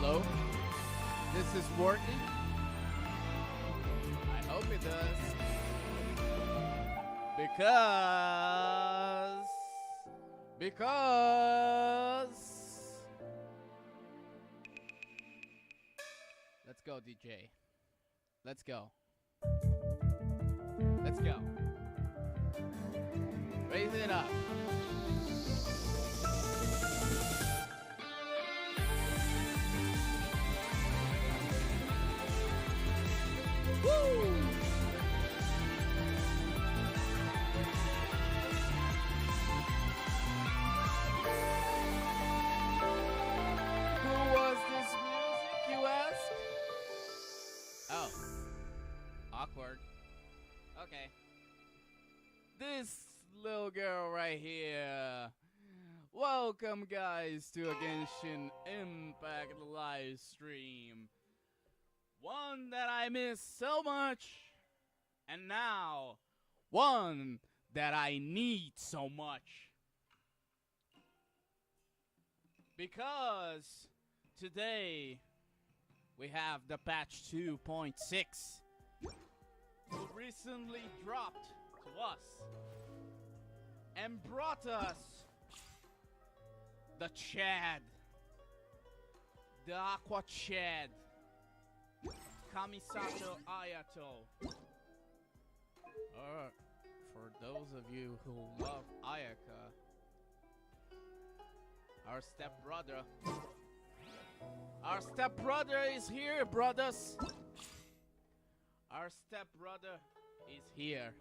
Hello? This is working? I hope it does. Because... Let's go, DJ. Let's go. Let's go. Raise it up. Woo! Who was this music, you ask? Oh. Awkward. Okay. This little girl right here. Welcome, guys, to a Genshin Impact live stream. One that I miss so much, and now one that I need so much. Because today we have the patch 2.6 who recently dropped to us and brought us the Chad, the Aqua Chad, Kamisato Ayato. For those of you who love Ayaka, our stepbrother. Our stepbrother is here, brothers. Our stepbrother is here.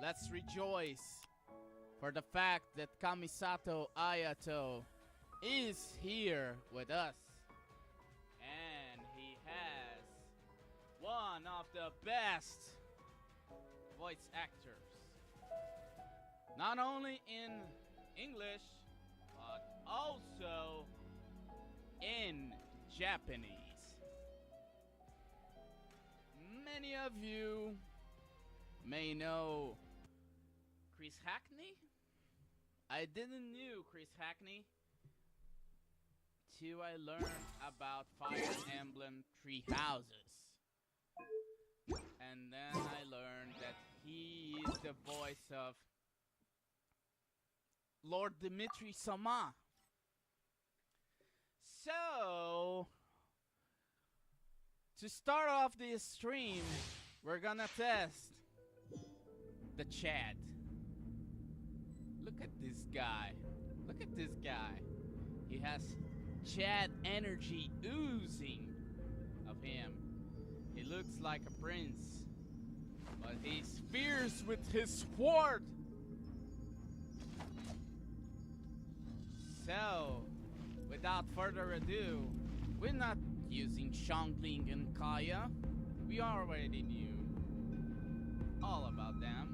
Let's rejoice for the fact that Kamisato Ayato is here with us. And he has one of the best voice actors. Not only in English, but also in Japanese. Many of you may know Chris Hackney. I didn't know Chris Hackney till I learned about Fire Emblem Three Houses. And then I learned that he is the voice of Lord Dimitri Sama. So, to start off this stream, we're gonna test the Chad. Look at this guy. Look at this guy. He has Chad energy oozing of him. He looks like a prince, but he's fierce with his sword. So, without further ado, we're not using Xiangling and Kaya. We already knew all about them.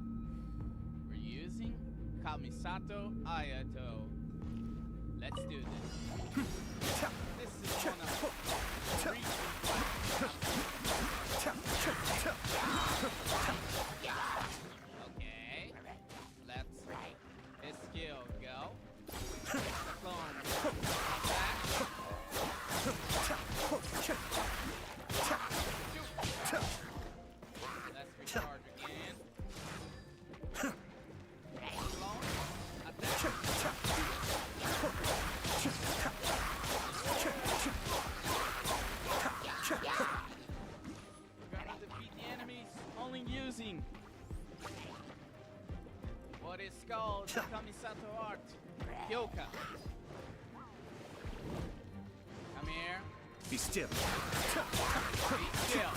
We're using Kamisato Ayato. Let's do this. This is one of the reasons. Okay. Let's his skill go. The clone attack. Let's recharge again. Clone attack. We're gonna defeat the enemies only using what is called the Kamisato art, Kyoka. Come here. Be still. Be still.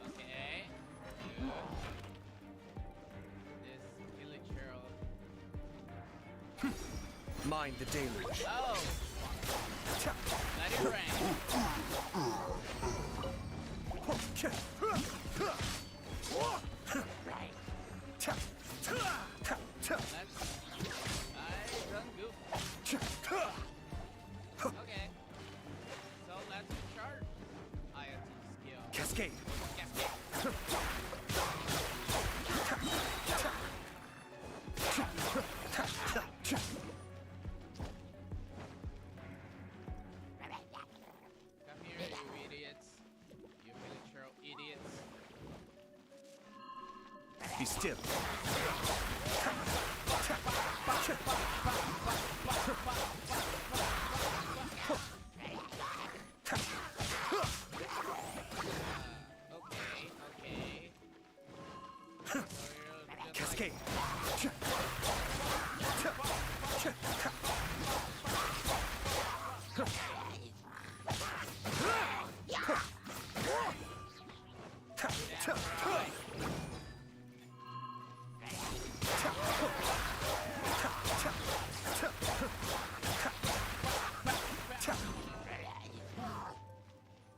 Okay. Good. This village herald. Mind the deluge. Oh! Let it rain. I done goof. Okay. So let's recharge Ayato's skill. Cascade. Cascade. Be still. Okay. Cascade.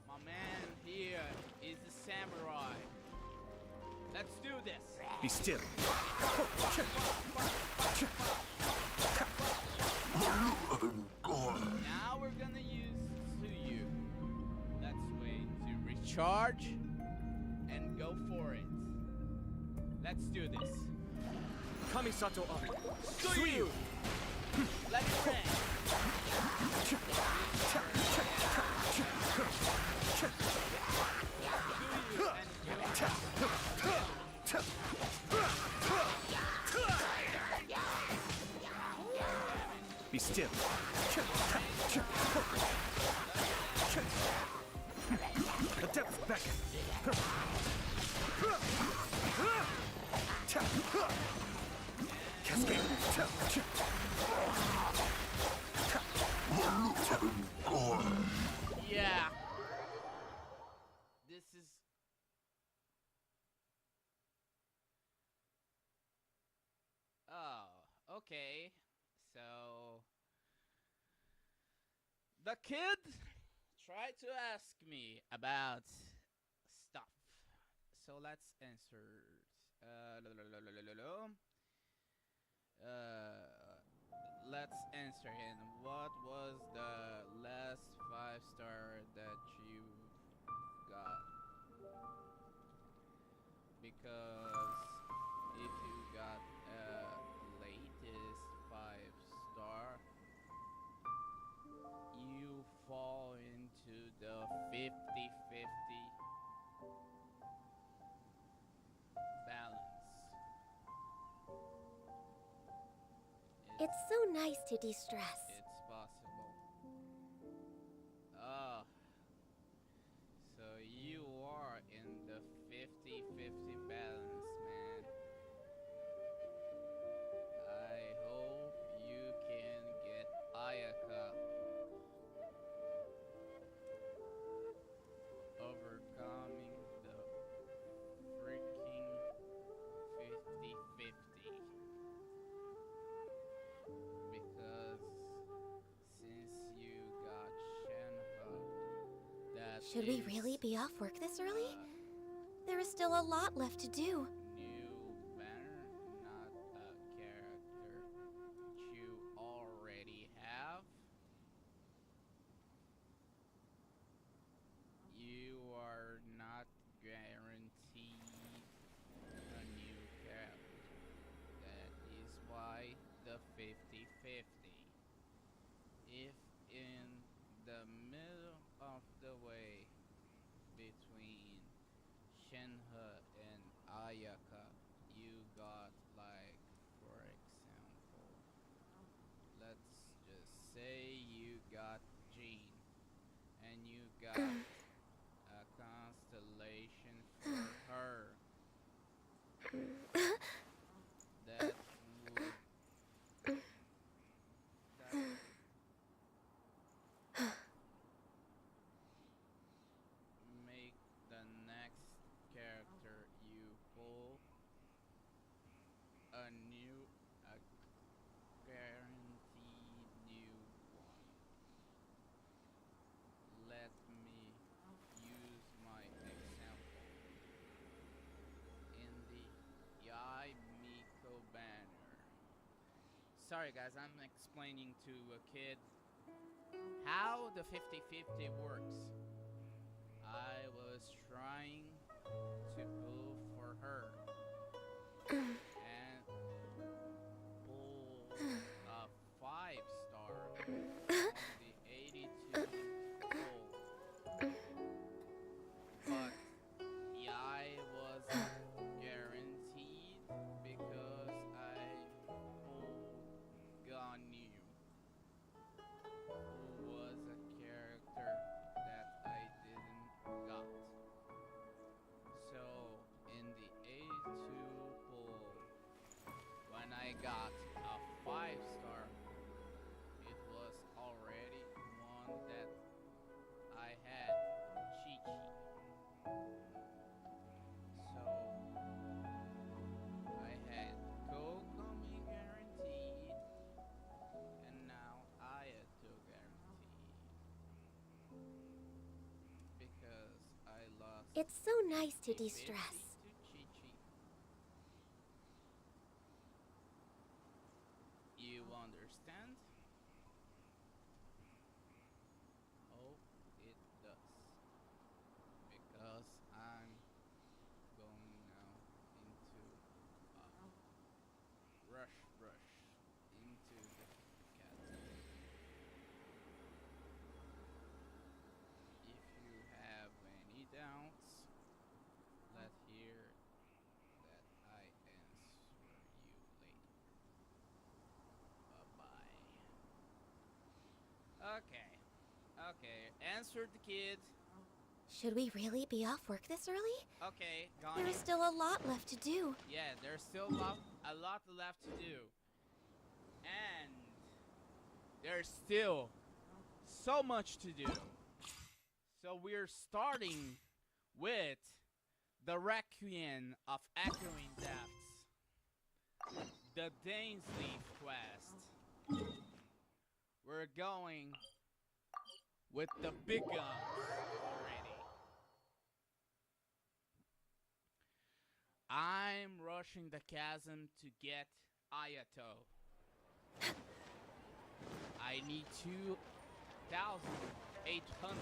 My man here is the samurai. Let's do this. Be still. Now we're gonna use Tsuyu. That's way to recharge and go for it. Let's do this. Kamisato Ayato. Tsuyu! Let it rain. Be still. The depth beckon. Cascade. Yeah. This is... Oh, okay. So... The kid tried to ask me about stuff. So let's answer. Let's answer him. What was the last 5-star that you got? Because if you got latest 5-star, you fall into the 50-50 balance. It's so nice to de-stress. It's possible. Ah, so you are in the 50-50 balance, man. I hope you can get Ayaka. Overcoming the freaking 50-50. Because since you got Shenhe, that Should we is, really be off work this early? There is still a lot left to do. new banner, not a character you already have. You are not guaranteed a new character. That is why the 50-50. If in the middle of the way between Shenhe and Ayaka, you got, like, for example, let's just say you got Jean and you got a constellation for her. That would make the next character you pull a guaranteed new one. Let me use my example. In the Yai Miko banner. Sorry guys, I'm explaining to a kid how the 50-50 works. I was trying to pull for her and pull a 5-star on the 82 pull. But Yai wasn't guaranteed got a 5-star, it was already one that I had Chi-Chi. So I had Kokomi guaranteed, and now Ayato guaranteed. Because I lost It's so nice to Ifitsi de-stress. to Chi-Chi. You understand? Oh, it does. Because I'm going now into rush into the chasm. If you have any doubts, let hear that I answer you later. Bye-bye. Okay, answered the kid. Should we really be off work this early? Okay, gone. There is still a lot left to do. Yeah, there's still a lot left to do. And there's still so much to do. So we're starting with the Requiem of Echoing Depths. The Dain's Leaf quest. We're going with the big guns already. I'm rushing the chasm to get Ayato. I need 2,800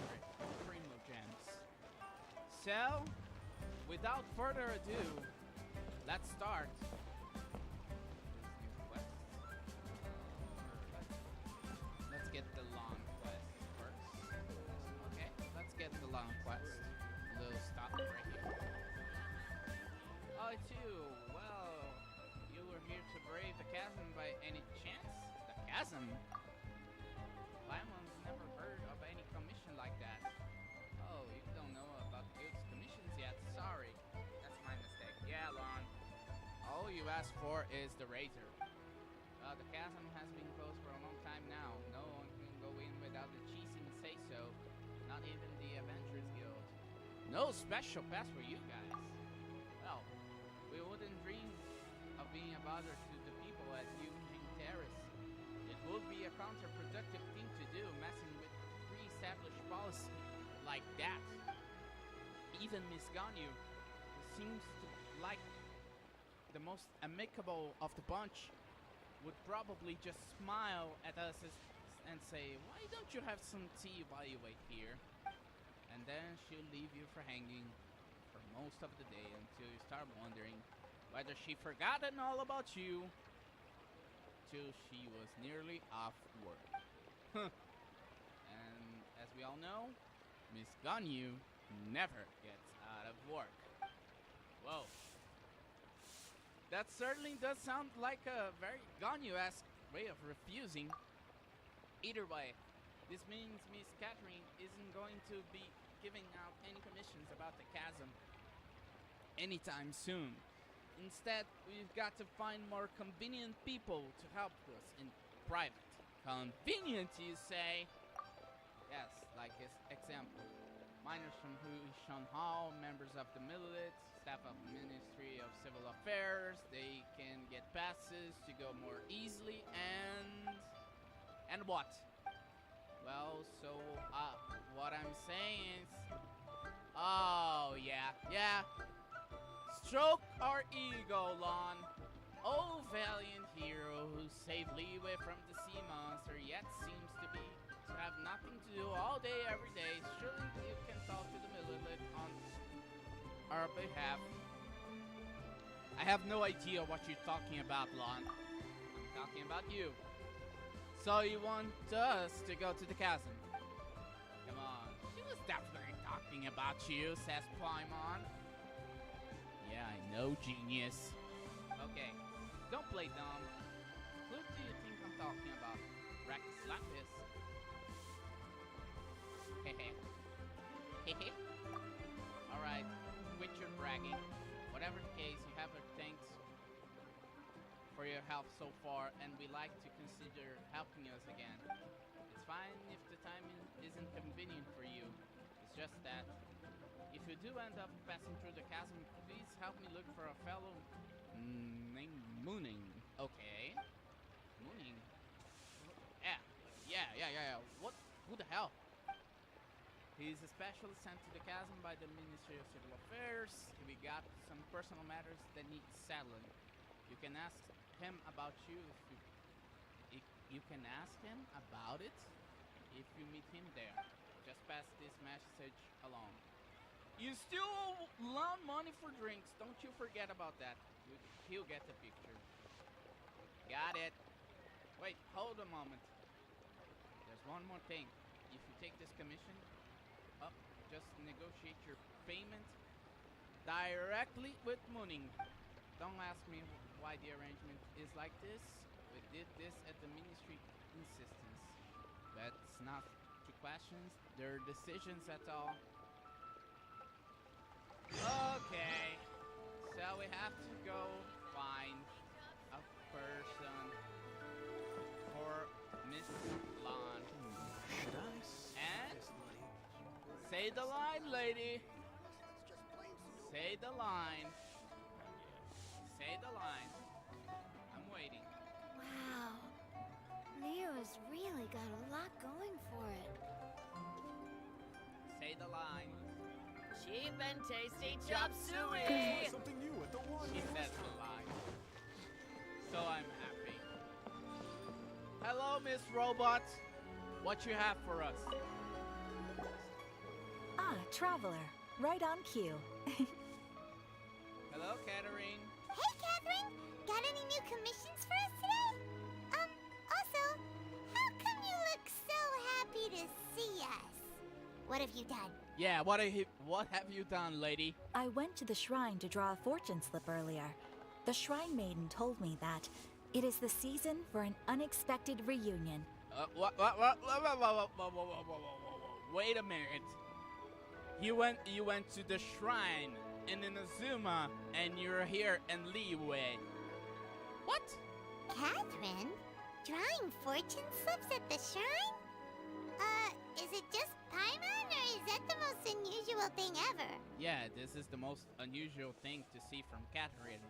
primo gems. So, without further ado, let's start. Let's get the long quest first. Okay, let's get the long quest. A little stop right here. Oh, too. Well, you were here to brave the chasm by any chance? The chasm? Paimon's never heard of any commission like that. Oh, you don't know about the guild's commissions yet. Sorry. That's my mistake. Yeah, Lon. All you asked for is the razor. The chasm has been closed for a long time now. No one can go in without the cheesing say-so. Not even the Adventurers Guild. No special pass for you guys. Well, we wouldn't dream of being a bother to the people at Eugene Terrace. It would be a counterproductive thing to do, messing with pre-established policy like that. Even Miss Ganyu, who seems to like the most amicable of the bunch, would probably just smile at us and say, "Why don't you have some tea while you wait here?" And then she'll leave you for hanging for most of the day until you start wondering whether she forgotten all about you till she was nearly off work. And as we all know, Miss Ganyu never gets out of work. Whoa. That certainly does sound like a very Ganyu-esque way of refusing. Either way, this means Miss Catherine isn't going to be giving out any commissions about the chasm anytime soon. Instead, we've got to find more convenient people to help us in private. Convenient, you say? Yes, like his example. Miners from Huishan Hall, members of the Millet, staff of the Ministry of Civil Affairs, they can get passes to go more easily and what? Well, so, what I'm saying is, oh, yeah, stroke our ego, Lon. Oh, valiant hero who saved Leeway from the sea monster, yet seems to have nothing to do all day, every day. Surely you can talk to the Millet on our behalf. I have no idea what you're talking about, Lon. I'm talking about you. So you want us to go to the chasm? Come on. She was definitely talking about you, says Paimon. Yeah, I know, genius. Okay, don't play dumb. Who do you think I'm talking about? Reckless Lapis. Hehe. Hehe. Alright, quit your bragging. Whatever the case, you have our thanks for your help so far, and we like to consider helping us again. It's fine if the timing isn't convenient for you. It's just that if you do end up passing through the chasm, please help me look for a fellow named Mooning. Okay. Mooning? Yeah. What? Who the hell? He's especially sent to the chasm by the Ministry of Civil Affairs. We got some personal matters that need settling. You can ask him about you if you can ask him about it if you meet him there. Just pass this message along. You still loan money for drinks. Don't you forget about that. He'll get the picture. Got it. Wait, hold a moment. There's one more thing. If you take this commission, just negotiate your payment directly with Mooning. Don't ask me why the arrangement is like this. We did this at the ministry insistence. That's not to questions their decisions at all. Okay, so we have to go find a person for Miss Lon. Should I say And this line? say the line, lady. Say the line. Say the line. I'm waiting. Wow. Leo's really got a lot going for it. Say the line. Cheap and tasty Chop chop suey. suey! Something new at the one. She says the line. So I'm happy. Hello, Miss Robot. What you have for us? Ah, traveler. Right on cue. Hello, Catherine. Hey, Catherine! Got any new commissions for us today? Also, how come you look so happy to see us? What have you done? Yeah, what have you done, lady? I went to the shrine to draw a fortune slip earlier. The shrine maiden told me that it is the season for an unexpected reunion. What? Wait a minute. You went to the shrine in Inazuma, and you're here in Leeway. What? Catherine? Drawing fortune slips at the shrine? Is it just Paimon, or is that the most unusual thing ever? Yeah, this is the most unusual thing to see from Catherine.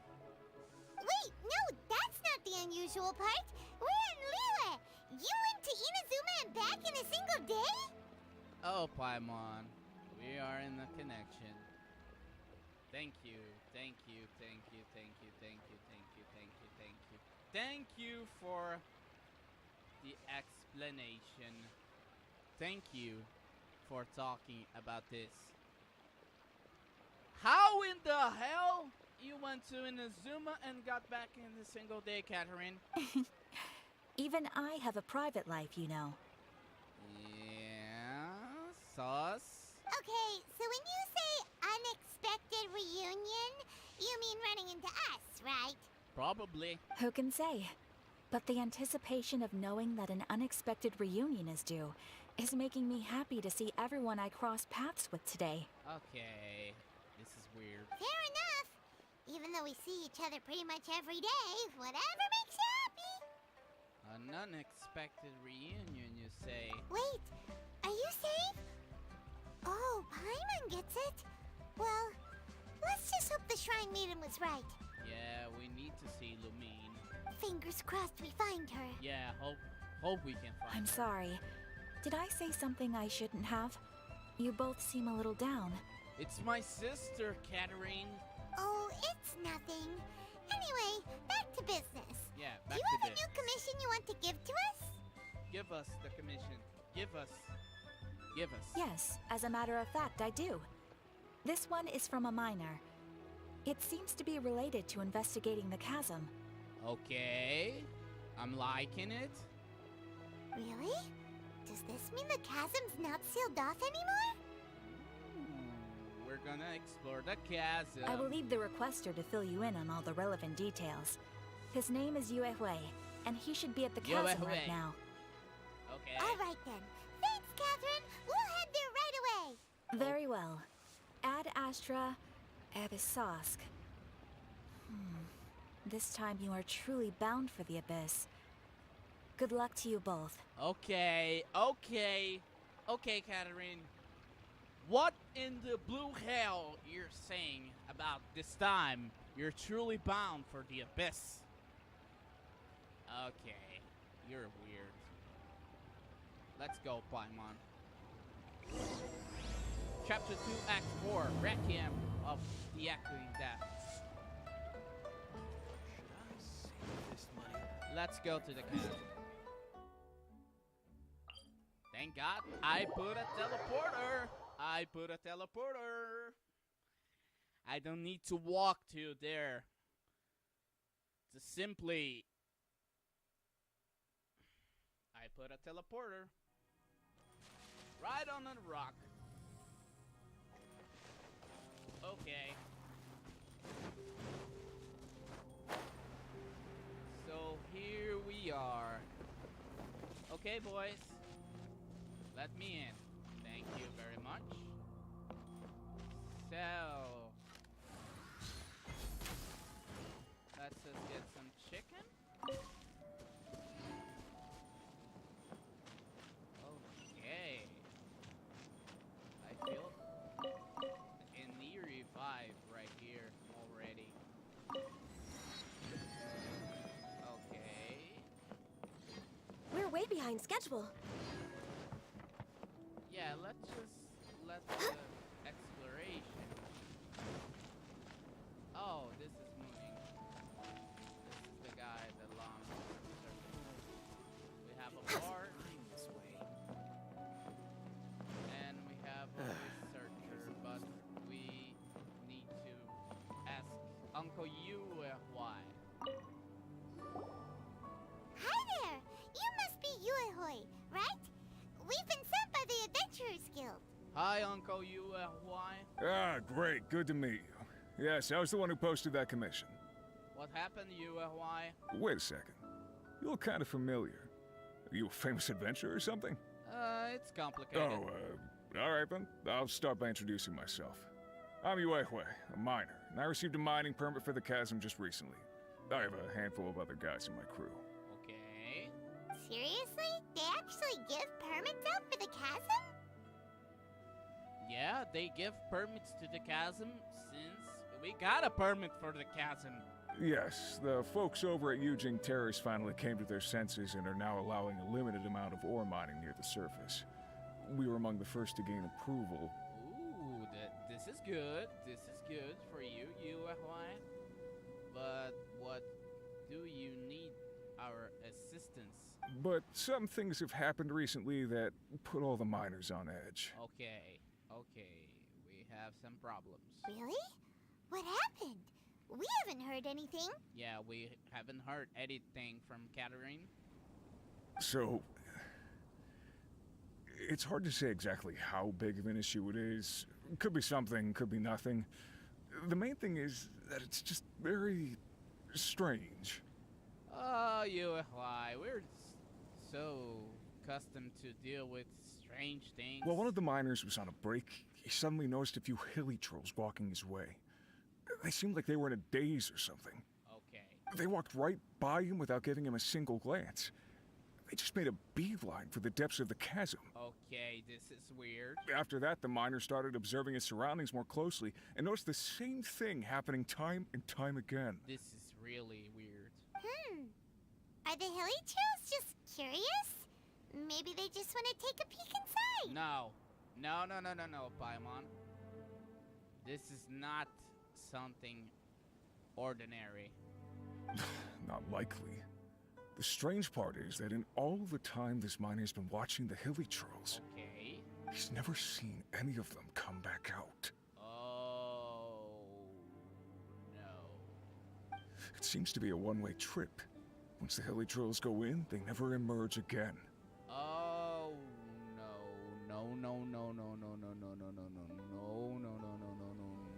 Wait, no, that's not the unusual part. We're in Liyue. You went to Inazuma and back in a single day? Oh, Paimon, we are in a connection. Thank you. Thank you for the explanation. Thank you for talking about this. How in the hell you went to Inazuma and got back in a single day, Catherine? Even I have a private life, you know. Yeah, sauce. Okay, so when you say unexpected reunion, you mean running into us, right? Probably. Who can say? But the anticipation of knowing that an unexpected reunion is due is making me happy to see everyone I crossed paths with today. Okay, this is weird. Fair enough. Even though we see each other pretty much every day, whatever makes you happy. An unexpected reunion, you say? Wait, are you safe? Oh, Paimon gets it. Well, let's just hope the Shrine Maiden was right. Yeah, we need to see Lumine. Fingers crossed we find her. Yeah, hope we can find I'm her. sorry. Did I say something I shouldn't have? You both seem a little down. It's my sister, Catherine. Oh, it's nothing. Anyway, back to business. Yeah, Do back you to have a this. new commission you want to give to us? Give us the commission. Give us. Yes, as a matter of fact, I do. This one is from a minor. It seems to be related to investigating the chasm. Okay, I'm liking it. Really? Does this mean the chasm's not sealed off anymore? Ooh, we're gonna explore the chasm. I will leave the requester to fill you in on all the relevant details. His name is Yue Hui, and he should be at the chasm Hui. right now. Okay. All right then. Thanks, Catherine. We'll head there right away. Very well. Ad Astra Abyssosque. This time you are truly bound for the abyss. Good luck to you both. Okay, Catherine. What in the blue hell you're saying about this time you're truly bound for the abyss? Okay, you're weird. Let's go, Paimon. Chapter 2, Act 4, Requiem of the Echoing Depths. Should I save this money? Let's go to the chasm. Thank God I put a teleporter. I don't need to walk to there. To simply... I put a teleporter. Right on a rock. Okay. So here we are. Okay, boys. Let me in. Thank you very much. So, let's just get some chicken. Okay. I feel an eerie vibe right here already. Okay. We're way behind schedule. Yeah, let's just let the exploration. Oh, this is moving. This is the guy that launched the circle. We have a bar, This way. and we have a researcher, but we need to ask Uncle Yue why. Hi there! You must be Yuehoi, right? We've been sent by the Adventurers Guild. Hi, Uncle Yue why? Ah, great. Good to meet you. Yes, I was the one who posted that commission. What happened, Yue why? Wait a second. You look kind of familiar. Are you a famous adventurer or something? It's complicated. Oh, all right then. I'll start by introducing myself. I'm Yuehue, a miner, and I received a mining permit for the chasm just recently. I have a handful of other guys in my crew. Okay. Seriously? They actually give permits out for the chasm? Yeah, they give permits to the chasm since we got a permit for the chasm. Yes, the folks over at Eugene Terrace finally came to their senses and are now allowing a limited amount of ore mining near the surface. We were among the first to gain approval. Ooh, this is good. This is good for you, Yuehoi. But what do you need our assistance? But some things have happened recently that put all the miners on edge. Okay, we have some problems. Really? What happened? We haven't heard anything. Yeah, we haven't heard anything from Catherine. So, it's hard to say exactly how big of an issue it is. Could be something, could be nothing. The main thing is that it's just very strange. Oh, Yuehoi, we're so accustomed to deal with strange things. While one of the miners was on a break, he suddenly noticed a few hilly trolls walking his way. They seemed like they were in a daze or something. Okay. They walked right by him without giving him a single glance. They just made a beeline for the depths of the chasm. Okay, this is weird. After that, the miner started observing his surroundings more closely and noticed the same thing happening time and time again. This is really weird. Are the hilly trolls just curious? Maybe they just want to take a peek inside. No, Paimon. This is not something ordinary. Not likely. The strange part is that in all the time this miner's been watching the hilly trolls, Okay. he's never seen any of them come back out. Oh, no. It seems to be a one-way trip. Once the hilly trolls go in, they never emerge again. Oh,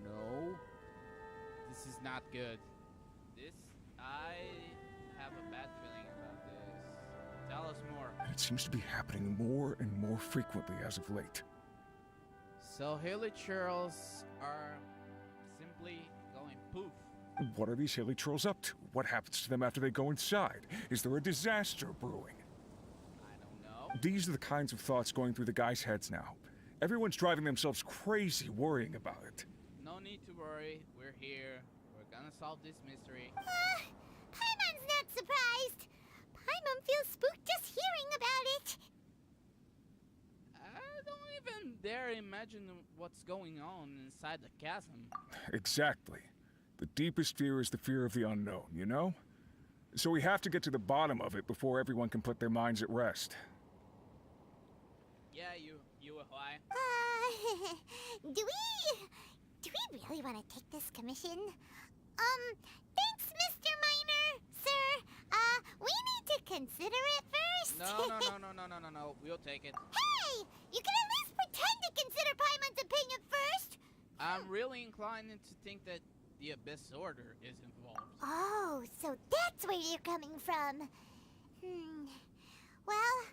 no. This is not good. I have a bad feeling about this. Tell us more. And it seems to be happening more and more frequently as of late. So hilly churls are simply going poof What are these hilly trolls up to? What happens to them after they go inside? Is there a disaster brewing? I don't know. These are the kinds of thoughts going through the guys' heads now. Everyone's driving themselves crazy worrying about it. No need to worry. We're here. We're gonna solve this mystery. Paimon's not surprised. Paimon feels spooked just hearing about it. I don't even dare imagine what's going on inside the chasm. Exactly. The deepest fear is the fear of the unknown, you know? So we have to get to the bottom of it before everyone can put their minds at rest. Yeah, you why? Do we really want to take this commission? Thanks, Mr. Miner, sir. We need to consider it first. No. We'll take it. Hey, you can at least pretend to consider Paimon's opinion first. I'm really inclined to think that the Abyss Order is involved. Oh, so that's where you're coming from. Well,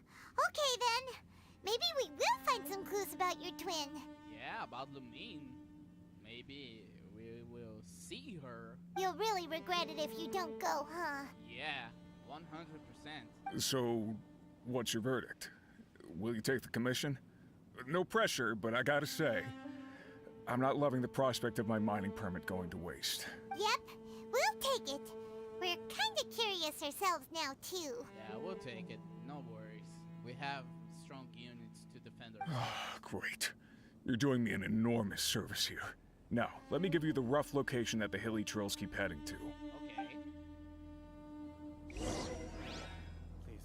okay then. Maybe we will find some clues about your twin. Yeah, about Lumine. Maybe we will see her. You'll really regret it if you don't go, huh? Yeah, 100%. So, what's your verdict? Will you take the commission? No pressure, but I gotta say, I'm not loving the prospect of my mining permit going to waste. Yep, we'll take it. We're kinda curious ourselves now, too. Yeah, we'll take it. No worries. We have strong units to defend ourselves. Great. You're doing me an enormous service here. Now, let me give you the rough location that the hilly trolls keep heading to. Okay. Please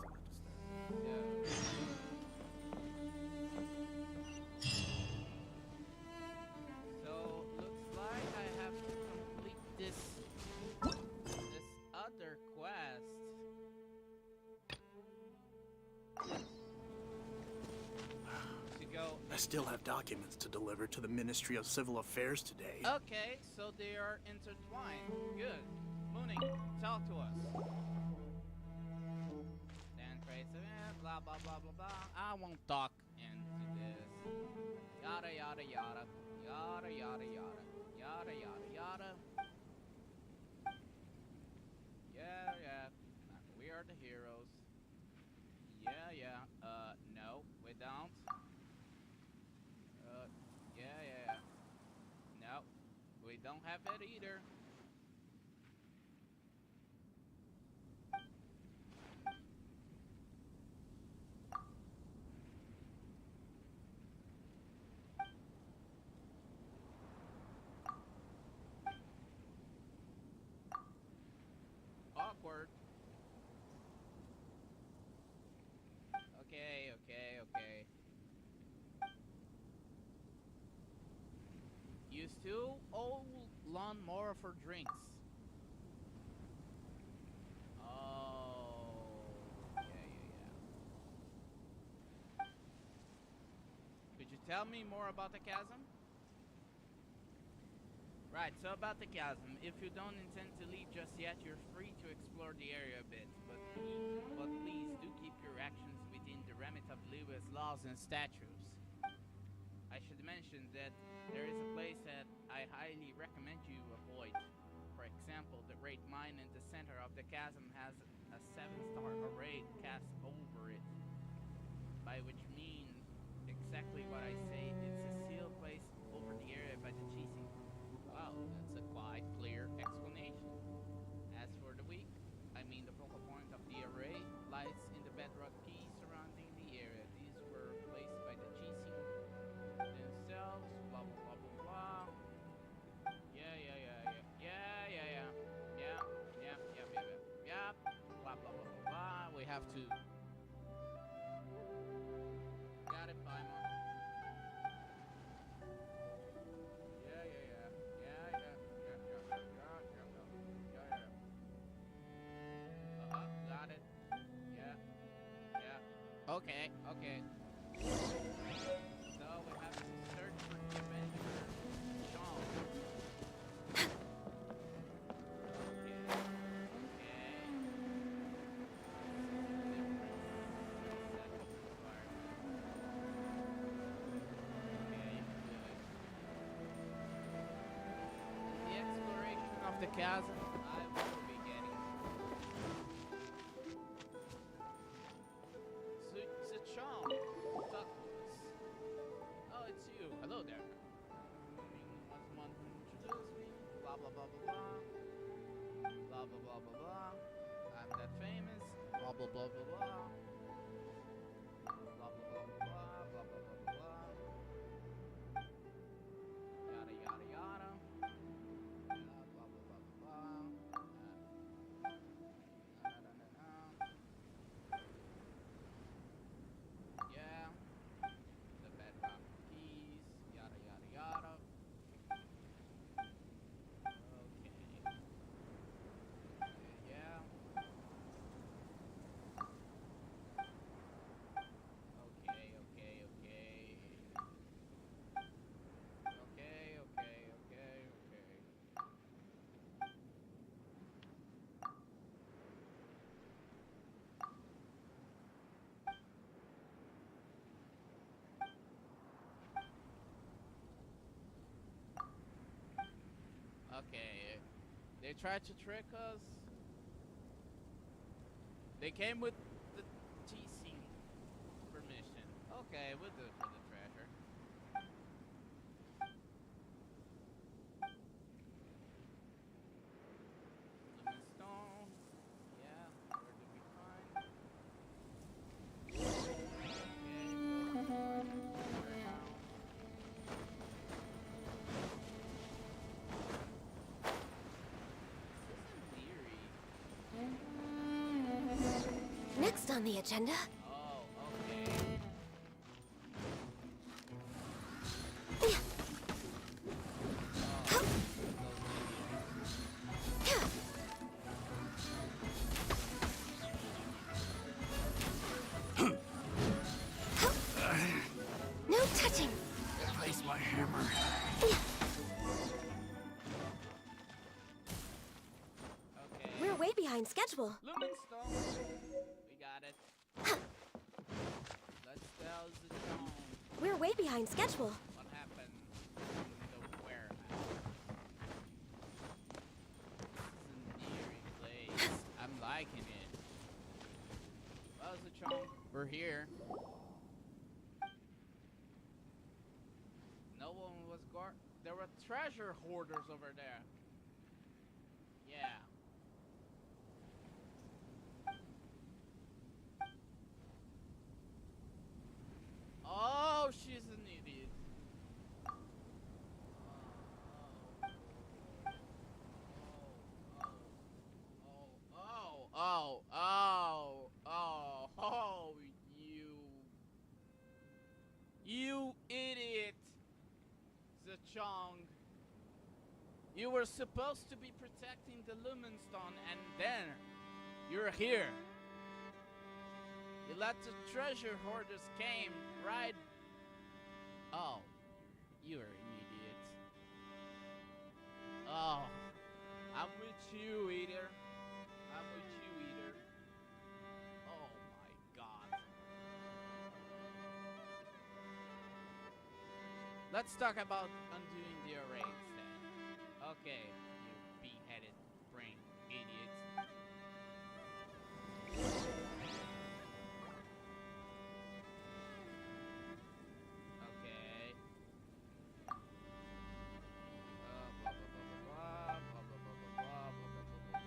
don't understand. So, looks like I have to complete this other quest. To go. I still have documents to deliver to the Ministry of Civil Affairs today. Okay, so they are intertwined. Good. Mooning, talk to us. Dan crazy, blah blah blah blah blah. I won't talk into this. Yada yada yada. Yada yada yada. Yada yada yada. Yeah. We are the heroes. Yeah. No, we don't. Yeah. No, we don't have it either. Awkward. Okay. Use 2 old lawnmower for drinks. Oh, yeah. Could you tell me more about the chasm? Right, so about the chasm. If you don't intend to leave just yet, you're free to explore the area a bit. But please do keep your actions within the remit of Lewis laws and statutes. I should mention that there is a place that I highly recommend you avoid. For example, the great mine in the center of the chasm has a 7-star array cast over it. By which mean exactly what I say, it's a sealed place over the area by the cheesing. Wow, that's a quite clear explanation. As for the weak, I mean the focal point of the array lies in the bedrock keys surrounding the area. These were placed by the cheesing themselves, blah blah blah blah blah. Yeah. Blah blah blah blah. We have to. Got it, Paimon. Got it. Yeah. Okay. So we have to search for the adventurer, Sean. The exploration of the chasm, I will be getting. Zachon, talk to us. Oh, it's you. Hello there. Want to introduce me? Blah blah blah blah blah. Blah blah blah blah blah. I'm that famous. Blah blah blah blah blah. Blah blah blah blah blah. Blah blah blah blah blah. Yada yada yada. Blah blah blah blah blah. Na, na, na, na. Yeah. The bedrock keys. Yada yada yada. Okay. Yeah. Okay, okay, okay. Okay, okay, okay, okay. Okay. They tried to trick us. They came with the TC permission. Okay, we'll do it for the treasure. Lemon stone. Yeah, where did we find? Next on the agenda. Oh, okay. No touching. Place my hammer. Okay. We're way behind schedule. Lumen stone. We got it. Let's tell the tone We're way behind schedule. what happened in the warehouse. This is an eerie place. I'm liking it. Well, Zachon, we're here. No one was guard. There were treasure hoarders over there. Yeah. Oh, she's an idiot. Oh, you idiot, Zachong. You were supposed to be protecting the Lumenstone, and then you're here. You let the treasure hoarders came, right? Oh, you're an idiot. Oh, I'm with you, Eater. I'm with you, Eater. Oh my god. Let's talk about undoing the arrays then. Okay, you beheaded brain idiots. Okay. Blah, blah, blah, blah, blah, blah, blah, blah, blah, blah, blah, blah, blah,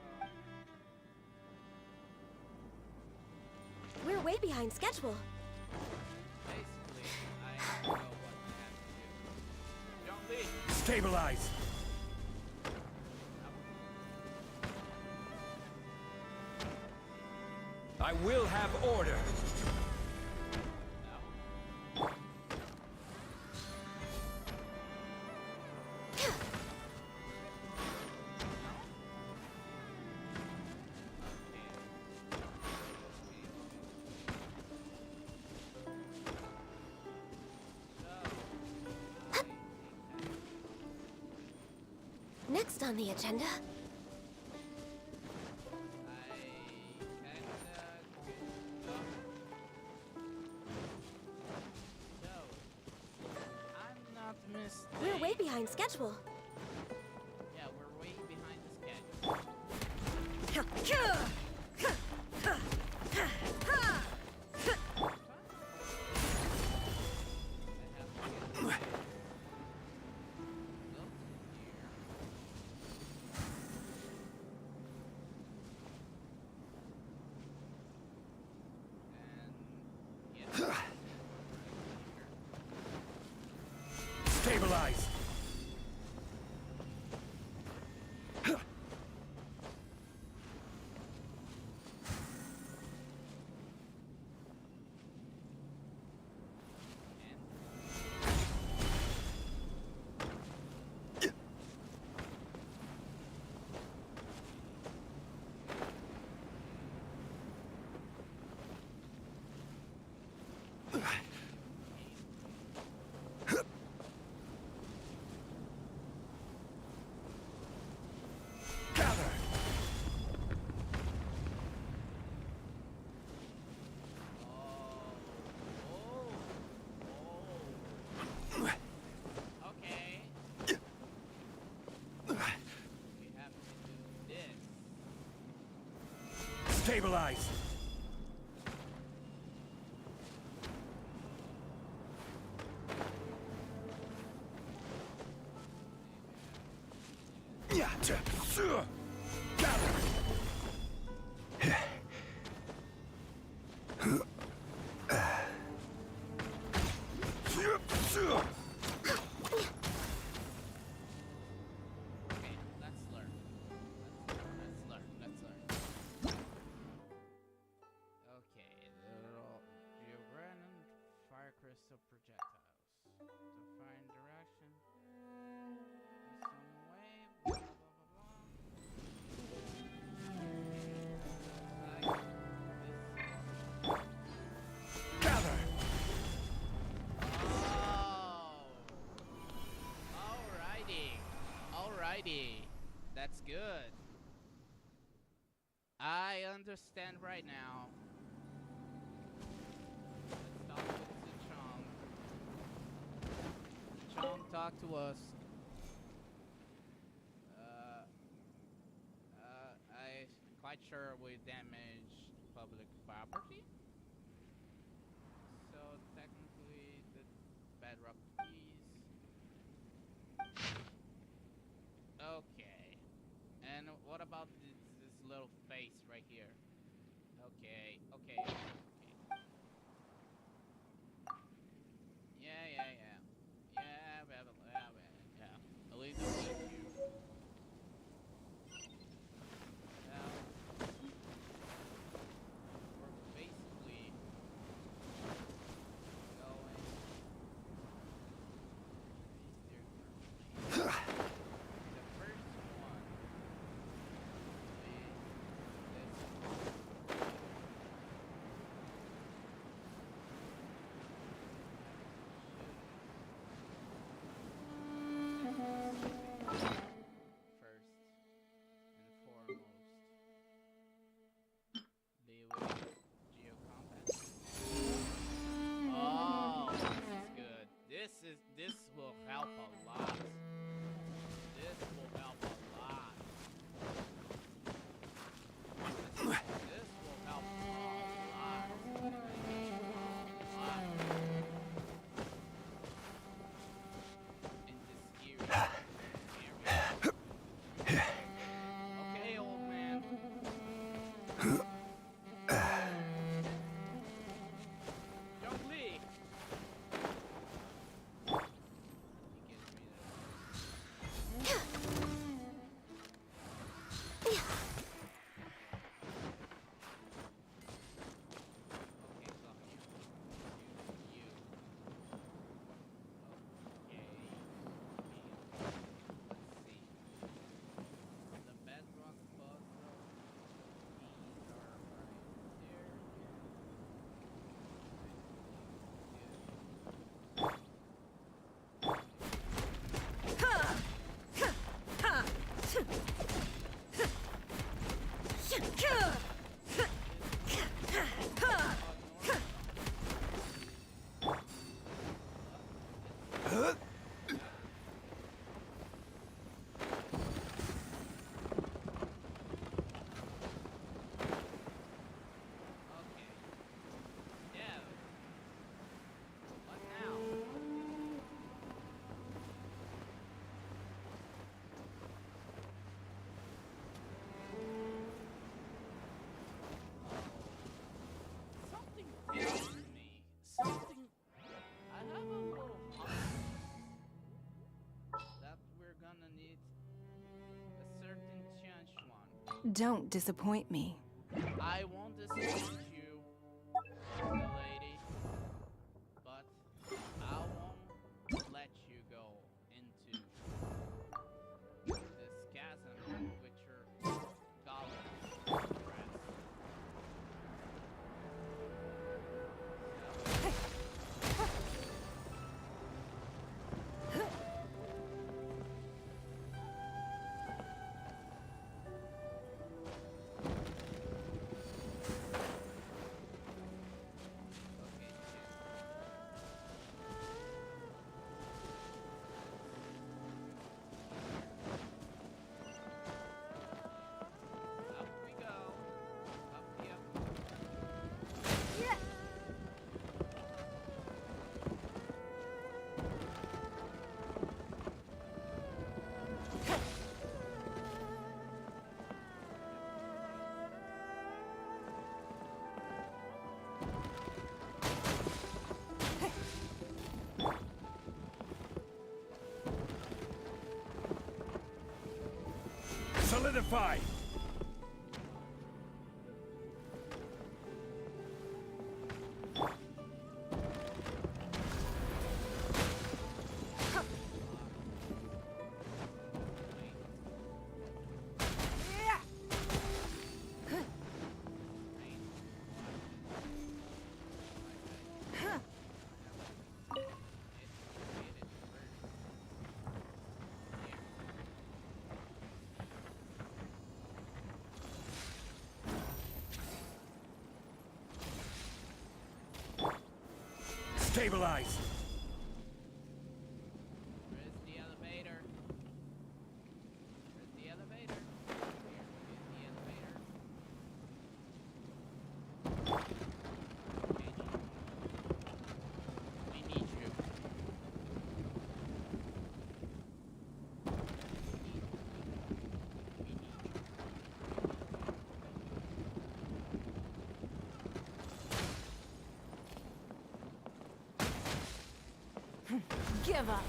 blah. We're way behind schedule. Basically, I know what we have to do. Don't leave. Stabilize! I will have order! No. Next on the agenda. I'm not mistaken. We're way behind schedule. Yeah, Stabilize. Yeah. Gather. Okay, let's learn. Let's learn. Okay, little Geogranum fire crystal projectiles. To find direction. Some way, blah blah blah blah. Gather. Oh. Alrighty. That's good. I understand right now. Let's talk with Chong. Chong, talk to us. I'm quite sure we damaged public property. So technically, the bedrock keys. Okay. And what about this little face right here? Okay. Yeah. At least I'll let you. Now, we're basically going. The first one first and foremost, be with Geocombat. Oh, this is good. This will help a lot. This will help a lot. This will help a lot. In this area. Okay, old man. Zhongli. Okay, so you. Okay. Let's see. The bedrock puzzle. These are right there. Okay. Yeah. What now? Something tells me. Something. I have a little hunch that we're gonna need a certain change one. Don't disappoint me. I won't disappoint you, lady, but I won't let you go into this chasm with your golem dress. Fortified! Stabilize! Where's the elevator? Where's the elevator? Here is the elevator. We need you. Give up.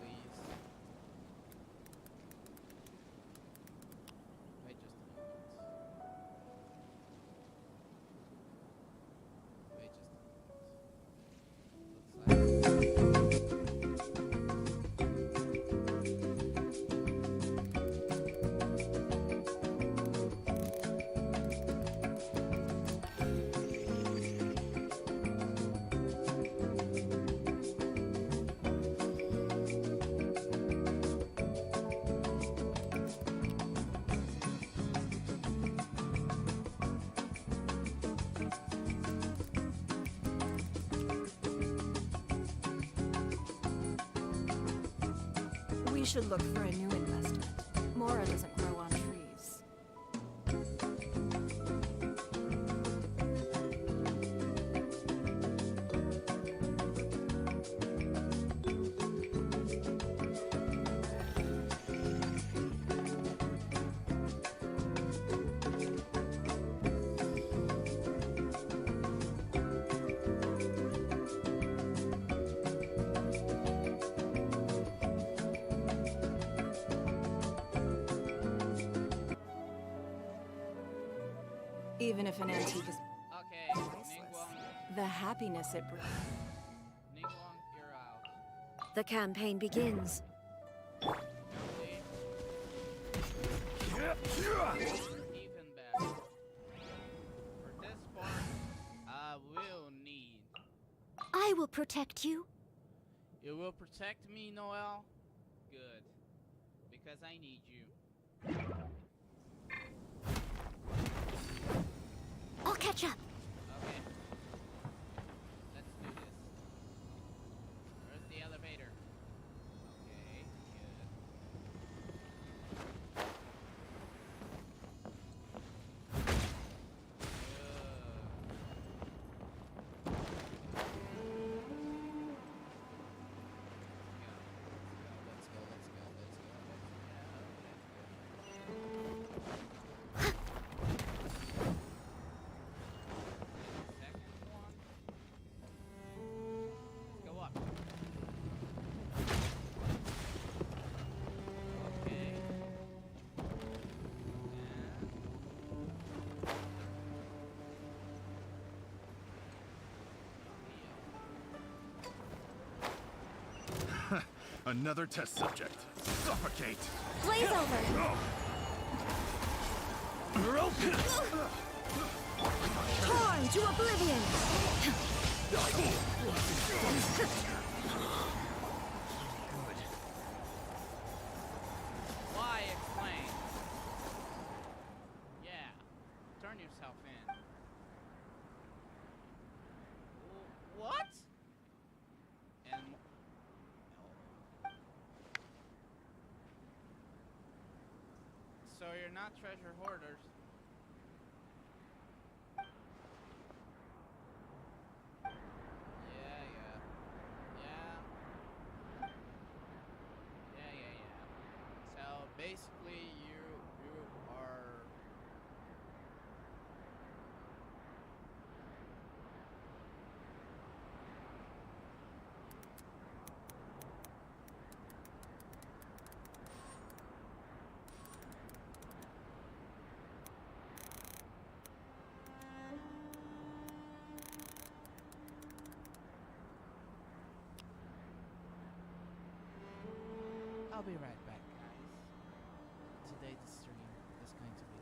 Please. Wait just a moment. Wait just a moment. Looks like We should look for a new investment. Mora doesn't grow on trees. Even if an antique is okay, priceless, Ningguang, the happiness it brings. Ningguang, you're out. The campaign begins. Jolie, even better. For this part, I will need. I will protect you. You will protect me, Noel? Good. Because I need you. I'll catch up. Okay. Let's do this. Where's the elevator? Okay, Another test subject. Suffocate! Blaze over! Torn to oblivion! Why explain? Yeah, turn yourself in. What? And so you're not treasure hoarders. be right back, guys. Today the stream is going to be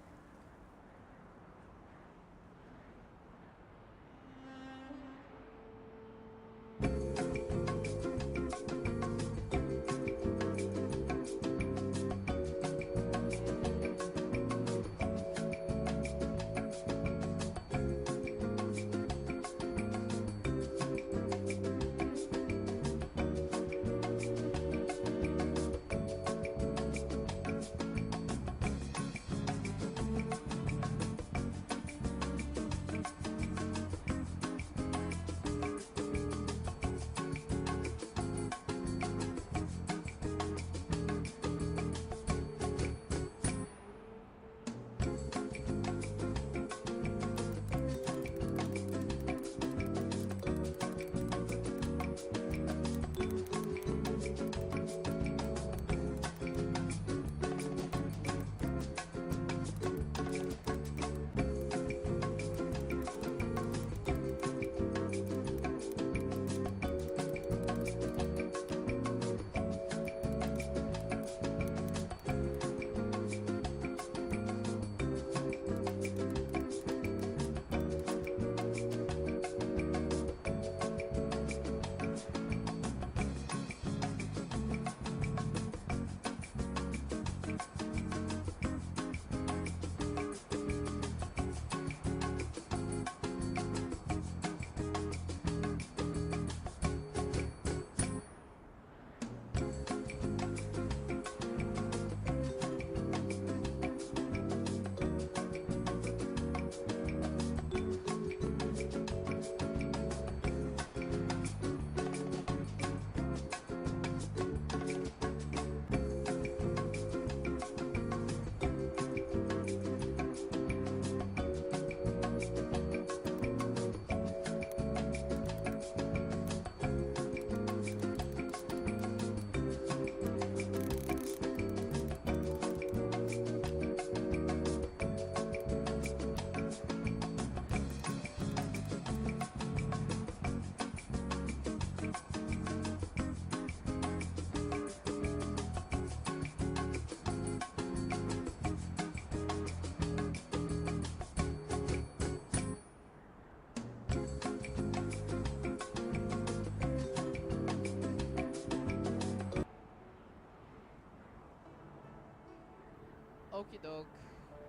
okie doke.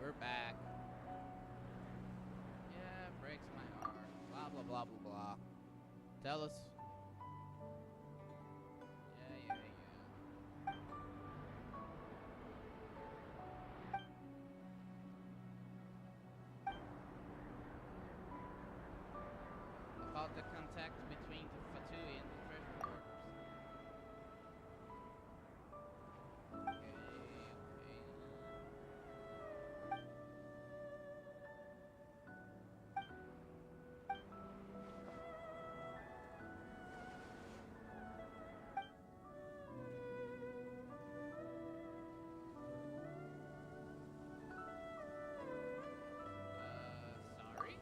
We're back. Yeah, breaks my heart. Blah blah blah blah blah. Tell us. Yeah. About the contact between the Fatui and the treasure hoarders. Okay. Sorry?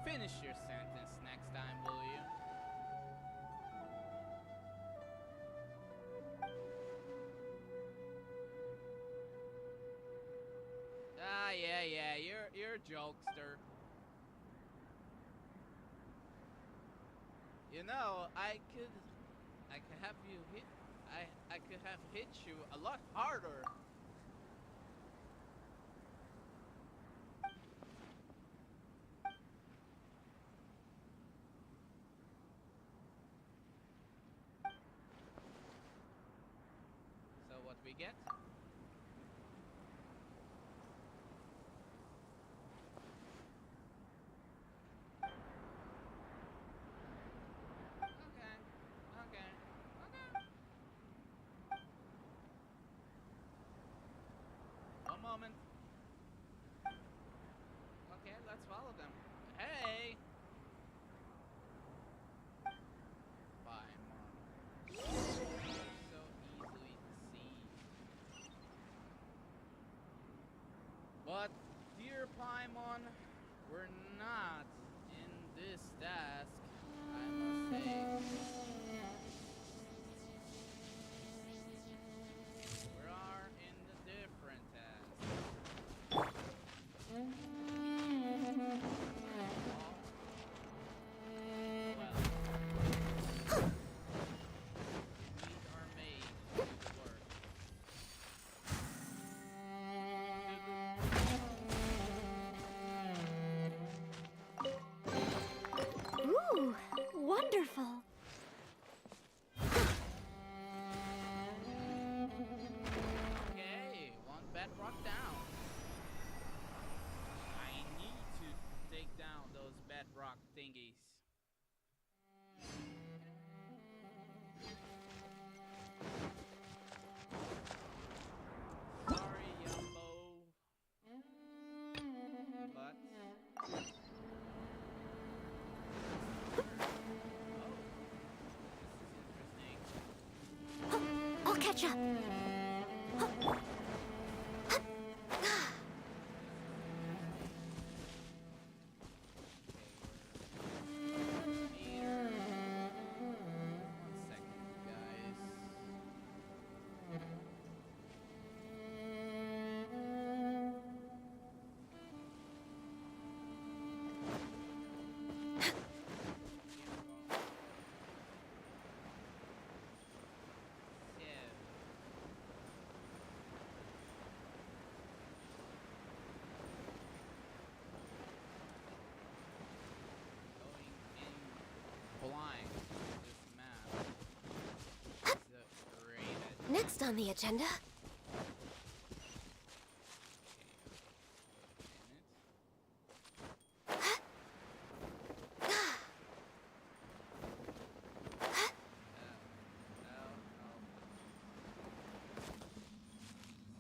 Finish your sentence next time, will you? Ah, yeah, you're a jokester. You know, I could have you hit, I could have hit you a lot harder. So what we get? Okay. One moment. Okay, let's follow them. Hey! Bye, Mom. So easily deceived. Paimon were not in this task, I must say. We are in the different task. Well, we are made to do the work. Ooh, wonderful. Okay, one bedrock down. I need to take down those bedrock thingies. Sorry, Yumbo. But I'll catch up. flying this map is a great idea. Next on the agenda.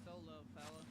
Solo fella.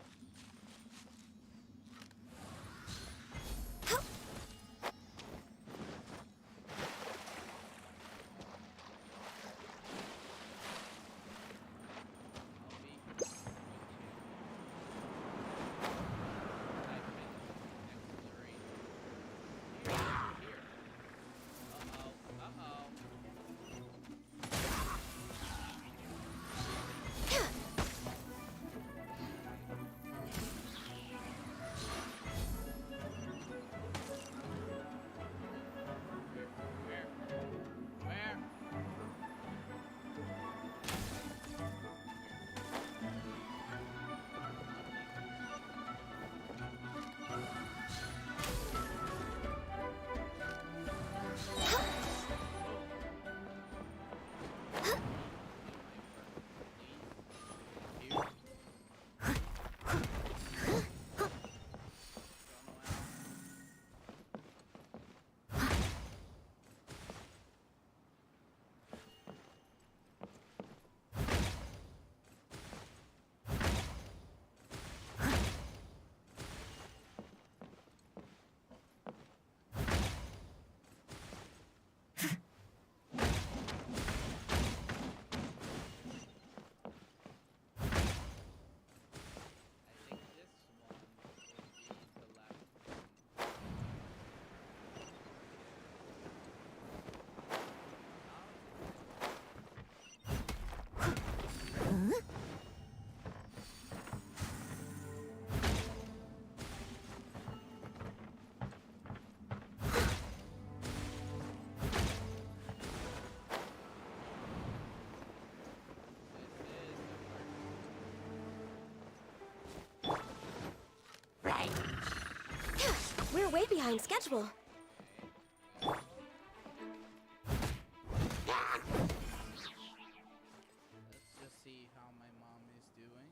We're way behind schedule. Let's just see how my mom is doing.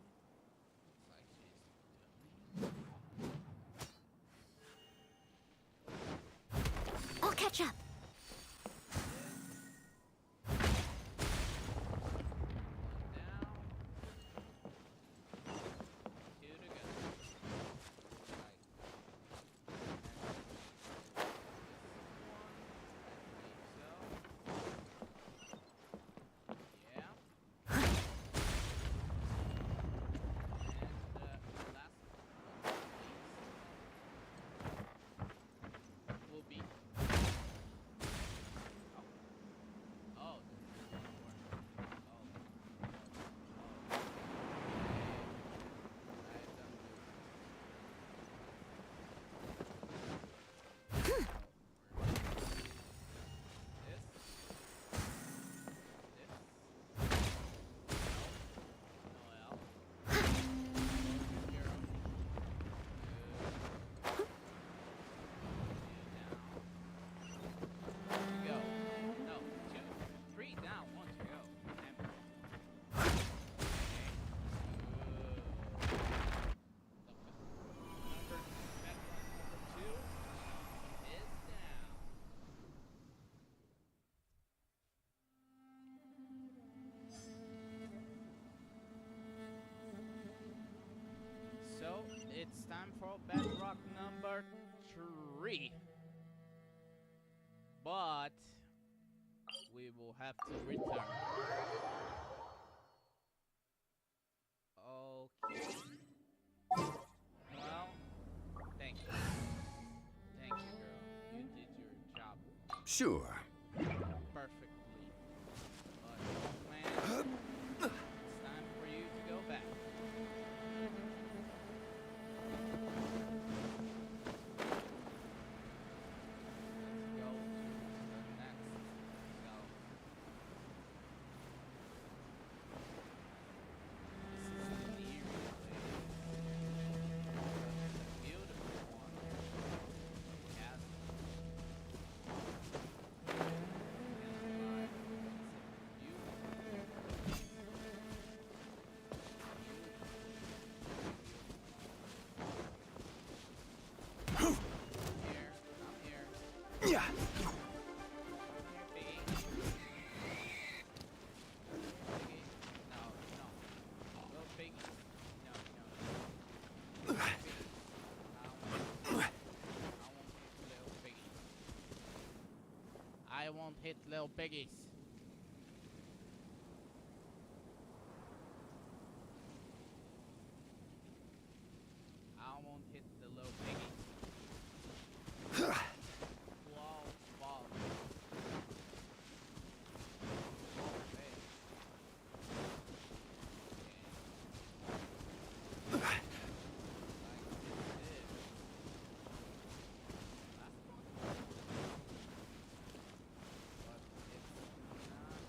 Looks like she's doing. I'll catch up. Down. Two to go. Yeah. it's time for bedrock number 3. But we will have to return. Okay. Well, thank you. Thank you, girl. You did your job Sure. perfectly. But, man, it's time for you to go back. Let's go to the next gallery. This is the Eerie place. The beautiful one. Chasm. Yeah. I won't hit little piggies. I won't hit the little piggies. Whoa, whoa. Okay. Like this. Last one. But it's not.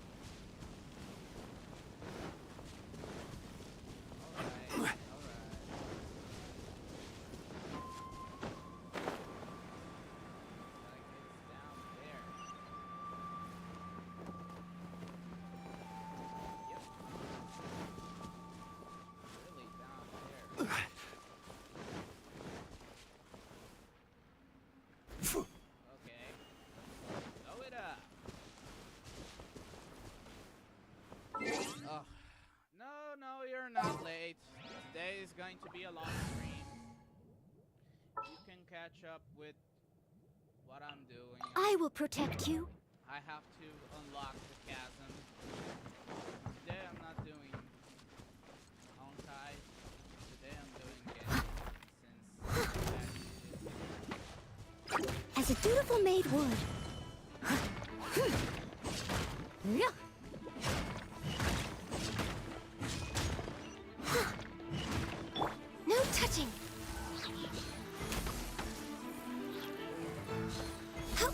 Alright, alright. Like it's down there. Yep. Really down there. Okay. Blow it up. Oh. No, you're not late. Today is going to be a long stream. You can catch up with what I'm doing. I will protect you. I have to unlock the chasm. Today I'm not doing Honkai. Today I'm doing Genshin since As a dutiful maid would. Yeah. No touching. How?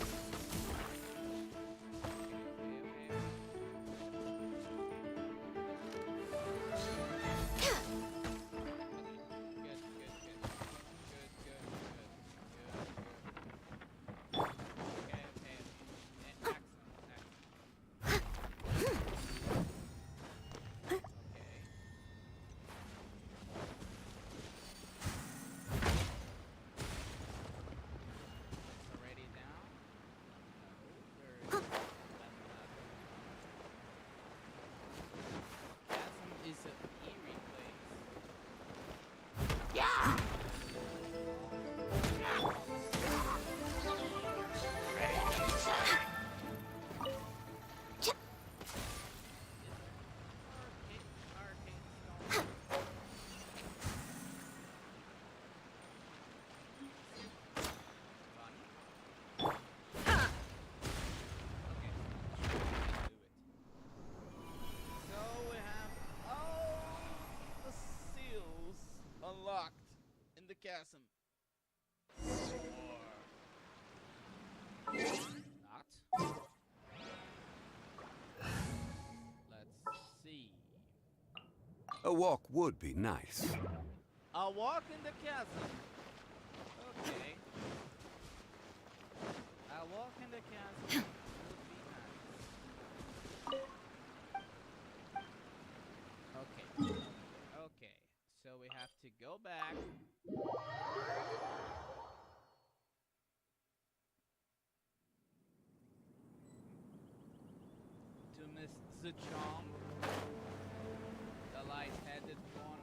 Unlocked in the chasm. Or not. Let's see. A walk would be nice. A walk in the chasm. Okay. A walk in the chasm would be nice. Okay. Okay. So we have to go back. To Miss Zuchong, the light-headed one.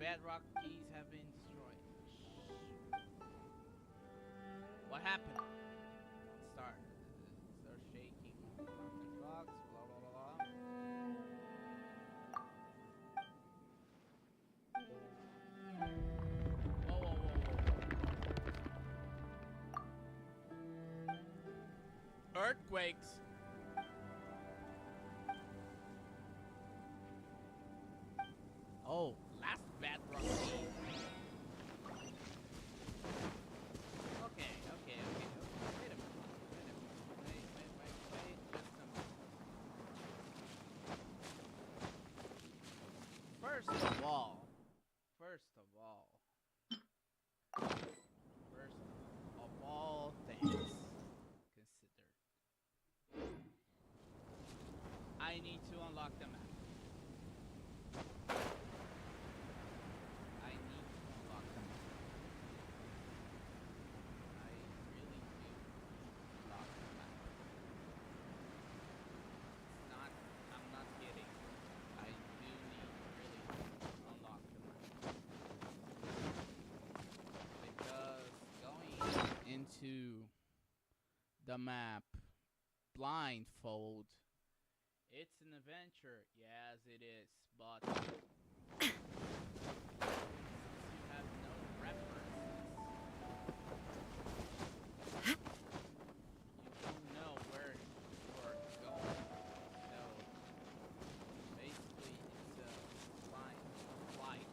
bedrock keys have been destroyed. What happened? Start shaking. Blocks, blah blah blah. Whoa, whoa, whoa, whoa. Earthquakes. Oh, last bedrock key. Okay. Wait a minute. Wait. Just a minute. First of all, things considered, I need to unlock the map. I need to unlock the map. I really do unlock the map. I'm not kidding. I do need really unlock the map. Because going into the map blindfold, it's an adventure. Yes, it is, but since you have no references, you don't know where you're going. So basically, it's a blind flight.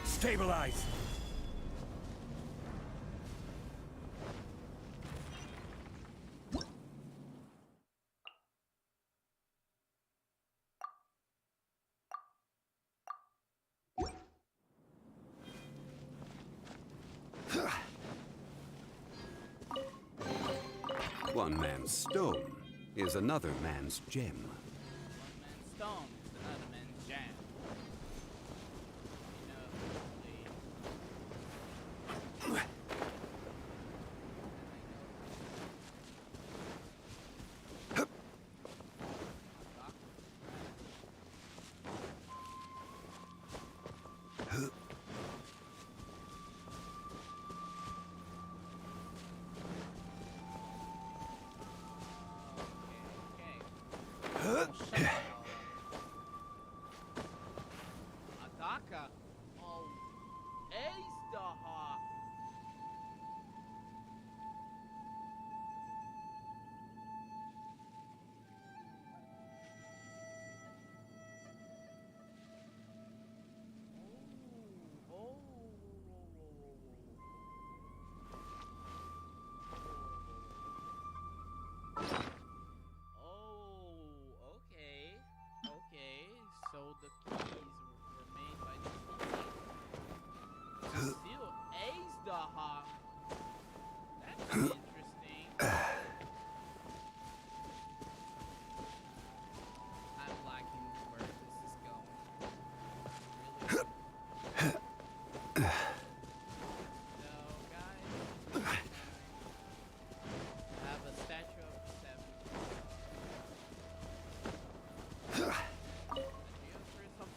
Stabilize! One man's stone is another man's gem. One man's stone is another man's jam. You know, Adaka. Oh, Ace the Hawk. Okay. So the keys were made by the keys. Still Ace the Hawk. That's interesting. I'm liking where this is going. Really. So, guys, I have a statue of the seven. The geometry of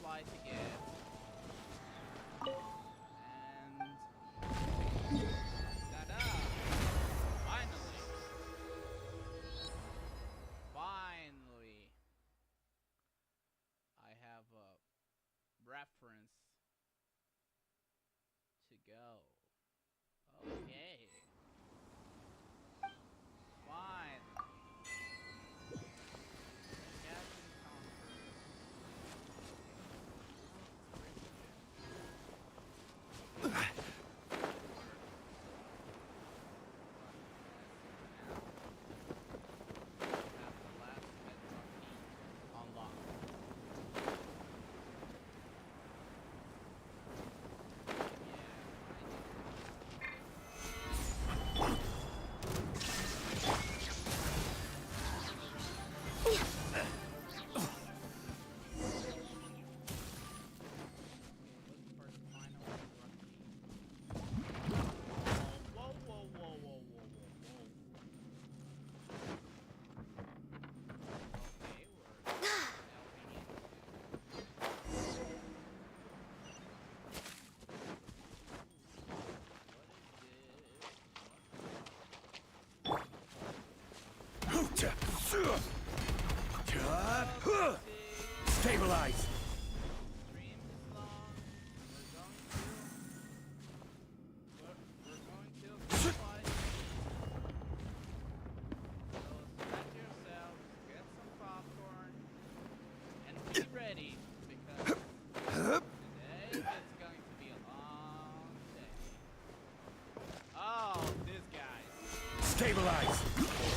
Stabilize!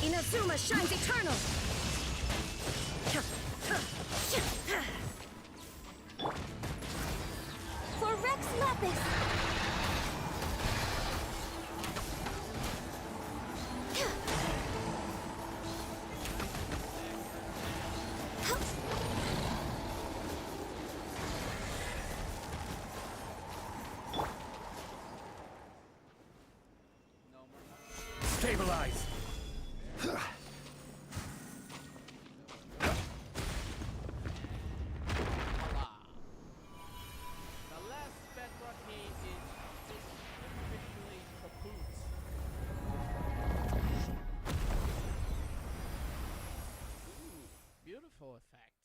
Inazuma shines eternal! For Rex Lapis! Stabilize! Voila. The last bedrock is officially kaput. Ooh, beautiful effects.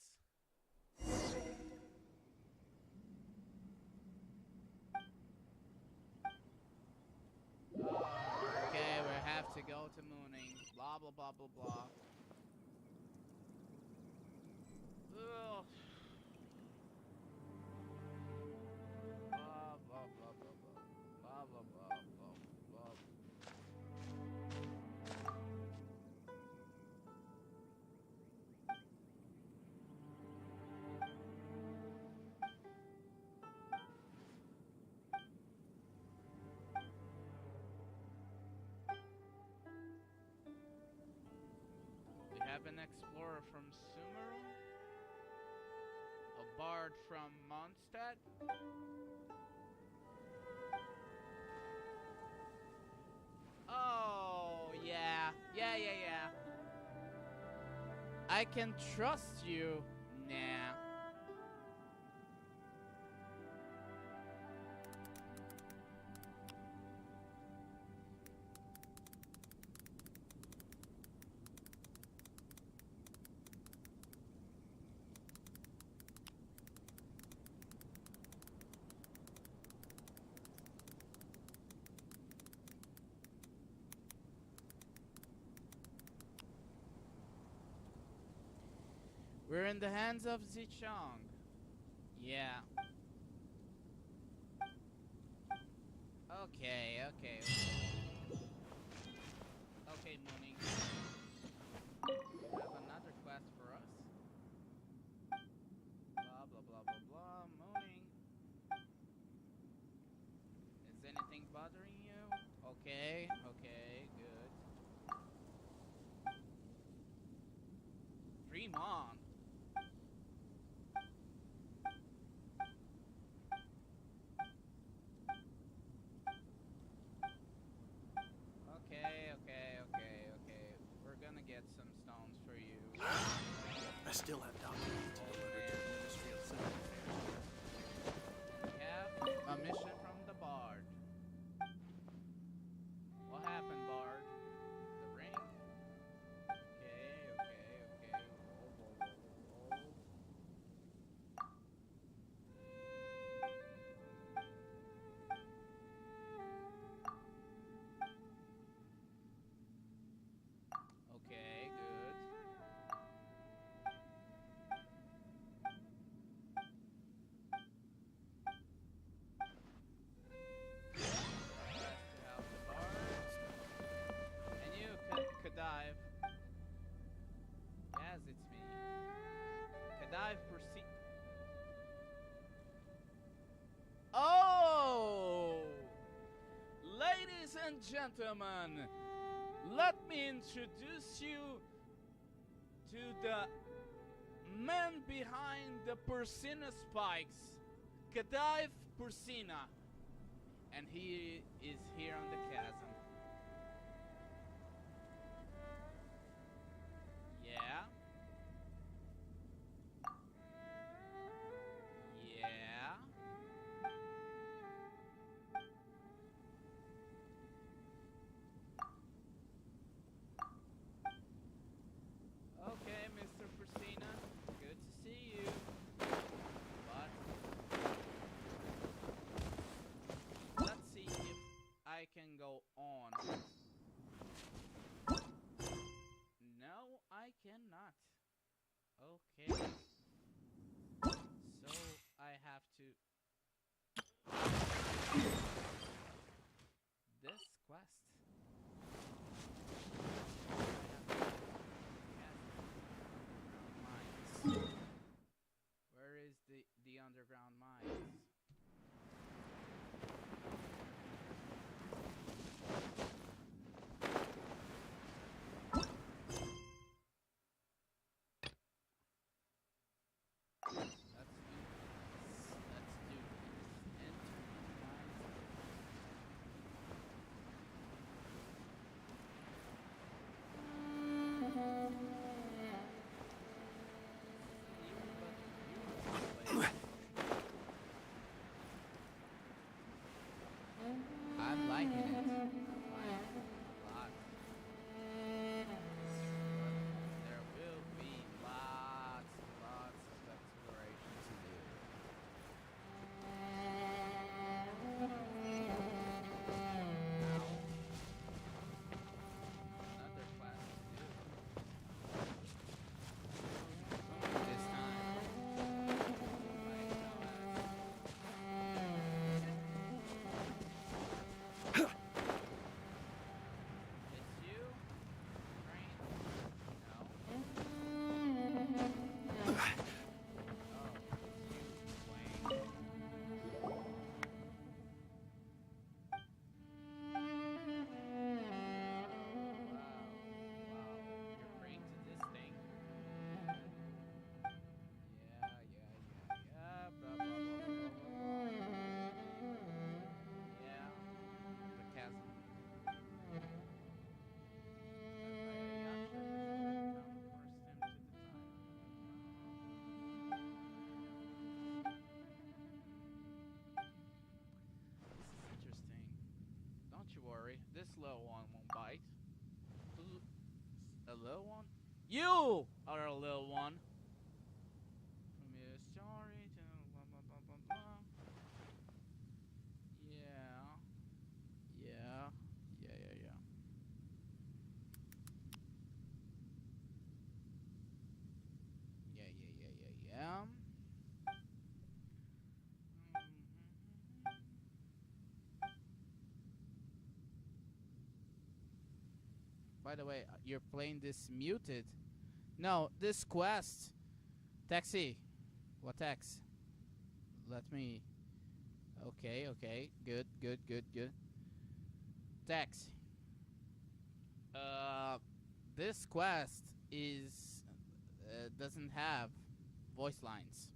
Okay, we have to go to mooning. Blah blah blah blah blah. Ugh. Blah blah blah blah blah. Blah blah blah blah blah. We have an explorer from Sumeru, a bard from Mondstadt. Oh, yeah. Yeah. I can trust you. Nah. We're in the hands of Zichong. Yeah. Okay. Okay, Mooning. You have another quest for us. Blah blah blah blah blah. Mooning. Is anything bothering you? Okay, good. Dream on. Okay. We're gonna get some stones for you. I still have documents to deliver to the Ministry of Civil Affairs. We have a mission from the Bard. What happened, Bard? The ring? Okay. Whoa. Okay, good. To help the bards. And you could dive. Yes, it's me. Kadive proceed. Oh! Ladies and gentlemen, let me introduce you to the man behind the Persina spikes, Kadive Persina. And he is here on the chasm. Yeah. Okay, Mr. Persina. Good to see you. But let's see if I can go on. No, I cannot. Okay. So I have to this quest. underground mines. I'm liking it. I'm liking it a lot. But there will be lots of exploration to do. Now, another class to do. This time, it's you, Train? No. Oh, it's you, Wayne. Wow, you're bringing to this thing. Yeah, blah, blah, blah, blah, blah, blah. Yeah, the chasm. This is interesting. Don't you worry, this little one won't bite. A little one? You are a little one. From your story to blah blah blah blah blah. Yeah. Yeah. Yeah, yeah, yeah. Yeah, yeah, yeah, yeah, yeah. By the way, you're playing this muted. No, this quest. Taxi. What tax? Let me. Okay, okay. Good, good, good, good. Taxi. This quest is doesn't have voice lines.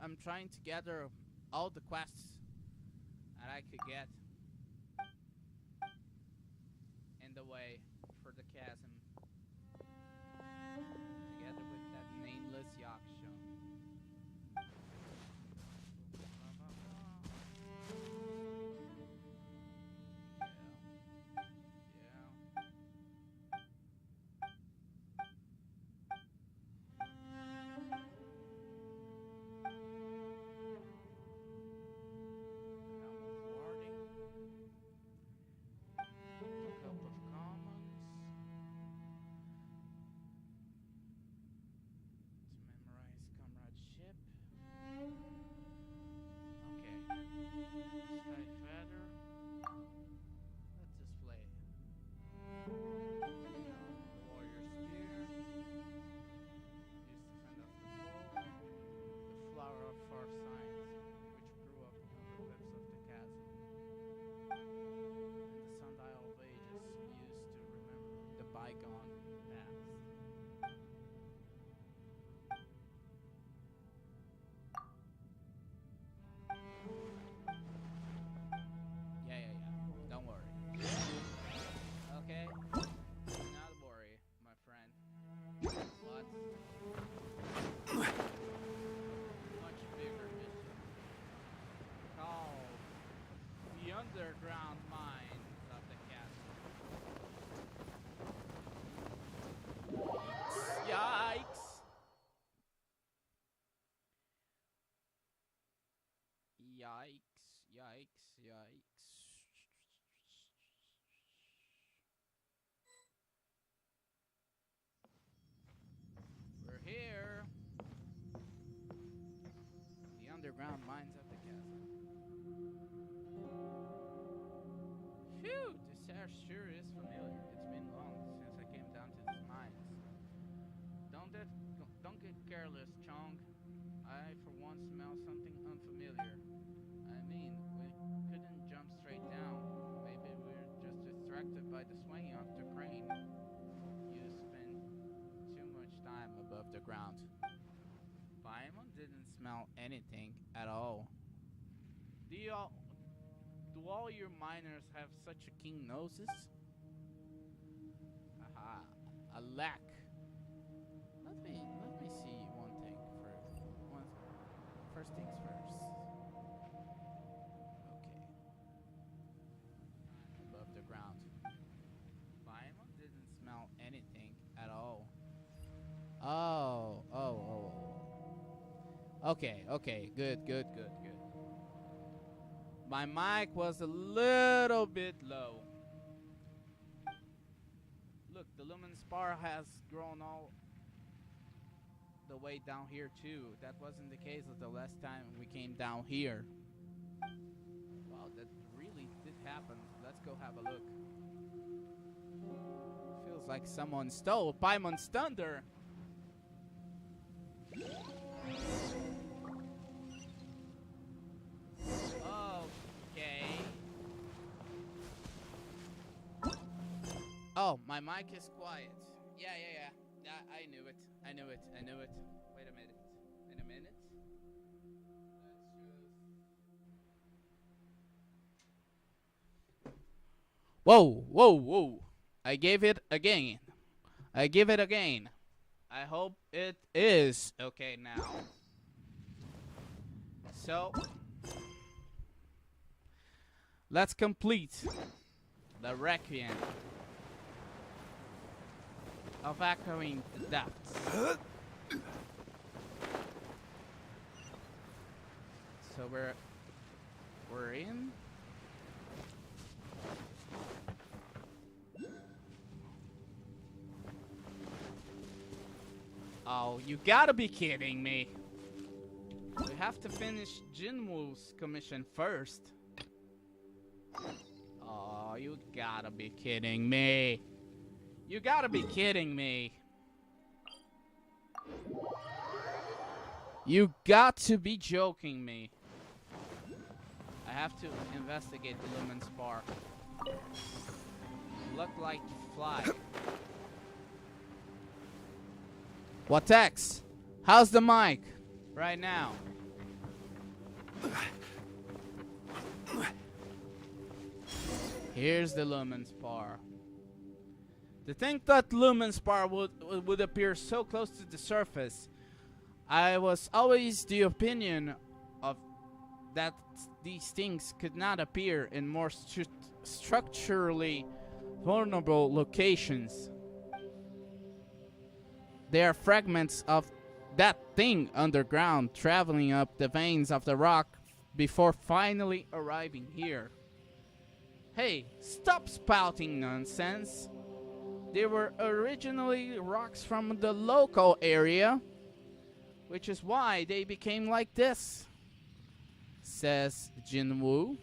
I'm trying to gather all the quests that I could get in the way for the chasm, together with that nameless yaksha. Yeah. Bygone past. Yeah, yeah, yeah. Don't worry. Okay? Do not worry, my friend. What? Much bigger mission. Called the Underground Mines of the Castle. Yikes! Yikes, yikes, yikes. We're here. The underground mines of the castle. Phew, this air sure is familiar. It's been long since I came down to these mines. Don't get careless, Chong. I smell something unfamiliar? I mean, we couldn't jump straight down. Maybe we're just distracted by the swaying of the crane. You spend too much time above the ground. Paimon didn't smell anything at all. Do all your miners have such a keen noses? Aha, a lack. Let me see one thing first. First things first. Okay. Above the ground. Paimon didn't smell anything at all. Oh. Okay, good. My mic was a little bit low. Look, the lumen spar has grown all the way down here too. That wasn't the case of the last time we came down here. Wow, that really did happen. Let's go have a look. Feels like someone stole Paimon's thunder. Oh, my mic is quiet. Yeah. I knew it. Wait a minute. Whoa. I gave it again. I hope it is okay now. So, let's complete the Requiem of echoing the depths. So we're in. Oh, you gotta be kidding me. We have to finish Jinwoo's commission first. Oh, you gotta be kidding me. You gotta be kidding me. You got to be joking me. I have to investigate the lumen spar. Look like fly. What X? How's the mic right now? Here's the lumen spar. To think that lumen spar would appear so close to the surface, I was always the opinion of that these things could not appear in more structurally vulnerable locations. They are fragments of that thing underground, traveling up the veins of the rock before finally arriving here. Hey, stop spouting nonsense. They were originally rocks from the local area, which is why they became like this, says Jinwoo.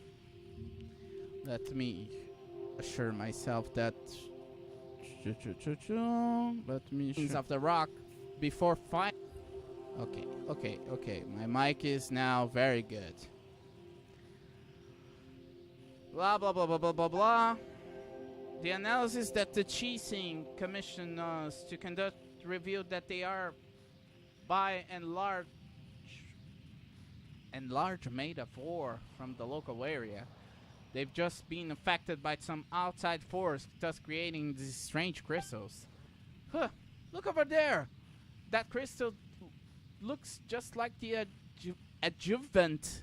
Let me assure myself that let me of the rock before Okay. My mic is now very good. Blah blah blah blah blah blah blah. The analysis that the Chasm commissioned us to conduct revealed that they are by and large made of ore from the local area. They've just been affected by some outside force, thus creating these strange crystals. Huh, look over there! That crystal looks just like the adjuvant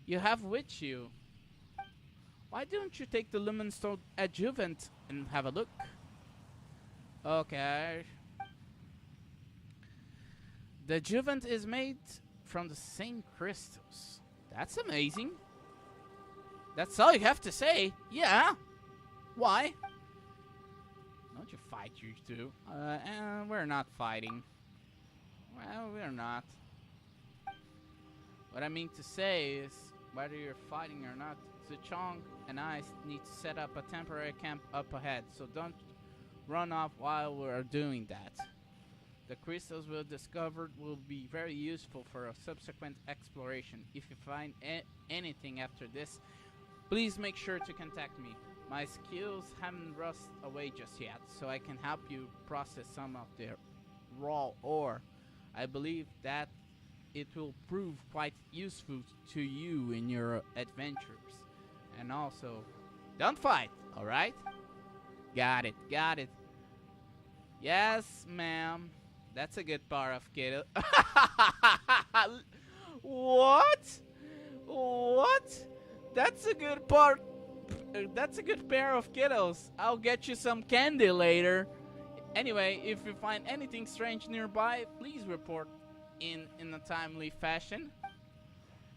you have with you. Why don't you take the lumen stone adjuvant and have a look? Okay. The adjuvant is made from the same crystals. That's amazing. That's all you have to say? Yeah. Why? Don't you fight, you two? We're not fighting. Well, we're not. What I mean to say is, whether you're fighting or not, Zuchong and I need to set up a temporary camp up ahead, so don't run off while we're doing that. The crystals we'll discover will be very useful for a subsequent exploration. If you find anything after this, please make sure to contact me. My skills haven't rusted away just yet, so I can help you process some of the raw ore. I believe that it will prove quite useful to you in your adventures. And also, don't fight, alright? Got it, got it. Yes, ma'am. That's a good pair of kiddos. What? What? That's a good part. That's a good pair of kiddos. I'll get you some candy later. Anyway, if you find anything strange nearby, please report in a timely fashion.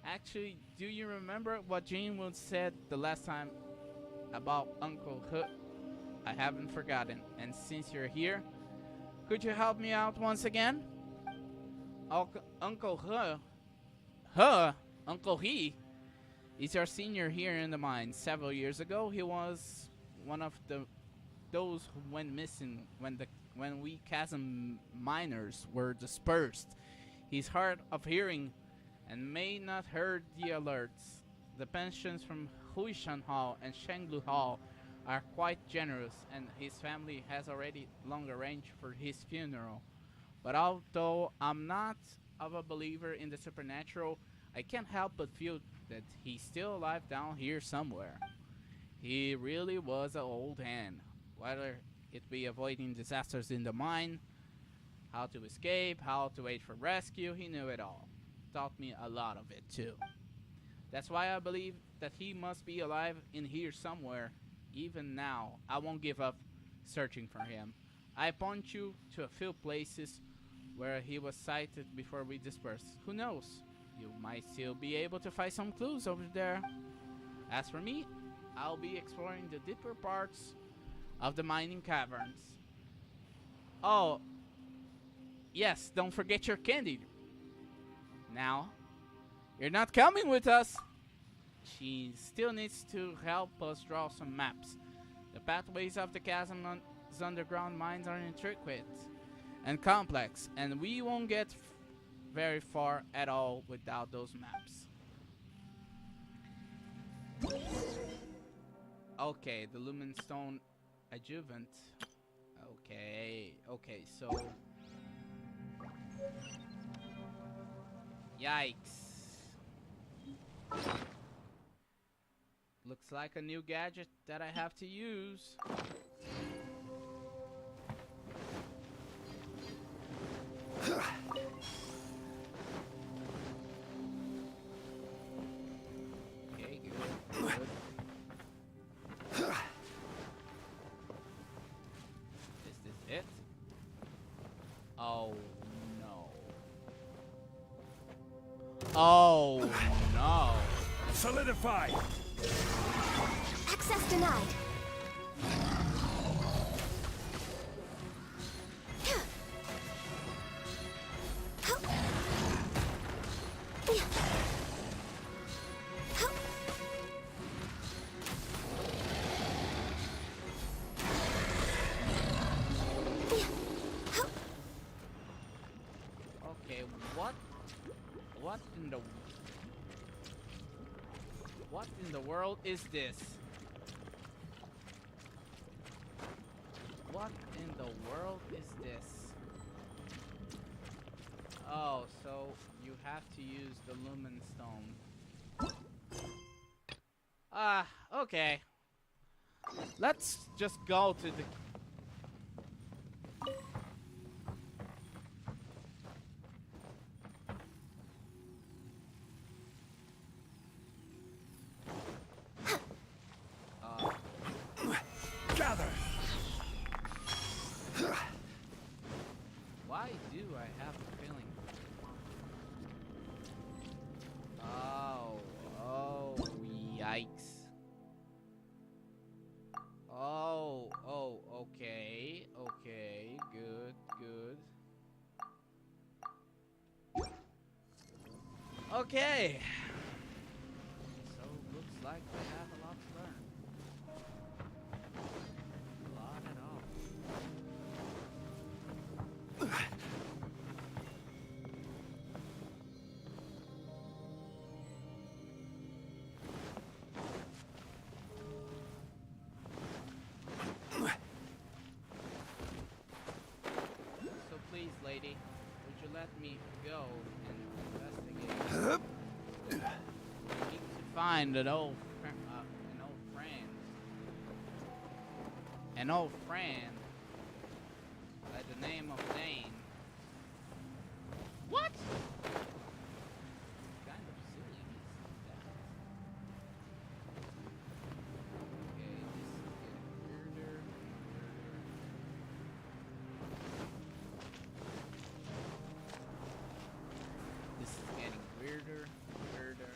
Actually, do you remember what Jane Wood said the last time about Uncle Hook? I haven't forgotten. And since you're here, could you help me out once again? Uncle He is our senior here in the mine. Several years ago, he was one of those who went missing when we Chasm miners were dispersed. He's hard of hearing and may not heard the alerts. The pensions from Huishan Hall and Shenglu Hall are quite generous, and his family has already long arranged for his funeral. But although I'm not of a believer in the supernatural, I can't help but feel that he's still alive down here somewhere. He really was an old hand. Whether it be avoiding disasters in the mine, how to escape, how to wait for rescue, he knew it all. Taught me a lot of it too. That's why I believe that he must be alive in here somewhere. Even now, I won't give up searching for him. I point you to a few places where he was sighted before we dispersed. Who knows? You might still be able to find some clues over there. As for me, I'll be exploring the deeper parts of the mining caverns. Oh, yes, don't forget your candy. Now, you're not coming with us. She still needs to help us draw some maps. The pathways of the chasm's underground mines are intricate and complex, and we won't get very far at all without those maps. Okay, the Lumen Stone Adjuvant. Okay, so... Yikes. Looks like a new gadget that I have to use. Okay, good. Is this it? Oh no. Oh no. Solidify! Access denied. Okay, what in the world is this? What in the world is this? Oh, so you have to use the Lumen Stone. Ah, okay. Let's just go to the... Gather! Why do I have a feeling? Oh, yikes. Oh, okay, good. Okay. So, looks like we have a lot to learn. A lot at all. lady. Would you let me go and investigate? I need to find an old friend. An old friend by the name of Dain. What? Kind of silly is that? Okay, this is getting weirder. This is getting weirder and weirder.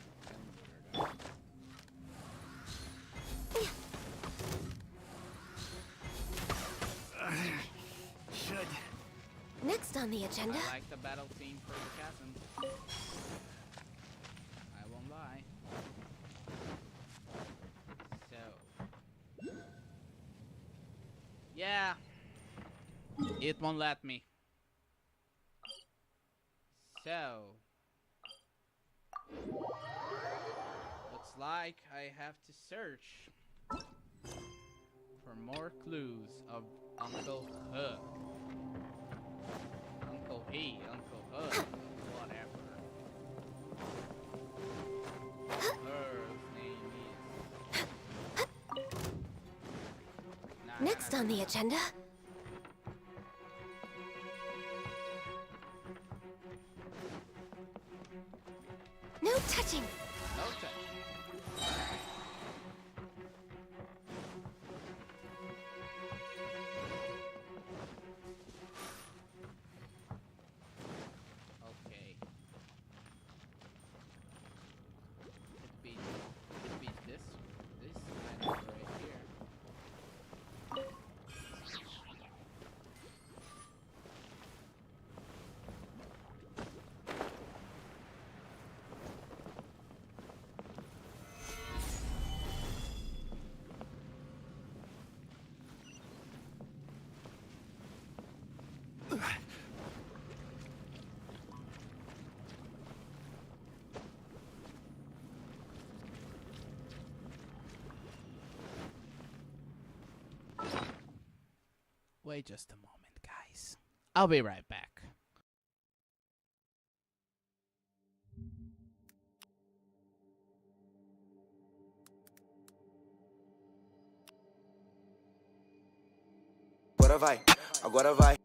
Next on the agenda. I like the battle theme for the Chasm. I won't lie. So. Yeah. It won't let me. So. Looks like I have to search for more clues of Uncle Hook. Uncle He, Uncle Hook, whatever. Her name is... Next on the agenda. No touching. No touching. Okay. Could be this kind of right here. Wait just a moment, guys. I'll be right back. Agora vai, agora vai.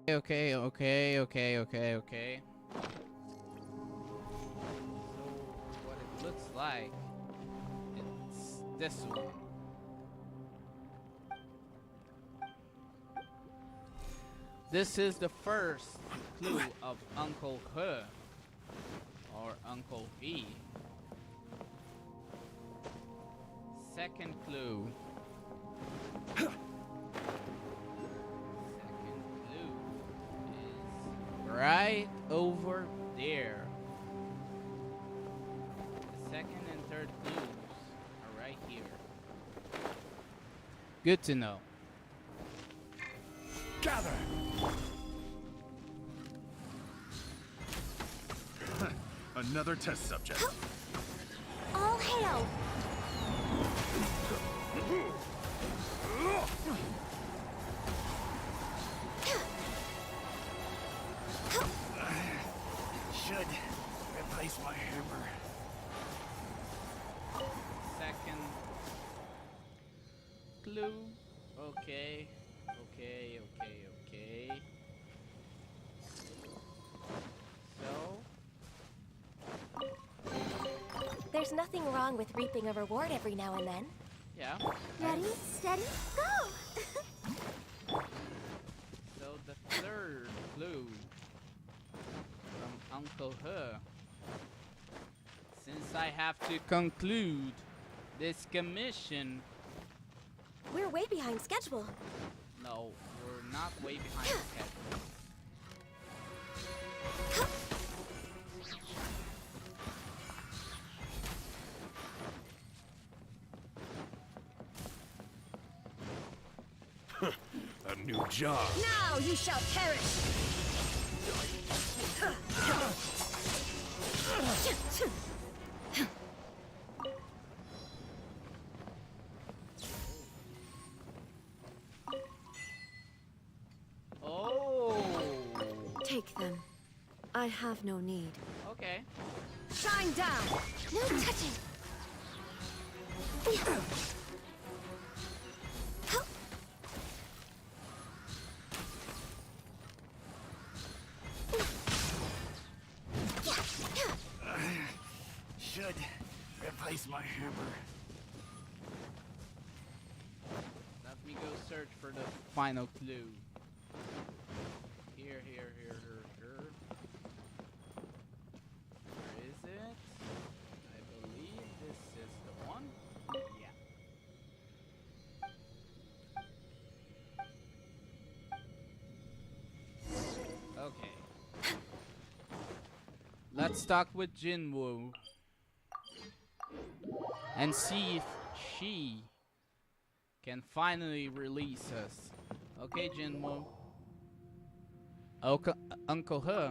Okay. So what it looks like, it's this one. This is the first clue of Uncle He or Uncle He. Second clue. Right over there. The second and third clues are right here. Good to know. Gather! Another test subject. All hail! Should replace my hammer. Second clue. Okay. So, There's nothing wrong with reaping a reward every now and then. yeah. Ready, steady, go! So the third clue from Uncle He. Since I have to conclude this commission, We're way behind schedule. no, we're not way behind schedule. A new job. Now you shall perish! Oh, Take them. I have no need. okay. Shine down! No touching! Should replace my hammer. Let me go search for the final clue. Here. Where is it? I believe this is the one. Yeah. Okay. Let's talk with Jinwoo and see if she can finally release us. Okay, Jinwoo. Uncle He.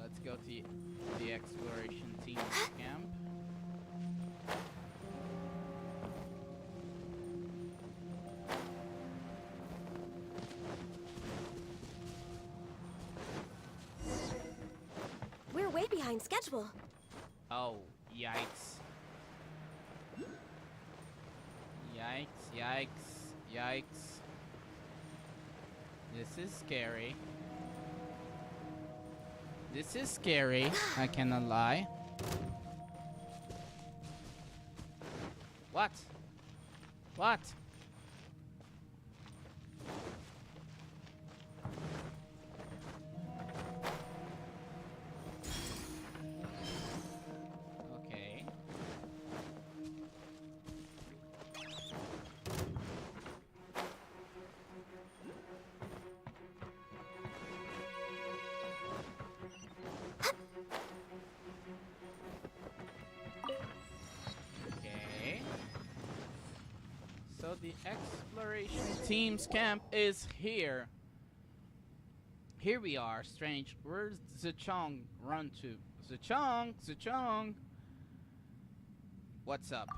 Let's go to the exploration team camp. We're way behind schedule. Oh, yikes. Yikes. This is scary. I cannot lie. What? Okay. Okay. So the exploration team's camp is here. Here we are, strange. Where's Zichong run to? Zichong! What's up?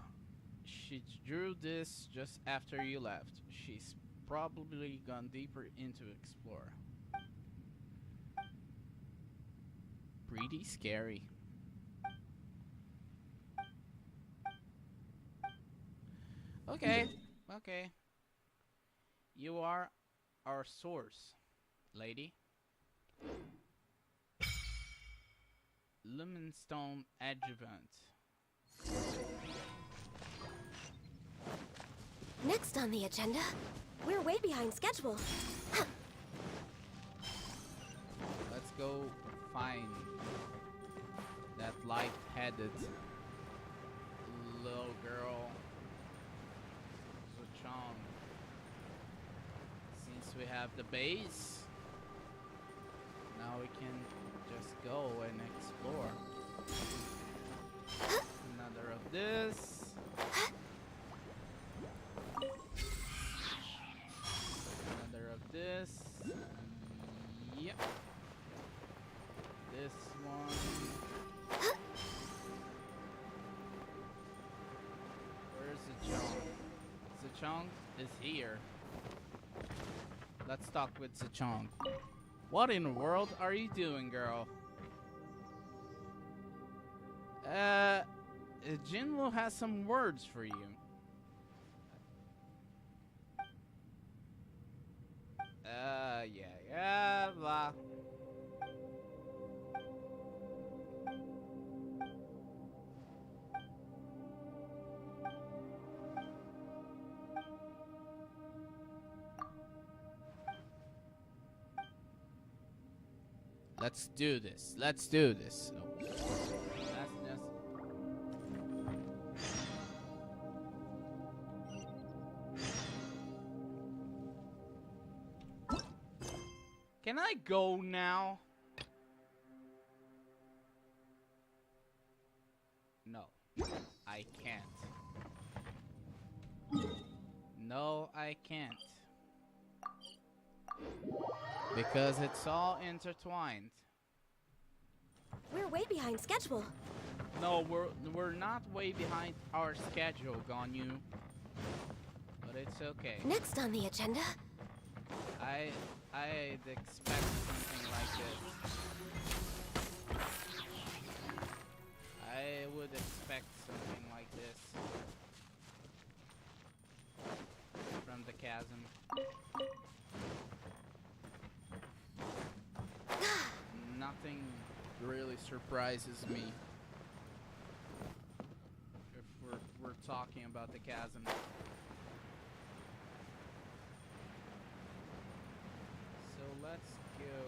She drew this just after you left. She's probably gone deeper into explore. Pretty scary. Okay, okay. You are our source, lady. Lumenstone Adjuvant. Next on the agenda, we're way behind schedule. Let's go find that light-headed little girl, Zuchong. Since we have the base, now we can just go and explore. Another of this. Another of this. Yep. This one. Where's Zuchong? Zuchong is here. Let's talk with Zuchong. What in the world are you doing, girl? Jinwoo has some words for you. Yeah, blah. Let's do this. Let's do this. Oh. That's just... Can I go now? No, I can't. No, I can't. Because it's all intertwined. We're way behind schedule. No, we're not way behind our schedule, Ganyu. But it's okay. Next on the agenda, I'd expect something like this. I would expect something like this from the chasm. Nothing really surprises me if we're talking about the chasm. So let's go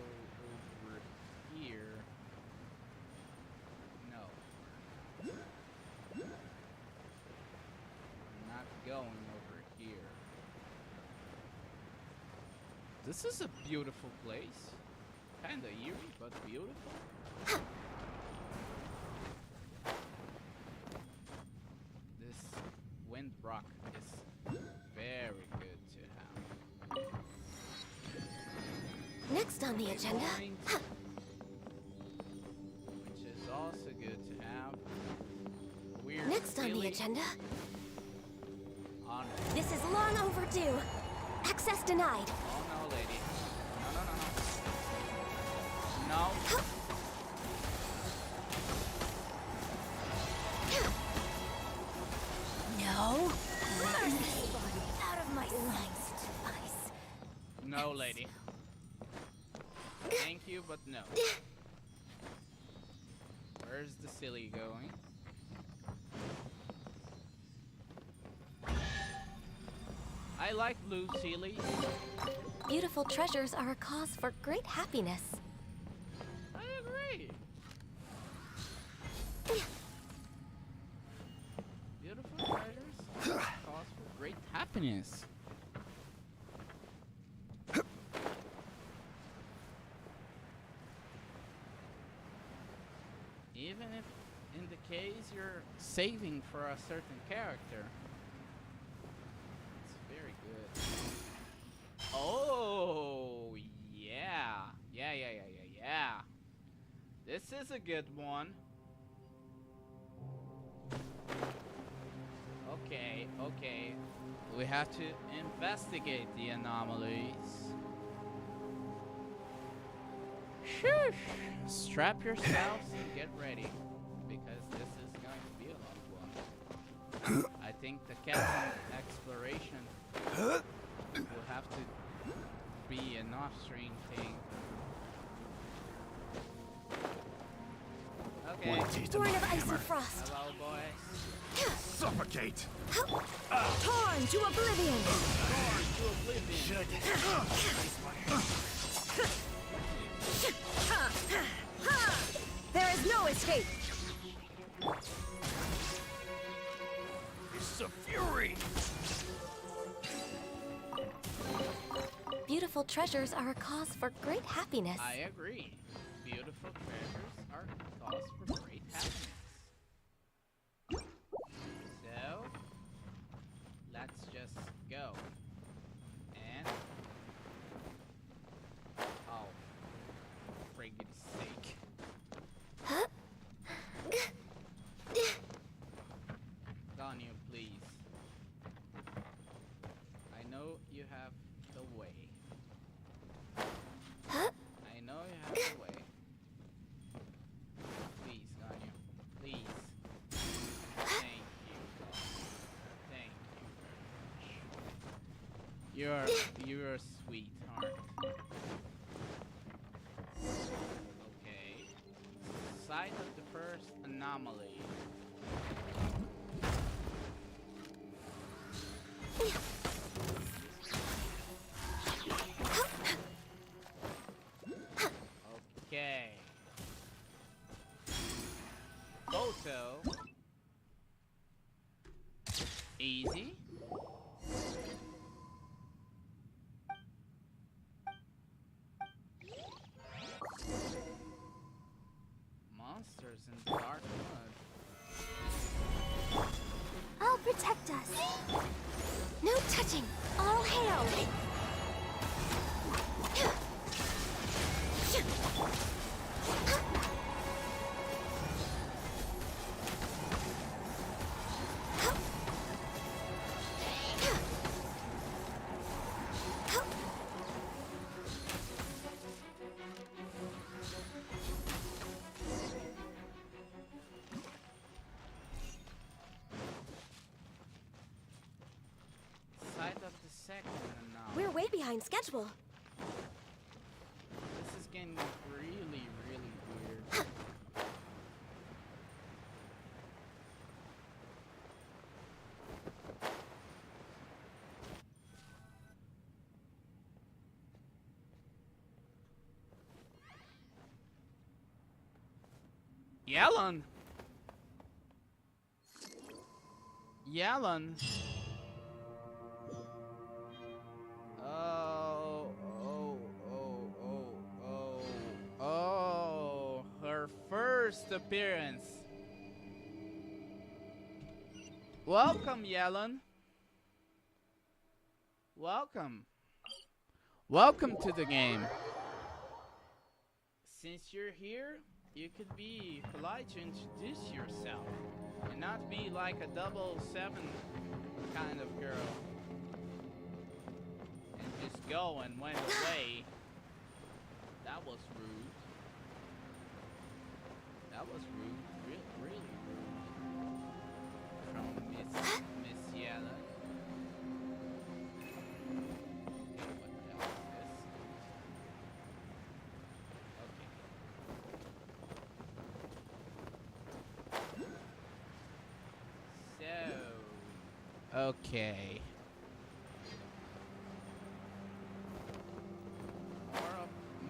over here. No. I'm not going over here. This is a beautiful place. Kinda eerie, but beautiful. This wind rock is very good to have. next on the agenda, Which is also good to have. Weird next on the silly agenda, honor. this is long overdue. Access denied. Oh no, lady. No. No. Out of my sight. No, lady. Thank you, but no. Where's the silly going? I like blue silly. Beautiful treasures are a cause for great happiness. I agree. Beautiful treasures cause for great happiness. Even if in the case you're saving for a certain character. It's very good. Oh, yeah. Yeah. This is a good one. Okay. We have to investigate the anomalies. Shush! Strap yourselves and get ready, because this is going to be a long one. I think the chasm exploration will have to be an off-screen thing. Okay. One taste of Born my of ice hammer. and frost. Hello, boys. Suffocate. Torn to oblivion. Torn to oblivion. Should. There is no escape. It's a fury. Beautiful treasures are a cause for great happiness. I agree. Beautiful treasures are cause for great happiness. So, let's just go. And oh, friggin' sake. Ganyu, please. I know you have the way. I know you have the way. Please, Ganyu. Please. Thank you. Thank you very much. You're a sweetheart. Okay. Site of the first anomaly. Okay. Photo. Easy. Monsters in dark mud. I'll protect us. No touching. All hail. Side of the second anomaly. We're way behind schedule. This is getting really, really weird. Yellen! Yellen! Oh, her first appearance. Welcome, Yellen. Welcome. Welcome to the game. Since you're here, you could be polite to introduce yourself and not be like a 007 kind of girl. And just go and went away. That was rude. That was rude. Really rude. From Miss Yella. Okay, what the hell is this? Okay. So. Okay.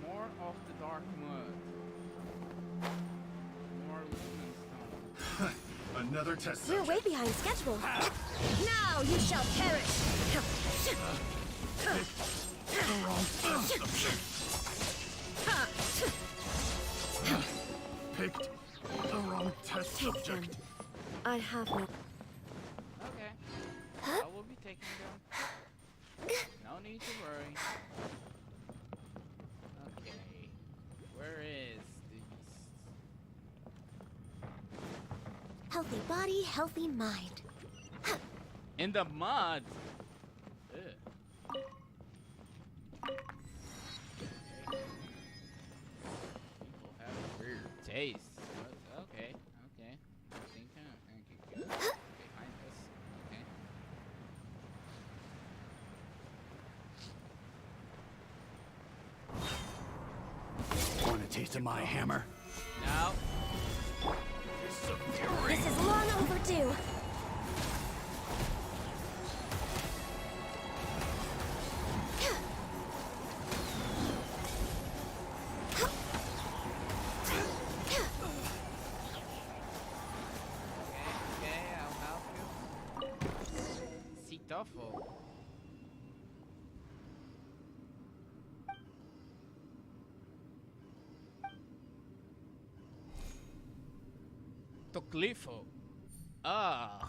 More of the dark mud. More lumen stone. Another test. We're way behind schedule. Now you shall perish. Picked the wrong test subject. I have no. Okay. I will be taking them. No need to worry. Okay. Where is the beast? Healthy body, healthy mind. In the mud. Ugh. Okay. People have weird tastes. Okay. Okay. I think behind us. Okay. to my hammer. No. This is long overdue. Okay, I'll help you. Sitofo. Toclifo. Ah.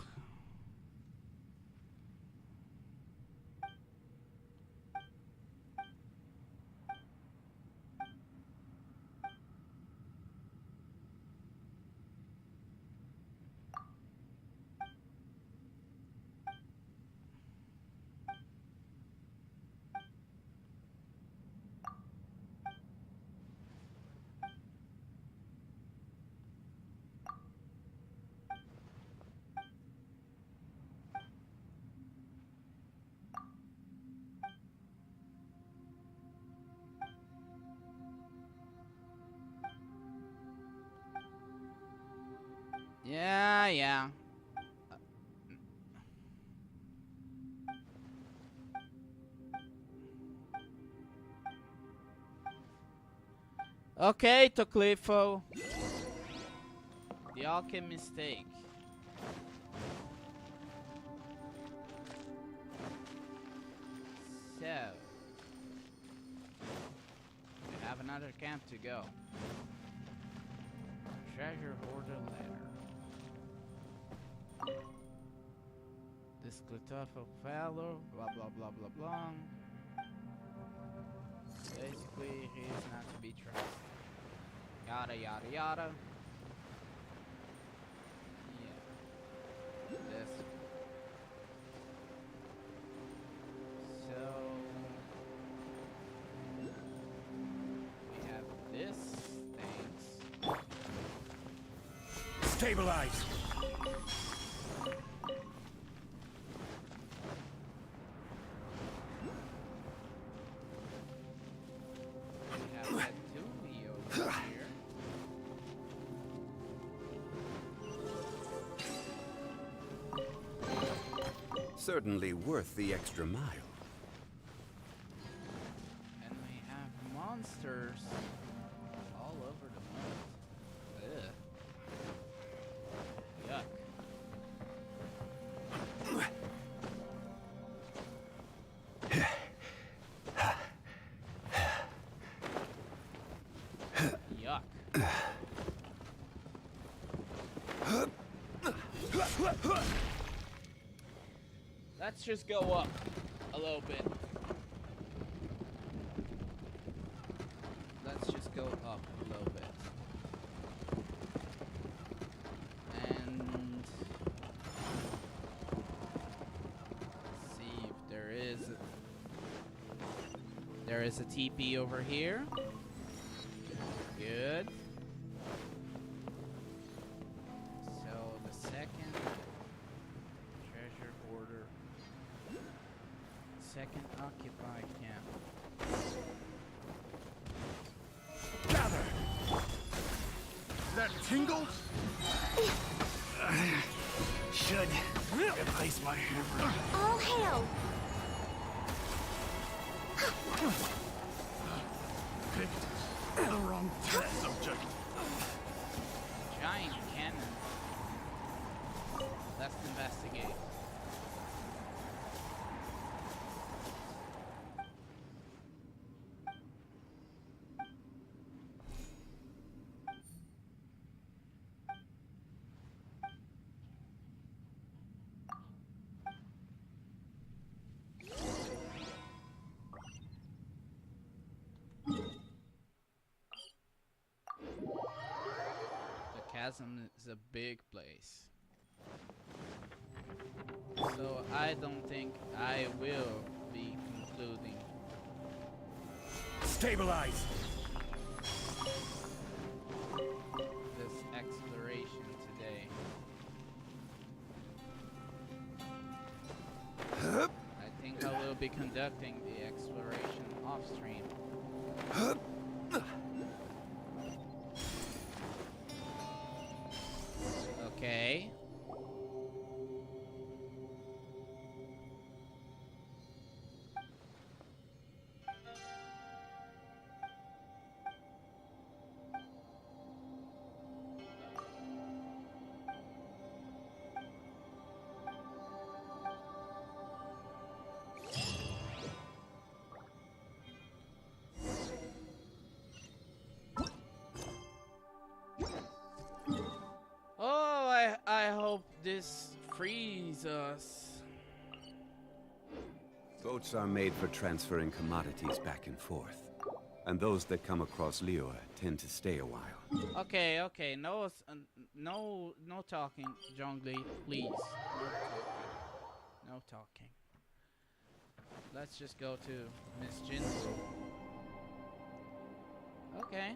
Yeah. Okay, Toclifo. The alchemist mistake. So, we have another camp to go. Treasure hoarder ladder. This Clitophil fellow, blah blah blah blah blah. Basically, he is not to be trusted. Yada yada yada. Yeah. This. So we have this. Thanks. Stabilize. Certainly worth the extra mile. And we have monsters all over the map. Ugh. Yuck. Yuck. Let's just go up a little bit. Let's just go up a little bit. And see if there is a TP over here. Good. So the second treasure hoarder. Second occupied camp. Gather! That tingle? Should replace my hammer. All hail. Picked the wrong test subject. Giant cannon. Let's investigate. Chasm is a big place, so I don't think I will be concluding. Stabilize. This exploration today. I think I will be conducting the exploration off stream. Boats are made for transferring commodities back and forth. And those that come across Liyue tend to stay a while. Okay, okay. No, no talking, Zhongli, please. No talking. No talking. Let's just go to Miss Jinzu. Okay.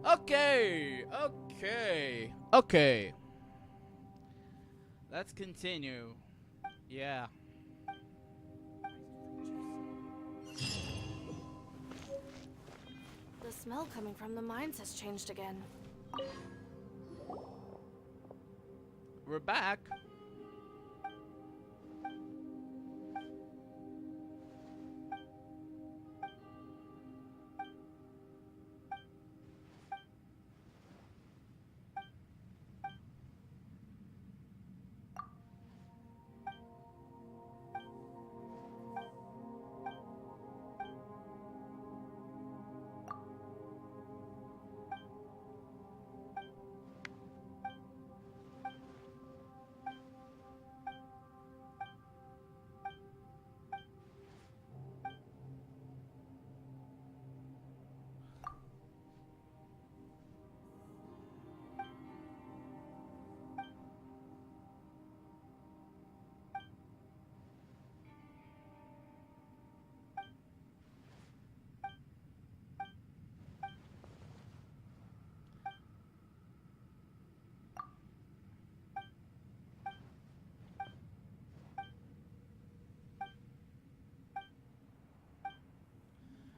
Okay, okay, okay. Let's continue. Yeah. The smell coming from the mines has changed again. We're back.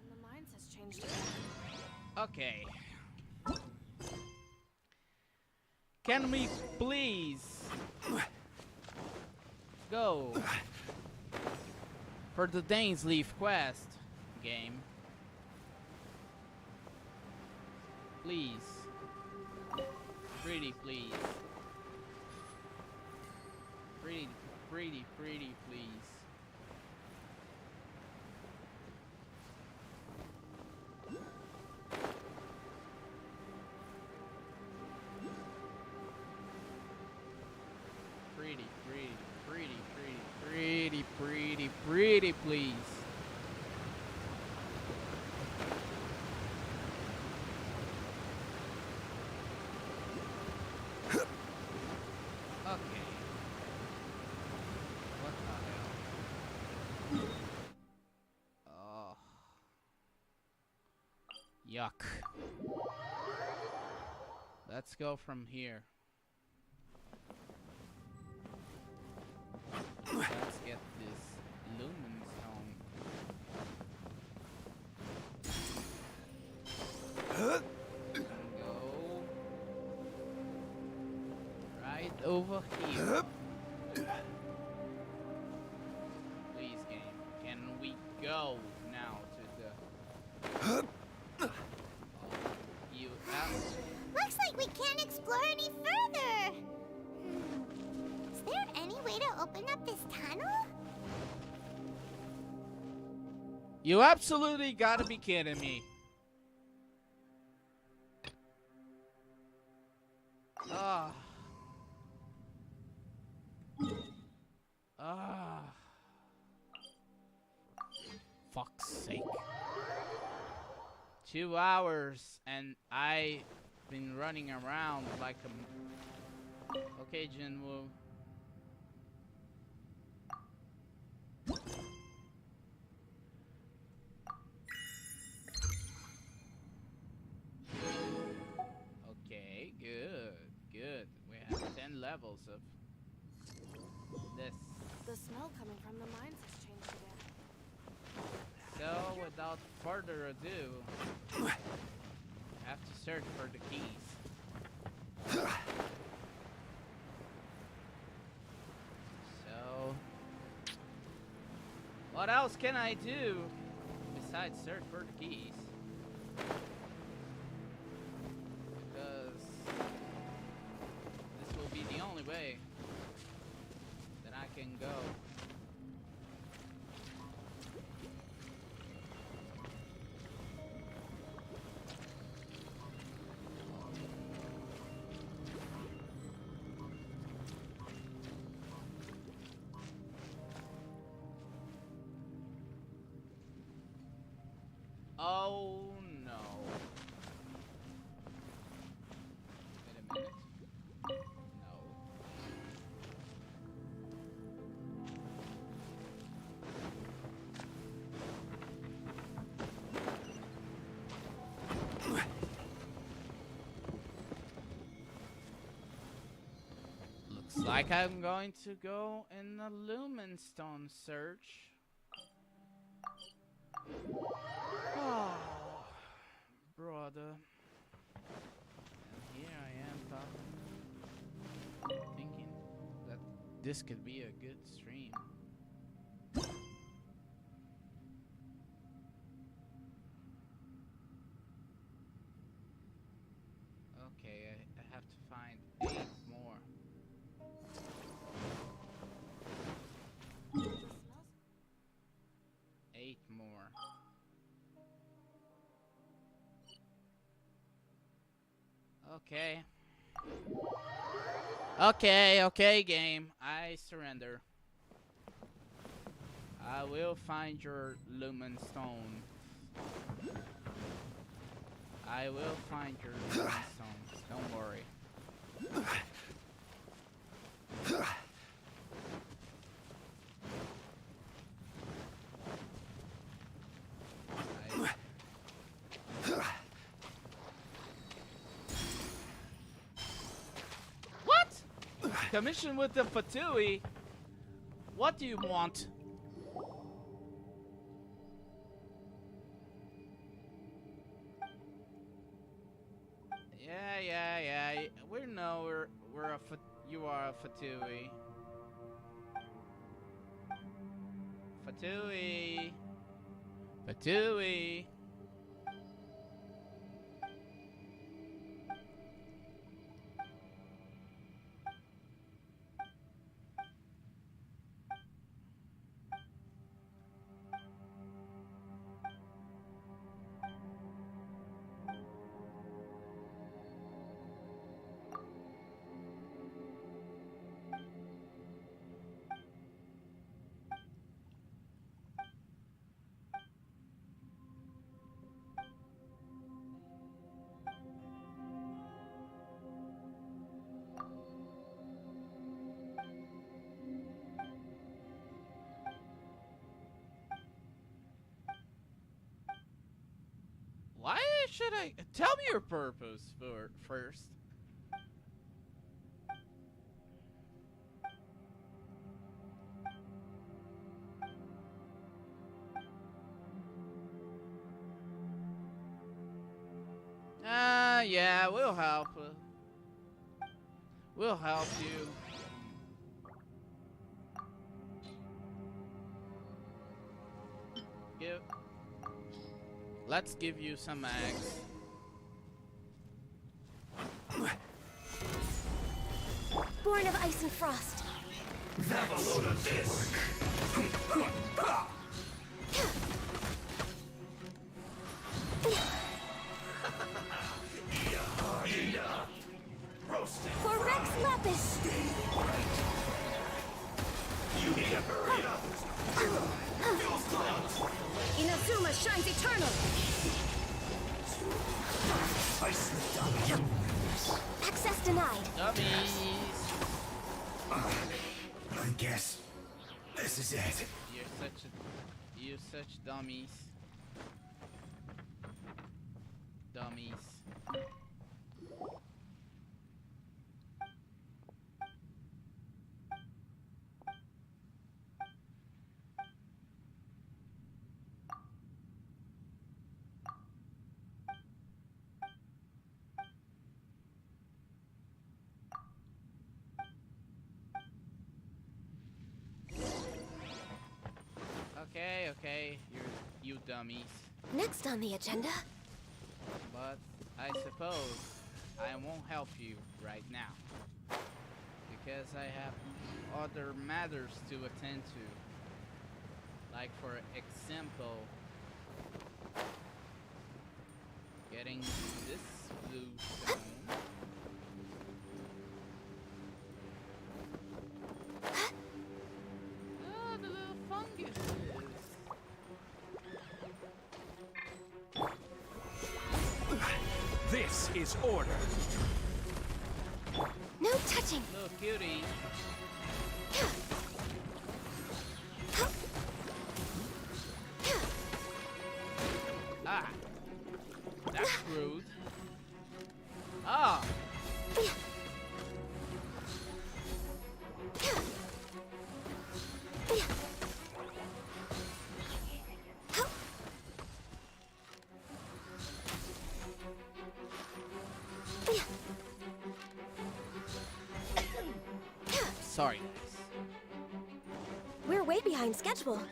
And the mines has changed again. Okay. Can we please go for the Dain's Leaf quest game? Please. Pretty please. Pretty please. Pretty please. Okay. What the hell? Oh. Yuck. Let's go from here. Let's get this lumen stone. And go right over here. Please, game. Can we go now to the explore any further. Is there any way to open up this tunnel? You absolutely gotta be kidding me. Ah. Ah. Fuck's sake. 2 hours and I've been running around like a... Okay, Jinwoo. Okay, good, good. We have 10 levels of this. The smell coming from the mines has changed again. So, without further ado, I have to search for the keys. So, what else can I do besides search for the keys? Because this will be the only way that I can go. Oh no. Wait a minute. No. Looks like I'm going to go in the Lumenstone search. Oh, brother. And here I am thinking that this could be a good stream. Okay, I have to find 8 more. The smells? 8 more. Okay. Okay, game. I surrender. I will find your Lumen Stone. I will find your Lumen Stones. Don't worry. Commission with the Fatui. What do you want? Yeah. We know we're a you are a Fatui. Fatui. Why should I tell me your purpose first? Yeah, we'll help. We'll help you. Let's give you some eggs. born of ice and frost. Have a load of this. Roasted. For Rex Lapis! You need to hurry up. Inazuma shines eternal! I slipped out. Access denied. Dummies! I guess this is it. You're such dummies. Dummies. Okay, you dummies. Next on the agenda. But I suppose I won't help you right now. Because I have other matters to attend to. Like for example, getting this blue stone. Ah, the little funguses. This is order. No touching. Little cutie. Ah, that's rude. Ah. Sorry, guys. We're way behind schedule.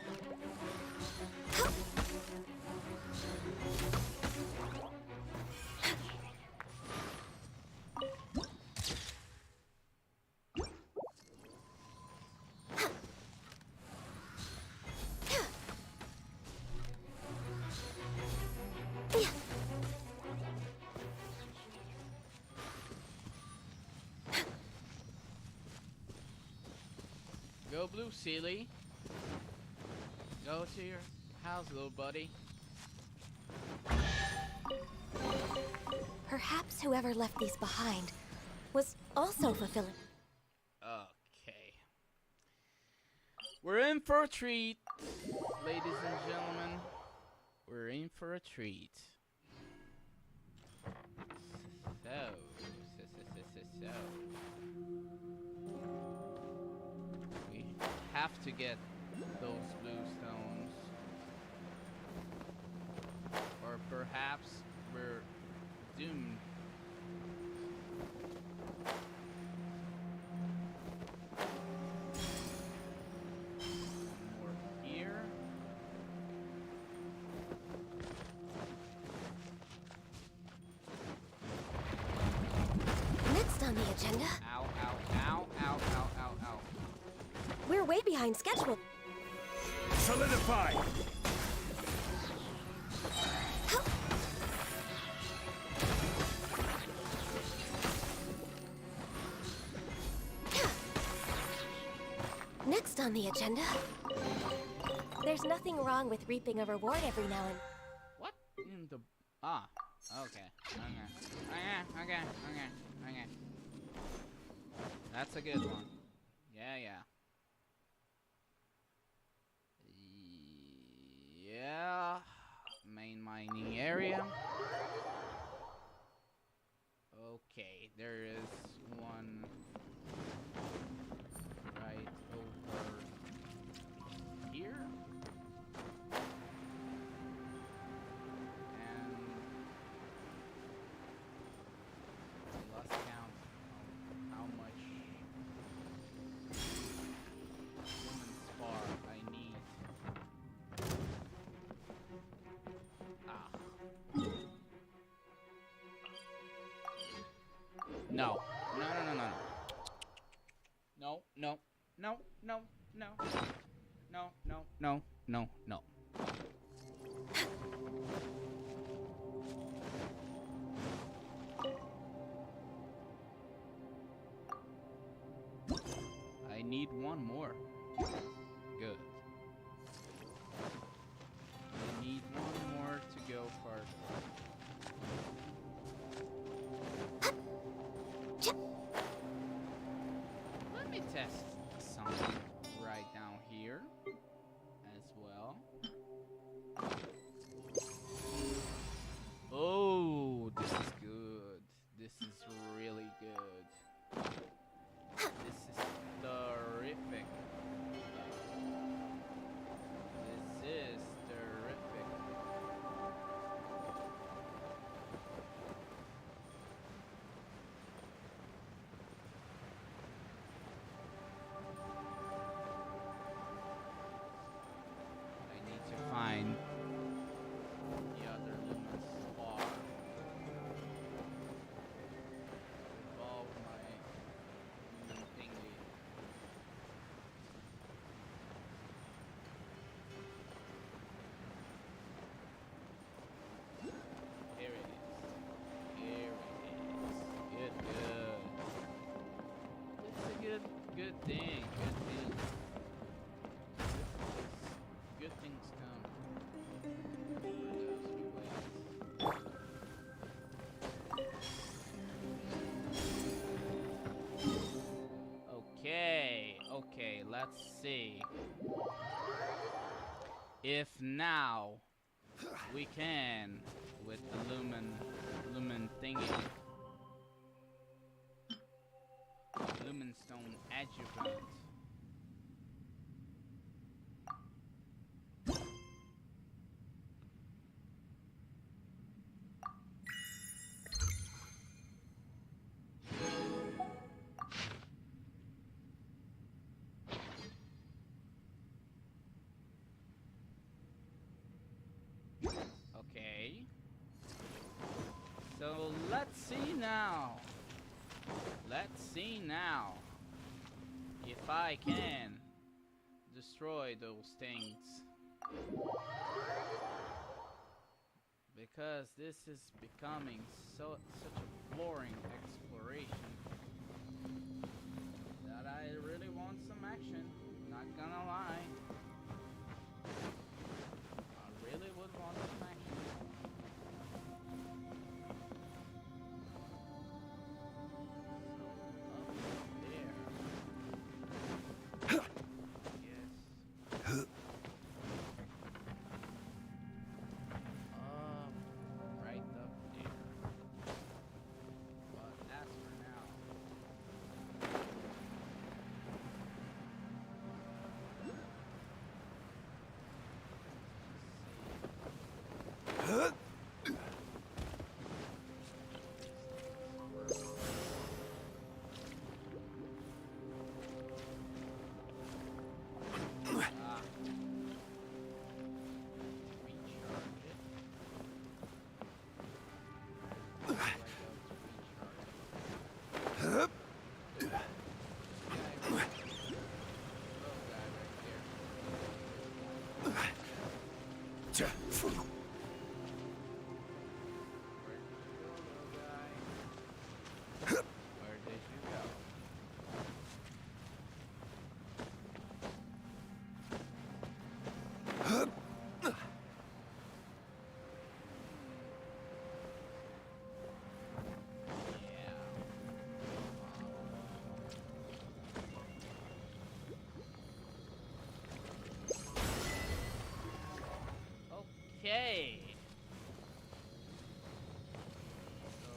Go blue, Sealy. Go to your house, little buddy. Perhaps whoever left these behind was also fulfilling. Okay. We're in for a treat, ladies and gentlemen. We're in for a treat. So. We have to get those blue stones. Or perhaps we're doomed. More here. Next on the agenda. Ow, ow, ow, ow, ow, ow, ow. We're way behind schedule. Solidify. Next on the agenda. There's nothing wrong with reaping a reward every now and... What in the... Ah, okay. Okay. That's a good one. Yeah. Yeah. Main mining area. Okay, there is one right over here. And I lost count of how much woman spar I need. No. one more. Good. We need one more to go further. Let me test something right down here as well. Oh, this is good. This is really good. This is terrific. This is terrific. I need to find the other lumen spar. Revolve my lumen thingy. Here it is. Here it is. Good, good. It's a good thing. Good thing. Good things come for those who wait. Okay, let's see. If now we can with the lumen thingy. Lumen stone adjuvant. Okay. So let's see now. Let's see now if I can destroy those things. Because this is becoming such a boring exploration that I really want some action. Not gonna lie. I really would want some action. Okay. So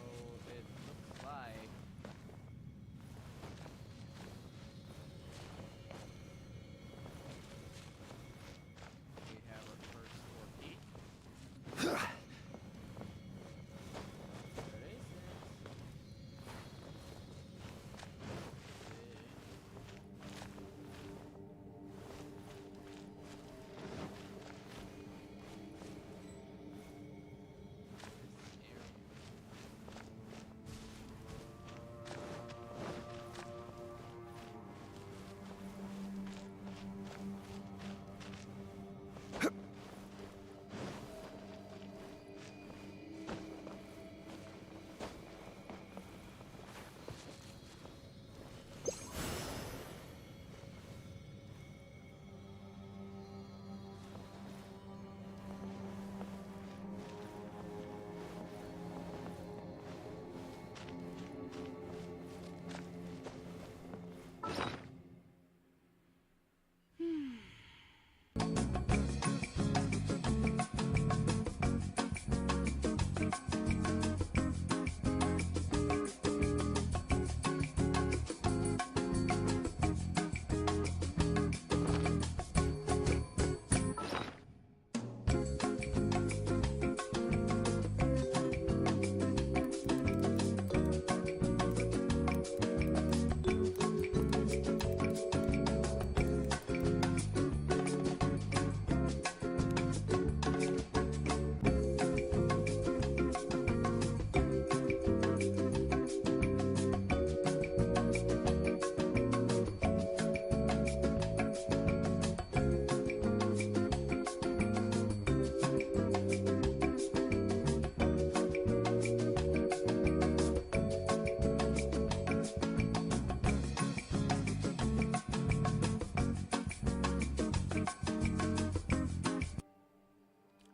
it looks like we have our first orchid. Where is it?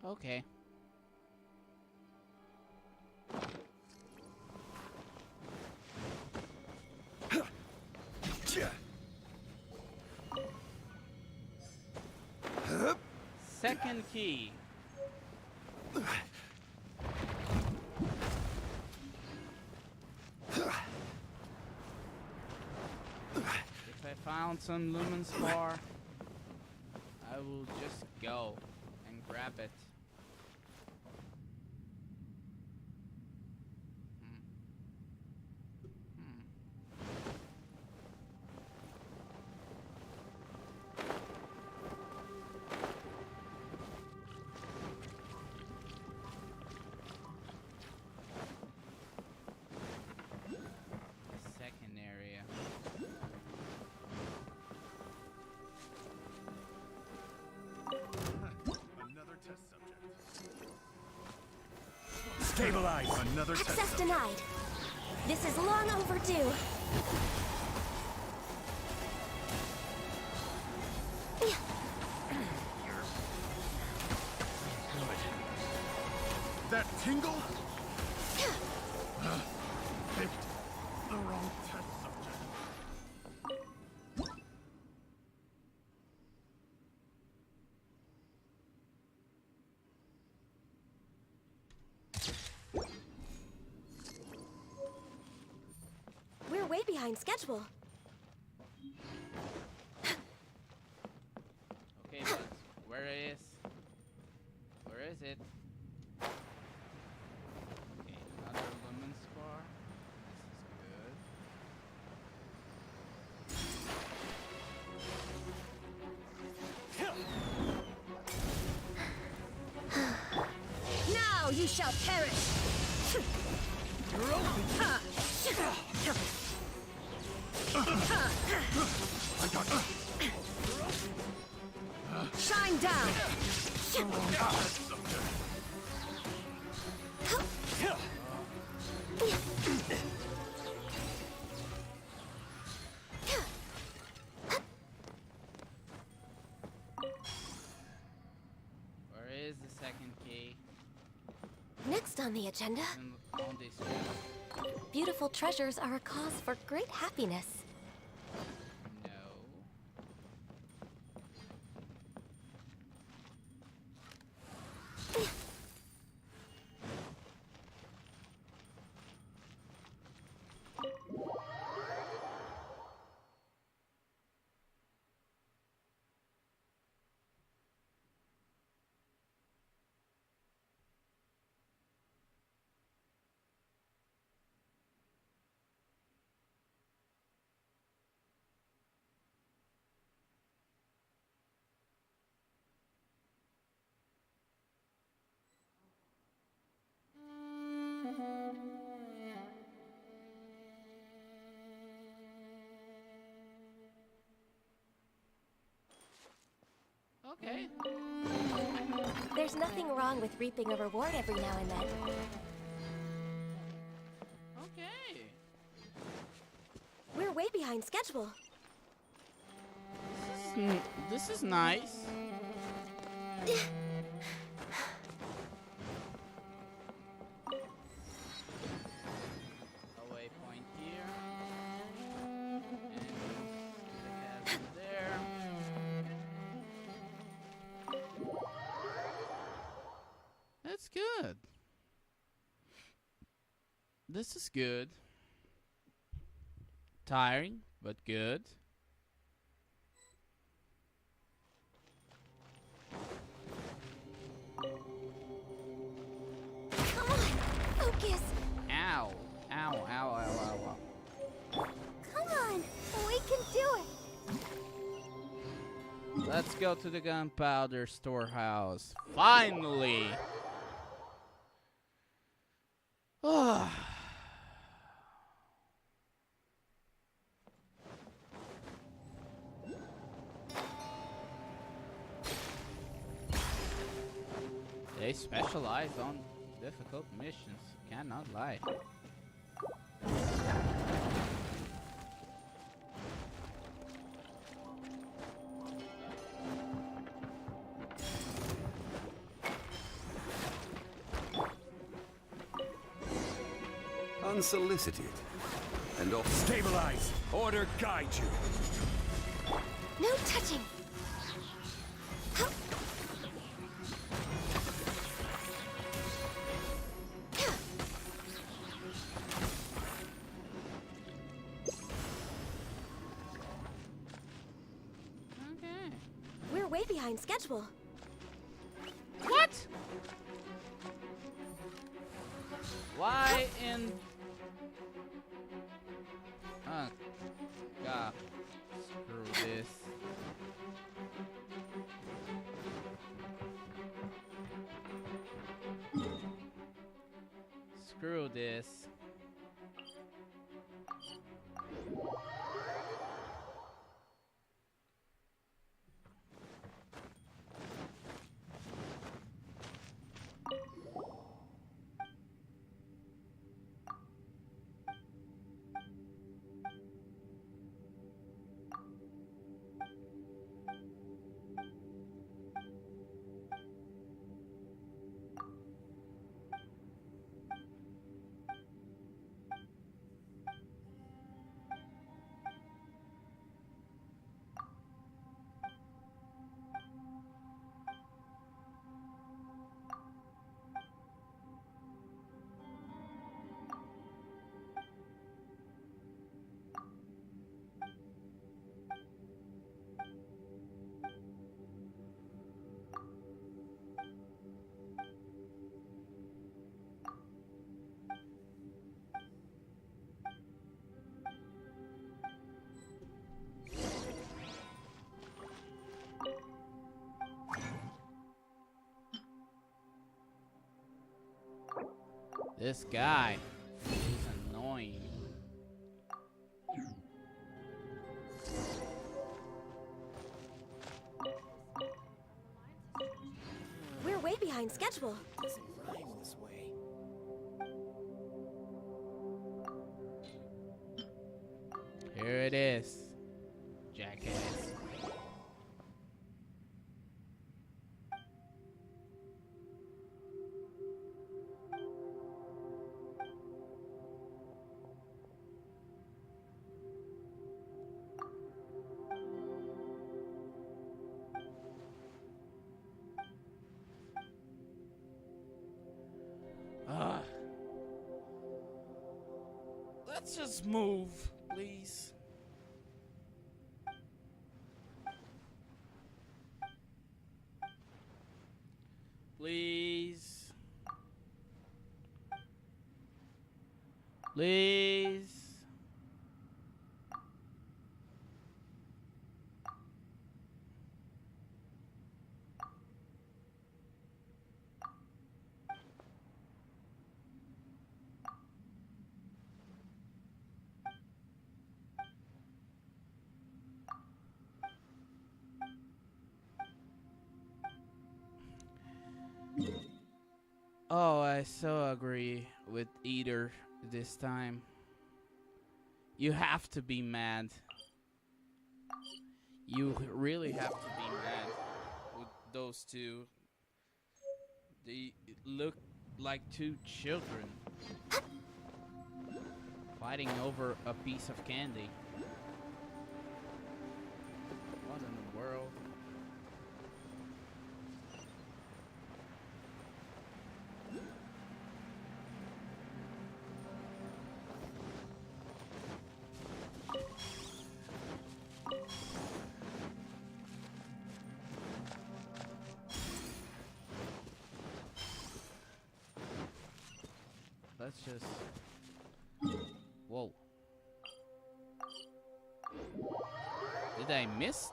Okay. Second key. If I found some lumen spore, I will just go and grab it. Second area. Another test subject. Stabilize. Another test Access subject. denied. This is long overdue. That tingle? Picked the wrong test subject. We're way behind schedule. Okay, but where is it? Okay, another lumen spore. This is Now you shall perish. Shine down. Where is the second key? Next on the agenda, On this one. beautiful treasures are a cause for great happiness. No. Okay. There's nothing wrong with reaping a reward every now and then. Okay. We're way behind schedule. This is nice. A waypoint here. And the chasm there. That's good. This is good. Tiring, but good. Come on, focus. Ow. Ow, ow, ow, ow, ow. Come on, we can do it. Let's go to the gunpowder storehouse. Finally! They specialize on difficult missions. Cannot lie. Unsolicited. And off. Stabilize. Order guide you. No touching. Hup. Okay. We're way behind schedule. What? Why in... Oh, God. Screw this. Screw this. This guy is annoying. We're way behind schedule. Doesn't rhyme this way. Here it is, jackass. Let's just move, please. Please. Please. Oh, I so agree with Eater this time. You have to be mad. You really have to be mad with those two. They look like two children fighting over a piece of candy. What in the world? let's just... Whoa. Did I miss?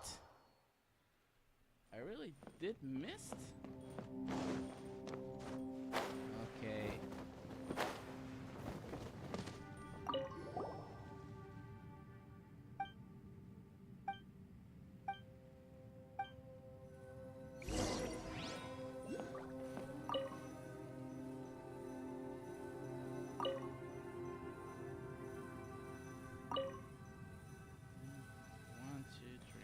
I really did miss? Okay. One, two, three.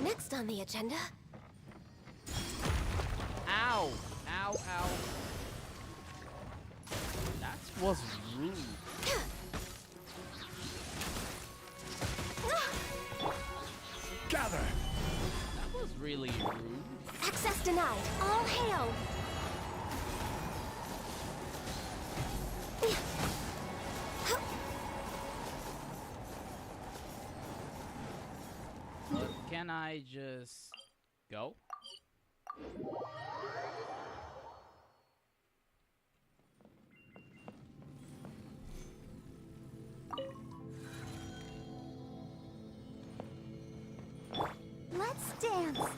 Next on the agenda. Ow! Ow, ow. That was rude. Gather! That was really rude. Access denied. All hail. But can I just go? Let's dance. Okay.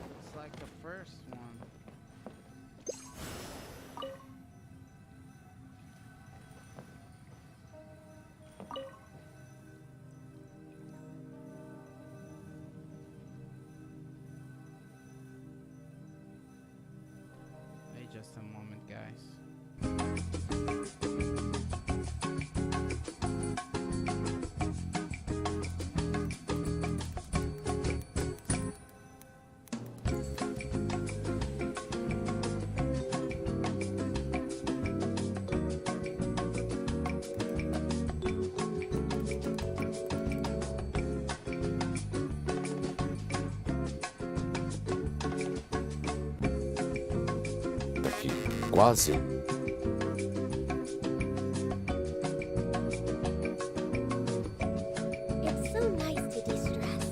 Looks like the first one. Wait just a moment, guys. Quase. It's so nice to de-stress.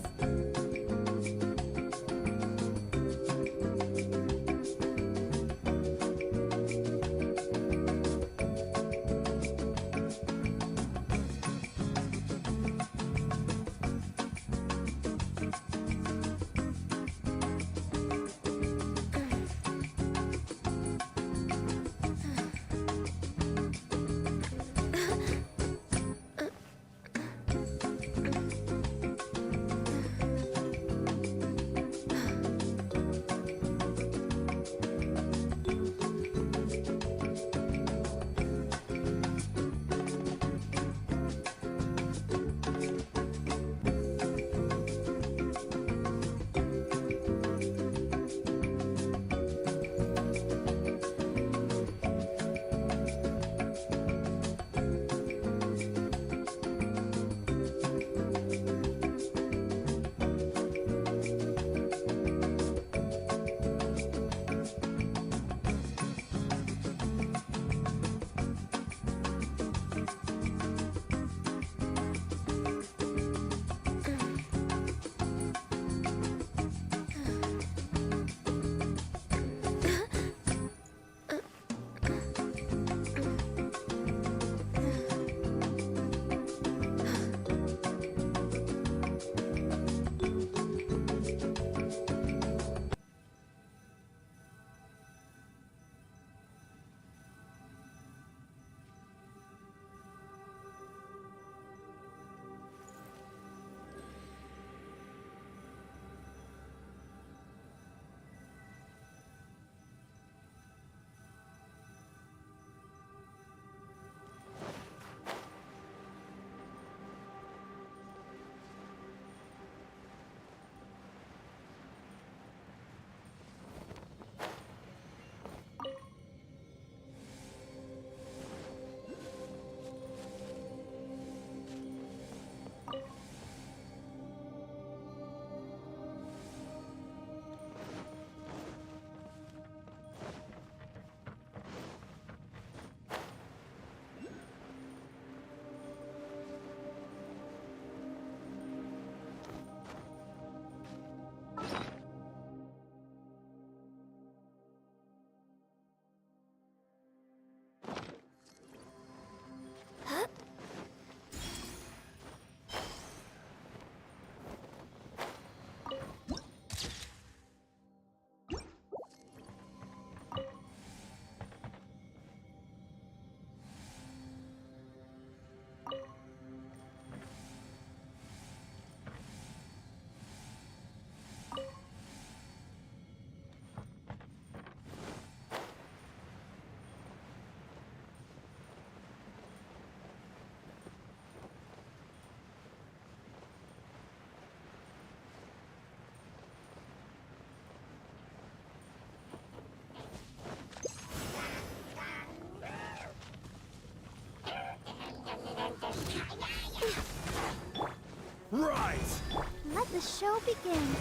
show begin.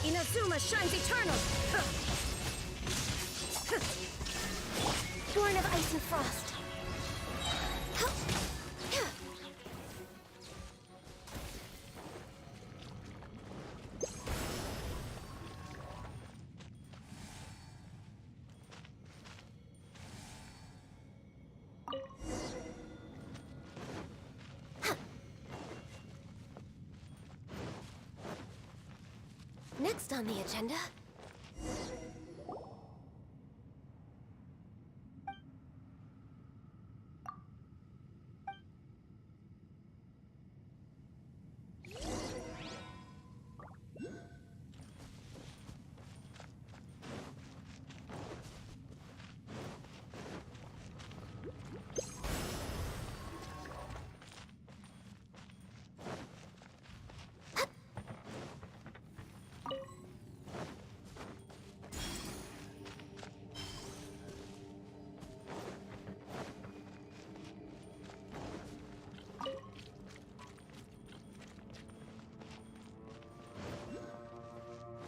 Inazuma shines eternal! Born of ice and frost. Next on the agenda...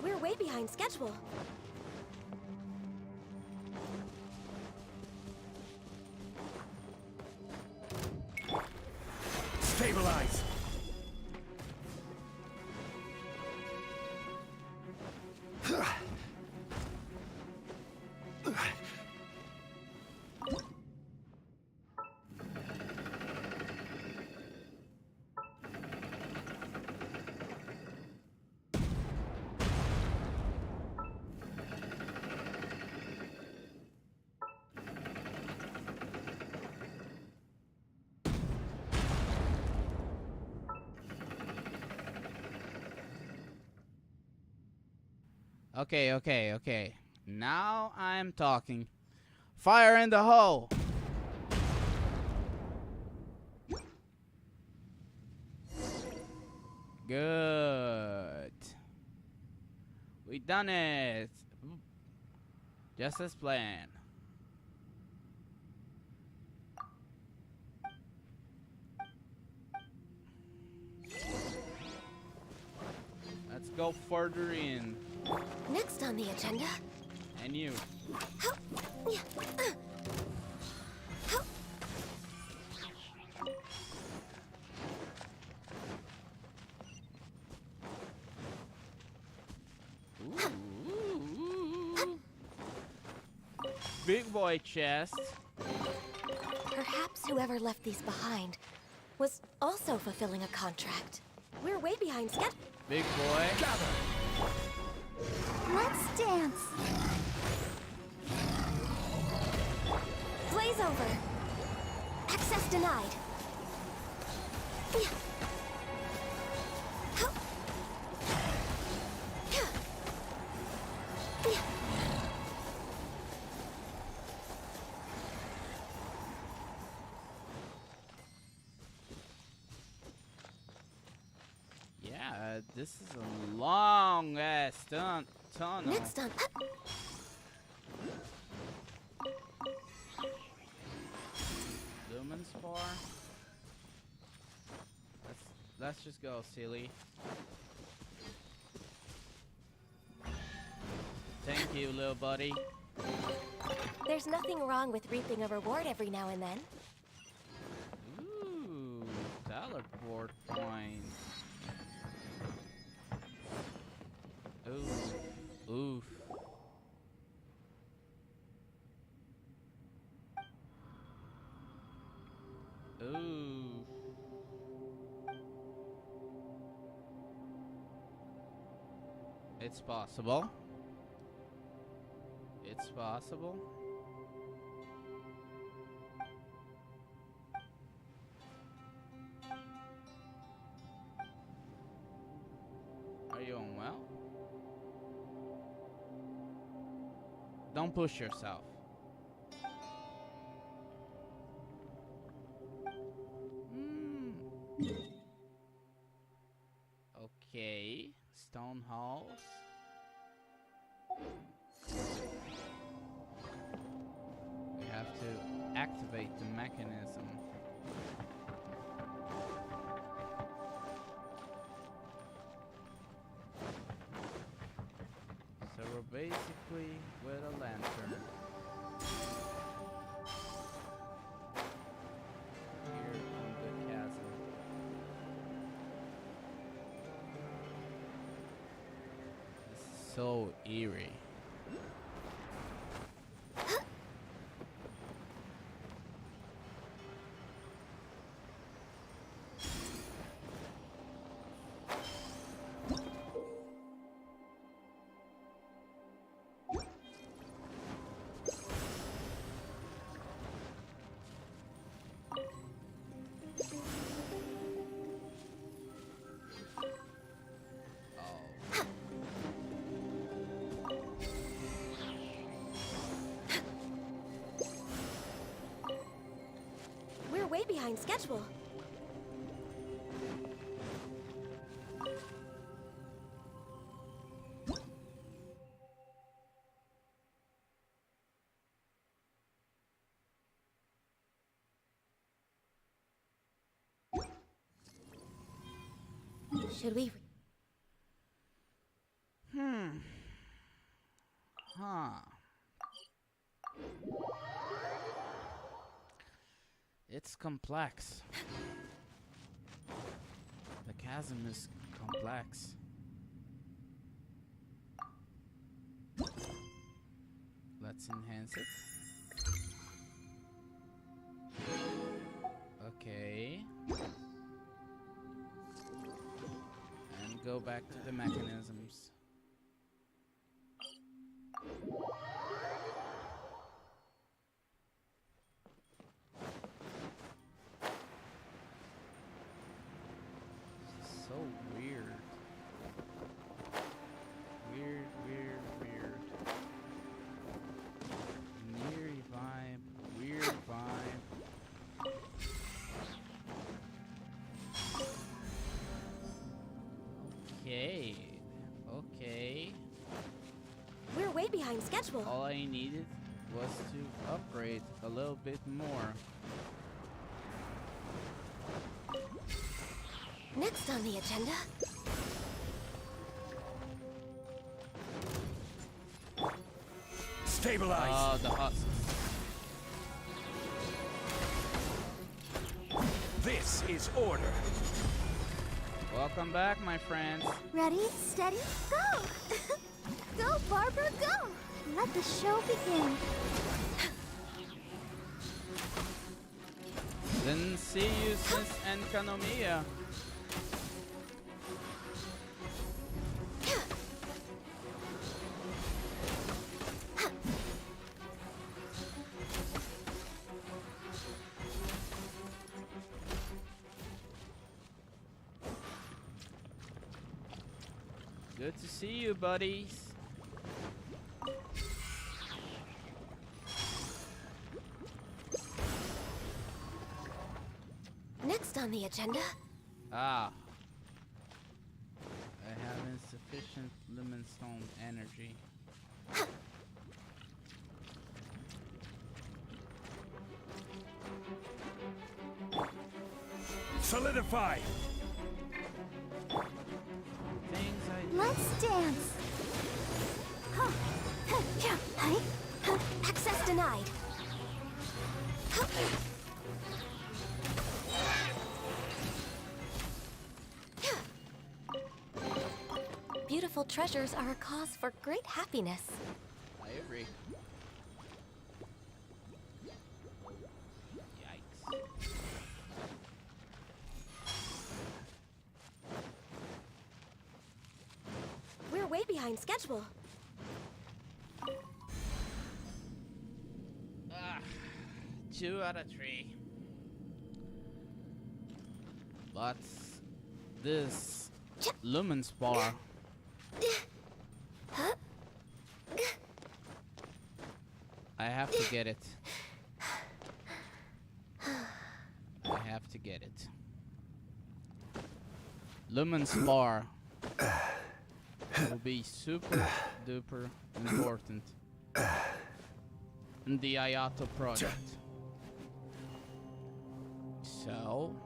We're way behind schedule. Stabilize! Okay. Now I'm talking. Fire in the hole! Good. We done it. Just as planned. Let's go further in. Next on the agenda... And you. Ooh. Big boy chest. Perhaps whoever left these behind was also fulfilling a contract. We're way behind schedule. Big boy. Gather! Let's dance. Blaze over. Access denied. Yeah, this is a long ass tunnel. Next on... Lumen Spore. Let's just go, silly. Thank you, little buddy. There's nothing wrong with reaping a reward every now and then. Ooh, teleport points. Ooh, oof. Ooh. It's possible. It's possible. Are you unwell? Don't push yourself. Okay, stone halls. We have to activate the mechanism. So we're basically with a lantern. Here on the chasm. This is so eerie. We're way behind schedule. Should we? Huh. It's complex. The chasm is complex. Let's enhance it. Okay. And go back to the mechanisms. So weird. Weird. Eerie vibe. Weird vibe. Okay. We're way behind schedule. All I needed was to upgrade a little bit more. Next on the agenda. Stabilize. Oh, the husks. This is order. Welcome back, my friends. Ready, steady, go! Go, Barbara, go! Let the show begin. Didn't see you since Enkanomiya. Good to see you, buddies. Next on the agenda. Ah. I have insufficient lemon stone energy. Solidify. Things I Let's dance. Huh. Huh. Yeah. Hi. Huh. Access denied. Huh. Beautiful treasures are a cause for great happiness. I agree. Yikes. We're way behind schedule. Ah, 2 out of 3. But this lumen spar. I have to get it. I have to get it. Lumen's bar will be super duper important in the Ayato project. So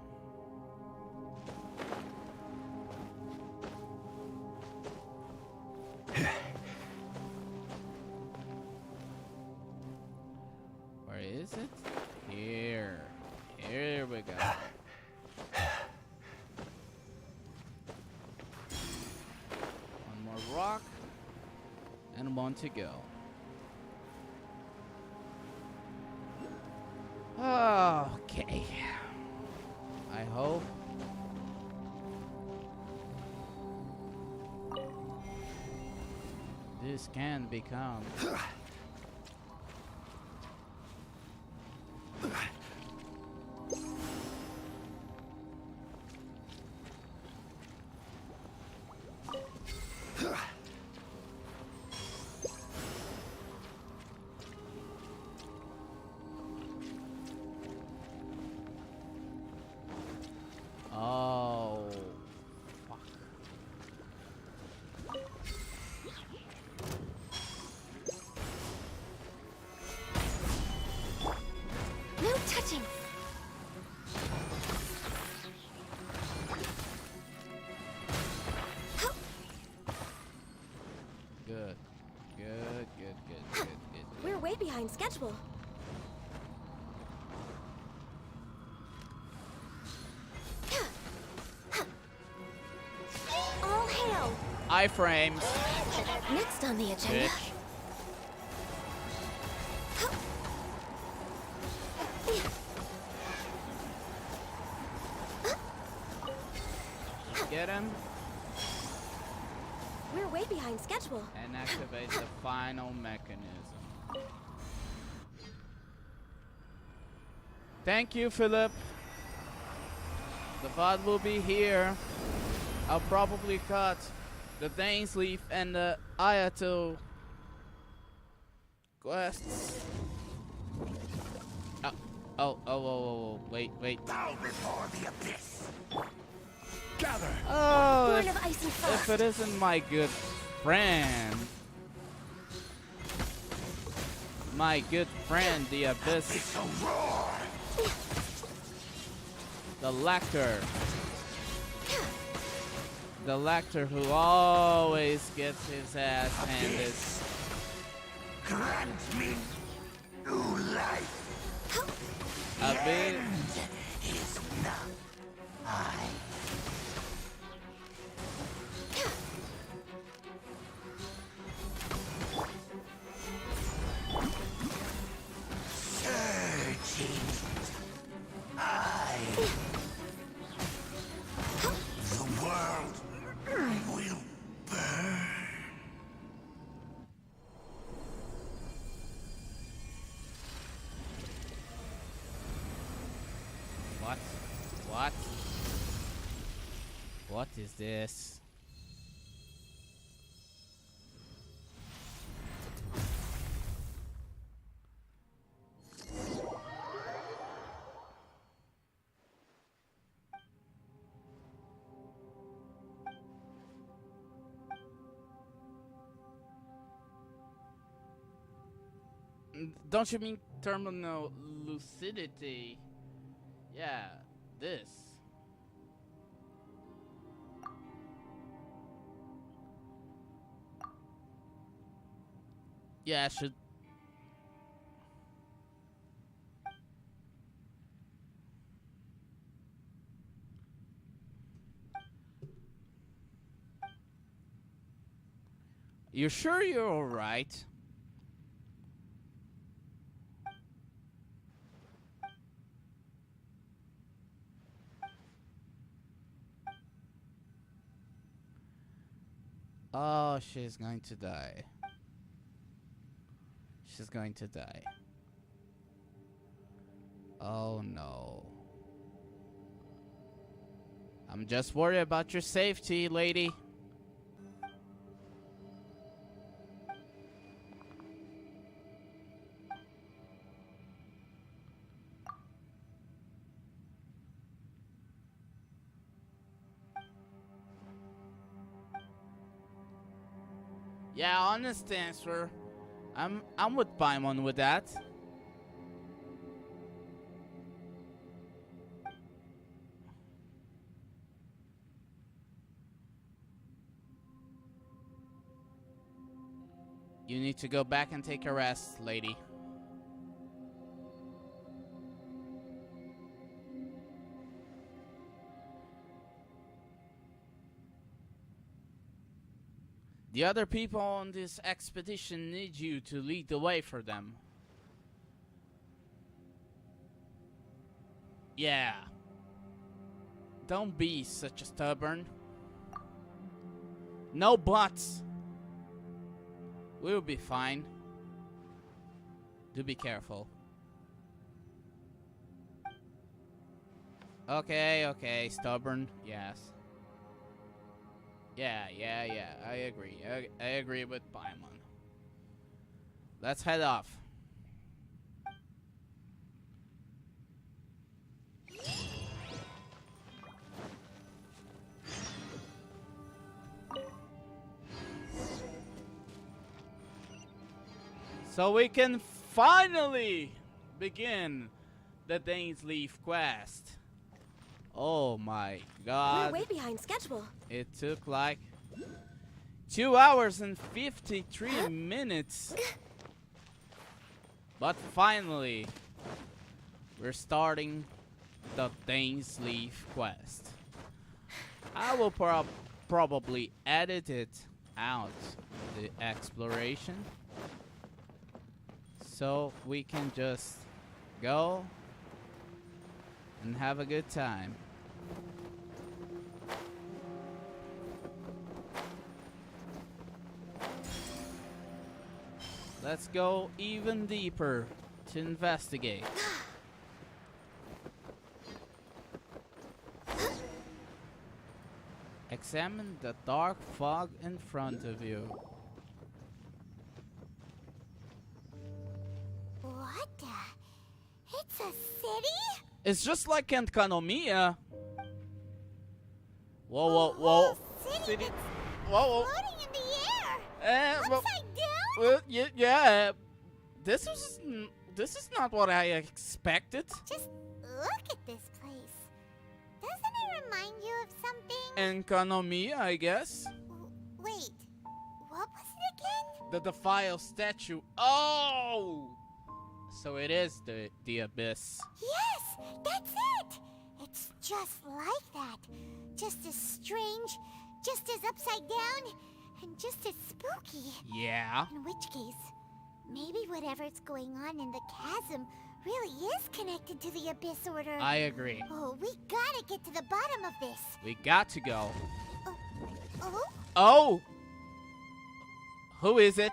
where is it? Here. Here we go. One more rock and one to go. Okay. I hope this can become oh, fuck. No touching. Good. Good. We're way behind schedule. All hail! Iframes. Next on the agenda. Bitch. Get him We're way behind schedule. and activate the final mechanism. Thank you, Philip. The VOD will be here. I'll probably cut the Dain's Leaf and the Ayato quests. Oh, wait. Bow before the abyss. Gather. Oh, Born of ice and if frost. it isn't my good friend. My good friend, the Abyss. It's a roar. The Lactor. The Lactor who always gets his ass handed. Grant me new life. Abyss. Is not I. Searching. I. The world will burn. What? What is this? Don't you mean terminal lucidity? Yeah, this. Yeah, I should. You sure you're alright? Oh, she's going to die. She's going to die. Oh no. I'm just worried about your safety, lady. Yeah, honest answer. I'm with Paimon with that. You need to go back and take a rest, lady. The other people on this expedition need you to lead the way for them. Yeah. Don't be such a stubborn. No buts. We'll be fine. Do be careful. Okay, stubborn, yes. Yeah, I agree. I agree with Paimon. Let's head off. So we can finally begin the Dain's Leaf quest. Oh my god. We're way behind schedule. It took like 2 hours and 53 minutes. But finally, we're starting the Dain's Leaf quest. I will probably edit it out, the exploration, so we can just go and have a good time. Let's go even deeper to investigate. Examine the dark fog in front of you. What the? It's a city? It's just like in Kanomiya. Whoa. Whole city that's Whoa. floating in the air. Well, Upside down? well, yeah. This is not what I expected. Just look at this place. Doesn't it remind you of something? In Kanomiya, I guess. Wait, what was it again? The Defile statue. Oh! So it is the Abyss. Yes, that's it. It's just like that. Just as strange, just as upside down, and just as spooky. Yeah. In which case, maybe whatever's going on in the chasm really is connected to the Abyss Order. I agree. Oh, we gotta get to the bottom of this. We got to go. Oh? Oh! Who is it?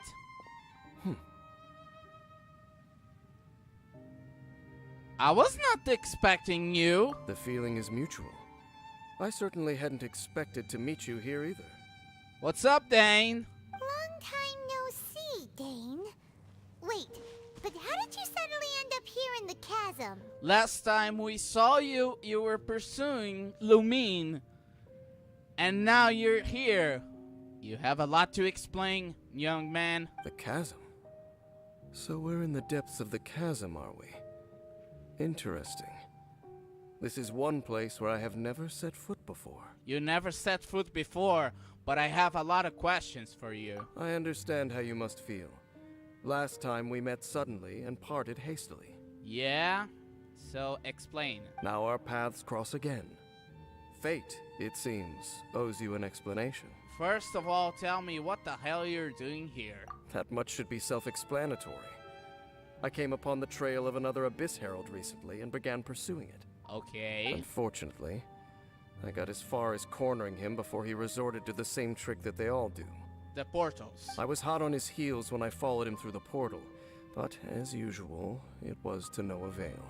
I was not expecting you. The feeling is mutual. I certainly hadn't expected to meet you here either. What's up, Dain? Long time no see, Dain. Wait, but how did you suddenly end up here in the chasm? Last time we saw you, you were pursuing Lumine. And now you're here. You have a lot to explain, young man. The chasm? So we're in the depths of the chasm, are we? Interesting. This is one place where I have never set foot before. You never set foot before, but I have a lot of questions for you. I understand how you must feel. Last time we met suddenly and parted hastily. Yeah? So explain. Now our paths cross again. Fate, it seems, owes you an explanation. First of all, tell me what the hell you're doing here. That much should be self-explanatory. I came upon the trail of another Abyss Herald recently and began pursuing it. Okay. Unfortunately, I got as far as cornering him before he resorted to the same trick that they all do. The portals. I was hot on his heels when I followed him through the portal, but as usual, it was to no avail.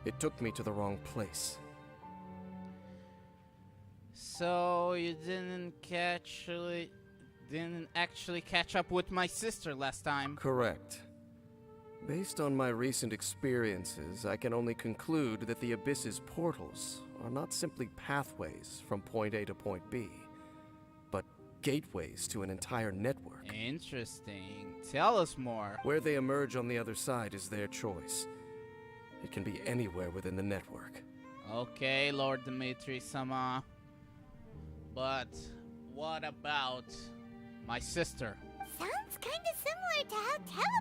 It took me to the wrong place. So you didn't actually catch up with my sister last time. Correct. Based on my recent experiences, I can only conclude that the Abyss's portals are not simply pathways from point A to point B, but gateways to an entire network. Interesting. Tell us more. Where they emerge on the other side is their choice. It can be anywhere within the network. Okay, Lord Dimitri-sama. But what about my sister? Sounds kinda similar to how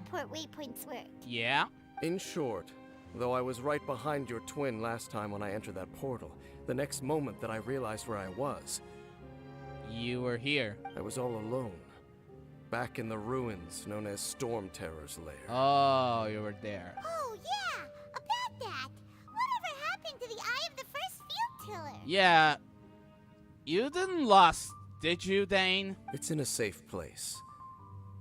teleport waypoints work. Yeah? In short, though I was right behind your twin last time when I entered that portal, the next moment that I realized where I was, you were here. I was all alone. Back in the ruins known as Storm Terror's lair. Oh, you were there. Oh, yeah! About that! Whatever happened to the Eye of the First Field Tiller? Yeah. You didn't lost, did you, Dain? It's in a safe place.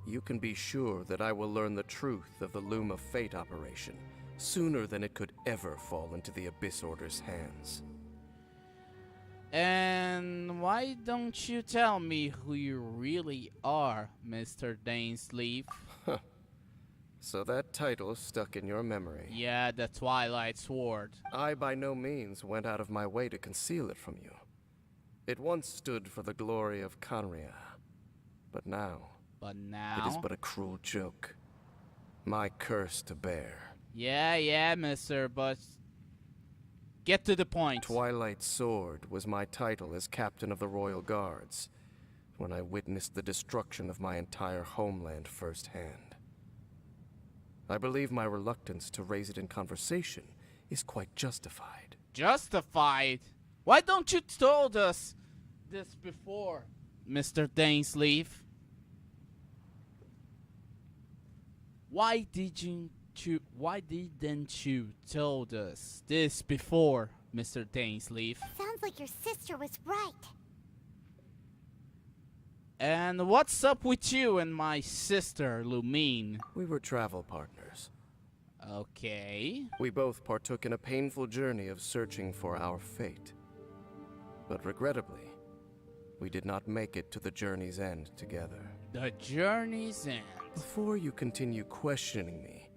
You can be sure that I will learn the truth of the Loom of Fate operation sooner than it could ever fall into the Abyss Order's hands. And why don't you tell me who you really are, Mr. Dainsleeve? So that title stuck in your memory. Yeah, the Twilight Sword. I by no means went out of my way to conceal it from you. It once stood for the glory of Conria, but now... it is but a cruel joke. My curse to bear. Yeah, mister, but... get to the point. Twilight Sword was my title as captain of the Royal Guards, when I witnessed the destruction of my entire homeland firsthand. I believe my reluctance to raise it in conversation is quite justified. Justified? Why don't you told us this before, Mr. Dainsleeve? Why didn't you told us this before, Mr. Dainsleeve? Sounds like your sister was right. And what's up with you and my sister, Lumine? We were travel partners. Okay. We both partook in a painful journey of searching for our fate. But regrettably, we did not make it to the journey's end together. The journey's end? Before you continue questioning me,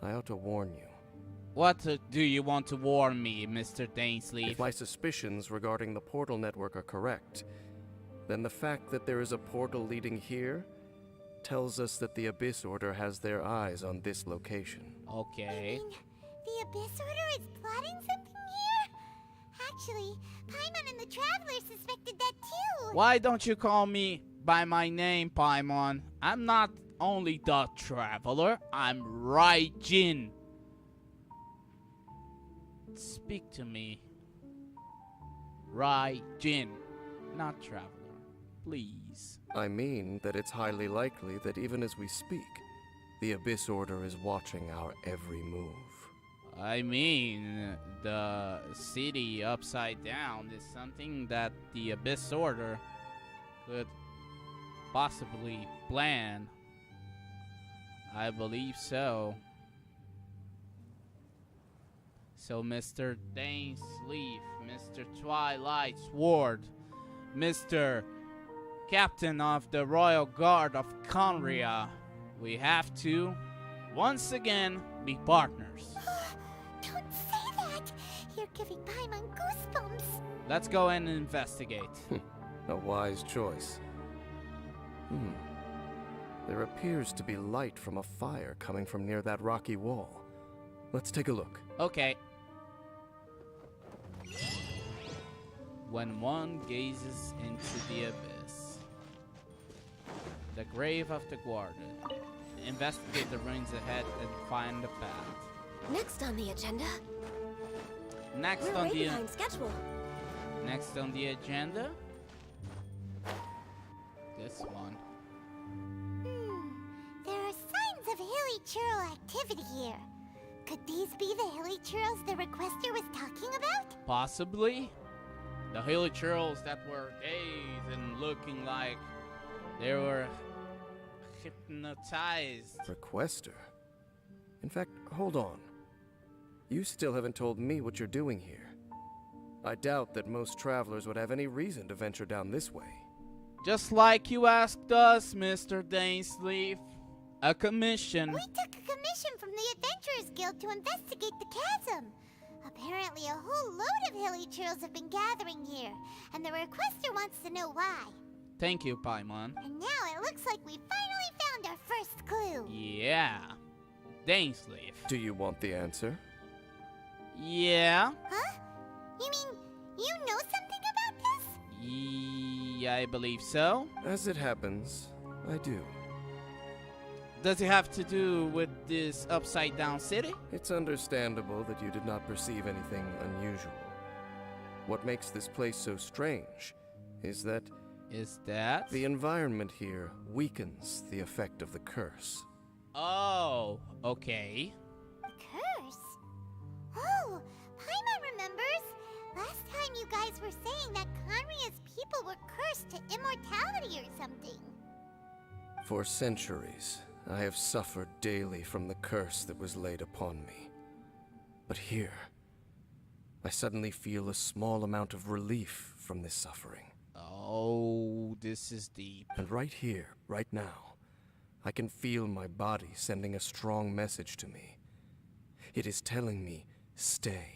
I ought to warn you. What do you want to warn me, Mr. Dainsleeve? If my suspicions regarding the portal network are correct, then the fact that there is a portal leading here tells us that the Abyss Order has their eyes on this location. Okay. You mean the Abyss Order is plotting something here? Actually, Paimon and the Traveler suspected that too. Why don't you call me by my name, Paimon? I'm not only the Traveler, I'm Raijin. Speak to me. Raijin, not Traveler. Please. I mean that it's highly likely that even as we speak, the Abyss Order is watching our every move. I mean, the city upside down is something that the Abyss Order could possibly plan. I believe so. So, Mr. Dainsleeve, Mr. Twilight Sword, Mr. Captain of the Royal Guard of Conria, we have to, once again, be partners. Don't say that! You're giving Paimon goosebumps. Let's go and investigate. A wise choice. There appears to be light from a fire coming from near that rocky wall. Let's take a look. Okay. When one gazes into the abyss, the grave of the guarded, investigate the ruins ahead and find the path. Next on the agenda. Next We're on way the behind schedule. Next on the agenda. This one. There are signs of hilly churl activity here. Could these be the hilly churls the requester was talking about? Possibly. The hilly churls that were dazed and looking like they were hypnotized. Requester? In fact, hold on. You still haven't told me what you're doing here. I doubt that most travelers would have any reason to venture down this way. Just like you asked us, Mr. Dainsleeve. A commission. We took a commission from the Adventurers Guild to investigate the chasm. Apparently a whole load of hilly churls have been gathering here, and the requester wants to know why. Thank you, Paimon. And now it looks like we finally found our first clue. Yeah. Dain's leaf. Do you want the answer? Yeah. Huh? You mean you know something about this? Yeah, I believe so. As it happens, I do. Does it have to do with this upside down city? It's understandable that you did not perceive anything unusual. What makes this place so strange is that the environment here weakens the effect of the curse. Oh, okay. Curse? Oh, Paimon remembers. Last time you guys were saying that Conria's people were cursed to immortality or something. For centuries, I have suffered daily from the curse that was laid upon me. But here, I suddenly feel a small amount of relief from this suffering. Oh, this is deep. And right here, right now, I can feel my body sending a strong message to me. It is telling me, stay.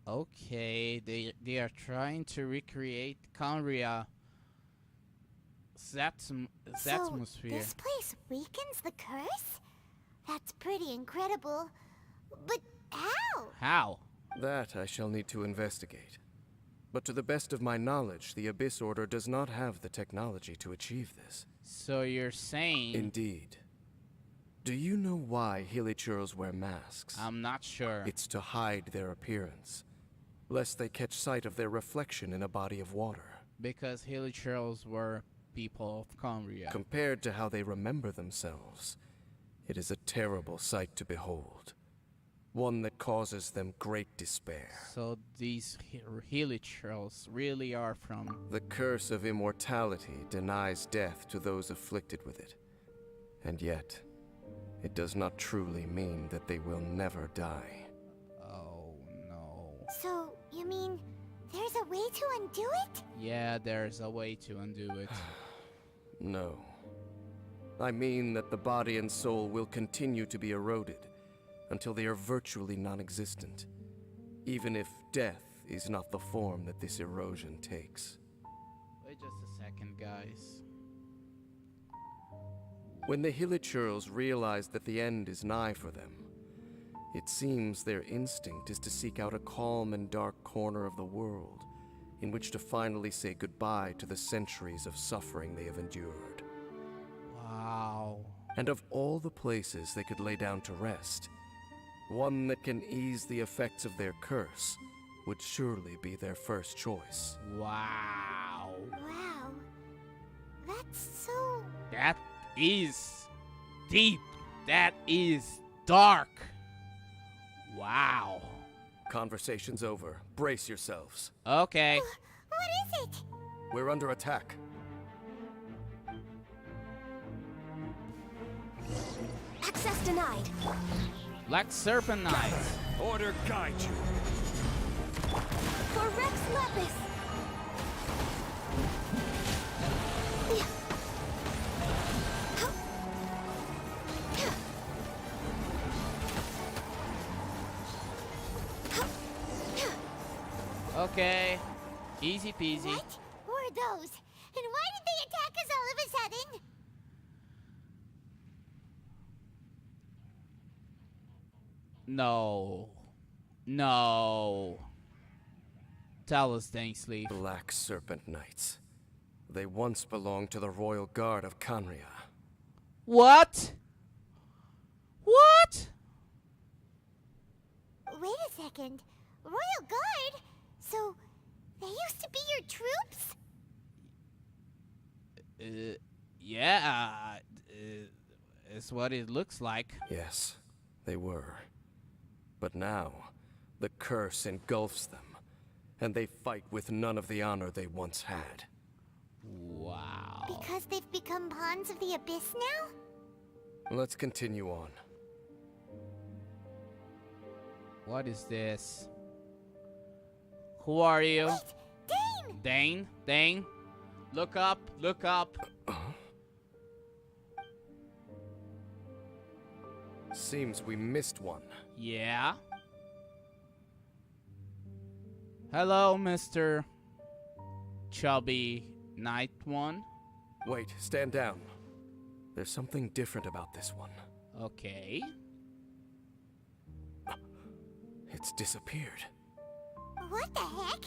Okay, they are trying to recreate Conria's atmosphere. This place weakens the curse? That's pretty incredible. But how? How? That I shall need to investigate. But to the best of my knowledge, the Abyss Order does not have the technology to achieve this. So you're saying... Indeed. Do you know why Hilichurls wear masks? I'm not sure. It's to hide their appearance, lest they catch sight of their reflection in a body of water. Because Hilichurls were people of Conria. Compared to how they remember themselves, it is a terrible sight to behold. One that causes them great despair. So these Hilichurls really are from... The curse of immortality denies death to those afflicted with it. And yet, it does not truly mean that they will never die. Oh, no. So, you mean there's a way to undo it? Yeah, there's a way to undo it. No. I mean that the body and soul will continue to be eroded until they are virtually non-existent, even if death is not the form that this erosion takes. Wait just a second, guys. When the Hilichurls realize that the end is nigh for them, it seems their instinct is to seek out a calm and dark corner of the world in which to finally say goodbye to the centuries of suffering they have endured. Wow. And of all the places they could lay down to rest, one that can ease the effects of their curse would surely be their first choice. Wow. Wow. That's so... That is deep. That is dark. Wow. Conversation's over. Brace yourselves. Okay. What is it? We're under attack. Access denied. Black Serpent Knights. Order guide you. For Rex Lapis. Okay. Easy peasy. What were those? And why did they attack us all of a sudden? No. No. Tell us, Dainsley. Black Serpent Knights. They once belonged to the Royal Guard of Conria. What? What? Wait a second. Royal Guard? So, they used to be your troops? Yeah. It's what it looks like. Yes, they were. But now, the curse engulfs them, and they fight with none of the honor they once had. Wow. Because they've become pawns of the Abyss now? Let's continue on. What is this? Who are you? Wait, Dain! Dain? Dain? Look up, look up. Seems we missed one. Yeah? Hello, Mr. chubby knight one. Wait, stand down. There's something different about this one. Okay. It's disappeared. What the heck?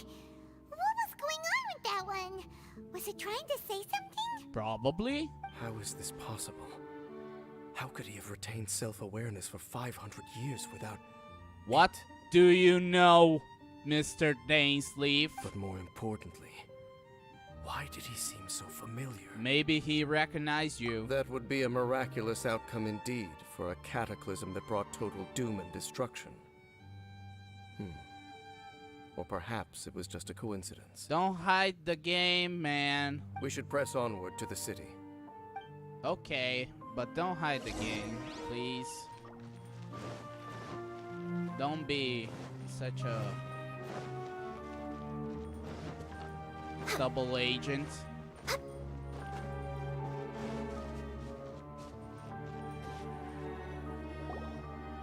What was going on with that one? Was it trying to say something? Probably. How is this possible? How could he have retained self-awareness for 500 years without... What do you know, Mr. Dainsleeve? But more importantly, why did he seem so familiar? Maybe he recognized you. That would be a miraculous outcome indeed for a cataclysm that brought total doom and destruction. Or perhaps it was just a coincidence. Don't hide the game, man. We should press onward to the city. Okay, but don't hide the game, please. Don't be such a double agent.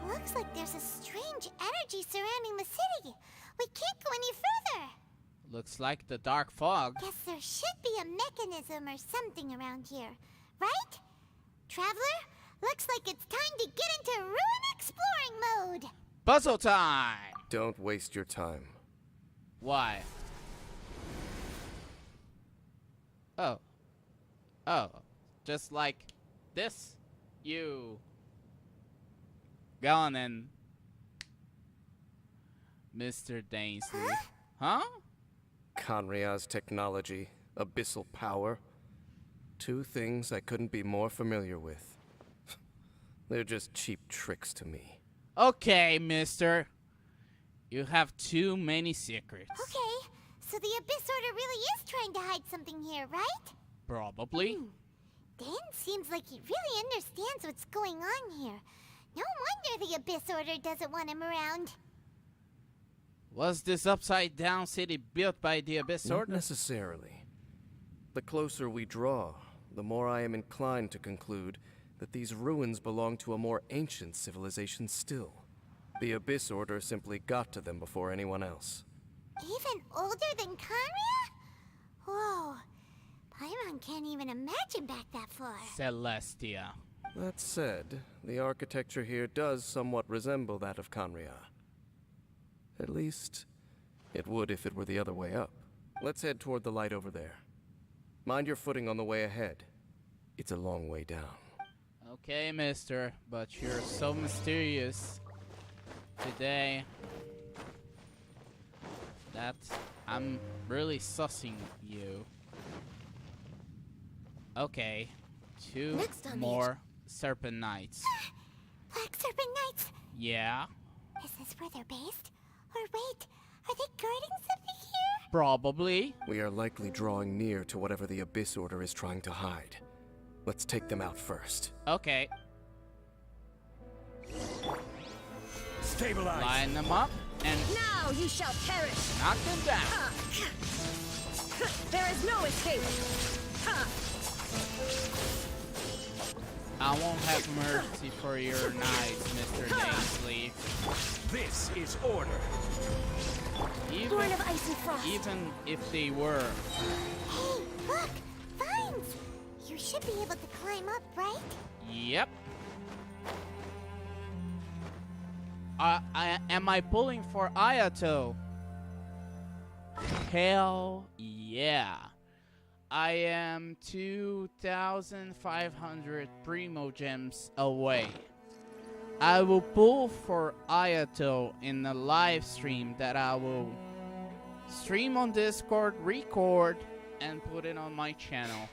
Looks like there's a strange energy surrounding the city. We can't go any further. Looks like the dark fog. Guess there should be a mechanism or something around here, right? Traveler, looks like it's time to get into ruin exploring mode. Puzzle time! Don't waste your time. Why? Oh. Oh. Just like this? You... Gone and... Mr. Dainsleeve. Huh? Kanria's technology, abyssal power. Two things I couldn't be more familiar with. They're just cheap tricks to me. Okay, mister. You have too many secrets. Okay, so the Abyss Order really is trying to hide something here, right? Probably. Dain seems like he really understands what's going on here. No wonder the Abyss Order doesn't want him around. Was this upside-down city built by the Abyss Not Order? necessarily. The closer we draw, the more I am inclined to conclude that these ruins belong to a more ancient civilization still. The Abyss Order simply got to them before anyone else. Even older than Kanria? Whoa. Paimon can't even imagine back that far. Celestia. That said, the architecture here does somewhat resemble that of Kanria. At least, it would if it were the other way up. Let's head toward the light over there. Mind your footing on the way ahead. It's a long way down. Okay, mister, but you're so mysterious today that I'm really sussing you. Okay, two more Serpent Knights. Black Serpent Knights? Yeah? Is this where they're based? Or wait, are they guarding something here? Probably. We are likely drawing near to whatever the Abyss Order is trying to hide. Let's take them out first. Okay. Stabilize. Line them up and Now you shall perish! knock them down. There is no escape! I won't have mercy for your knights, Mr. Dainsleeve. This is order. Born of ice and frost. Even if they were. Hey, look! Vines! You should be able to climb up, right? Yep. Am I pulling for Ayato? Hell yeah. I am 2,500 primo gems away. I will pull for Ayato in a live stream that I will stream on Discord, record, and put it on my channel.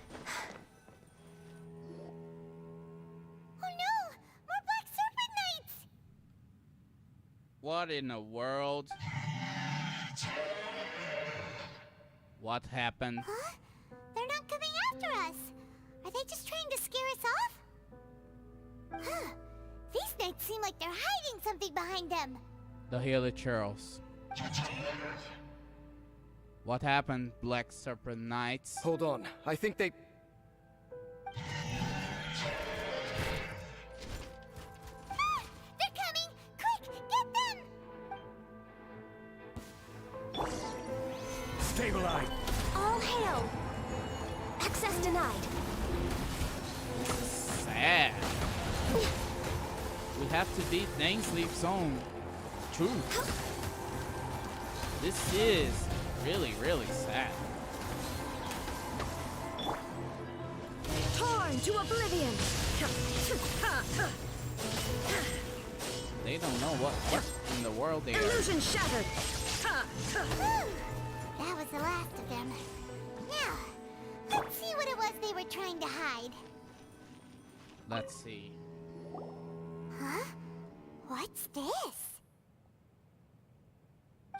Oh no! More Black Serpent Knights! What in the world? What happened? Huh? They're not coming after us. Are they just trying to scare us off? Huh. These knights seem like they're hiding something behind them. The Healer Charles. What happened, Black Serpent Knights? Hold on. I think they... Ah! They're coming! Quick, get them! Stabilize. All hail! Access denied. Sad. We have to beat Dainsleep's own troops. This is really, really sad. Torn to oblivion! They don't know what in the world they are. Illusion shattered! That was the last of them. Now, let's see what it was they were trying to hide. Let's see. Huh? What's this?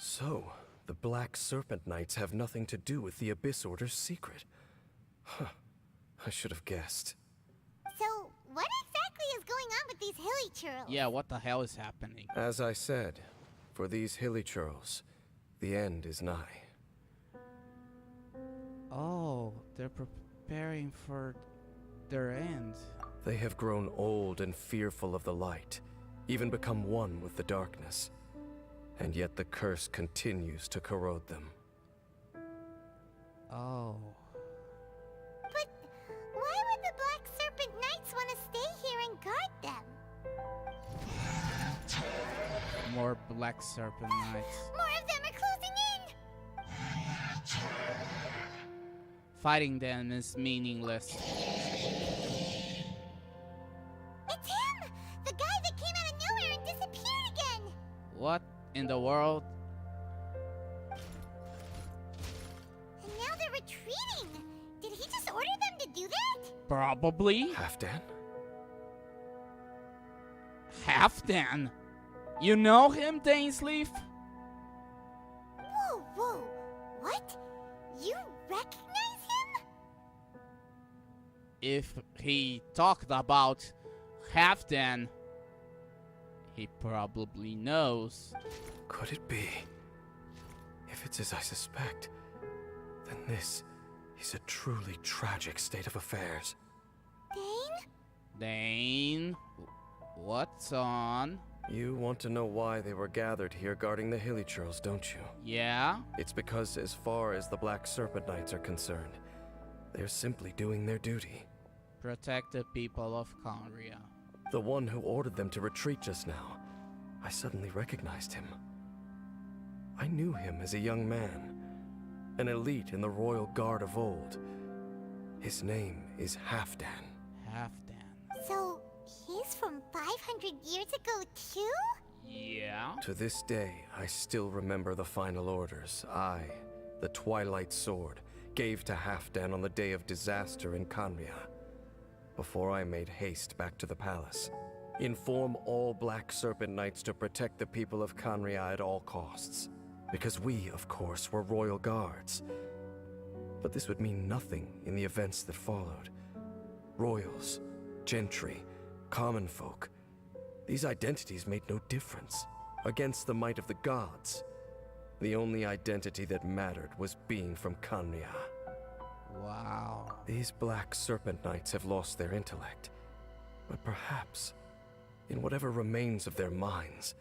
So, the Black Serpent Knights have nothing to do with the Abyss Order's secret. Huh. I should have guessed. So, what exactly is going on with these hilly churls? Yeah, what the hell is happening? As I said, for these hilly churls, the end is nigh. Oh, they're preparing for their end. They have grown old and fearful of the light, even become one with the darkness. And yet the curse continues to corrode them. Oh. But why would the Black Serpent Knights want to stay here and guard them? More Black Serpent Knights. More of them are closing in! Fighting them is meaningless. It's him! The guy that came out of nowhere and disappeared again! What in the world? And now they're retreating! Did he just order them to do that? Probably. Halfdan? Halfdan? You know him, Dainsleif? Whoa, whoa. What? You recognize him? If he talked about Halfdan, he probably knows. Could it be? If it's as I suspect, then this is a truly tragic state of affairs. Dain? Dain, what's on? You want to know why they were gathered here guarding the hilly churls, don't you? Yeah? It's because as far as the Black Serpent Knights are concerned, they're simply doing their duty. Protect the people of Conria. The one who ordered them to retreat just now, I suddenly recognized him. I knew him as a young man, an elite in the Royal Guard of old. His name is Halfdan. Halfdan. So, he's from 500 years ago too? Yeah? To this day, I still remember the final orders I, the Twilight Sword, gave to Halfdan on the day of disaster in Conria. Before I made haste back to the palace. Inform all Black Serpent Knights to protect the people of Conria at all costs. Because we, of course, were royal guards. But this would mean nothing in the events that followed. Royals, gentry, common folk. These identities made no difference. Against the might of the gods, the only identity that mattered was being from Conria. Wow. These Black Serpent Knights have lost their intellect. But perhaps, in whatever remains of their minds,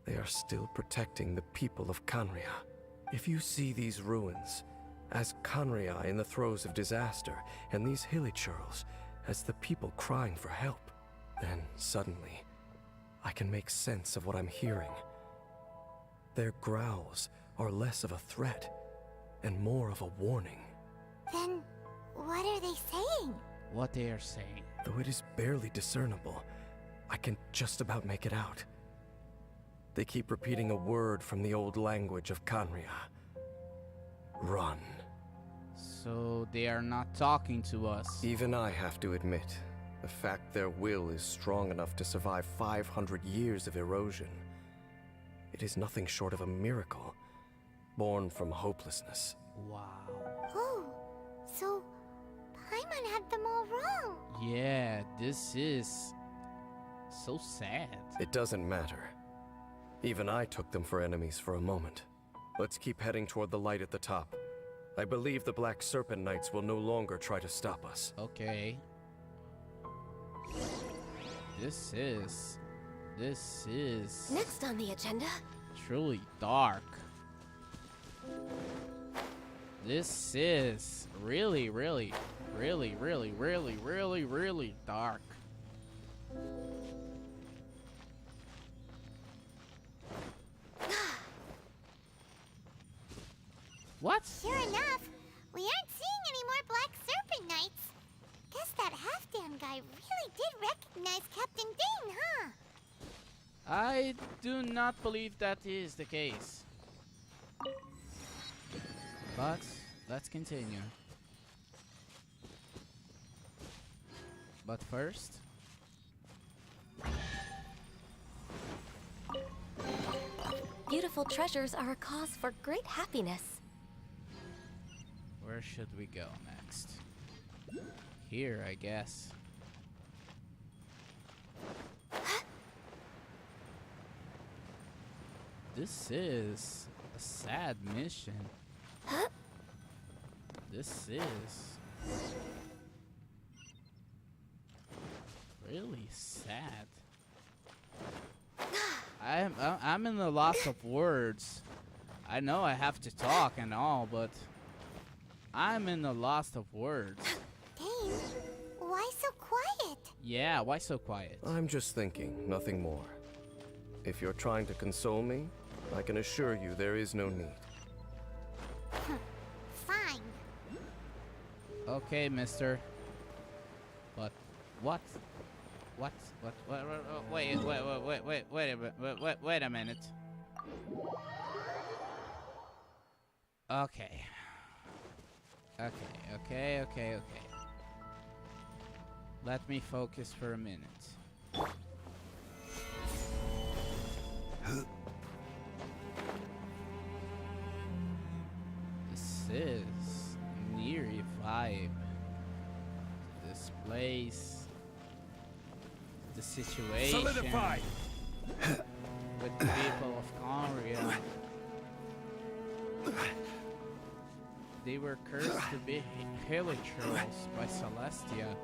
they are still protecting the people of Conria. If you see these ruins as Conria in the throes of disaster, and these hilly churls as the people crying for help, then suddenly, I can make sense of what I'm hearing. Their growls are less of a threat, and more of a warning. Then, what are they saying? What they are saying. Though it is barely discernible, I can just about make it out. They keep repeating a word from the old language of Conria. Run. So they are not talking to us. Even I have to admit, the fact their will is strong enough to survive 500 years of erosion. It is nothing short of a miracle, born from hopelessness. Wow. Oh, so Paimon had them all wrong. Yeah, this is so sad. It doesn't matter. Even I took them for enemies for a moment. Let's keep heading toward the light at the top. I believe the Black Serpent Knights will no longer try to stop us. Okay. This is Next on the agenda. truly dark. This is really, really, really, really, really, really, really dark. What? Sure enough, we aren't seeing any more Black Serpent Knights. Guess that half-damn guy really did recognize Captain Dain, huh? I do not believe that is the case. But let's continue. But first, Beautiful treasures are a cause for great happiness. where should we go next? Here, I guess. This is a sad mission. This is really sad. I'm in the loss of words. I know I have to talk and all, but I'm in the loss of words. Dain, why so quiet? Yeah, why so quiet? I'm just thinking, nothing more. If you're trying to console me, I can assure you there is no need. Fine. Okay, mister. But what? Wait a minute. Okay. Okay. Let me focus for a minute. This is an eerie vibe. This place, the situation Solidify! with the people of Conria. They were cursed to be hilichurls by Celestia.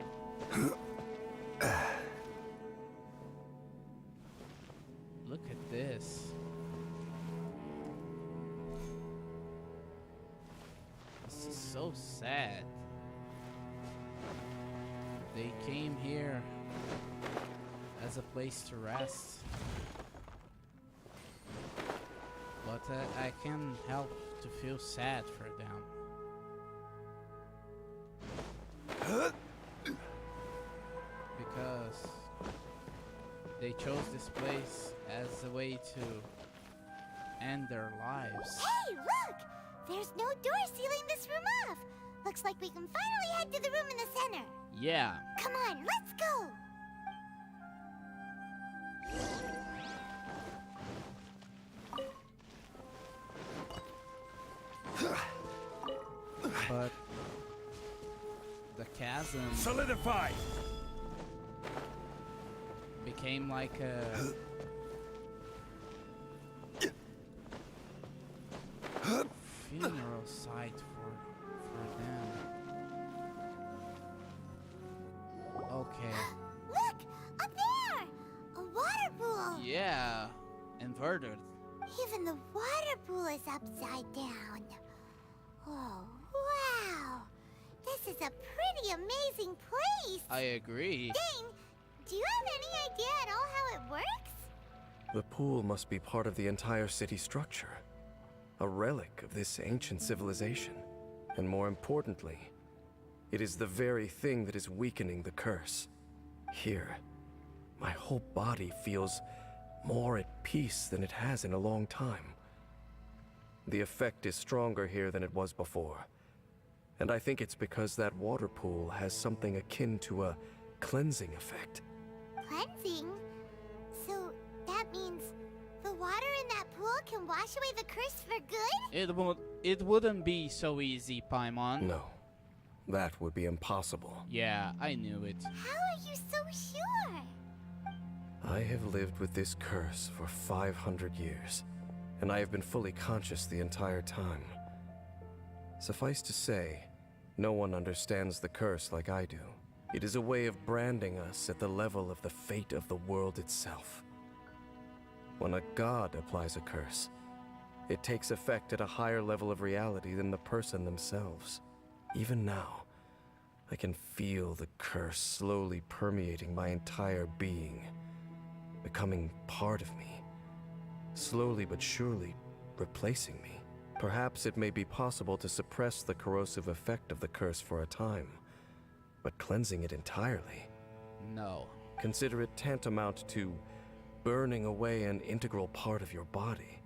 Look at this. This is so sad. They came here as a place to rest. But I can't help to feel sad for them. Because they chose this place as a way to end their lives. Hey, look! There's no door sealing this room off. Looks like we can finally head to the room in the center. Yeah. Come on, let's go! But the chasm Solidify! became like a funeral site for them. Okay. Look! Up there! A water pool! Yeah. Inverted. Even the water pool is upside down. Oh, wow! This is a pretty amazing place! I agree. Dain, do you have any idea at all how it works? The pool must be part of the entire city structure. A relic of this ancient civilization. And more importantly, it is the very thing that is weakening the curse. Here, my whole body feels more at peace than it has in a long time. The effect is stronger here than it was before. And I think it's because that water pool has something akin to a cleansing effect. Cleansing? So that means the water in that pool can wash away the curse for good? It wouldn't be so easy, Paimon. No, that would be impossible. Yeah, I knew it. How are you so sure? I have lived with this curse for 500 years, and I have been fully conscious the entire time. Suffice to say, no one understands the curse like I do. It is a way of branding us at the level of the fate of the world itself. When a god applies a curse, It takes effect at a higher level of reality than the person themselves. Even now, I can feel the curse slowly permeating my entire being, becoming part of me, slowly but surely replacing me. Perhaps it may be possible to suppress the corrosive effect of the curse for a time, but cleansing it entirely? No. Consider it tantamount to burning away an integral part of your body.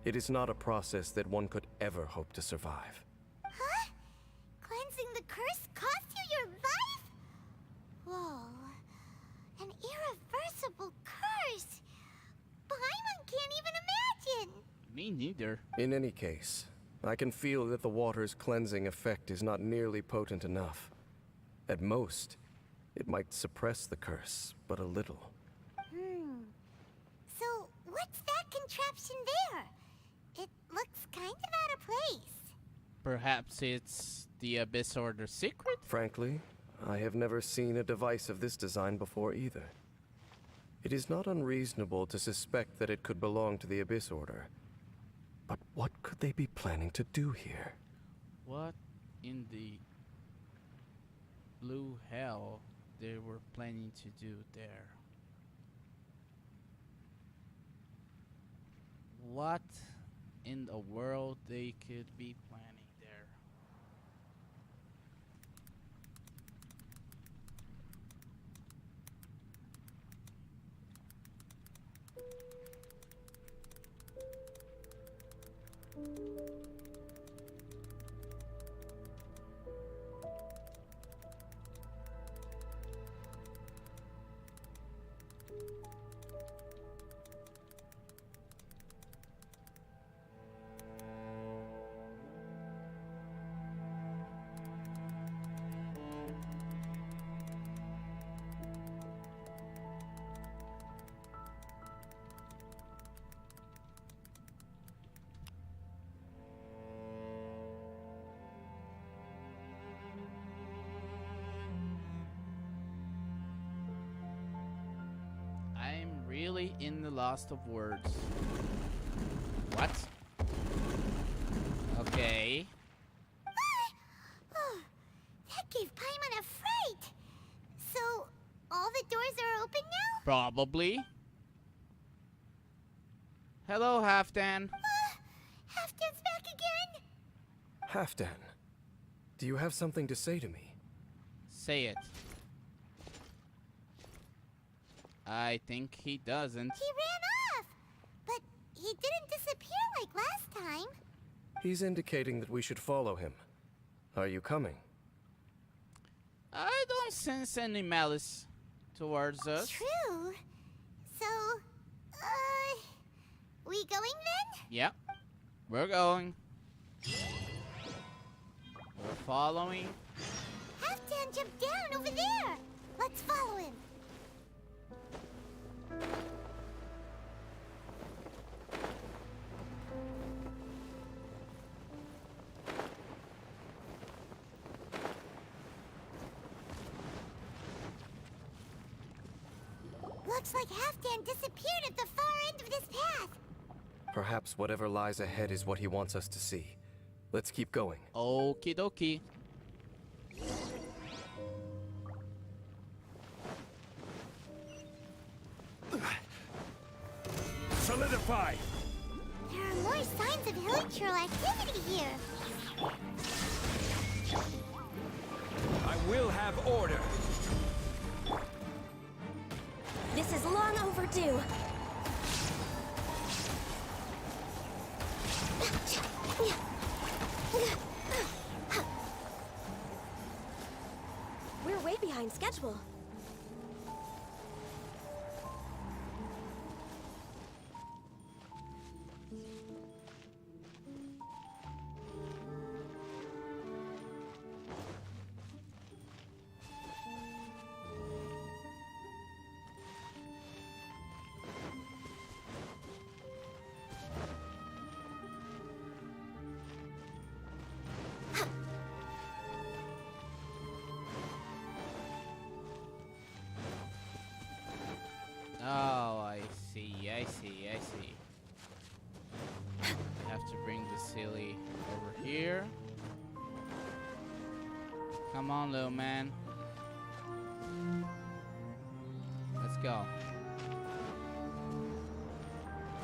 It is not a process that one could ever hope to survive. Huh? Cleansing the curse cost you your life? Whoa. An irreversible curse. Paimon can't even imagine. Me neither. In any case, I can feel that the water's cleansing effect is not nearly potent enough. At most, it might suppress the curse, but a little. So, what's that contraption there? It looks kind of out of place. Perhaps it's the Abyss Order secret? Frankly, I have never seen a device of this design before either. It is not unreasonable to suspect that it could belong to the Abyss Order. But what could they be planning to do here? What in the blue hell they were planning to do there? What in the world they could be planning there? I'm really in the lost of words. What? Okay. That gave Paimon a fright. So, all the doors are open now? Probably. Hello, Halfdan. Halfdan's back again? Halfdan, do you have something to say to me? Say it. I think he doesn't. He ran off, but he didn't disappear like last time. He's indicating that we should follow him. Are you coming? I don't sense any malice towards us. True. So, we going then? Yep. We're going. We're following. Halfdan jumped down over there. Let's follow him. Looks like Halfdan disappeared at the far end of this path. Perhaps whatever lies ahead is what he wants us to see. Let's keep going. Okie dokie. Solidify! There are more signs of hilichurl activity here. I will have order. This is long overdue. We're way behind schedule. Oh, I see, I see, I see. to bring the silly over here. Come on, little man. Let's go.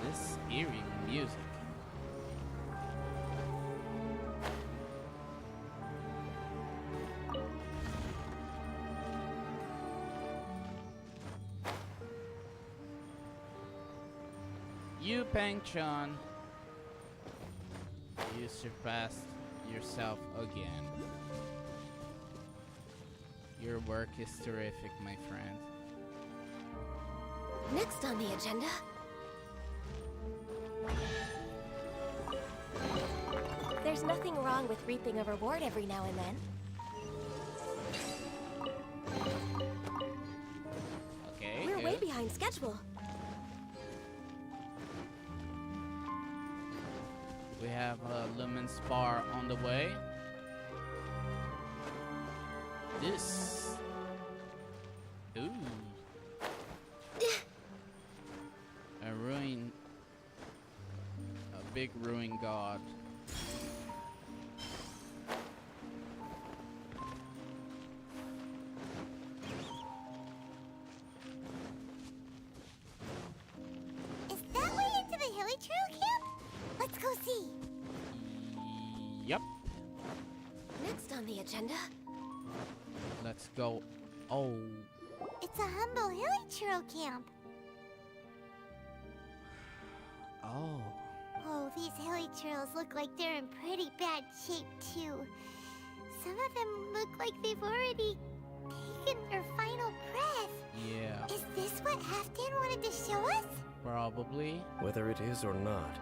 This eerie music. You, Peng-chan, you surpassed yourself again. Your work is terrific, my friend. Next on the agenda. There's nothing wrong with reaping a reward every now and then. Okay. We're way behind schedule. We have a Lumen's bar on the way. This. Ooh. A ruin. A big ruin god. Is that way into the Hilly Trail camp? Let's go see. Yep. Next on the agenda. Let's go. Oh. It's a humble Hilly Trail camp. Oh. Oh, these hilly trails look like they're in pretty bad shape, too. Some of them look like they've already taken their final breath. Yeah. Is this what Halfdan wanted to show us? Probably. Whether it is or not,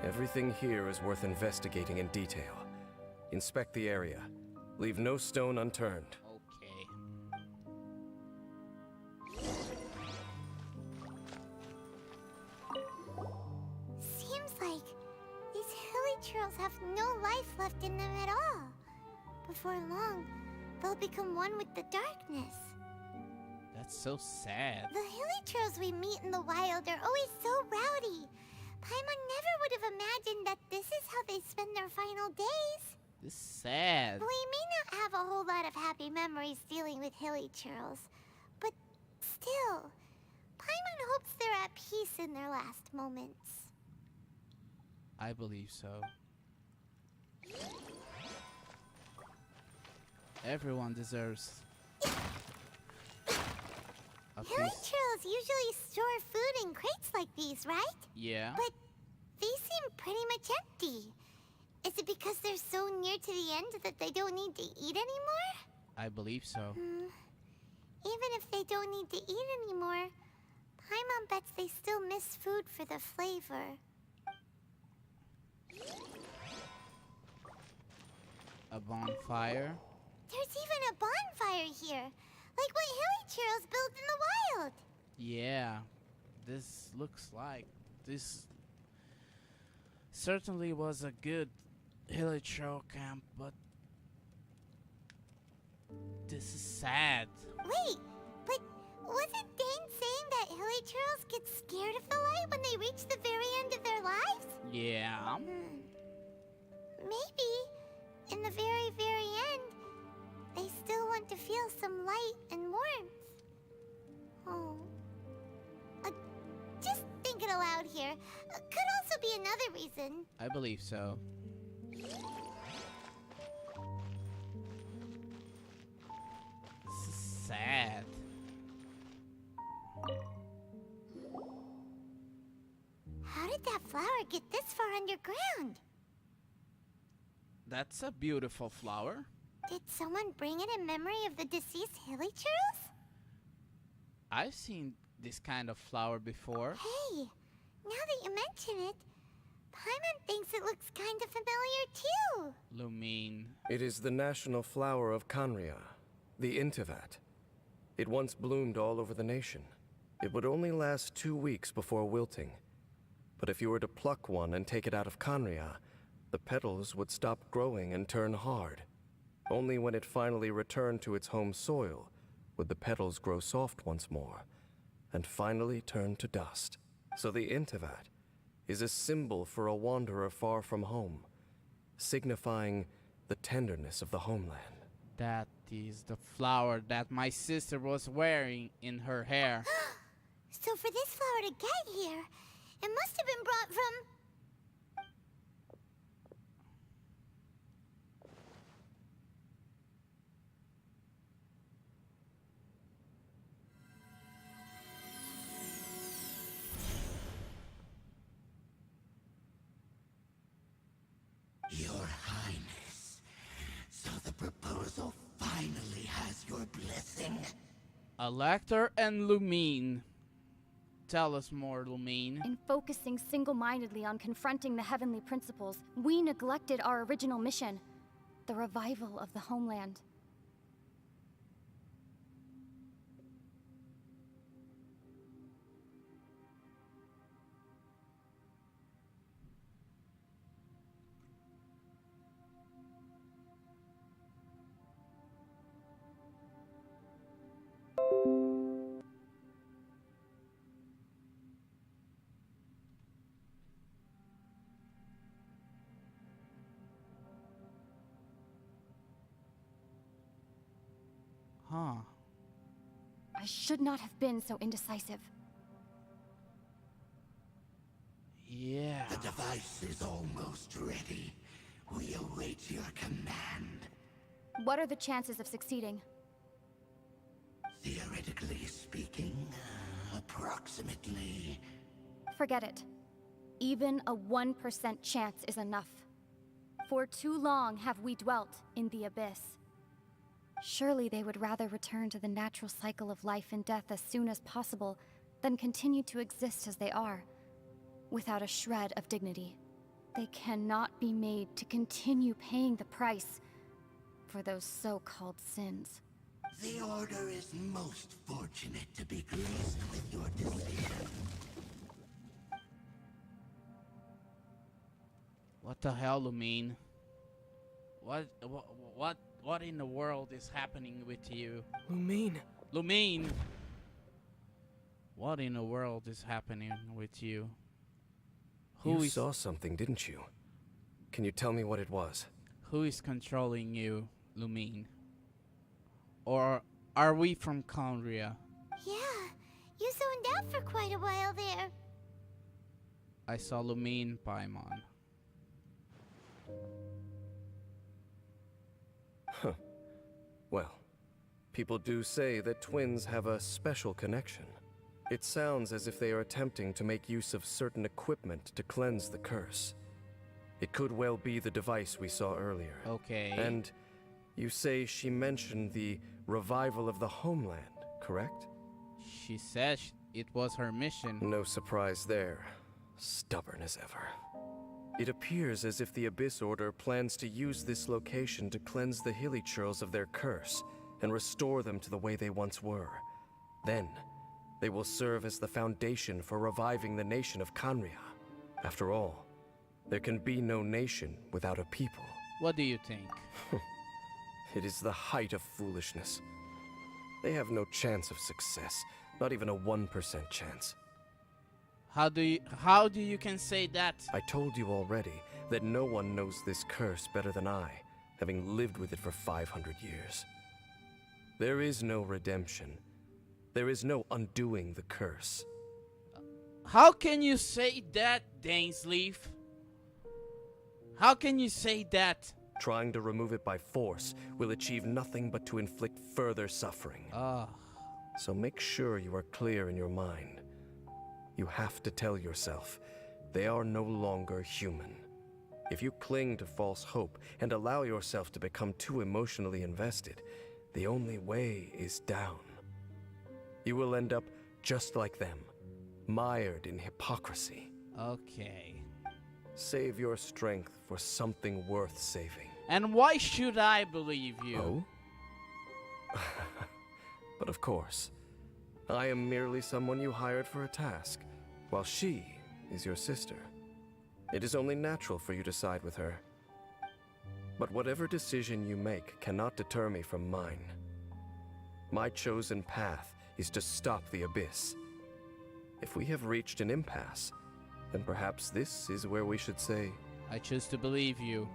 everything here is worth investigating in detail. Inspect the area. Leave no stone unturned. Okay. Seems like these hilly trails have no life left in them at all. Before long, they'll become one with the darkness. That's so sad. The hilly trails we meet in the wild are always so rowdy. Paimon never would have imagined that this is how they spend their final days. This is sad. We may not have a whole lot of happy memories dealing with hilly trails, but still, Paimon hopes they're at peace in their last moments. I believe so. Everyone deserves a Hilly piece. trails usually store food in crates like these, right? Yeah. But these seem pretty much empty. Is it because they're so near to the end that they don't need to eat anymore? I believe so. Even if they don't need to eat anymore, Paimon bets they still miss food for the flavor. A bonfire. There's even a bonfire here, like what hilly trails build in the wild. Yeah. This looks like this certainly was a good hilly trail camp, but this is sad. Wait, but wasn't Dain saying that hilly trails get scared of the light when they reach the very end of their lives? Yeah. Maybe, in the very, very end, they still want to feel some light and warmth. Oh. Just thinking aloud here. Could also be another reason. I believe so. This is sad. How did that flower get this far underground? That's a beautiful flower. Did someone bring it in memory of the deceased hilly trails? I've seen this kind of flower before. Hey, now that you mention it, Paimon thinks it looks kind of familiar too. Lumine. It is the national flower of Kanria, the Intivat. It once bloomed all over the nation. It would only last 2 weeks before wilting. But if you were to pluck one and take it out of Kanria, the petals would stop growing and turn hard. Only when it finally returned to its home soil would the petals grow soft once more, and finally turn to dust. So the Intivat is a symbol for a wanderer far from home, signifying the tenderness of the homeland. That is the flower that my sister was wearing in her hair. So for this flower to get here, it must have been brought from... Your Highness, so the proposal finally has your blessing? Elector and Lumine. Tell us more, Lumine. In focusing single-mindedly on confronting the heavenly principles, we neglected our original mission, the revival of the homeland. Huh. I should not have been so indecisive. Yeah. The device is almost ready. We await your command. What are the chances of succeeding? Theoretically speaking, approximately. Forget it. Even a 1% chance is enough. For too long have we dwelt in the abyss. Surely they would rather return to the natural cycle of life and death as soon as possible than continue to exist as they are, without a shred of dignity. They cannot be made to continue paying the price for those so-called sins. The Order is most fortunate to be graced with your decision. What the hell, Lumine? What in the world is happening with you? Lumine. Lumine! What in the world is happening with you? You saw something, didn't you? Can you tell me what it was? Who is controlling you, Lumine? Or are we from Conria? Yeah, you zoned out for quite a while there. I saw Lumine, Paimon. Huh. Well, people do say that twins have a special connection. It sounds as if they are attempting to make use of certain equipment to cleanse the curse. It could well be the device we saw earlier. Okay. And you say she mentioned the revival of the homeland, correct? She said it was her mission. No surprise there. Stubborn as ever. It appears as if the Abyss Order plans to use this location to cleanse the Hilichurls of their curse and restore them to the way they once were. Then, they will serve as the foundation for reviving the nation of Conria. After all, there can be no nation without a people. What do you think? It is the height of foolishness. They have no chance of success, not even a 1% chance. How do you can say that? I told you already that no one knows this curse better than I, having lived with it for 500 years. There is no redemption. There is no undoing the curse. How can you say that, Dainsleaf? How can you say that? Trying to remove it by force will achieve nothing but to inflict further suffering. So make sure you are clear in your mind. You have to tell yourself, they are no longer human. If you cling to false hope and allow yourself to become too emotionally invested, the only way is down. You will end up just like them, mired in hypocrisy. Okay. Save your strength for something worth saving. And why should I believe you? Oh? But of course, I am merely someone you hired for a task, while she is your sister. It is only natural for you to side with her. But whatever decision you make cannot deter me from mine. My chosen path is to stop the Abyss. If we have reached an impasse, then perhaps this is where we should say, I choose to believe you.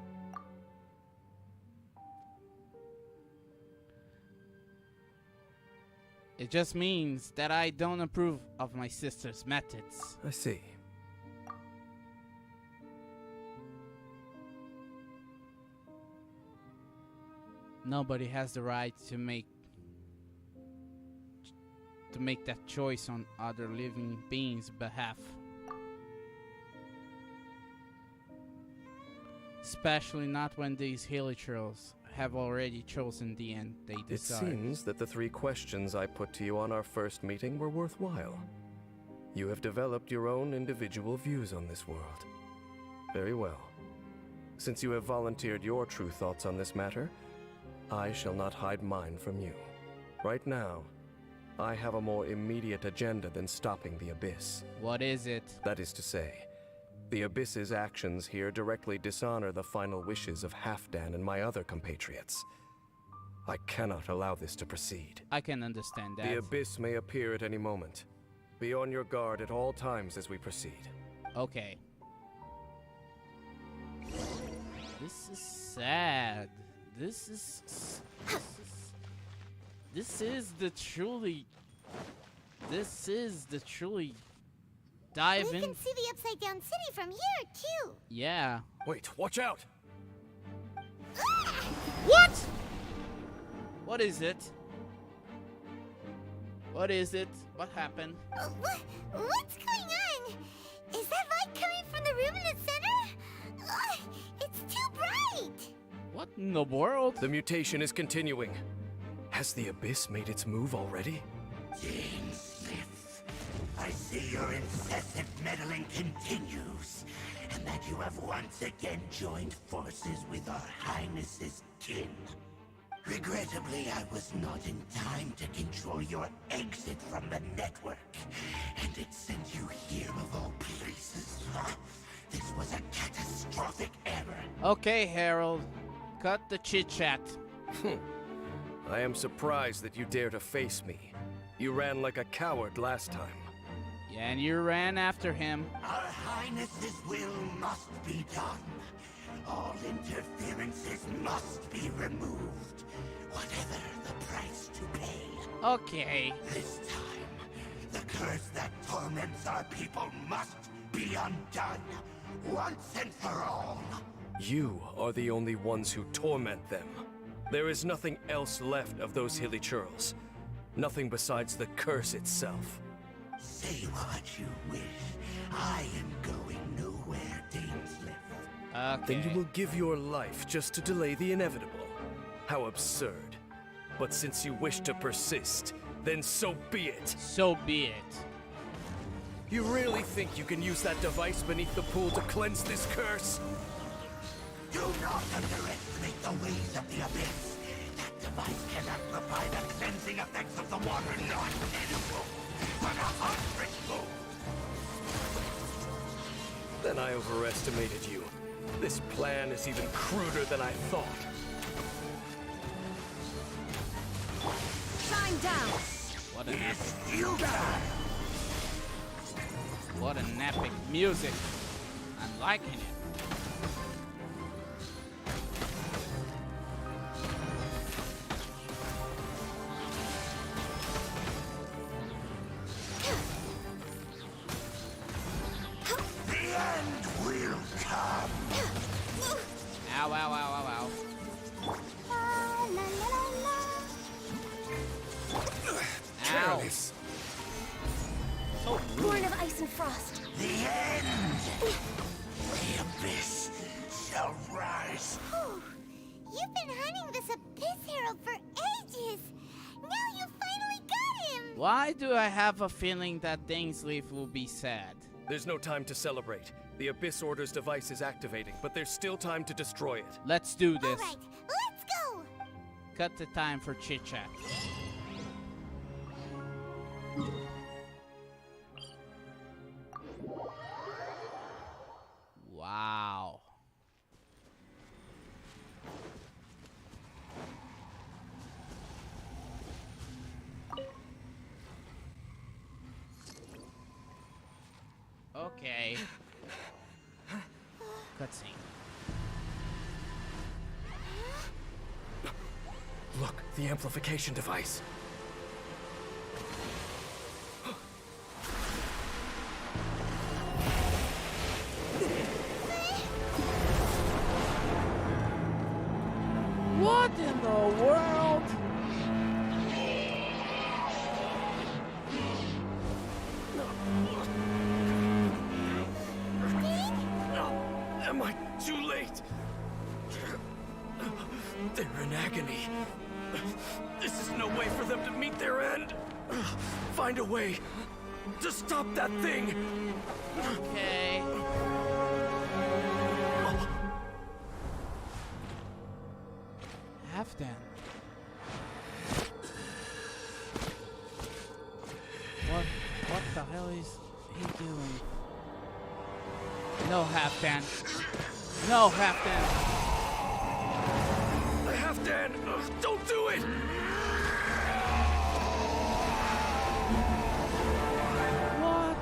It just means that I don't approve of my sister's methods. I see. Nobody has the right to make that choice on other living beings' behalf. Especially not when these hilichurls have already chosen the end they It desire. seems that the 3 questions I put to you on our first meeting were worthwhile. You have developed your own individual views on this world. Very well. Since you have volunteered your true thoughts on this matter, I shall not hide mine from you. Right now, I have a more immediate agenda than stopping the Abyss. What is it? That is to say, the Abyss's actions here directly dishonor the final wishes of Halfdan and my other compatriots. I cannot allow this to proceed. I can understand that. The Abyss may appear at any moment. Be on your guard at all times as we proceed. Okay. This is sad. This is the truly dive We in. can see the Upside Down City from here, too. Yeah. Wait, watch out! What? What is it? What is it? What happened? What's going on? Is that light coming from the room in the center? It's too bright! What in the world? The mutation is continuing. Has the Abyss made its move already? Dain Smith, I see your incessant meddling continues, and that you have once again joined forces with our Highness's kin. Regrettably, I was not in time to control your exit from the network, and it sent you here of all places. This was a catastrophic error. Okay, Harold. Cut the chit-chat. I am surprised that you dare to face me. You ran like a coward last time. Yeah, and you ran after him. Our Highness's will must be done. All interferences must be removed, whatever the price to pay. Okay. This time, the curse that torments our people must be undone, once and for all. You are the only ones who torment them. There is nothing else left of those hilichurls. Nothing besides the curse itself. Say what you wish. I am going nowhere, Dainsliff. Okay. Then you will give your life just to delay the inevitable. How absurd. But since you wish to persist, then so be it. So be it. You really think you can use that device beneath the pool to cleanse this curse? Do not underestimate the ways of the Abyss. That device can amplify the cleansing effects of the water not tenfold, but 100-fold. Then I overestimated you. This plan is even cruder than I thought. Shine down! What an epic, Futile! what an epic music. I'm liking it. The end will come. Ow, ow, ow, ow, ow. La, la, la, la. Ow. So Born of ice and frost. The end! The Abyss shall rise. Whew. You've been hunting this Abyss Herald for ages. Now you finally got him. Why do I have a feeling that Dainsleif will be sad? There's no time to celebrate. The Abyss Order's device is activating, but there's still time to destroy it. Let's do All this. right, let's go. Cut the time for chit-chat. Wow. Okay. Cutscene. Look, the amplification device. What in the world? Am I too late? They're in agony. This is no way for them to meet their end. Find a way to stop that thing. Okay. Halfdan. What the hell is he doing? No, Halfdan. No, Halfdan. Halfdan, don't do it! What?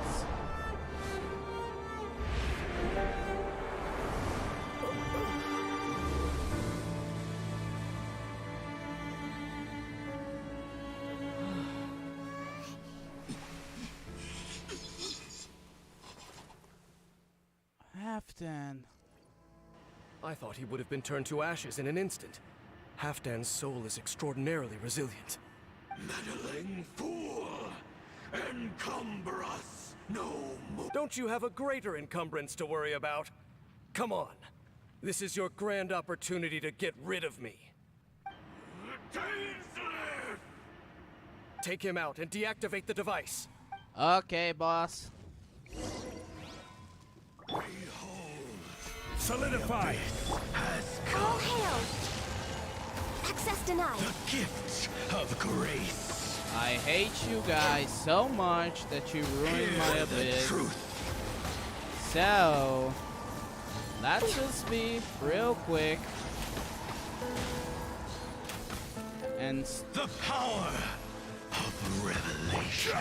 Halfdan. I thought he would have been turned to ashes in an instant. Halfdan's soul is extraordinarily resilient. Meddling fool! Encumber us no more! Don't you have a greater encumbrance to worry about? Come on. This is your grand opportunity to get rid of me. Take him out and deactivate the device. Okay, boss. Solidify! All hail! Access denied. The gift of grace. I hate you guys so much that you ruined my abyss. So, let's just be real quick. And the power of revelation.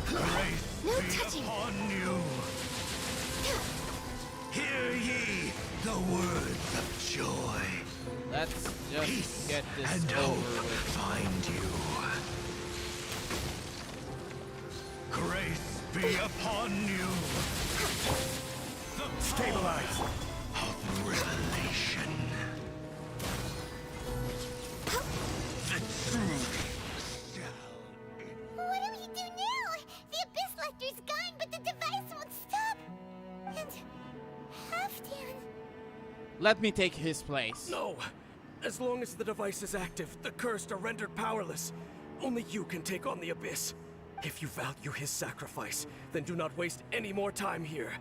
Grace No be touching. upon you. Hear ye the words of joy. let's just Peace get this and over hope with. find you. Grace be upon you. The Stabilize. of revelation. The truth shall What do we do now? The Abyss Lecter's gone, but the device won't stop. And Halfdan. Let me take his place. No! As long as the device is active, the cursed are rendered powerless. Only you can take on the Abyss. If you value his sacrifice, then do not waste any more time here.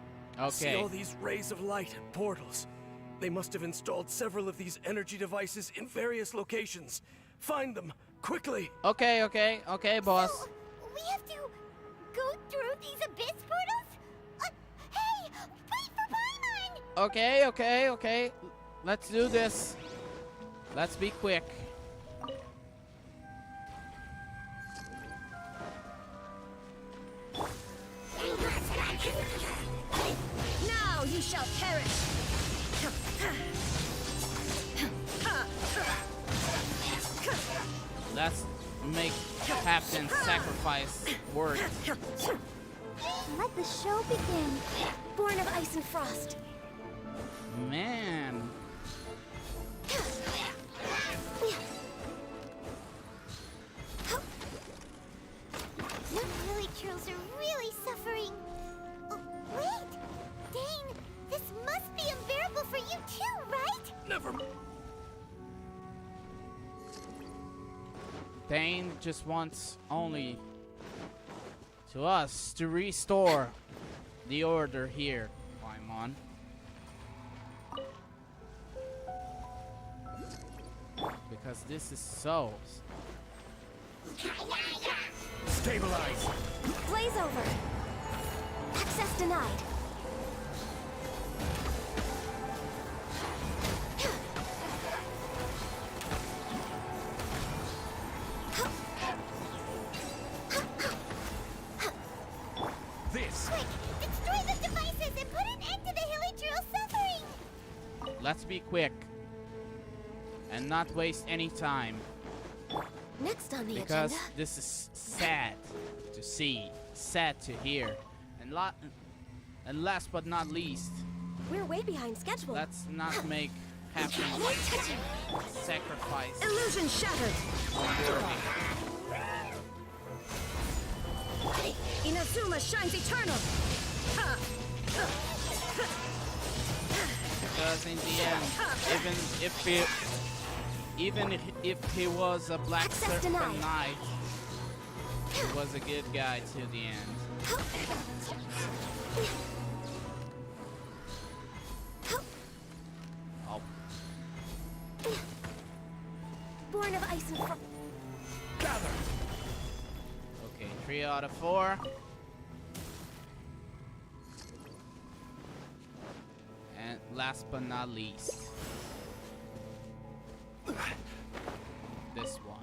See Okay. all these rays of light and portals? They must have installed several of these energy devices in various locations. Find them, quickly! Okay, boss. So, we have to go through these Abyss portals? Hey, wait for Paimon! Okay. Let's do this. Let's be quick. Now you shall perish! Let's make Halfdan's sacrifice work. Let the show begin. Born of ice and frost. Man. The village trolls are really suffering. Oh, wait! Dain, this must be unbearable for you too, right? Never. Dain just wants only to us to restore the order here, Paimon. Because this is so. Stabilize. Blaze over. Access denied. this! Quick, destroy the devices and put an end to the Hilichurl's suffering! Let's be quick and not waste any time. Next on the Because agenda. this is sad to see, sad to hear. And last but not least, We're way behind schedule. let's not make happen sacrifice. Illusion shattered! Inazuma shines eternal! Ha! Because in the end, even if he was a black Access serpent denied. knight, he was a good guy to the end. Oh, Born of ice and frost. okay, 3 out of 4. And last but not least, this one.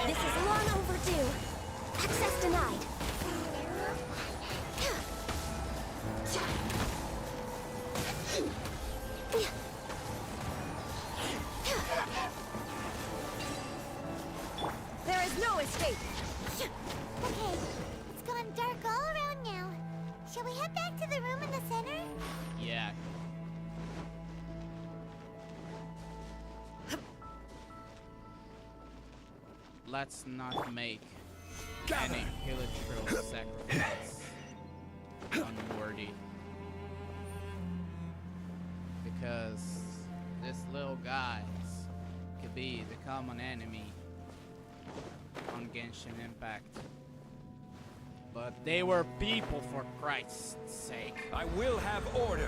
This is long overdue. Access denied. There is no escape! Okay, it's gone dark all around now. Shall we head back to the room in the center? Yeah. Let's not make any Hilichurl sacrifice unworthy. Because this little guys could be the common enemy on Genshin Impact. But they were people, for Christ's sake. I will have order!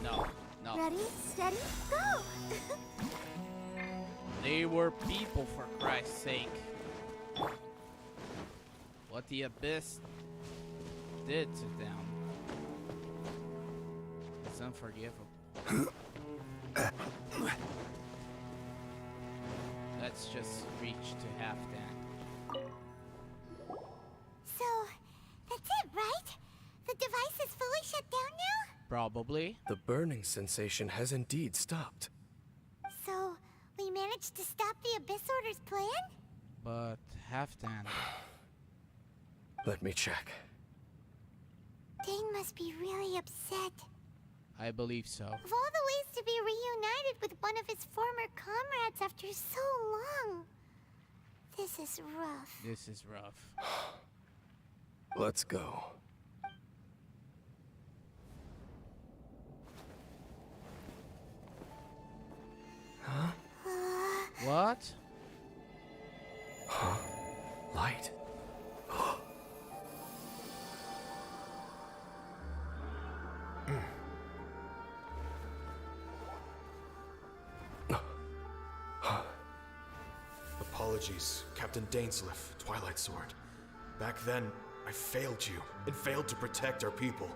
No, no. Ready, steady, go! They were people, for Christ's sake. What the Abyss did to them is unforgivable. Let's just reach to Halfdan. So, that's it, right? The device is fully shut down now? Probably. The burning sensation has indeed stopped. So, we managed to stop the Abyss Order's plan? But Halfdan. Let me check. Dain must be really upset. I believe so. Of all the ways to be reunited with one of his former comrades after so long, this is rough. This is rough. Let's go. Huh? What? Huh? Light? Apologies, Captain Dainsliff, Twilight Sword. Back then, I failed you, and failed to protect our people.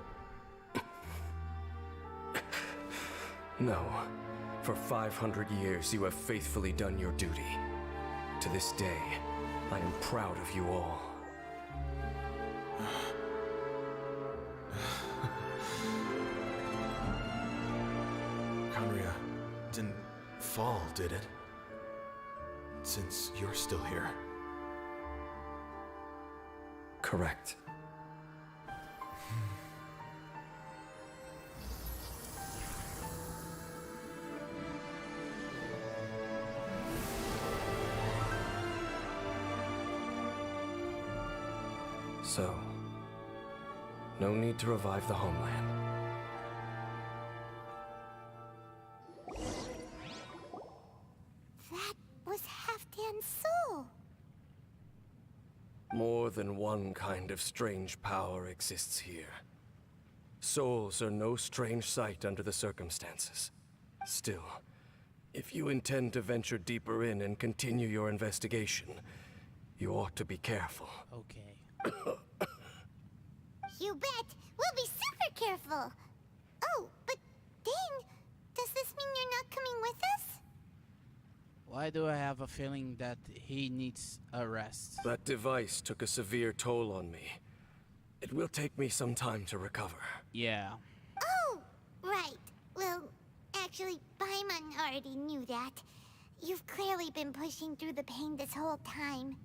No. For 500 years, you have faithfully done your duty. To this day, I am proud of you all. Conria didn't fall, did it? Since you're still here. Correct. So, no need to revive the homeland. That was Halfdan's soul. More than one kind of strange power exists here. Souls are no strange sight under the circumstances. Still, if you intend to venture deeper in and continue your investigation, you ought to be careful. Okay. You bet. We'll be super careful. Oh, but Dain, does this mean you're not coming with us? Why do I have a feeling that he needs a rest? That device took a severe toll on me. It will take me some time to recover. Yeah. Oh, right. Well, actually, Paimon already knew that. You've clearly been pushing through the pain this whole time.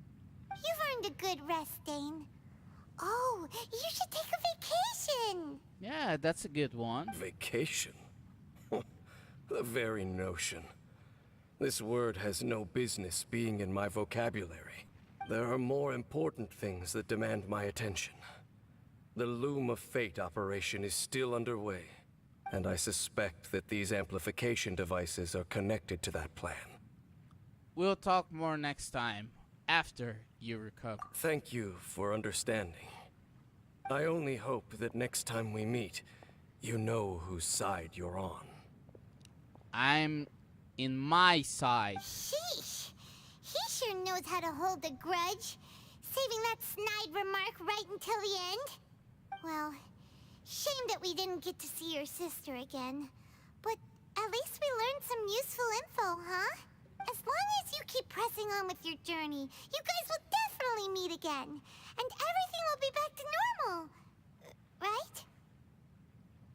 You've earned a good rest, Dain. Oh, you should take a vacation! Yeah, that's a good one. Vacation? The very notion. This word has no business being in my vocabulary. There are more important things that demand my attention. The Loom of Fate operation is still underway, and I suspect that these amplification devices are connected to that plan. We'll talk more next time, after you recover. Thank you for understanding. I only hope that next time we meet, you know whose side you're on. I'm in my side. Sheesh. He sure knows how to hold a grudge, saving that snide remark right until the end. Well, shame that we didn't get to see your sister again. But at least we learned some useful info, huh? As long as you keep pressing on with your journey, you guys will definitely meet again. And everything will be back to normal. Right?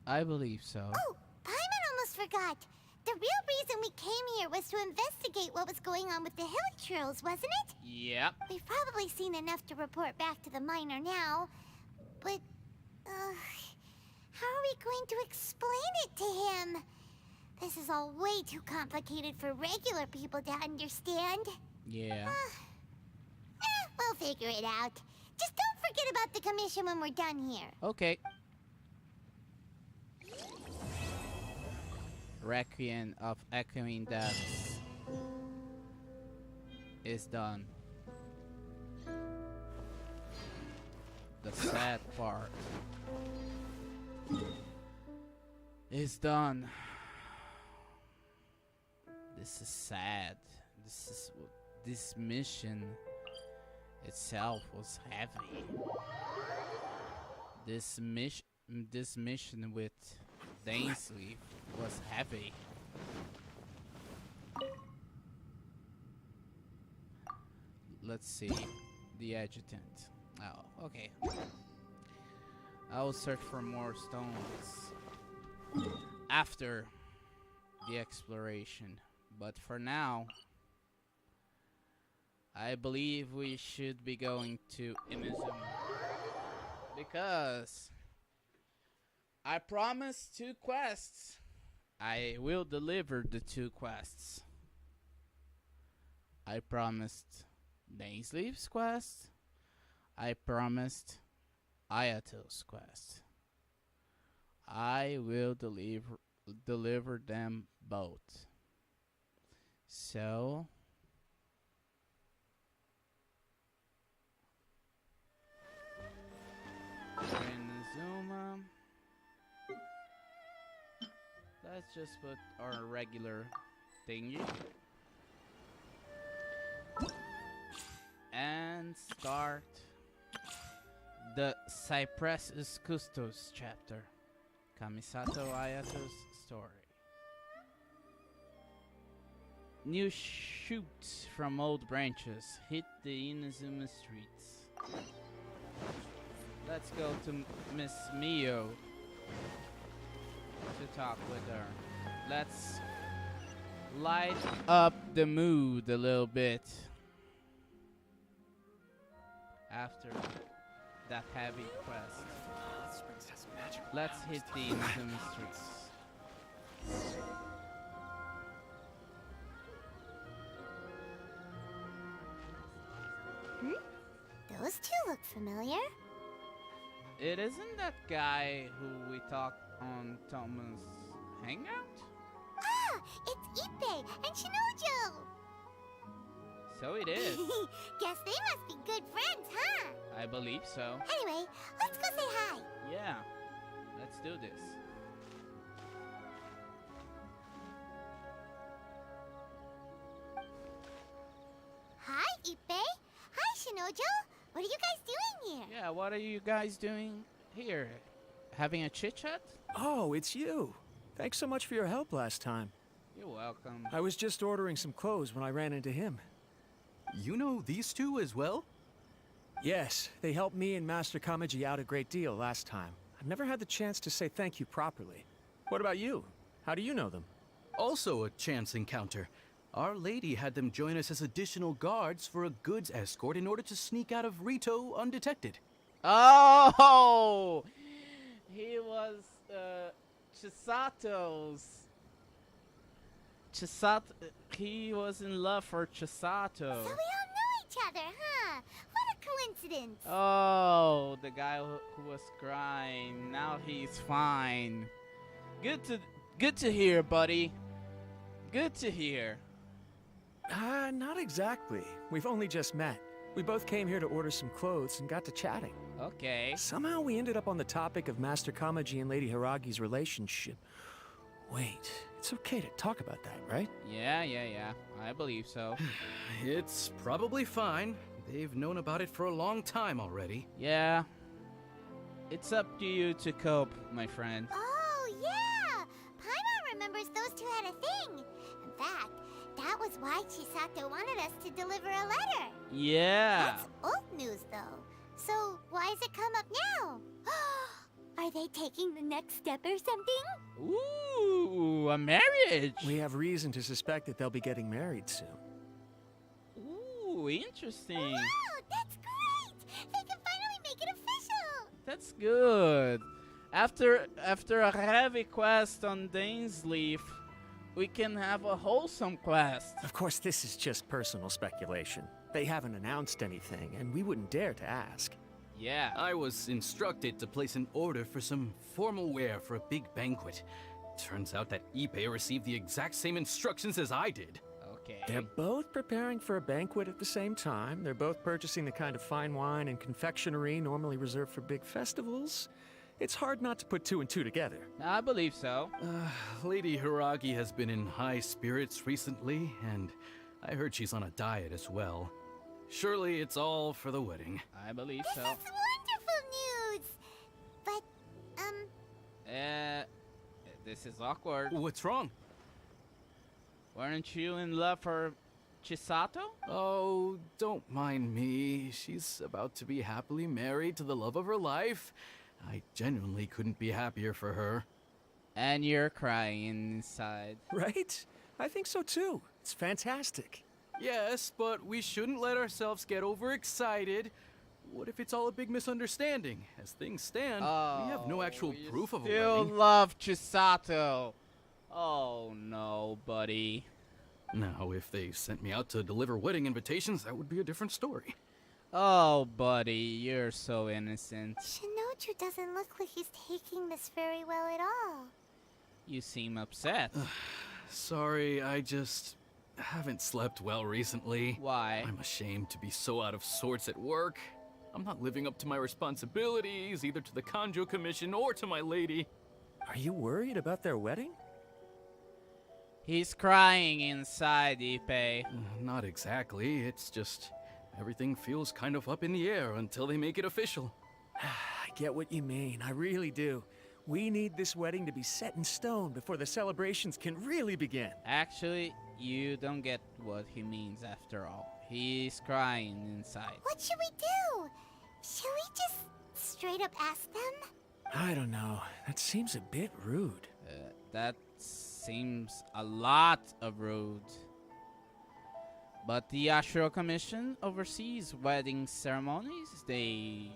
I believe so. Oh, Paimon almost forgot. The real reason we came here was to investigate what was going on with the Hilichurls, wasn't it? Yep. We've probably seen enough to report back to the miner now. But, how are we going to explain it to him? This is all way too complicated for regular people to understand. Yeah. We'll figure it out. Just don't forget about the commission when we're done here. Okay. Requiem of Echoing Depths is done. The sad part is done. This is sad. This mission itself was heavy. This mission with Dainsley was heavy. Let's see. The adjutant. Oh, okay. I will search for more stones after the exploration. But for now, I believe we should be going to Inazuma, because I promised 2 quests. I will deliver the 2 quests. I promised Dainsleif's quest. I promised Ayato's quest. I will deliver them both. So Inazuma. Let's just put our regular thingy and start the Cypressus Custos chapter, Kamisato Ayato's story. New shoots from old branches hit the Inazuma streets. Let's go to Miss Mio to talk with her. Let's light up the mood a little bit after that heavy quest. Let's hit the Inazuma streets. Those 2 look familiar. It isn't that guy who we talked on Thomas' hangout? Ah, it's Ippei and Shinojo. So it is. Guess they must be good friends, huh? I believe so. Anyway, let's go say hi. Yeah, let's do this. Hi, Ippei. Hi, Shinojo. What are you guys doing here? Yeah, what are you guys doing here? Having a chit-chat? Oh, it's you. Thanks so much for your help last time. You're welcome. I was just ordering some clothes when I ran into him. You know these two as well? Yes, they helped me and Master Kamaji out a great deal last time. I've never had the chance to say thank you properly. What about you? How do you know them? Also a chance encounter. Our lady had them join us as additional guards for a goods escort in order to sneak out of Rito undetected. Oh! He was, Chisato's. He was in love for Chisato. So we all knew each other, huh? What a coincidence. Oh, the guy who was crying. Now he's fine. Good to hear, buddy. Good to hear. Not exactly. We've only just met. We both came here to order some clothes and got to chatting. Okay. Somehow we ended up on the topic of Master Kamaji and Lady Hiragi's relationship. Wait, it's okay to talk about that, right? Yeah. I believe so. It's probably fine. They've known about it for a long time already. Yeah. It's up to you to cope, my friend. Oh, yeah! Paimon remembers those two had a thing. In fact, that was why Chisato wanted us to deliver a letter. Yeah. That's old news, though. So why has it come up now? Are they taking the next step or something? Ooh, a marriage. We have reason to suspect that they'll be getting married soon. Ooh, interesting. Wow, that's great! They can finally make it official! That's good. After a heavy quest on Dain's Leaf, we can have a wholesome quest. Of course, this is just personal speculation. They haven't announced anything, and we wouldn't dare to ask. Yeah. I was instructed to place an order for some formal wear for a big banquet. Turns out that Ippei received the exact same instructions as I did. Okay. They're both preparing for a banquet at the same time. They're both purchasing the kind of fine wine and confectionery normally reserved for big festivals. It's hard not to put two and two together. I believe so. Lady Hiragi has been in high spirits recently, and I heard she's on a diet as well. Surely it's all for the wedding. I believe so. This is wonderful news! But, this is awkward. What's wrong? Weren't you in love for Chisato? Oh, don't mind me. She's about to be happily married to the love of her life. I genuinely couldn't be happier for her. And you're crying inside. Right? I think so too. It's fantastic. Yes, but we shouldn't let ourselves get overexcited. What if it's all a big misunderstanding? As things stand, we have no actual proof of a Still wedding. love Chisato. Oh no, buddy. Now, if they sent me out to deliver wedding invitations, that would be a different story. Oh, buddy, you're so innocent. Shinoju doesn't look like he's taking this very well at all. You seem upset. Sorry, I just haven't slept well recently. Why? I'm ashamed to be so out of sorts at work. I'm not living up to my responsibilities, either to the Kanjo Commission or to my lady. Are you worried about their wedding? He's crying inside, Ippei. Not exactly. It's just everything feels kind of up in the air until they make it official. I get what you mean. I really do. We need this wedding to be set in stone before the celebrations can really begin. Actually, you don't get what he means after all. He's crying inside. What should we do? Should we just straight up ask them? I don't know. That seems a bit rude. That seems a lot of rude. But the Yashiro Commission oversees wedding ceremonies. They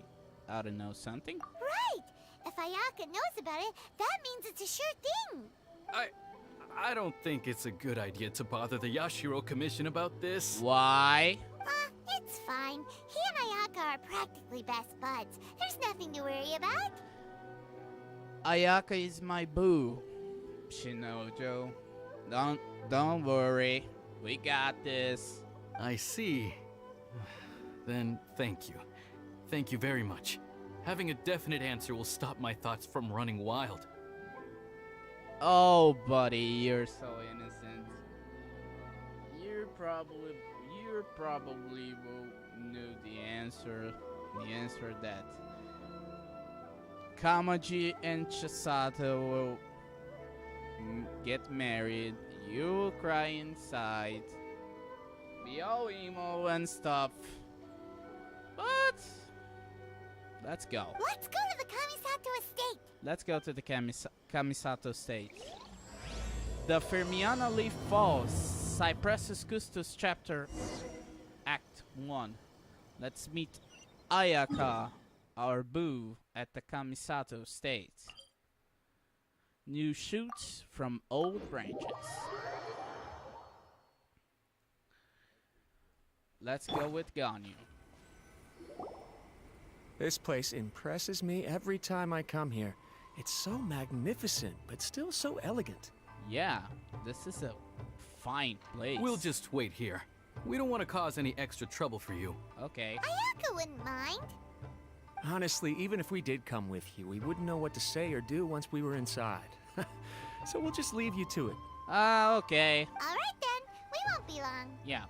ought to know something. Right! If Ayaka knows about it, that means it's a sure thing. I don't think it's a good idea to bother the Yashiro Commission about this. Why? It's fine. He and Ayaka are practically best buds. There's nothing to worry about. Ayaka is my boo, Shinojo. Don't worry. We got this. I see. Then thank you. Thank you very much. Having a definite answer will stop my thoughts from running wild. Oh, buddy, you're so innocent. You probably will know the answer. The answer that Kamaji and Chisato will get married. You cry inside. Be all emo and stuff. But let's go. Let's go to the Kamisato estate. Let's go to the Kamisato estate. The Firmiana Leaf Falls, Cypressus Custos chapter, Act 1. Let's meet Ayaka, our boo, at the Kamisato estate. New shoots from old branches. Let's go with Ganyu. This place impresses me every time I come here. It's so magnificent, but still so elegant. Yeah, this is a fine place. We'll just wait here. We don't want to cause any extra trouble for you. Okay. Ayaka wouldn't mind. Honestly, even if we did come with you, we wouldn't know what to say or do once we were inside. So we'll just leave you to it. Okay. All right then, we won't be long. Yeah.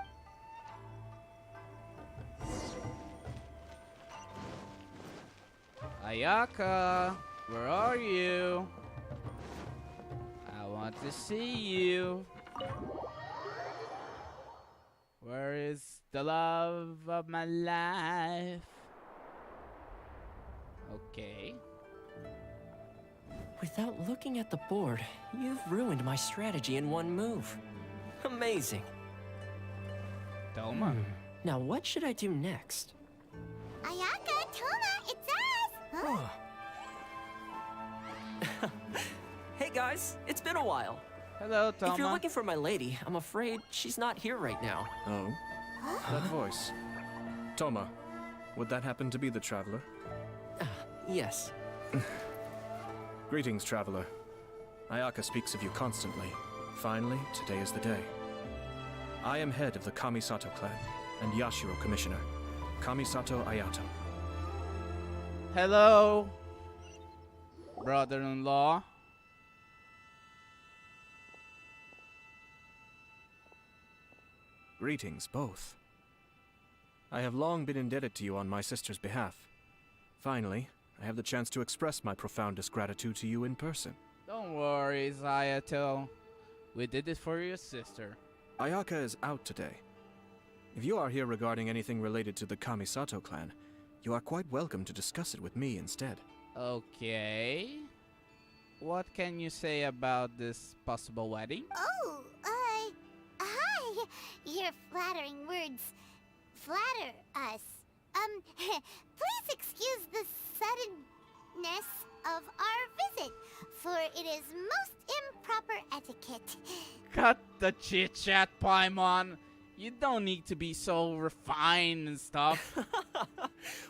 Ayaka, where are you? I want to see you. Where is the love of my life? Okay. Without looking at the board, you've ruined my strategy in one move. Amazing. Toma. Now what should I do next? Ayaka, Toma, it's us! Huh? Hey guys, it's been a while. Hello, Toma. If you're looking for my lady, I'm afraid she's not here right now. Oh? That voice. Toma, would that happen to be the traveler? Yes. Greetings, traveler. Ayaka speaks of you constantly. Finally, today is the day. I am head of the Kamisato clan and Yashiro commissioner, Kamisato Ayato. Hello, brother-in-law. Greetings, both. I have long been indebted to you on my sister's behalf. Finally, I have the chance to express my profoundest gratitude to you in person. Don't worry, Ayato. We did it for your sister. Ayaka is out today. If you are here regarding anything related to the Kamisato clan, you are quite welcome to discuss it with me instead. Okay. What can you say about this possible wedding? Oh, hi. Your flattering words flatter us. Please excuse the suddenness of our visit, for it is most improper etiquette. Cut the chit-chat, Paimon. You don't need to be so refined and stuff.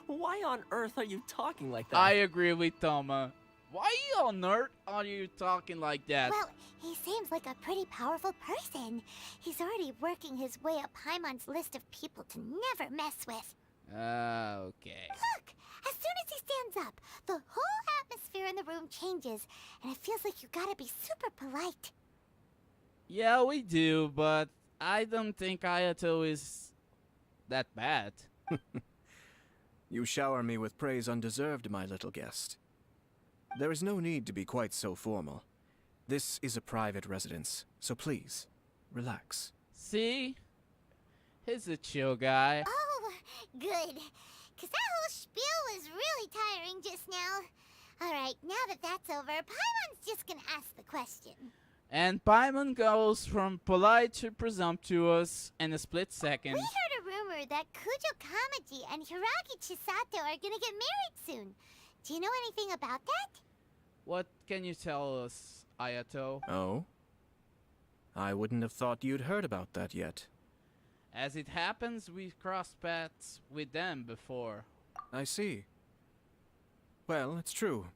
Why on earth are you talking like that? I agree with Toma. Why on earth are you talking like that? Well, he seems like a pretty powerful person. He's already working his way up Paimon's list of people to never mess with. Okay. Look! As soon as he stands up, the whole atmosphere in the room changes, and it feels like you gotta be super polite. Yeah, we do, but I don't think Ayato is that bad. You shower me with praise undeserved, my little guest. There is no need to be quite so formal. This is a private residence, so please, relax. See? He's a chill guy. Oh, good. 'Cause that whole spiel was really tiring just now. Alright, now that that's over, Paimon's just gonna ask the question. And Paimon goes from polite to presumptuous in a split second. We heard a rumor that Kujo Kamaji and Hiragi Chisato are gonna get married soon. Do you know anything about that? What can you tell us, Ayato? Oh? I wouldn't have thought you'd heard about that yet. As it happens, we've crossed paths with them before. I see. Well, it's true.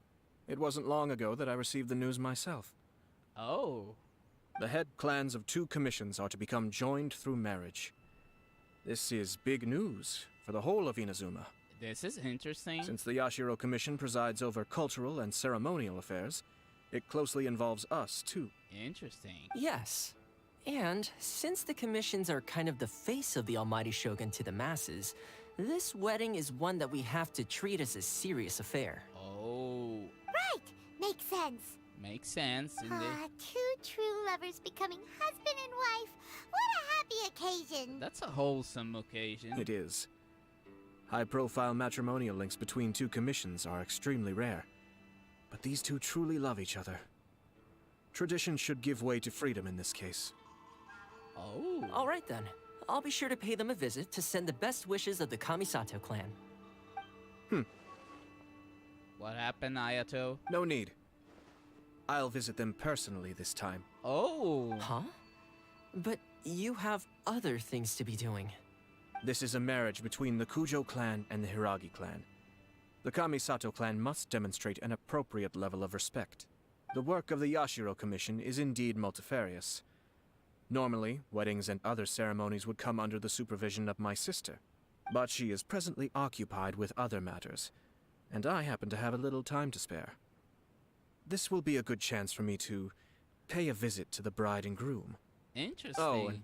It wasn't long ago that I received the news myself. Oh. The head clans of 2 commissions are to become joined through marriage. This is big news for the whole of Inazuma. This is interesting. Since the Yashiro Commission presides over cultural and ceremonial affairs, it closely involves us, too. Interesting. Yes. And since the commissions are kind of the face of the Almighty Shogun to the masses, this wedding is one that we have to treat as a serious affair. Oh. Right, makes sense. Makes sense. Two true lovers becoming husband and wife. What a happy occasion. That's a wholesome occasion. It is. High-profile matrimonial links between two commissions are extremely rare. But these two truly love each other. Tradition should give way to freedom in this case. Oh. All right then. I'll be sure to pay them a visit to send the best wishes of the Kamisato clan. What happened, Ayato? No need. I'll visit them personally this time. Oh. Huh? But you have other things to be doing. This is a marriage between the Kujo clan and the Hiragi clan. The Kamisato clan must demonstrate an appropriate level of respect. The work of the Yashiro Commission is indeed multifarious. Normally, weddings and other ceremonies would come under the supervision of my sister. But she is presently occupied with other matters, and I happen to have a little time to spare. This will be a good chance for me to pay a visit to the bride and groom. Interesting. Oh, and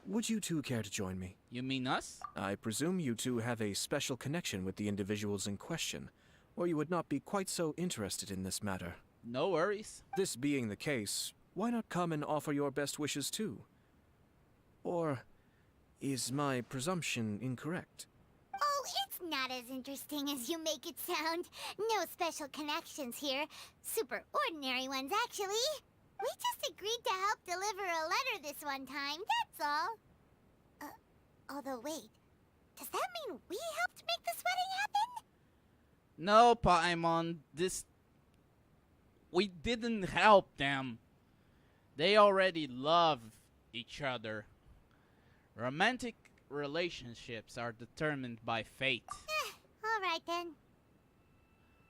would you two care to join me? You mean us? I presume you two have a special connection with the individuals in question, or you would not be quite so interested in this matter. No worries. This being the case, why not come and offer your best wishes too? Or is my presumption incorrect? Oh, it's not as interesting as you make it sound. No special connections here. Super ordinary ones, actually. We just agreed to help deliver a letter this one time, that's all. Although wait, does that mean we helped make this wedding happen? No, Paimon. We didn't help them. They already love each other. Romantic relationships are determined by fate. Alright then.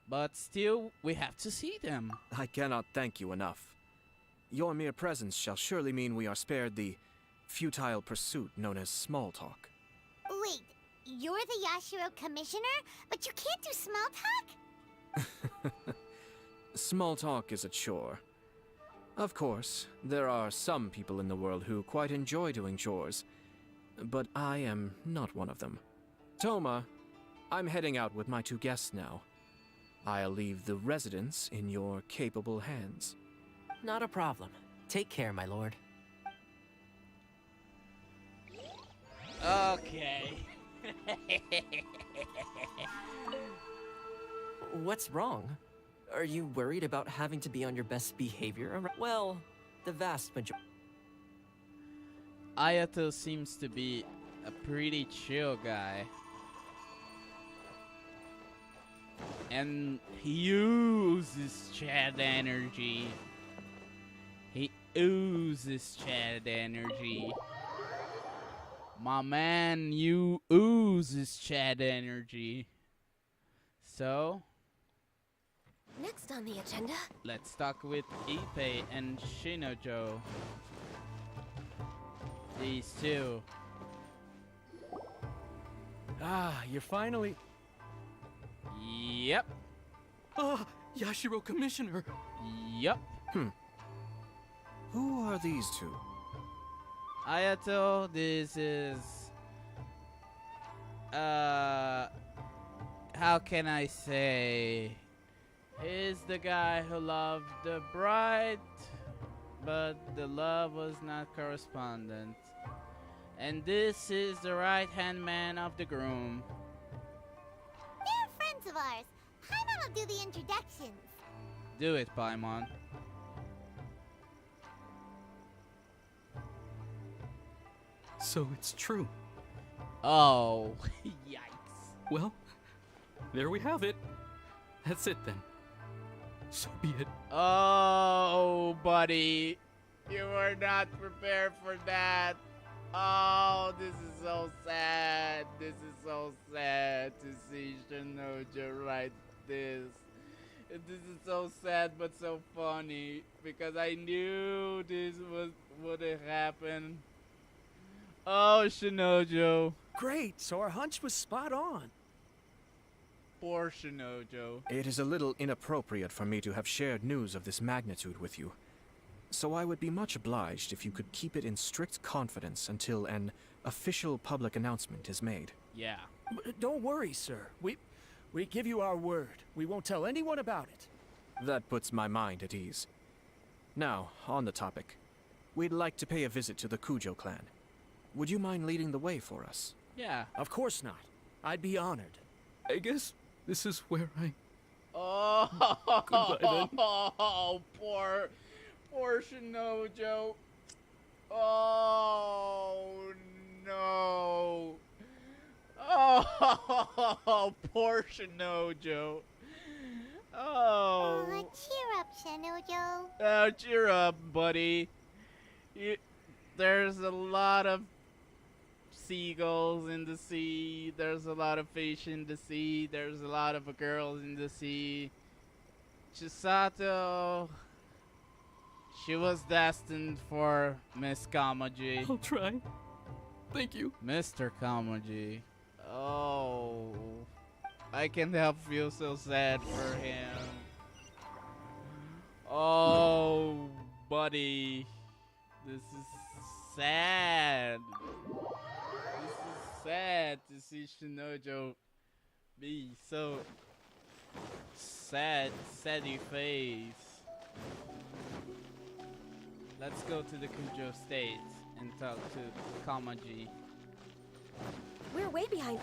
But still, we have to see them. I cannot thank you enough. Your mere presence shall surely mean we are spared the futile pursuit known as small talk. Wait, you're the Yashiro Commissioner, but you can't do small talk? Small talk is a chore. Of course, there are some people in the world who quite enjoy doing chores, but I am not one of them. Toma, I'm heading out with my two guests now. I'll leave the residence in your capable hands. Not a problem. Take care, my lord. Okay. What's wrong? Are you worried about having to be on your best behavior? Well, the vast majority. Ayato seems to be a pretty chill guy. And he oozes Chad energy. He oozes Chad energy. My man, you oozes Chad energy. So, next on the agenda, let's talk with Ippei and Shinojo. These two. Ah, you're finally... Yep. Ah, Yashiro Commissioner. Yep. Who are these two? Ayato, this is... how can I say... He's the guy who loved the bride, but the love was not correspondent. And this is the right-hand man of the groom. They're friends of ours. Paimon will do the introductions. Do it, Paimon. So it's true. Oh, yikes. Well, there we have it. That's it then. So be it. Oh, buddy. You were not prepared for that. Oh, this is so sad. This is so sad to see Shinojo write this. This is so sad but so funny because I knew this would have happened. Oh, Shinojo. Great, so our hunch was spot on. Poor Shinojo. It is a little inappropriate for me to have shared news of this magnitude with you. So I would be much obliged if you could keep it in strict confidence until an official public announcement is made. Yeah. Don't worry, sir. We give you our word. We won't tell anyone about it. That puts my mind at ease. Now, on the topic. We'd like to pay a visit to the Kujo clan. Would you mind leading the way for us? Yeah. Of course not. I'd be honored. I guess this is where I... Oh, Goodbye, then. poor Shinojo. Oh, no. Oh, poor Shinojo. Oh. Cheer up, Shinojo. Oh, cheer up, buddy. There's a lot of seagulls in the sea. There's a lot of fish in the sea. There's a lot of girls in the sea. Chisato, she was destined for Miss Kamaji. I'll try. Thank you. Mr. Kamaji. Oh, I can't help feel so sad for him. Oh, buddy. This is sad. This is sad to see Shinojo be so sad, saddy face. Let's go to the Kujo state and talk to Kamaji. We're way behind.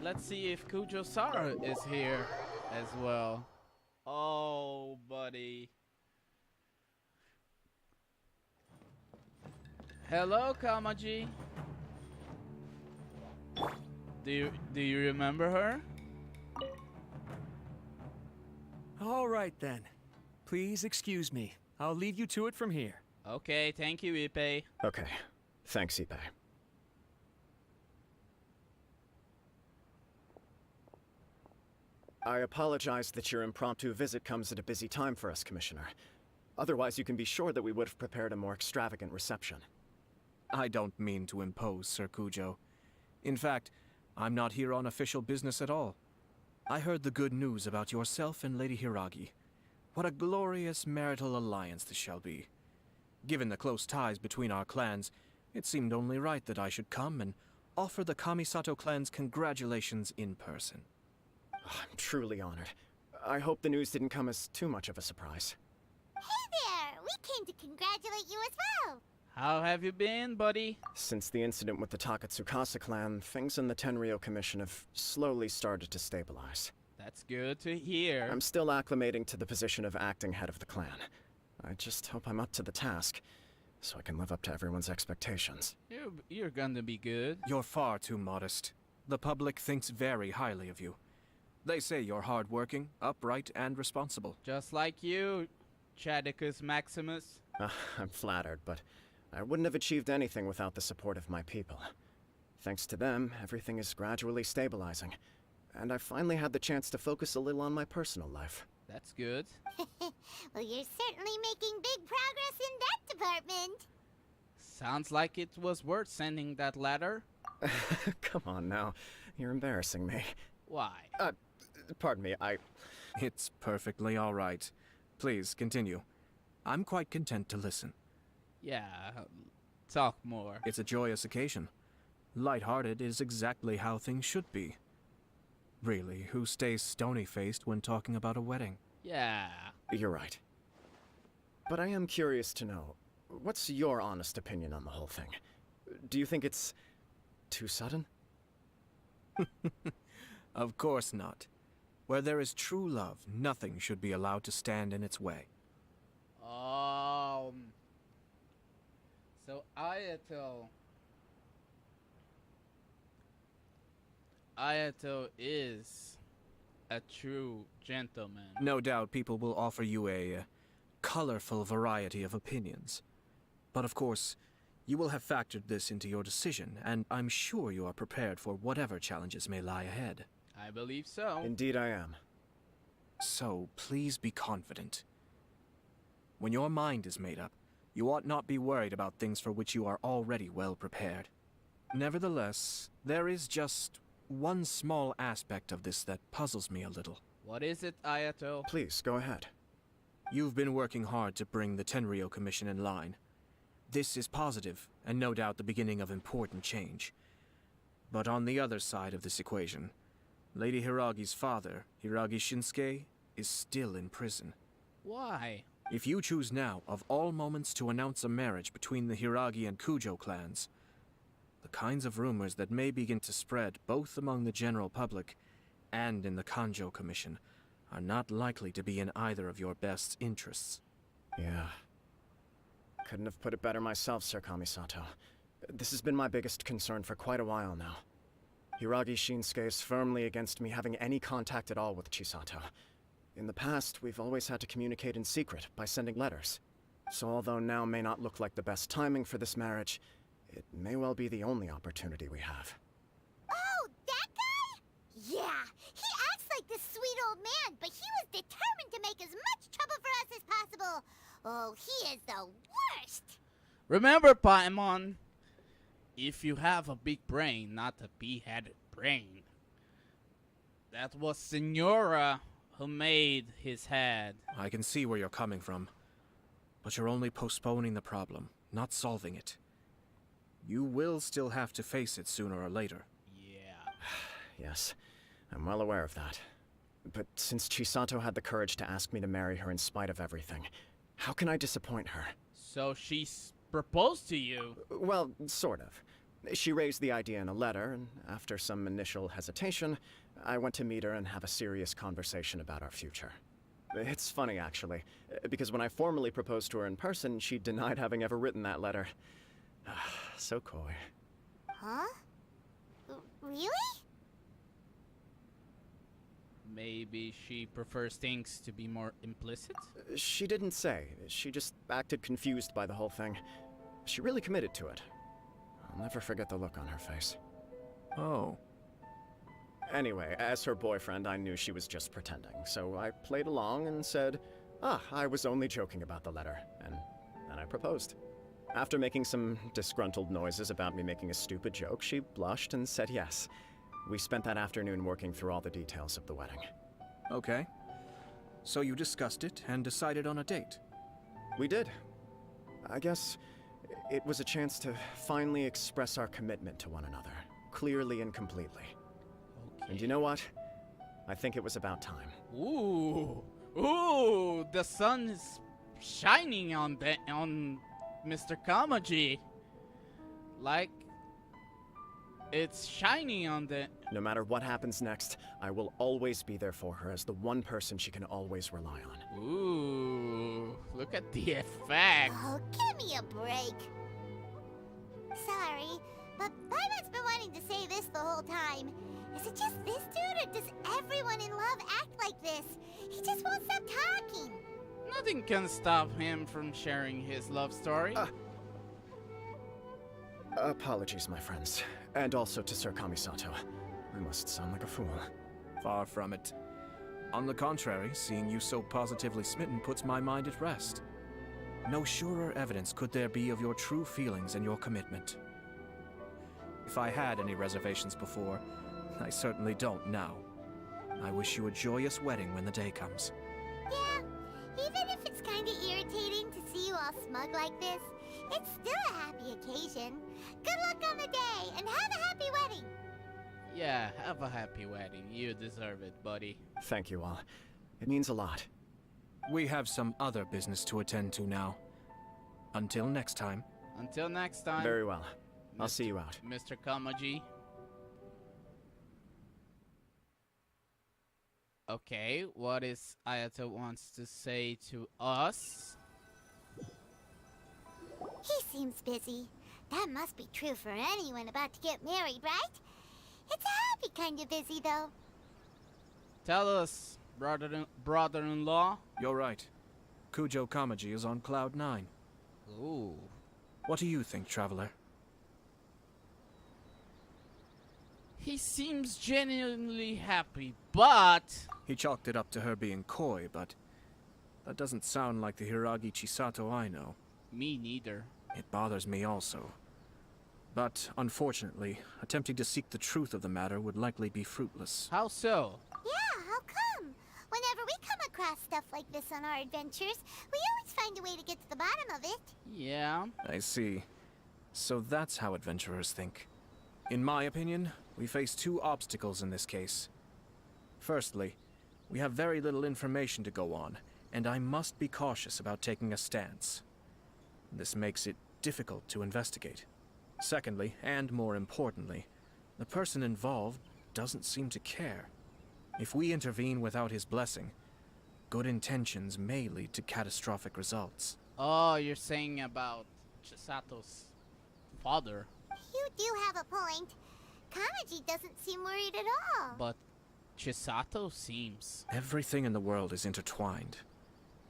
Let's see if Kujo Sara is here as well. Oh, buddy. Hello, Kamaji. Do you remember her? All right, then. Please excuse me. I'll leave you to it from here. Okay, thank you, Ippei. Okay. Thanks, Ippei. I apologize that your impromptu visit comes at a busy time for us, Commissioner. Otherwise, you can be sure that we would have prepared a more extravagant reception. I don't mean to impose, Sir Kujo. In fact, I'm not here on official business at all. I heard the good news about yourself and Lady Hiragi. What a glorious marital alliance this shall be. Given the close ties between our clans, it seemed only right that I should come and offer the Kamisato clan's congratulations in person. I'm truly honored. I hope the news didn't come as too much of a surprise. Hey there! We came to congratulate you as well! How have you been, buddy? Since the incident with the Takatsukasa clan, things in the Tenryou Commission have slowly started to stabilize. That's good to hear. I'm still acclimating to the position of acting head of the clan. I just hope I'm up to the task, so I can live up to everyone's expectations. You're gonna be good. You're far too modest. The public thinks very highly of you. They say you're hardworking, upright, and responsible. Just like you, Chadicus Maximus. I'm flattered, but I wouldn't have achieved anything without the support of my people. Thanks to them, everything is gradually stabilizing, and I finally had the chance to focus a little on my personal life. That's good. Well, you're certainly making big progress in that department. Sounds like it was worth sending that letter. Come on now, you're embarrassing me. Why? Pardon me, It's perfectly all right. Please, continue. I'm quite content to listen. Yeah, talk more. It's a joyous occasion. Light-hearted is exactly how things should be. Really, who stays stony-faced when talking about a wedding? Yeah. You're right. But I am curious to know, what's your honest opinion on the whole thing? Do you think it's too sudden? Of course not. Where there is true love, nothing should be allowed to stand in its way. So Ayato is a true gentleman. No doubt people will offer you a colorful variety of opinions. But of course, you will have factored this into your decision, and I'm sure you are prepared for whatever challenges may lie ahead. I believe so. Indeed I am. So, please be confident. When your mind is made up, you ought not be worried about things for which you are already well prepared. Nevertheless, there is just one small aspect of this that puzzles me a little. What is it, Ayato? Please, go ahead. You've been working hard to bring the Tenryou Commission in line. This is positive, and no doubt the beginning of important change. But on the other side of this equation, Lady Hiragi's father, Hiragi Shinsuke, is still in prison. Why? If you choose now, of all moments, to announce a marriage between the Hiragi and Kujo clans, the kinds of rumors that may begin to spread both among the general public and in the Kanjo Commission are not likely to be in either of your best interests. Yeah. Couldn't have put it better myself, Sir Kamisato. This has been my biggest concern for quite a while now. Hiragi Shinsuke is firmly against me having any contact at all with Chisato. In the past, we've always had to communicate in secret by sending letters. So although now may not look like the best timing for this marriage, it may well be the only opportunity we have. Oh, that guy? Yeah, he acts like this sweet old man, but he was determined to make as much trouble for us as possible. Oh, he is the worst! Remember, Paimon, if you have a big brain, not a bee-headed brain. That was Senora who made his head. I can see where you're coming from, but you're only postponing the problem, not solving it. You will still have to face it sooner or later. Yeah. Yes, I'm well aware of that. But since Chisato had the courage to ask me to marry her in spite of everything, how can I disappoint her? So she's proposed to you? Well, sort of. She raised the idea in a letter, and after some initial hesitation, I went to meet her and have a serious conversation about our future. It's funny, actually, because when I formally proposed to her in person, she denied having ever written that letter. So coy. Huh? Really? Maybe she prefers things to be more implicit? She didn't say. She just acted confused by the whole thing. She really committed to it. I'll never forget the look on her face. Oh. Anyway, as her boyfriend, I knew she was just pretending, so I played along and said, I was only joking about the letter, and then I proposed. After making some disgruntled noises about me making a stupid joke, she blushed and said yes. We spent that afternoon working through all the details of the wedding. Okay. So you discussed it and decided on a date? We did. I guess it was a chance to finally express our commitment to one another, clearly and completely. Okay. And you know what? I think it was about time. Ooh. Ooh, the sun is shining on Mr. Kamaji. Like, it's shining on the... No matter what happens next, I will always be there for her as the one person she can always rely on. Ooh, look at the effect. Oh, give me a break. Sorry, but Paimon's been wanting to say this the whole time. Is it just this dude, or does everyone in love act like this? He just won't stop talking. Nothing can stop him from sharing his love story. Apologies, my friends. And also to Sir Kamisato. I must sound like a fool. Far from it. On the contrary, seeing you so positively smitten puts my mind at rest. No surer evidence could there be of your true feelings and your commitment. If I had any reservations before, I certainly don't now. I wish you a joyous wedding when the day comes. Yeah, even if it's kinda irritating to see you all smug like this, it's still a happy occasion. Good luck on the day, and have a happy wedding! Yeah, have a happy wedding. You deserve it, buddy. Thank you all. It means a lot. We have some other business to attend to now. Until next time. Until next time. Very well. I'll see you out. Mr. Kamaji. Okay, what is Ayato wants to say to us? He seems busy. That must be true for anyone about to get married, right? It's a happy kind of busy, though. Tell us, brother-in-law. You're right. Kujo Kamaji is on Cloud 9. Ooh. What do you think, Traveler? He seems genuinely happy, but... He chalked it up to her being coy, but that doesn't sound like the Hiragi Chisato I know. Me neither. It bothers me also. But, unfortunately, attempting to seek the truth of the matter would likely be fruitless. How so? Yeah, how come? Whenever we come across stuff like this on our adventures, we always find a way to get to the bottom of it. Yeah. I see. So that's how adventurers think. In my opinion, we face two obstacles in this case. Firstly, We have very little information to go on, and I must be cautious about taking a stance. This makes it difficult to investigate. Secondly, and more importantly, the person involved doesn't seem to care. If we intervene without his blessing, good intentions may lead to catastrophic results. Oh, you're saying about Chisato's father. You do have a point. Kamaji doesn't seem worried at all. But Chisato seems. Everything in the world is intertwined.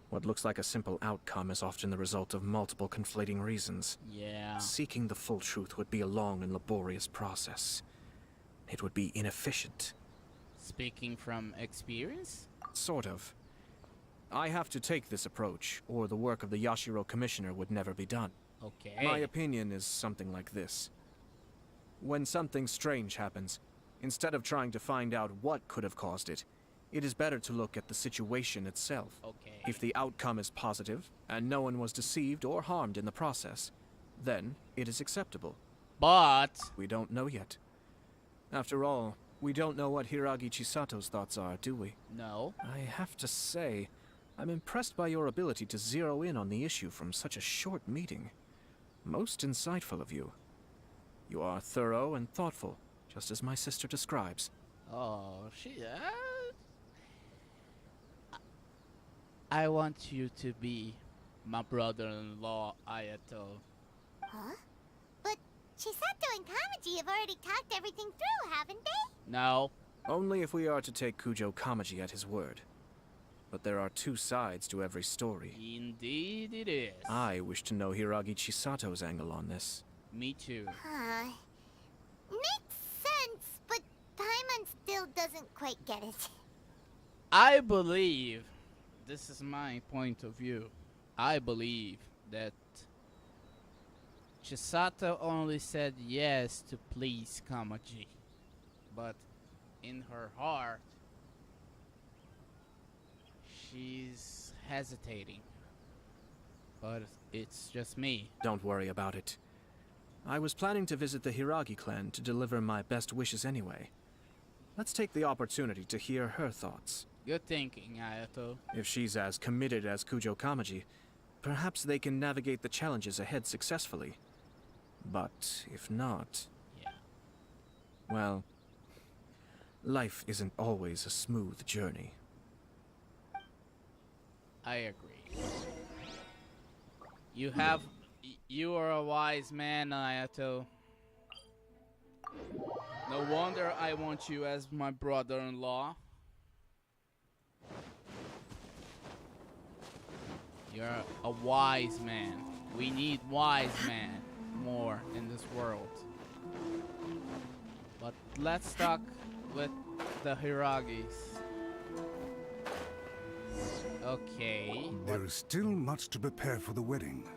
What looks like a simple outcome is often the result of multiple conflating reasons. Yeah. Seeking the full truth would be a long and laborious process. It would be inefficient. Speaking from experience? Sort of. I have to take this approach, or the work of the Yashiro Commissioner would never be done. Okay. My opinion is something like this. When something strange happens, instead of trying to find out what could have caused it, it is better to look at the situation itself. Okay. If the outcome is positive, and no one was deceived or harmed in the process, then it is acceptable. But we don't know yet. After all, we don't know what Hiragi Chisato's thoughts are, do we? No. I have to say, I'm impressed by your ability to zero in on the issue from such a short meeting. Most insightful of you. You are thorough and thoughtful, just as my sister describes. Oh, I want you to be my brother-in-law, Ayato. Huh? But Chisato and Kamaji have already talked everything through, haven't they? No. Only if we are to take Kujo Kamaji at his word. But there are two sides to every story. Indeed it is. I wish to know Hiragi Chisato's angle on this. Me too. Makes sense, but Paimon still doesn't quite get it. I believe, this is my point of view, I believe that Chisato only said yes to please Kamaji. But in her heart, she's hesitating. But it's just me. Don't worry about it. I was planning to visit the Hiragi clan to deliver my best wishes anyway. Let's take the opportunity to hear her thoughts. Good thinking, Ayato. If she's as committed as Kujo Kamaji, perhaps they can navigate the challenges ahead successfully. But if not... Yeah. Well, life isn't always a smooth journey. I agree. You are a wise man, Ayato. No wonder I want you as my brother-in-law. You're a wise man. We need wise men more in this world. But let's talk with the Hiragis. Okay. There is still much to prepare for the wedding.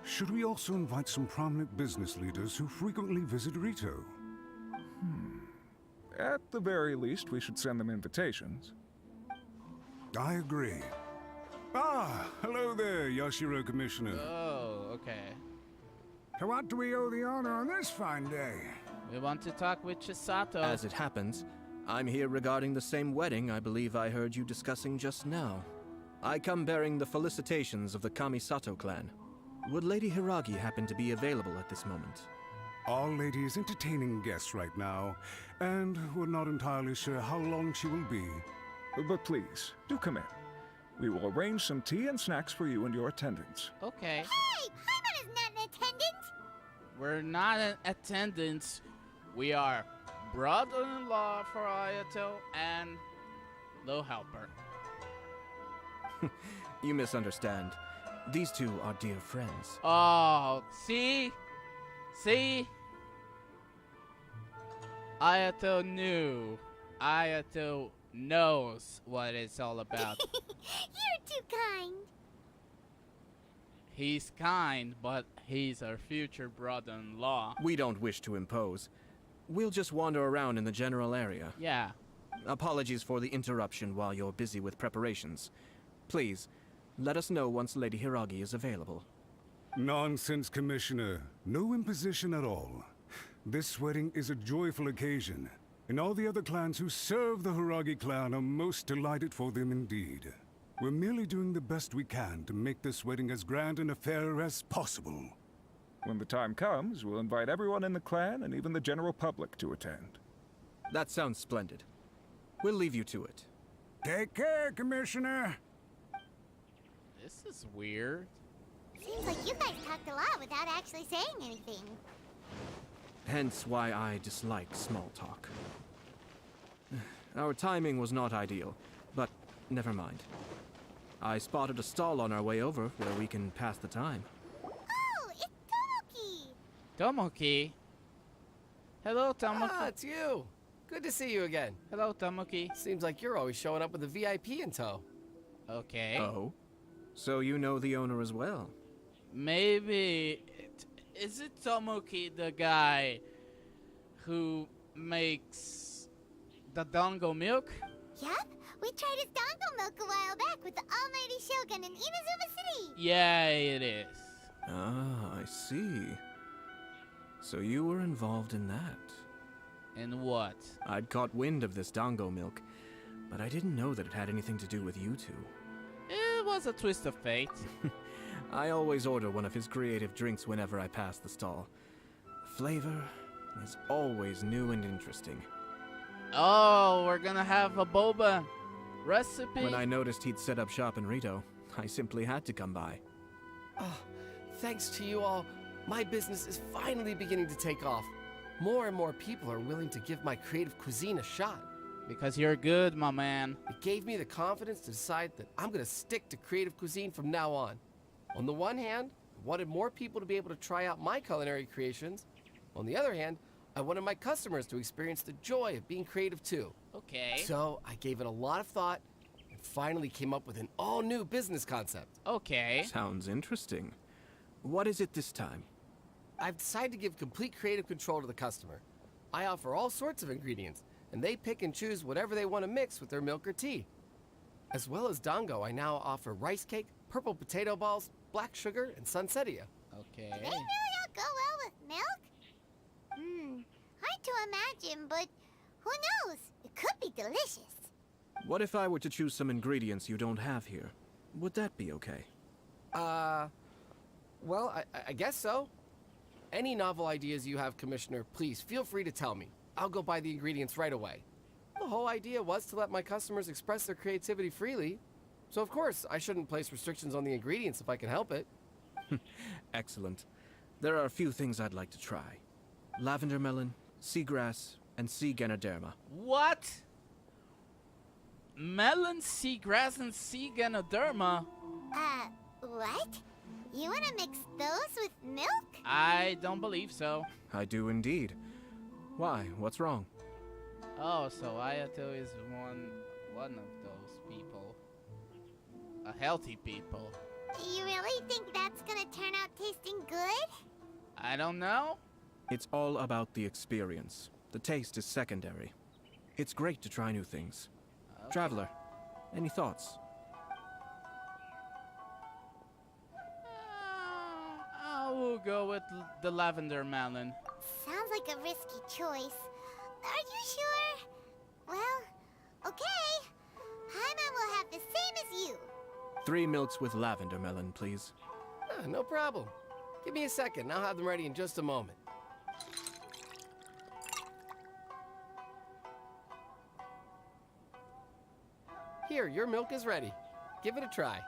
Should we also invite some prominent business leaders who frequently visit Rito? At the very least, we should send them invitations. I agree. Hello there, Yashiro Commissioner. Oh, okay. To what do we owe the honor on this fine day? We want to talk with Chisato. As it happens, I'm here regarding the same wedding I believe I heard you discussing just now. I come bearing the felicitations of the Kamisato clan. Would Lady Hiragi happen to be available at this moment? Our lady is entertaining guests right now, and we're not entirely sure how long she will be. But please, do come in. We will arrange some tea and snacks for you and your attendants. Okay. Hey! Paimon is not in attendance! We're not in attendance. We are brother-in-law for Ayato and the helper. You misunderstand. These two are dear friends. Oh, see? See? Ayato knew. Ayato knows what it's all about. You're too kind. He's kind, but he's our future brother-in-law. We don't wish to impose. We'll just wander around in the general area. Yeah. Apologies for the interruption while you're busy with preparations. Please, let us know once Lady Hiragi is available. Nonsense, Commissioner. No imposition at all. This wedding is a joyful occasion, And all the other clans who serve the Hiragi clan are most delighted for them indeed. We're merely doing the best we can to make this wedding as grand an affair as possible. When the time comes, we'll invite everyone in the clan and even the general public to attend. That sounds splendid. We'll leave you to it. Take care, Commissioner. This is weird. Seems like you guys talked a lot without actually saying anything. Hence why I dislike small talk. Our timing was not ideal, but never mind. I spotted a stall on our way over where we can pass the time. Oh, it's Tomoki! Tomoki? Hello, Tomoki. Ah, it's you! Good to see you again. Hello, Tomoki. Seems like you're always showing up with a VIP in tow. Okay. Oh? So you know the owner as well? Maybe... Is it Tomoki, the guy who makes the dango milk? Yep, we tried his dango milk a while back with the almighty Shogun in Inazuma City. Yeah, it is. Ah, I see. So you were involved in that. In what? I'd caught wind of this dango milk, but I didn't know that it had anything to do with you two. It was a twist of fate. I always order one of his creative drinks whenever I pass the stall. The flavor is always new and interesting. Oh, we're gonna have a boba recipe? When I noticed he'd set up shop in Rito, I simply had to come by. Oh, thanks to you all, my business is finally beginning to take off. More and more people are willing to give my creative cuisine a shot. Because you're good, my man. It gave me the confidence to decide that I'm gonna stick to creative cuisine from now on. On the one hand, I wanted more people to be able to try out my culinary creations. On the other hand, I wanted my customers to experience the joy of being creative too. Okay. So I gave it a lot of thought and finally came up with an all-new business concept. Okay. Sounds interesting. What is it this time? I've decided to give complete creative control to the customer. I offer all sorts of ingredients, and they pick and choose whatever they want to mix with their milk or tea. As well as dango, I now offer rice cake, purple potato balls, black sugar, and sunsettia. Okay. Do they really all go well with milk? Hard to imagine, but who knows? It could be delicious. What if I were to choose some ingredients you don't have here? Would that be okay? Well, I guess so. Any novel ideas you have, Commissioner, please feel free to tell me. I'll go buy the ingredients right away. The whole idea was to let my customers express their creativity freely. So of course, I shouldn't place restrictions on the ingredients if I can help it. Excellent. There are a few things I'd like to try. Lavender melon, seagrass, and sea ganoderma. What? Melon, seagrass, and sea ganoderma? What? You wanna mix those with milk? I don't believe so. I do indeed. Why? What's wrong? Oh, so Ayato is one of those people. A healthy people. You really think that's gonna turn out tasting good? I don't know. It's all about the experience. The taste is secondary. It's great to try new things. Okay. Traveler, any thoughts? I will go with the lavender melon. Sounds like a risky choice. Are you sure? Well, okay. Paimon will have the same as you. 3 milks with lavender melon, please. No problem. Give me a second, I'll have them ready in just a moment. Here, your milk is ready. Give it a try.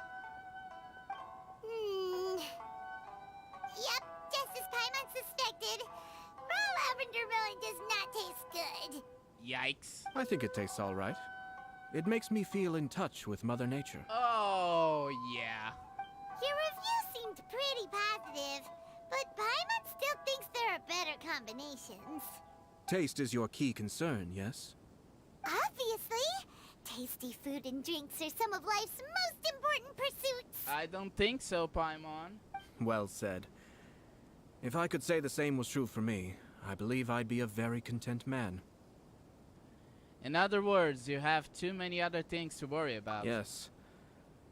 Yep, just as Paimon suspected. Raw lavender melon does not taste good. Yikes. I think it tastes all right. It makes me feel in touch with Mother Nature. Oh, yeah. Your review seemed pretty positive, but Paimon still thinks there are better combinations. Taste is your key concern, yes? Obviously. Tasty food and drinks are some of life's most important pursuits. I don't think so, Paimon. Well said. If I could say the same was true for me, I believe I'd be a very content man. In other words, you have too many other things to worry about. Yes.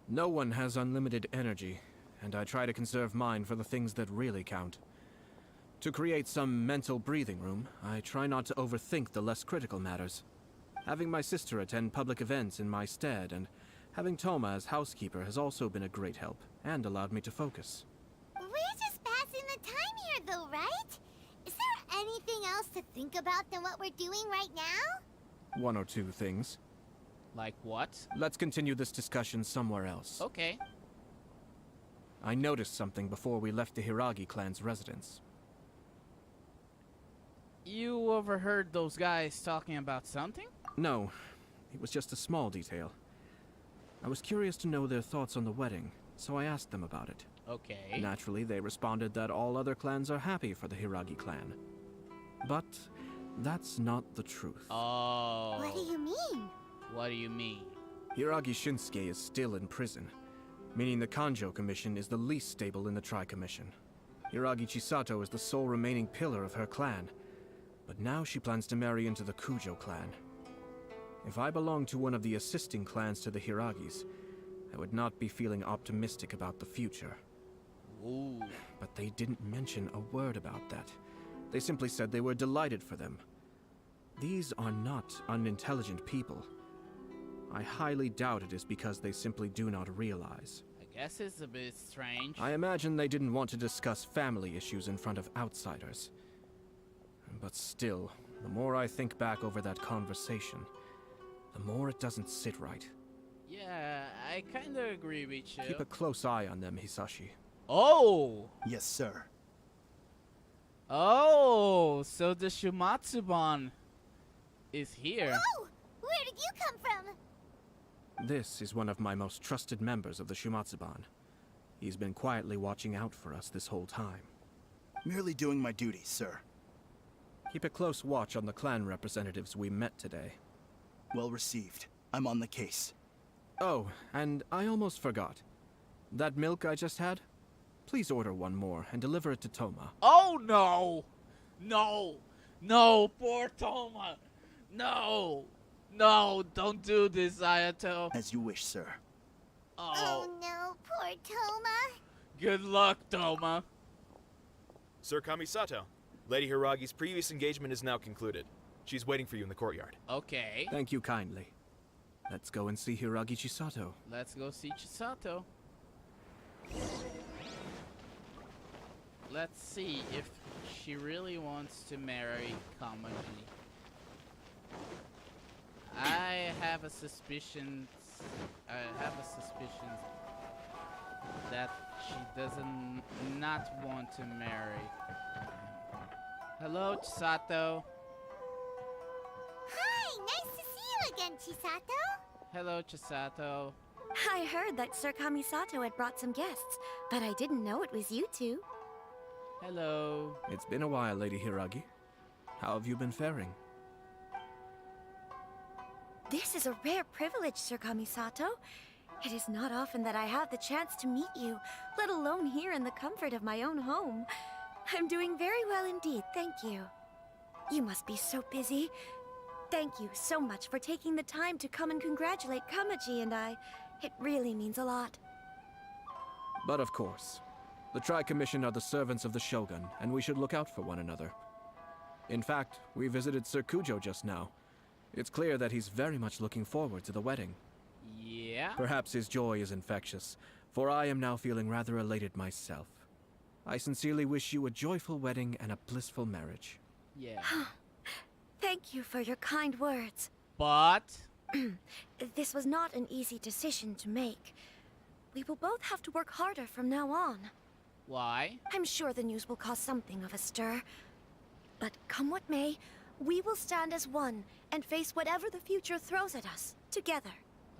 No one has unlimited energy, and I try to conserve mine for the things that really count. To create some mental breathing room, I try not to overthink the less critical matters. Having my sister attend public events in my stead and having Toma as housekeeper has also been a great help and allowed me to focus. We're just passing the time here, though, right? Is there anything else to think about than what we're doing right now? One or two things. Like what? Let's continue this discussion somewhere else. Okay. I noticed something before we left the Hiragi clan's residence. You overheard those guys talking about something? No, it was just a small detail. I was curious to know their thoughts on the wedding, so I asked them about it. Okay. Naturally, they responded that all other clans are happy for the Hiragi clan. But that's not the truth. Oh. What do you mean? What do you mean? Hiragi Shinsuke is still in prison, meaning the Kanjo Commission is the least stable in the Tri-Commission. Hiragi Chisato is the sole remaining pillar of her clan, but now she plans to marry into the Kujo clan. If I belonged to one of the assisting clans to the Hiragis, I would not be feeling optimistic about the future. Ooh. But they didn't mention a word about that. They simply said they were delighted for them. These are not unintelligent people. I highly doubt it is because they simply do not realize. I guess it's a bit strange. I imagine they didn't want to discuss family issues in front of outsiders. But still, the more I think back over that conversation, the more it doesn't sit right. Yeah, I kinda agree with you. Keep a close eye on them, Hisashi. Oh! Yes, sir. Oh, so the Shumatsuban is here. Oh! Where did you come from? This is one of my most trusted members of the Shumatsuban. He's been quietly watching out for us this whole time. Merely doing my duty, sir. Keep a close watch on the clan representatives we met today. Well received. I'm on the case. Oh, and I almost forgot. That milk I just had? Please order one more and deliver it to Toma. Oh no! No! No, poor Toma! No! No, don't do this, Ayato. As you wish, sir. Oh no, poor Toma. Good luck, Toma. Sir Kamisato, Lady Hiragi's previous engagement is now concluded. She's waiting for you in the courtyard. Okay. Thank you kindly. Let's go and see Hiragi Chisato. Let's go see Chisato. Let's see if she really wants to marry Kamaji. I have a suspicion that she doesn't not want to marry. Hello, Chisato. Hi, nice to see you again, Chisato. Hello, Chisato. I heard that Sir Kamisato had brought some guests, but I didn't know it was you two. Hello. It's been a while, Lady Hiragi. How have you been faring? This is a rare privilege, Sir Kamisato. It is not often that I have the chance to meet you, let alone here in the comfort of my own home. I'm doing very well indeed, thank you. You must be so busy. Thank you so much for taking the time to come and congratulate Kamaji and I. It really means a lot. But of course, the Tri-Commission are the servants of the Shogun, and we should look out for one another. In fact, we visited Sir Kujo just now. It's clear that he's very much looking forward to the wedding. Yeah? Perhaps his joy is infectious, for I am now feeling rather elated myself. I sincerely wish you a joyful wedding and a blissful marriage. Yeah. Thank you for your kind words. But... This was not an easy decision to make. We will both have to work harder from now on. Why? I'm sure the news will cause something of a stir. But come what may, we will stand as one and face whatever the future throws at us, together.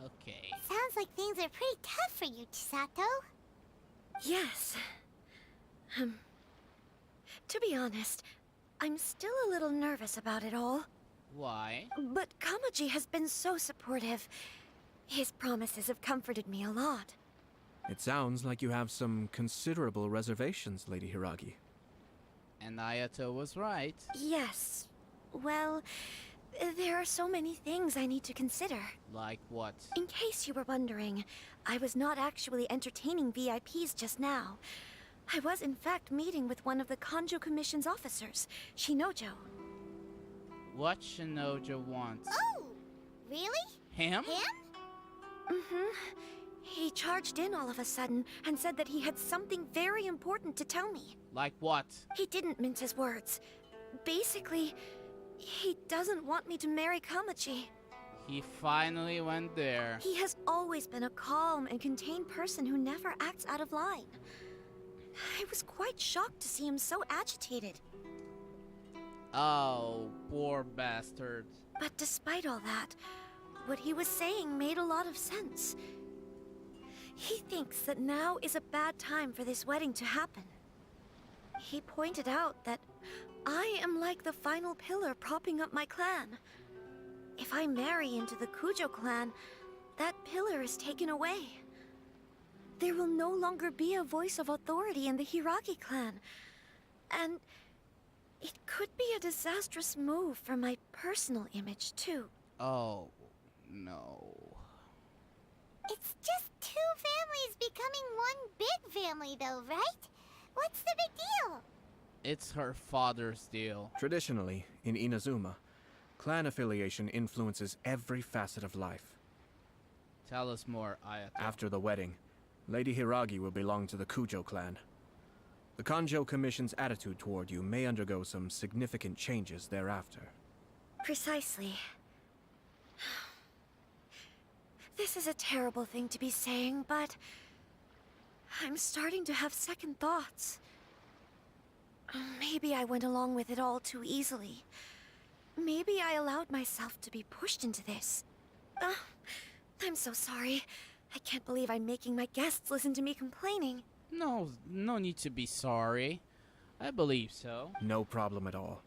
Okay. Sounds like things are pretty tough for you, Chisato. Yes. To be honest, I'm still a little nervous about it all. Why? But Kamaji has been so supportive. His promises have comforted me a lot. It sounds like you have some considerable reservations, Lady Hiragi. And Ayato was right. Yes. Well, there are so many things I need to consider. Like what? In case you were wondering, I was not actually entertaining VIPs just now. I was in fact meeting with one of the Kanjo Commission's officers, Shinojo. What Shinojo wants? Oh, really? Him? Mm-hmm. He charged in all of a sudden and said that he had something very important to tell me. Like what? He didn't mince his words. Basically, he doesn't want me to marry Kamachi. He finally went there. He has always been a calm and contained person who never acts out of line. I was quite shocked to see him so agitated. Oh, poor bastard. But despite all that, what he was saying made a lot of sense. He thinks that now is a bad time for this wedding to happen. He pointed out that I am like the final pillar propping up my clan. If I marry into the Kujo clan, that pillar is taken away. There will no longer be a voice of authority in the Hiragi clan. And it could be a disastrous move for my personal image, too. Oh, no. It's just two families becoming one big family, though, right? What's the big deal? It's her father's deal. Traditionally, in Inazuma, clan affiliation influences every facet of life. Tell us more, Ayato. After the wedding, Lady Hiragi will belong to the Kujo clan. The Kanjo Commission's attitude toward you may undergo some significant changes thereafter. Precisely. This is a terrible thing to be saying, but I'm starting to have second thoughts. Maybe I went along with it all too easily. Maybe I allowed myself to be pushed into this. I'm so sorry. I can't believe I'm making my guests listen to me complaining. No need to be sorry. I believe so. No problem at all.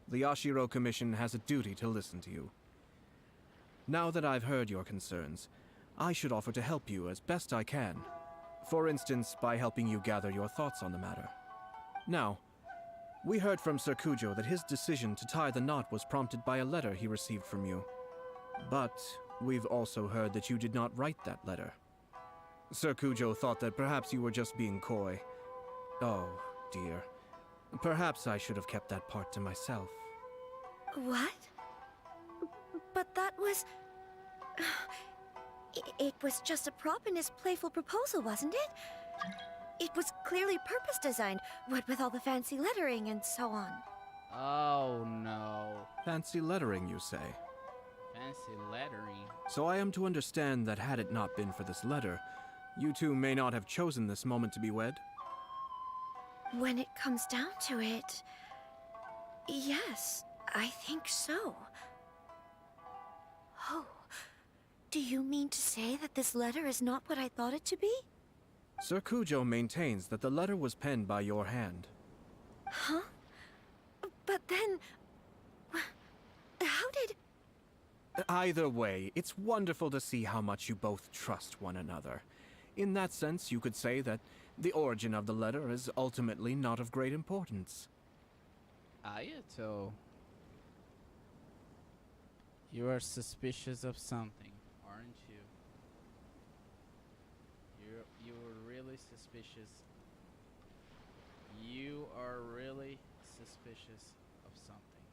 The Yashiro Commission has a duty to listen to you. Now that I've heard your concerns, I should offer to help you as best I can. For instance, by helping you gather your thoughts on the matter. Now, we heard from Sir Kujo that his decision to tie the knot was prompted by a letter he received from you. But we've also heard that you did not write that letter. Sir Kujo thought that perhaps you were just being coy. Oh, dear. Perhaps I should have kept that part to myself. What? But that was... It was just a prop in his playful proposal, wasn't it? It was clearly purpose-designed, what with all the fancy lettering and so on. Oh, no. Fancy lettering, you say? Fancy lettering? So I am to understand that had it not been for this letter, you two may not have chosen this moment to be wed? When it comes down to it... yes, I think so. Oh, do you mean to say that this letter is not what I thought it to be? Sir Kujo maintains that the letter was penned by your hand. Huh? But then... how did... Either way, it's wonderful to see how much you both trust one another. In that sense, you could say that the origin of the letter is ultimately not of great importance. Ayato, you are suspicious of something, aren't you? You are really suspicious. You are really suspicious of something.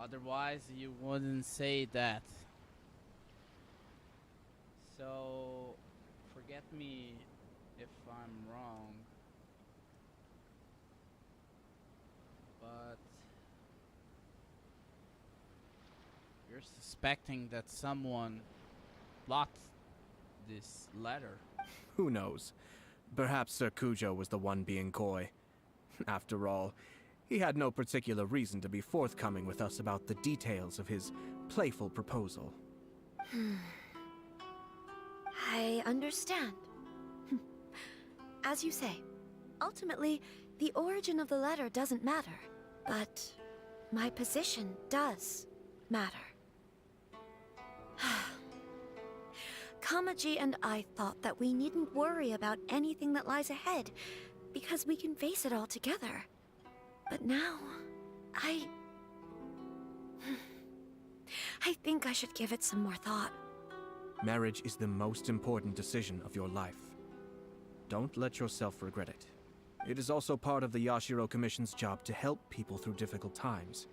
Otherwise, you wouldn't say that. So, forget me if I'm wrong. But you're suspecting that someone blocked this letter. Who knows? Perhaps Sir Kujo was the one being coy. After all, he had no particular reason to be forthcoming with us about the details of his playful proposal. I understand. As you say, ultimately, the origin of the letter doesn't matter, but my position does matter. Kamaji and I thought that we needn't worry about anything that lies ahead, because we can face it all together. But now, I think I should give it some more thought. Marriage is the most important decision of your life. Don't let yourself regret it. It is also part of the Yashiro Commission's job to help people through difficult times.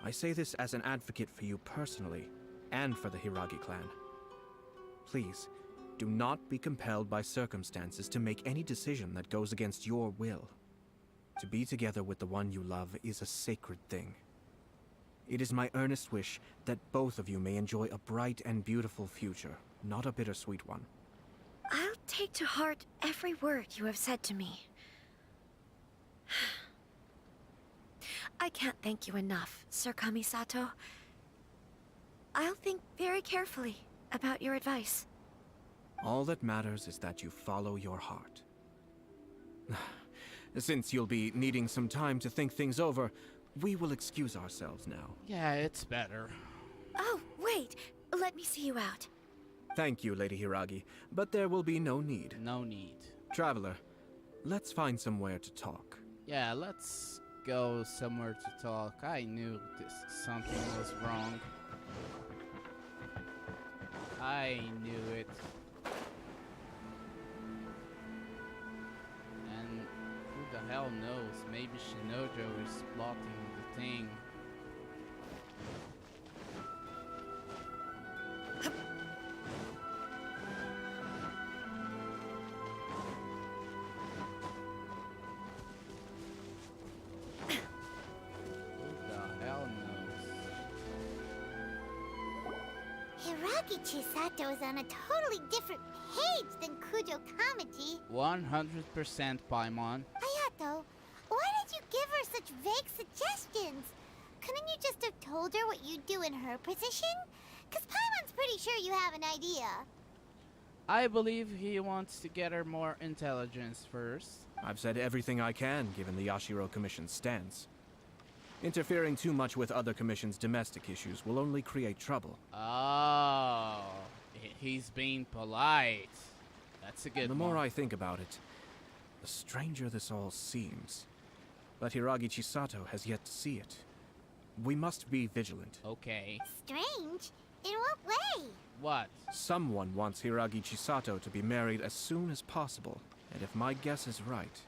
I say this as an advocate for you personally, and for the Hiragi clan. Please, do not be compelled by circumstances to make any decision that goes against your will. To be together with the one you love is a sacred thing. It is my earnest wish that both of you may enjoy a bright and beautiful future, not a bittersweet one. I'll take to heart every word you have said to me. I can't thank you enough, Sir Kamisato. I'll think very carefully about your advice. All that matters is that you follow your heart. Since you'll be needing some time to think things over, we will excuse ourselves now. Yeah, it's better. Oh, wait. Let me see you out. Thank you, Lady Hiragi, but there will be no need. No need. Traveler, let's find somewhere to talk. Yeah, let's go somewhere to talk. I knew something was wrong. I knew it. And who the hell knows? Maybe Shinojo is plotting the thing. Hiragi Chisato is on a totally different page than Kujo Kamaji. 100% Paimon. Ayato, why did you give her such vague suggestions? Couldn't you just have told her what you'd do in her position? Because Paimon's pretty sure you have an idea. I believe he wants to get her more intelligence first. I've said everything I can, given the Yashiro Commission's stance. Interfering too much with other commission's domestic issues will only create trouble. Oh, he's being polite. That's a good one. The more I think about it, the stranger this all seems. But Hiragi Chisato has yet to see it. We must be vigilant. Okay. Strange? In what way? What? Someone wants Hiragi Chisato to be married as soon as possible, and if my guess is right,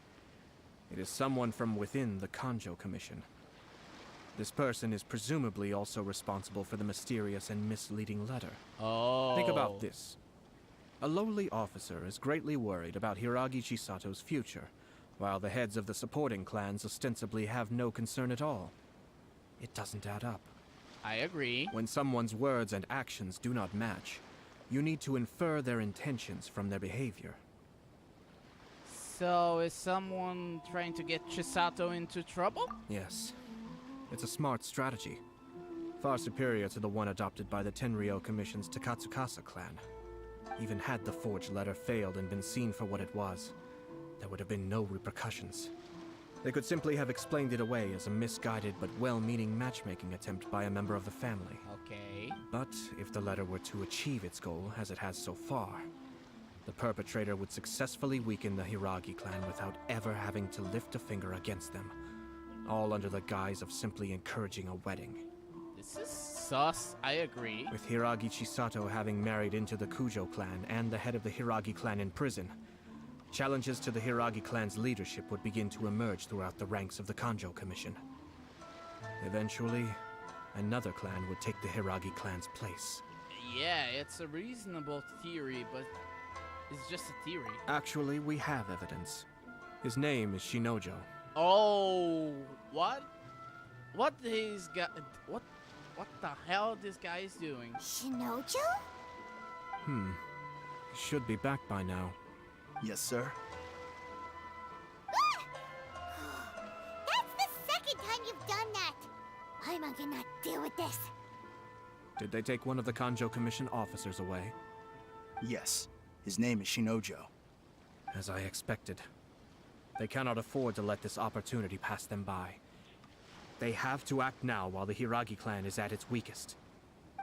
it is someone from within the Kanjo Commission. This person is presumably also responsible for the mysterious and misleading letter. Oh. Think about this. A lowly officer is greatly worried about Hiragi Chisato's future, while the heads of the supporting clans ostensibly have no concern at all. It doesn't add up. I agree. When someone's words and actions do not match, you need to infer their intentions from their behavior. So, is someone trying to get Chisato into trouble? Yes. It's a smart strategy. Far superior to the one adopted by the Tenryou Commission's Takatsukasa clan. Even had the forged letter failed and been seen for what it was, there would have been no repercussions. They could simply have explained it away as a misguided but well-meaning matchmaking attempt by a member of the family. Okay. But if the letter were to achieve its goal, as it has so far, the perpetrator would successfully weaken the Hiragi clan without ever having to lift a finger against them. All under the guise of simply encouraging a wedding. This is sus, I agree. With Hiragi Chisato having married into the Kujo clan and the head of the Hiragi clan in prison, challenges to the Hiragi clan's leadership would begin to emerge throughout the ranks of the Kanjo Commission. Eventually, another clan would take the Hiragi clan's place. Yeah, it's a reasonable theory, but it's just a theory. Actually, we have evidence. His name is Shinojo. Oh, what? What the hell this guy is doing? Shinojo? He should be back by now. Yes, sir. That's the second time you've done that! Paimon cannot deal with this. Did they take one of the Kanjo Commission officers away? Yes. His name is Shinojo. As I expected. They cannot afford to let this opportunity pass them by. They have to act now while the Hiragi clan is at its weakest.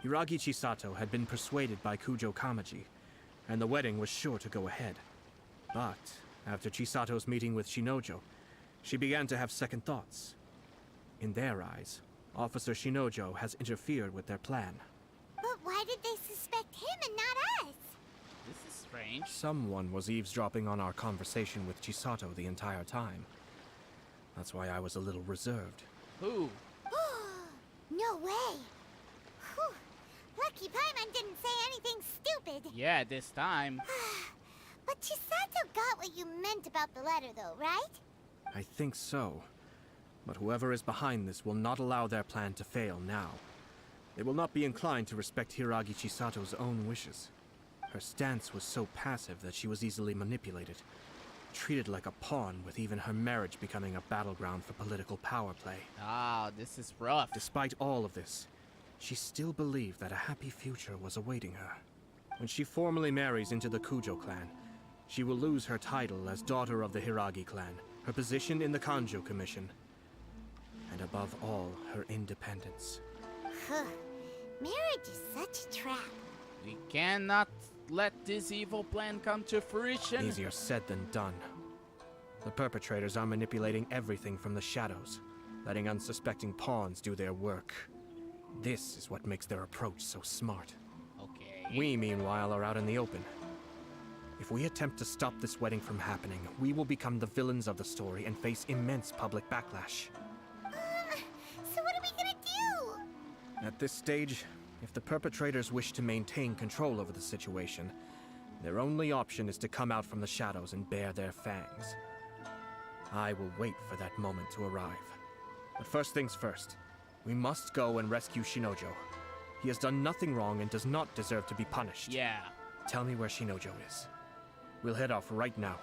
Hiragi Chisato had been persuaded by Kujo Kamaji, and the wedding was sure to go ahead. But after Chisato's meeting with Shinojo, she began to have second thoughts. In their eyes, Officer Shinojo has interfered with their plan. But why did they suspect him and not us? This is strange. strange. Someone was eavesdropping on our conversation with Chisato the entire time. That's why I was a little reserved. Who? No way. Whew. Lucky Paimon didn't say anything stupid. Yeah, this time. But Chisato got what you meant about the letter, though, right? I think so. But whoever is behind this will not allow their plan to fail now. They will not be inclined to respect Hiragi Chisato's own wishes. Her stance was so passive that she was easily manipulated, treated like a pawn, with even her marriage becoming a battleground for political power play. Ah, this is rough. Despite all of this, she still believed that a happy future was awaiting her. When she formally marries into the Kujo clan, she will lose her title as daughter of the Hiragi clan, her position in the Kanjo Commission, and above all, her independence. Marriage is such a trap. We cannot let this evil plan come to fruition. Easier said than done. The perpetrators are manipulating everything from the shadows, letting unsuspecting pawns do their work. This is what makes their approach so smart. Okay. We, meanwhile, are out in the open. If we attempt to stop this wedding from happening, we will become the villains of the story and face immense public backlash. So what are we gonna do? At this stage, if the perpetrators wish to maintain control over the situation, their only option is to come out from the shadows and bare their fangs. I will wait for that moment to arrive. But first things first, we must go and rescue Shinojo. He has done nothing wrong and does not deserve to be punished. Yeah. Tell me where Shinojo is. We'll head off right now.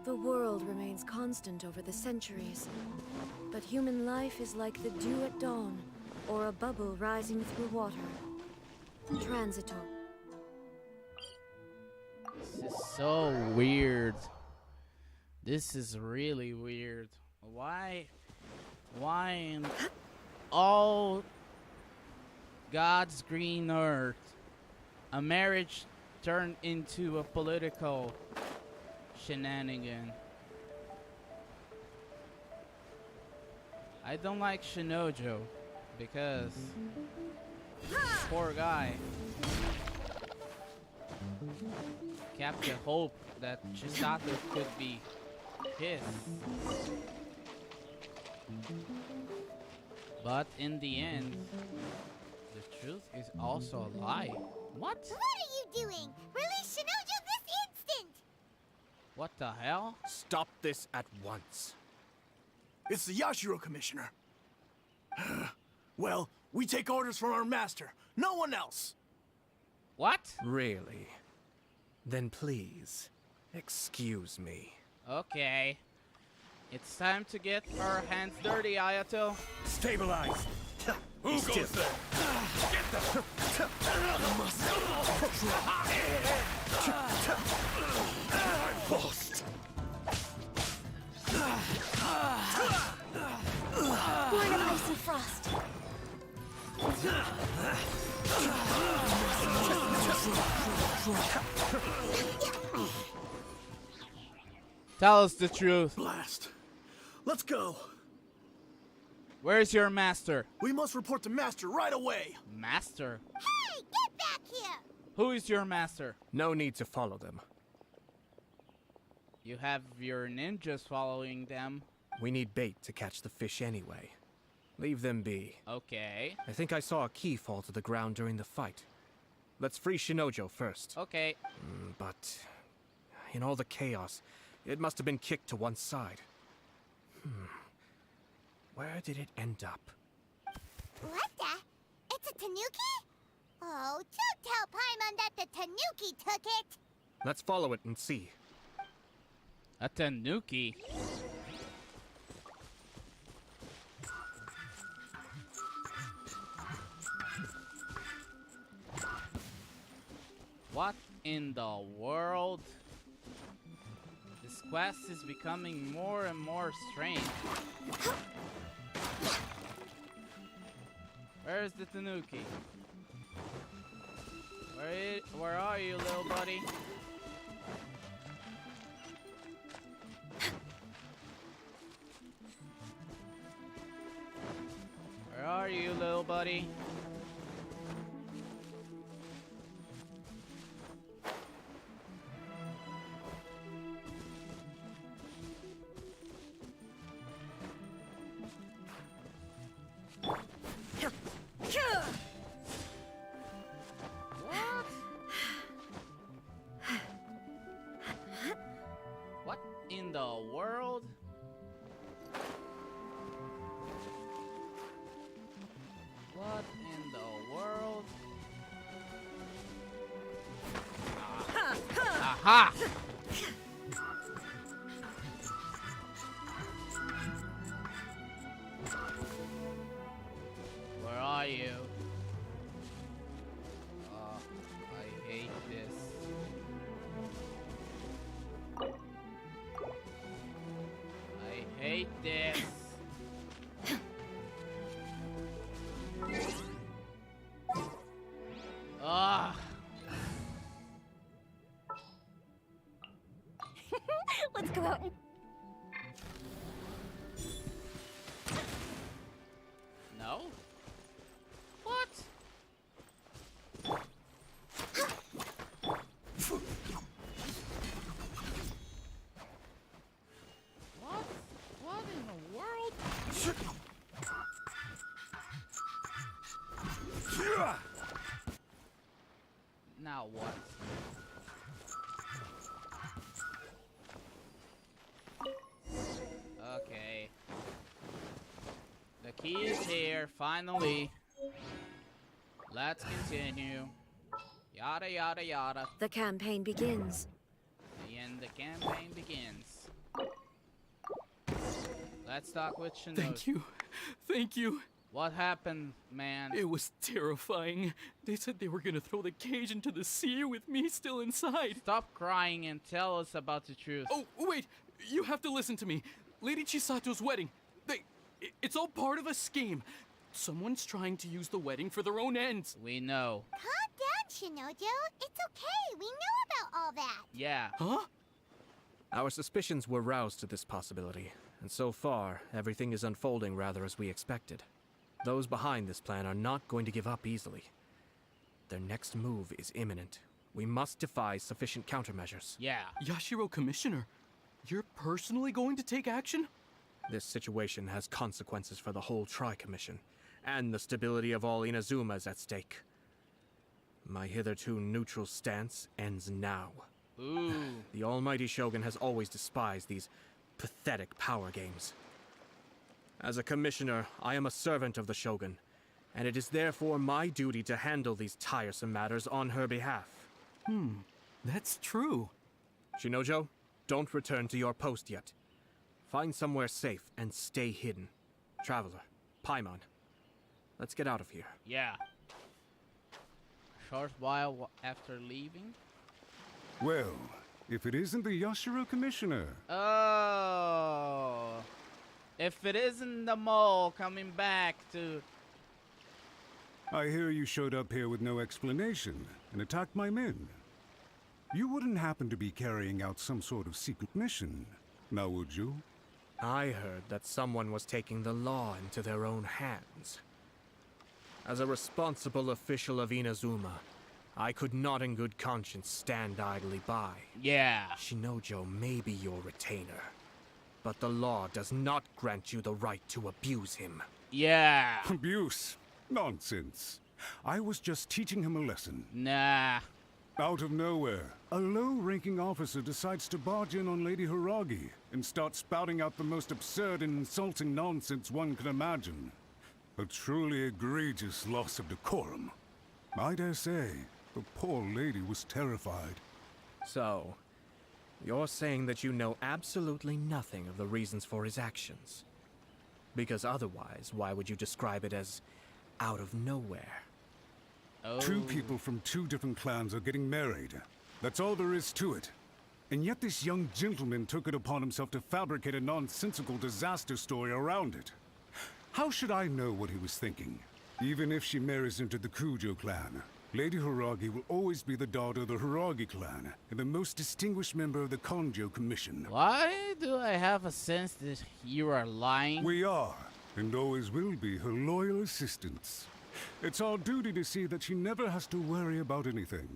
The world remains constant over the centuries, but human life is like the dew at dawn, or a bubble rising through water. Transitory. This is so weird. This is really weird. Why in all God's green earth a marriage turned into a political shenanigan? I don't like Shinojo because poor guy kept the hope that Chisato could be his. But in the end, the truth is also a lie. What? What are you doing? Release Shinojo this instant! What the hell? Stop this at once. It's the Yashiro Commissioner. Well, we take orders from our master. No one else. What? Really? Then please, excuse me. Okay. It's time to get our hands dirty, Ayato. Stabilize. Who goes there? Get them! I'm lost. Born of ice and frost. Tell us the truth. Blast. Let's go. Where's your master? We must report to Master right away. Master? Hey, get back here! Who is your master? No need to follow them. You have your ninjas following them. We need bait to catch the fish anyway. Leave them be. Okay. I think I saw a key fall to the ground during the fight. Let's free Shinojo first. Okay. But in all the chaos, it must have been kicked to one side. Where did it end up? What the? It's a tanuki? Oh, don't tell Paimon that the tanuki took it! Let's follow it and see. A tanuki? What in the world? This quest is becoming more and more strange. Where's the tanuki? Where are you, little buddy? Where are you, little buddy? What in the world? What in the world? Aha! Where are you? I hate this. I hate this. Ah. Let's go out and... No? What? What in the world? Now what? Okay. The key is here, finally. Let's continue. Yada yada yada. The campaign begins. And the campaign begins. Let's talk with Shinojo. Thank you. Thank you. What happened, man? It was terrifying. They said they were gonna throw the cage into the sea with me still inside. Stop crying and tell us about the truth. Oh, wait. You have to listen to me. Lady Chisato's wedding. It's all part of a scheme. Someone's trying to use the wedding for their own ends. We know. Calm down, Shinojo. It's okay. We know about all that. Yeah. Huh? Our suspicions were roused to this possibility, and so far, everything is unfolding rather as we expected. Those behind this plan are not going to give up easily. Their next move is imminent. We must devise sufficient countermeasures. Yeah. Yashiro Commissioner, you're personally going to take action? This situation has consequences for the whole Tri-Commission, and the stability of all Inazumas at stake. My hitherto neutral stance ends now. Ooh. The almighty Shogun has always despised these pathetic power games. As a commissioner, I am a servant of the Shogun, and it is therefore my duty to handle these tiresome matters on her behalf. That's true. Shinojo, don't return to your post yet. Find somewhere safe and stay hidden. Traveler, Paimon, let's get out of here. Yeah. Short while after leaving. Well, if it isn't the Yashiro Commissioner. Oh. If it isn't the mole coming back to... I hear you showed up here with no explanation and attacked my men. You wouldn't happen to be carrying out some sort of secret mission, now would you? I heard that someone was taking the law into their own hands. As a responsible official of Inazuma, I could not in good conscience stand idly by. Yeah. Shinojo may be your retainer, but the law does not grant you the right to abuse him. Yeah. Abuse? Nonsense. I was just teaching him a lesson. Nah. Out of nowhere, a low-ranking officer decides to barge in on Lady Hiragi and start spouting out the most absurd and insulting nonsense one can imagine. A truly egregious loss of decorum. I dare say, the poor lady was terrified. So, you're saying that you know absolutely nothing of the reasons for his actions? Because otherwise, why would you describe it as out of nowhere? Oh. Two people from two different clans are getting married. That's all there is to it. And yet this young gentleman took it upon himself to fabricate a nonsensical disaster story around it. How should I know what he was thinking? Even if she marries into the Kujo clan, Lady Hiragi will always be the daughter of the Hiragi clan and the most distinguished member of the Konjo Commission. Why do I have a sense that you are lying? We are, and always will be, her loyal assistants. It's our duty to see that she never has to worry about anything.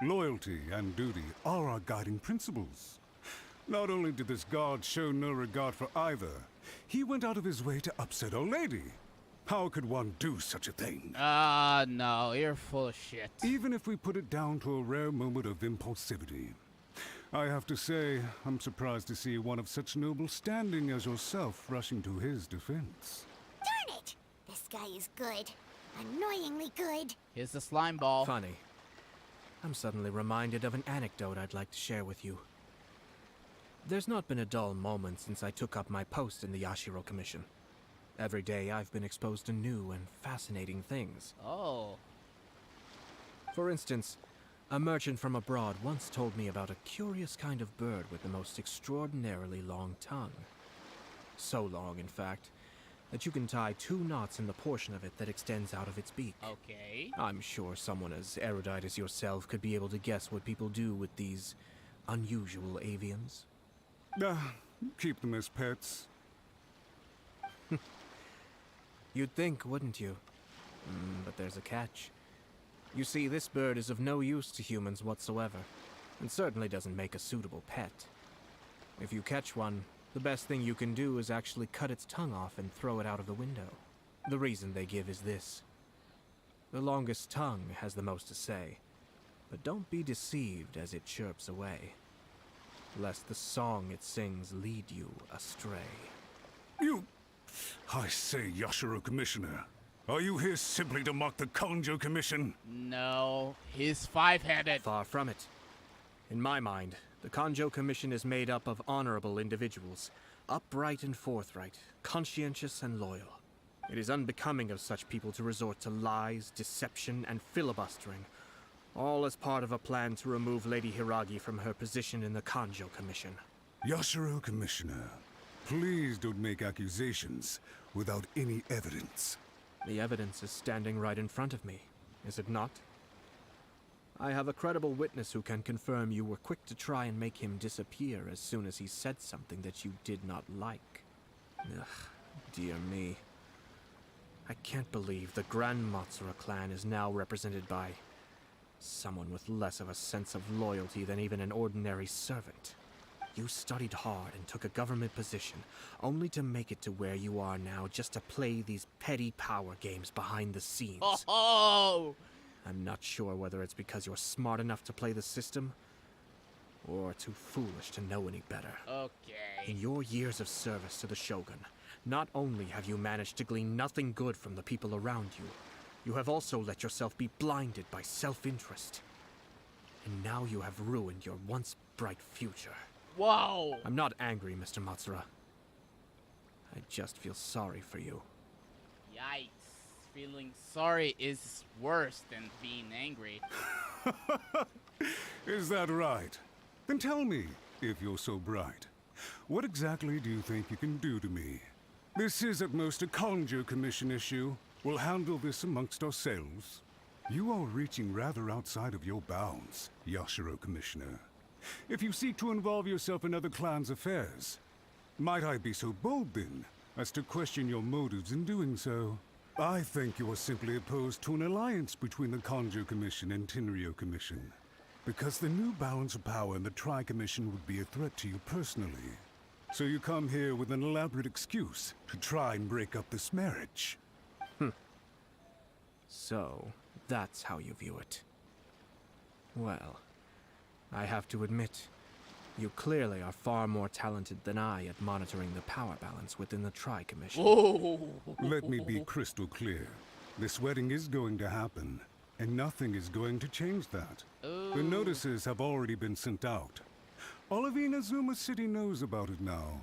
Loyalty and duty are our guiding principles. Not only did this guard show no regard for either, he went out of his way to upset our lady. How could one do such a thing? No, you're full of shit. Even if we put it down to a rare moment of impulsivity. I have to say, I'm surprised to see one of such noble standing as yourself rushing to his defense. Darn it! This guy is good. Annoyingly good. Here's the slime ball. Funny. I'm suddenly reminded of an anecdote I'd like to share with you. There's not been a dull moment since I took up my post in the Yashiro Commission. Every day I've been exposed to new and fascinating things. Oh. For instance, a merchant from abroad once told me about a curious kind of bird with the most extraordinarily long tongue. So long, in fact, that you can tie 2 knots in the portion of it that extends out of its beak. Okay. I'm sure someone as erudite as yourself could be able to guess what people do with these unusual avians. Keep them as pets. You'd think, wouldn't you? But there's a catch. You see, this bird is of no use to humans whatsoever, and certainly doesn't make a suitable pet. If you catch one, the best thing you can do is actually cut its tongue off and throw it out of the window. The reason they give is this. The longest tongue has the most to say, but don't be deceived as it chirps away, lest the song it sings lead you astray. I say, Yashiro Commissioner, are you here simply to mock the Konjo Commission? No, he's 5-headed. Far from it. In my mind, the The Kanjo Commission is made up of honorable individuals, upright and forthright, conscientious and loyal. It is unbecoming of such people to resort to lies, deception, and filibustering, all as part of a plan to remove Lady Hiragi from her position in the Kanjo Commission. Yashiro Commissioner, please don't make accusations without any evidence. The evidence is standing right in front of me, is it not? I have a credible witness who can confirm you were quick to try and make him disappear as soon as he said something that you did not like. Ugh, dear me. I can't believe the Grand Matsura clan is now represented by someone with less of a sense of loyalty than even an ordinary servant. You studied hard and took a government position, only to make it to where you are now just to play these petty power games behind the scenes. Oh! I'm not sure whether it's because you're smart enough to play the system, or too foolish to know any better. Okay. In your years of service to the Shogun, not only have you managed to glean nothing good from the people around you, you have also let yourself be blinded by self-interest. And now you have ruined your once bright future. Wow! I'm not angry, Mr. Matsura. I just feel sorry for you. Yikes. Feeling sorry is worse than being angry. Is that right? Then tell me, if you're so bright, what exactly do you think you can do to me? This is at most a Kanjo Commission issue. We'll handle this amongst ourselves. You are reaching rather outside of your bounds, Yashiro Commissioner. If you seek to involve yourself in other clans' affairs, might I be so bold then, as to question your motives in doing so? I think you are simply opposed to an alliance between the Kanjo Commission and Tenryo Commission, because the new balance of power in the Tri-Commission would be a threat to you personally. So you come here with an elaborate excuse to try and break up this marriage. So, that's how you view it. Well, I have to admit, you clearly are far more talented than I at monitoring the power balance within the Tri-Commission. Let me be crystal clear. This wedding is going to happen, and nothing is going to change that. The notices have already been sent out. All of Inazuma City knows about it now.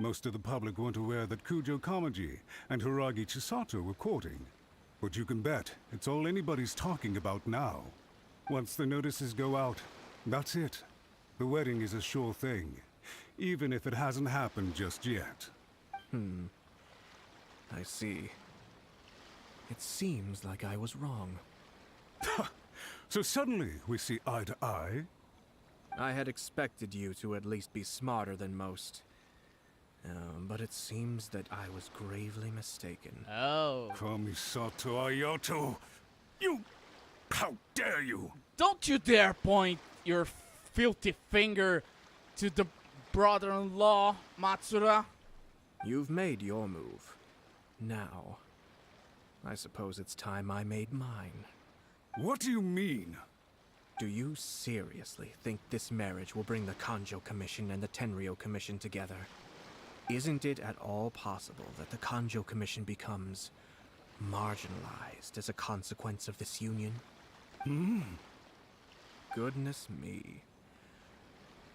Most of the public weren't aware that Kujo Kamaji and Hiragi Chisato were courting. But you can bet it's all anybody's talking about now. Once the notices go out, that's it. The wedding is a sure thing, even if it hasn't happened just yet. I see. It seems like I was wrong. So suddenly we see eye to eye? I had expected you to at least be smarter than most. But it seems that I was gravely mistaken. Oh. Kamisato Ayato! You... How dare you! Don't you dare point your filthy finger to the brother-in-law, Matsura. You've made your move. Now, I suppose it's time I made mine. What do you mean? Do you seriously think this marriage will bring the Kanjo Commission and the Tenryo Commission together? Isn't it at all possible that the Kanjo Commission becomes marginalized as a consequence of this union? Goodness me.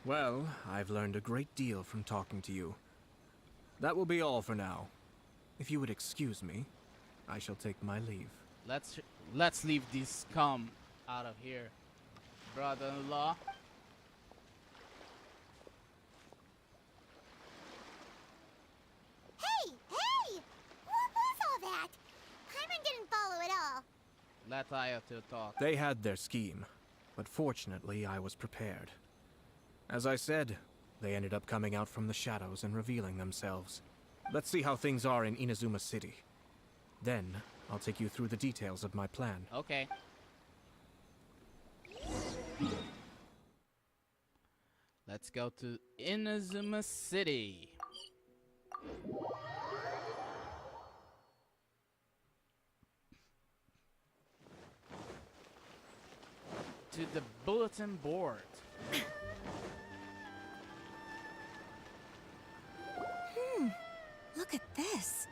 Well, I've learned a great deal from talking to you. That will be all for now. If you would excuse me, I shall take my leave. Let's leave this scum out of here, brother-in-law. Hey! What was all that? Paimon didn't follow at all. Let Ayato talk. They had their scheme, but fortunately I was prepared. As I said, they ended up coming out from the shadows and revealing themselves. Let's see how things are in Inazuma City. Then, I'll take you through the details of my plan. Okay. Let's go to Inazuma City. To the bulletin board. Look at this.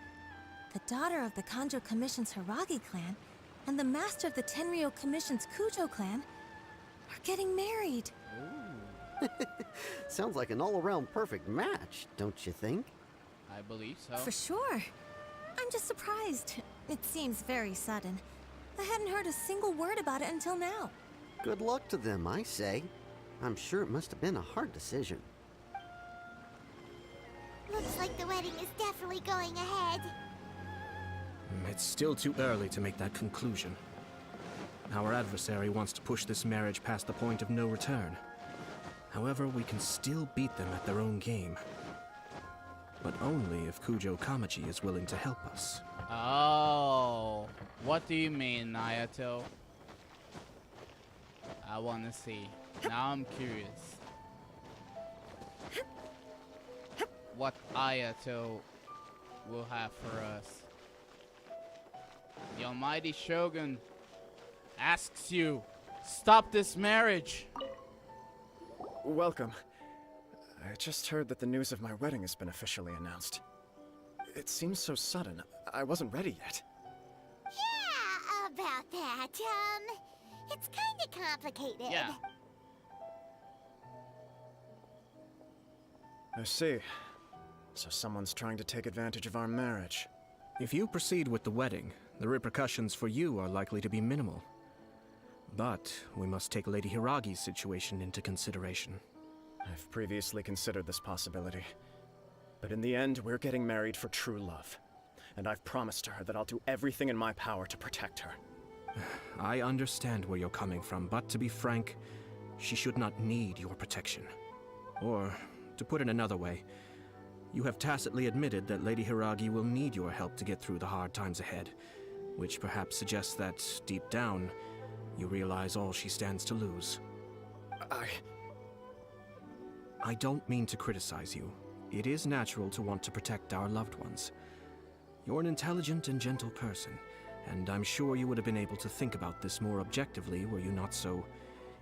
The daughter of the Kanjo Commission's Hiragi clan and the master of the Tenryo Commission's Kujo clan are getting married. Sounds like an all-around perfect match, don't you think? I believe so. For sure. I'm just surprised. It seems very sudden. I hadn't heard a single word about it until now. Good luck to them, I say. I'm sure it must have been a hard decision. Looks like the wedding is definitely going ahead. It's still too early to make that conclusion. Our adversary wants to push this marriage past the point of no return. However, we can still beat them at their own game. But only if Kujo Kamachi is willing to help us. Oh, what do you mean, Ayato? I want to see. Now I'm curious. What Ayato will have for us. The Almighty Shogun asks you, stop this marriage. Welcome. I just heard that the news of my wedding has been officially announced. It seems so sudden. I wasn't ready yet. Yeah, about that. It's kinda complicated. Yeah. I see. So someone's trying to take advantage of our marriage. If you proceed with the wedding, the repercussions for you are likely to be minimal. But we must take Lady Hiragi's situation into consideration. I've previously considered this possibility. But in the end, we're getting married for true love. And I've promised her that I'll do everything in my power to protect her. I understand where you're coming from, but to be frank, she should not need your protection. Or, to put it another way, you have tacitly admitted that Lady Hiragi will need your help to get through the hard times ahead, which perhaps suggests that, deep down, you realize all she stands to lose. I don't mean to criticize you. It is natural to want to protect our loved ones. You're an intelligent and gentle person, and I'm sure you would have been able to think about this more objectively were you not so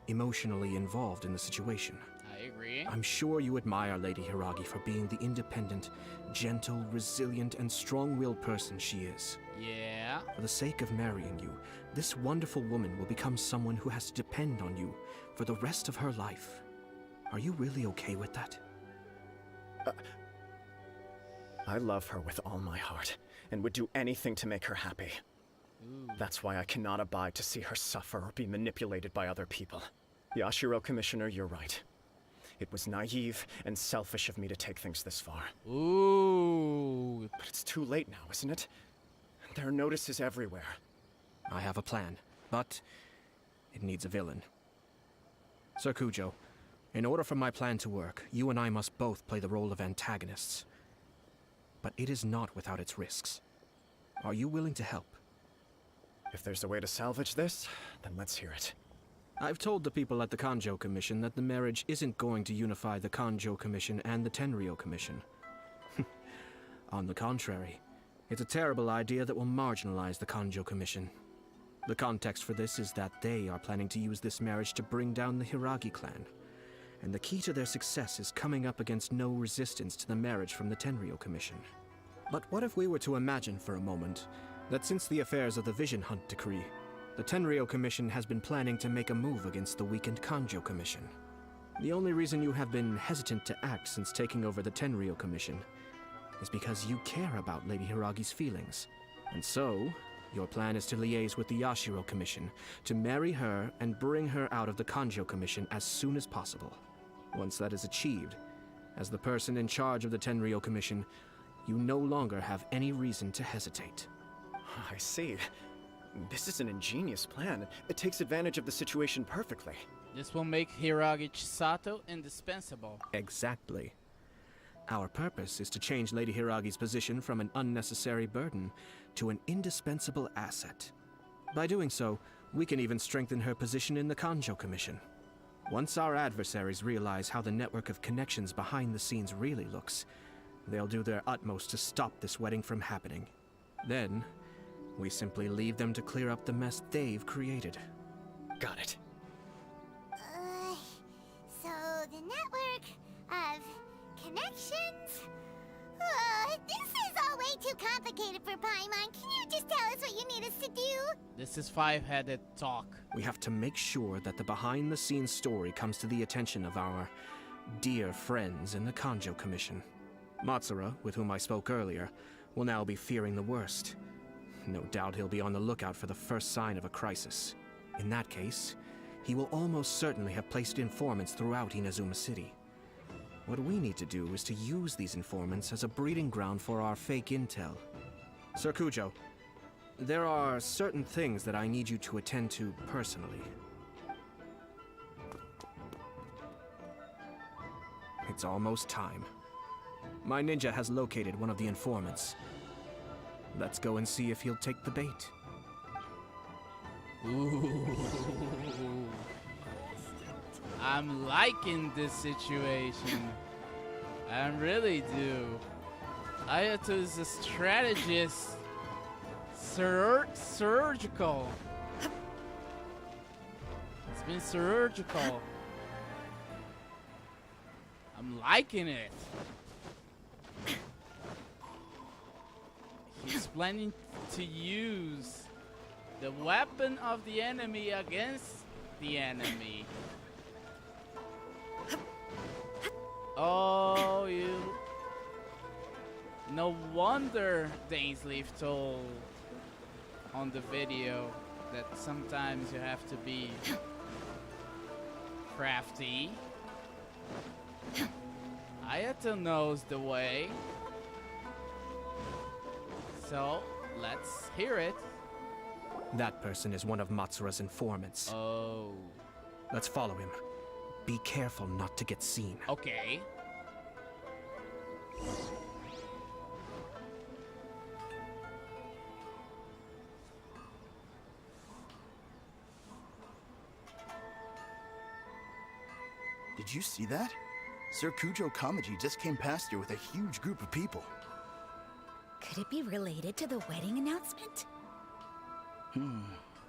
emotionally involved in the situation. I agree. I'm sure you admire Lady Hiragi for being the independent, gentle, resilient, and strong-willed person she is. Yeah. For the sake of marrying you, this wonderful woman will become someone who has to depend on you for the rest of her life. Are you really okay with that? I love her with all my heart, and would do anything to make her happy. Ooh. That's why I cannot abide to see her suffer or be manipulated by other people. Yashiro Commissioner, you're right. It was naive and selfish of me to take things this far. Ooh. But it's too late now, isn't it? There are notices everywhere. I have a plan, but it needs a villain. Sir Kujo, in order for my plan to work, you and I must both play the role of antagonists. But it is not without its risks. Are you willing to help? If there's a way to salvage this, then let's hear it. I've told the people at the Kanjo Commission that the marriage isn't going to unify the Kanjo Commission and the Tenryou Commission. On the contrary, it's a terrible idea that will marginalize the Kanjo Commission. The context for this is that they are planning to use this marriage to bring down the Hiragi clan. And the key to their success is coming up against no resistance to the marriage from the Tenryou Commission. But what if we were to imagine for a moment that since the affairs of the Vision Hunt Decree, the Tenryou Commission has been planning to make a move against the weakened Kanjo Commission? The only reason you have been hesitant to act since taking over the Tenryou Commission is because you care about Lady Hiragi's feelings. And so, your plan is to liaise with the Yashiro Commission, to marry her and bring her out of the Kanjo Commission as soon as possible. Once that is achieved, as the person in charge of the Tenryou Commission, you no longer have any reason to hesitate. I see. This is an ingenious plan. It takes advantage of the situation perfectly. This will make Hiragi Chisato indispensable. Exactly. Our purpose is to change Lady Hiragi's position from an unnecessary burden to an indispensable asset. By doing so, we can even strengthen her position in the Kanjo Commission. Once our adversaries realize how the network of connections behind the scenes really looks, they'll do their utmost to stop this wedding from happening. Then, we simply leave them to clear up the mess they've created. Got it. So the network of connections? This is all way too complicated for Paimon. Can you just tell us what you need us to do? This is five-headed talk. We have to make sure that the behind-the-scenes story comes to the attention of our dear friends in the Kanjo Commission. Matsura, with whom I spoke earlier, will now be fearing the worst. No doubt he'll be on the lookout for the first sign of a crisis. In that case, he will almost certainly have placed informants throughout Inazuma City. What we need to do is to use these informants as a breeding ground for our fake intel. Sir Kujo, there are certain things that I need you to attend to personally. It's almost time. My ninja has located one of the informants. Let's go and see if he'll take the bait. Ooh. I'm liking this situation. I really do. Ayato is a strategist. Surgical. It's been surgical. I'm liking it. He's planning to use the weapon of the enemy against the enemy. Oh, you... No wonder Dainsleif told on the video that sometimes you have to be crafty. Ayato knows the way. So, let's hear it. That person is one of Matsura's informants. Oh. Let's follow him. Be careful not to get seen. Okay. Did you see that? Sir Kujo Kamaji just came past here with a huge group of people. Could it be related to the wedding announcement?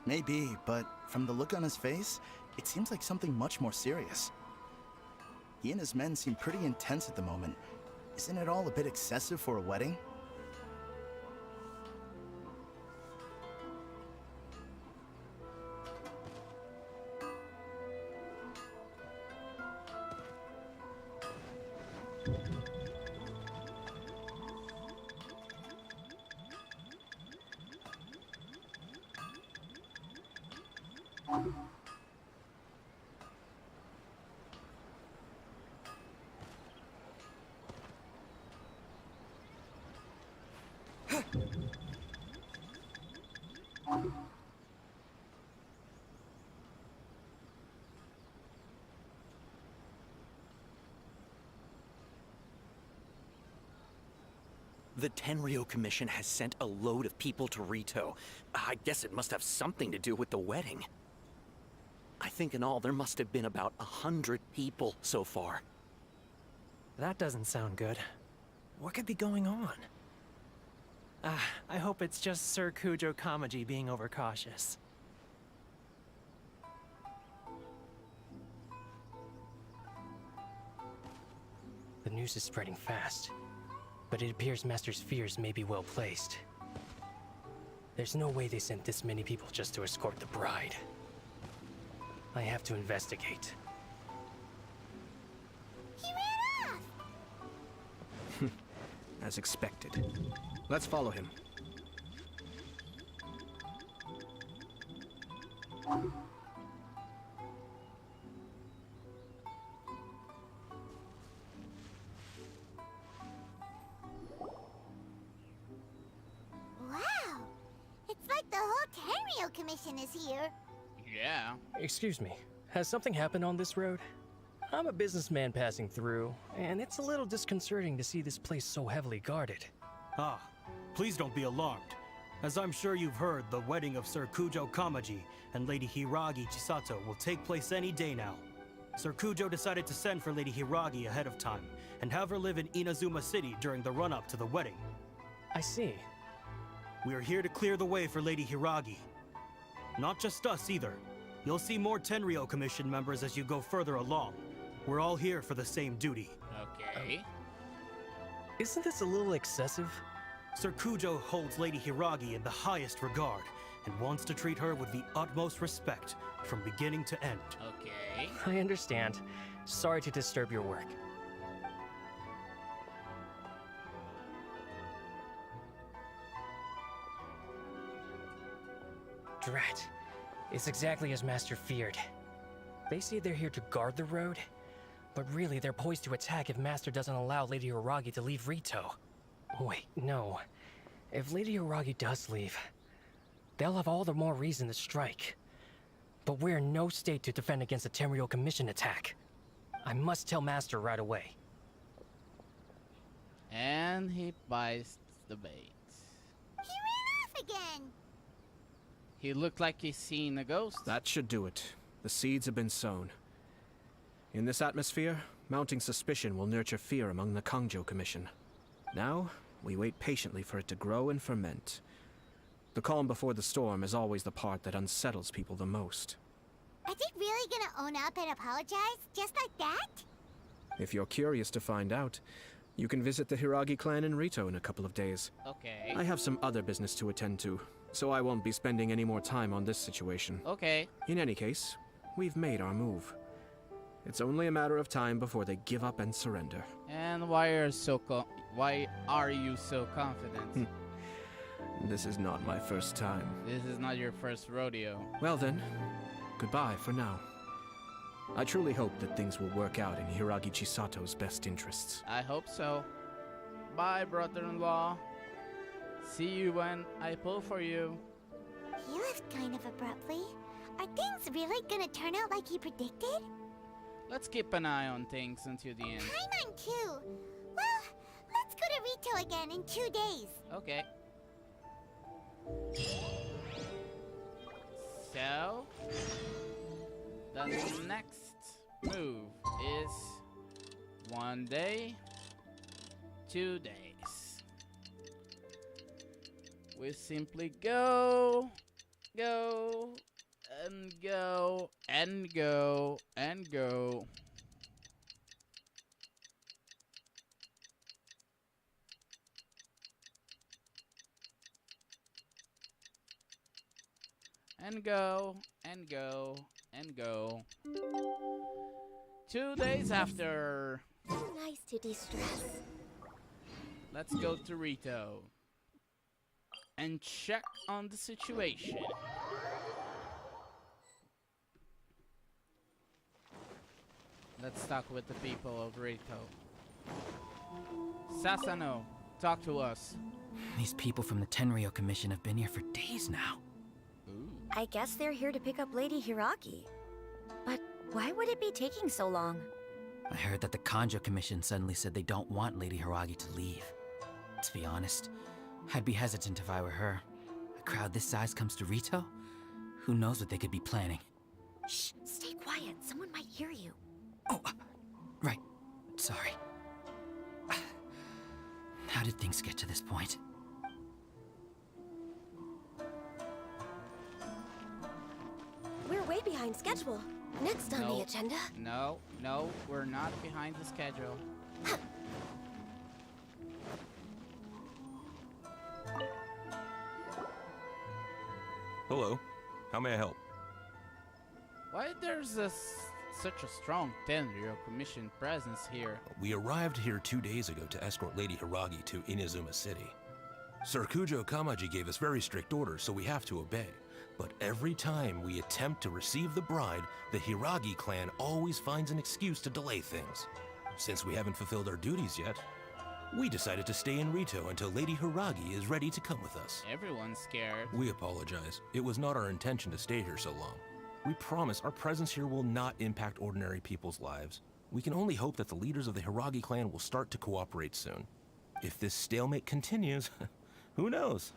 Maybe, but from the look on his face, it seems like something much more serious. He and his men seem pretty intense at the moment. Isn't it all a bit excessive for a wedding? The Tenryo Commission has sent a load of people to Rito. I guess it must have something to do with the wedding. I think in all there must have been about 100 people so far. That doesn't sound good. What could be going on? I hope it's just Sir Kujo Kamaji being overcautious. The news is spreading fast, but it appears Master's fears may be well placed. There's no way they sent this many people just to escort the bride. I have to investigate. He ran off! As expected. Let's follow him. Wow! It's like the whole Tenryo Commission is here. Yeah. Excuse me, has something happened on this road? I'm a businessman passing through, and it's a little disconcerting to see this place so heavily guarded. Ah, please don't be alarmed. As I'm sure you've heard, the wedding of Sir Kujo Kamaji and Lady Hiragi Chisato will take place any day now. Sir Kujo decided to send for Lady Hiragi ahead of time and have her live in Inazuma City during the run-up to the wedding. I see. We are here to clear the way for Lady Hiragi. Not just us either. You'll see more Tenryo Commission members as you go further along. We're all here for the same duty. Okay. Isn't this a little excessive? Sir Kujo holds Lady Hiragi in the highest regard and wants to treat her with the utmost respect from beginning to end. Okay. I understand. Sorry to disturb your work. Drat. It's exactly as Master feared. They say they're here to guard the road, but really they're poised to attack if Master doesn't allow Lady Hiragi to leave Rito. Wait, no. If Lady Hiragi does leave, they'll have all the more reason to strike. But we're in no state to defend against a Tenryou Commission attack. I must tell Master right away. And he bites the bait. He ran off again. He looked like he's seen a ghost. That should do it. The seeds have been sown. In this atmosphere, mounting suspicion will nurture fear among the Kangjo Commission. Now, we wait patiently for it to grow and ferment. The calm before the storm is always the part that unsettles people the most. Are they really gonna own up and apologize? Just like that? If you're curious to find out, you can visit the Hiragi clan in Rito in a couple of days. Okay. I have some other business to attend to, so I won't be spending any more time on this situation. Okay. In any case, we've made our move. It's only a matter of time before they give up and surrender. And why are you so confident? This is not my first time. This is not your first rodeo. Well then, goodbye for now. I truly hope that things will work out in Hiragi Chisato's best interests. I hope so. Bye, brother-in-law. See you when I pull for you. He left kind of abruptly. Are things really gonna turn out like he predicted? Let's keep an eye on things until the end. Paimon too. Well, let's go to Rito again in 2 days. Okay. So, the next move is 1 day, 2 days. We simply go, and go, and go, and go. And go, and go, and go. 2 days after. So nice to de-stress. Let's go to Rito and check on the situation. Let's talk with the people of Rito. Sasano, talk to us. These people from the Tenryou Commission have been here for days now. I guess they're here to pick up Lady Hiragi. But why would it be taking so long? I heard that the Kanjo Commission suddenly said they don't want Lady Hiragi to leave. To be honest, I'd be hesitant if I were her. A crowd this size comes to Rito? Who knows what they could be planning? Shh, stay quiet. Someone might hear you. Oh, right. Sorry. How did things get to this point? We're way behind schedule. Next on the agenda. No, we're not behind the schedule. Hello. How may I help? Why there's such a strong Tenryou Commission presence here? We arrived here 2 days ago to escort Lady Hiragi to Inazuma City. Sir Kujo Kamaji gave us very strict orders, so we have to obey. But every time we attempt to receive the bride, the Hiragi clan always finds an excuse to delay things. Since we haven't fulfilled our duties yet, we decided to stay in Rito until Lady Hiragi is ready to come with us. Everyone's scared. We apologize. It was not our intention to stay here so long. We promise our presence here will not impact ordinary people's lives. We can only hope that the leaders of the Hiragi clan will start to cooperate soon. If this stalemate continues, who knows?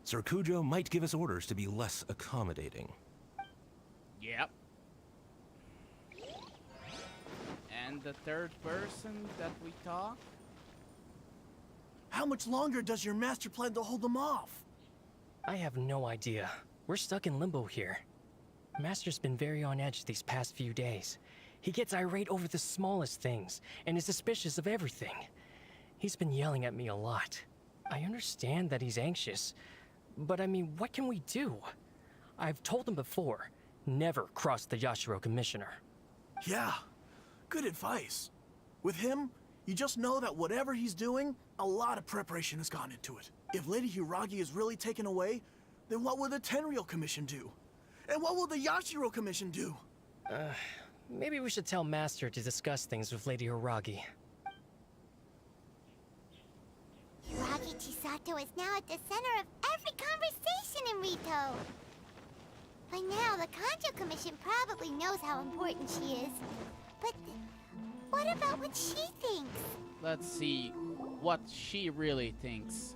Sir Kujo might give us orders to be less accommodating. Yep. And the third person that we talk? How much longer does your master plan to hold them off? I have no idea. We're stuck in limbo here. Master's been very on edge these past few days. He gets irate over the smallest things, and is suspicious of everything. He's been yelling at me a lot. I understand that he's anxious, but I mean, what can we do? I've told him before, never cross the Yashiro Commissioner. Yeah, good advice. With him, you just know that whatever he's doing, a lot of preparation has gone into it. If Lady Hiragi is really taken away, then what will the Tenryou Commission do? And what will the Yashiro Commission do? Maybe we should tell Master to discuss things with Lady Hiragi. Hiragi Chisato is now at the center of every conversation in Rito. By now, the Kanjo Commission probably knows how important she is. But what about what she thinks? Let's see what she really thinks.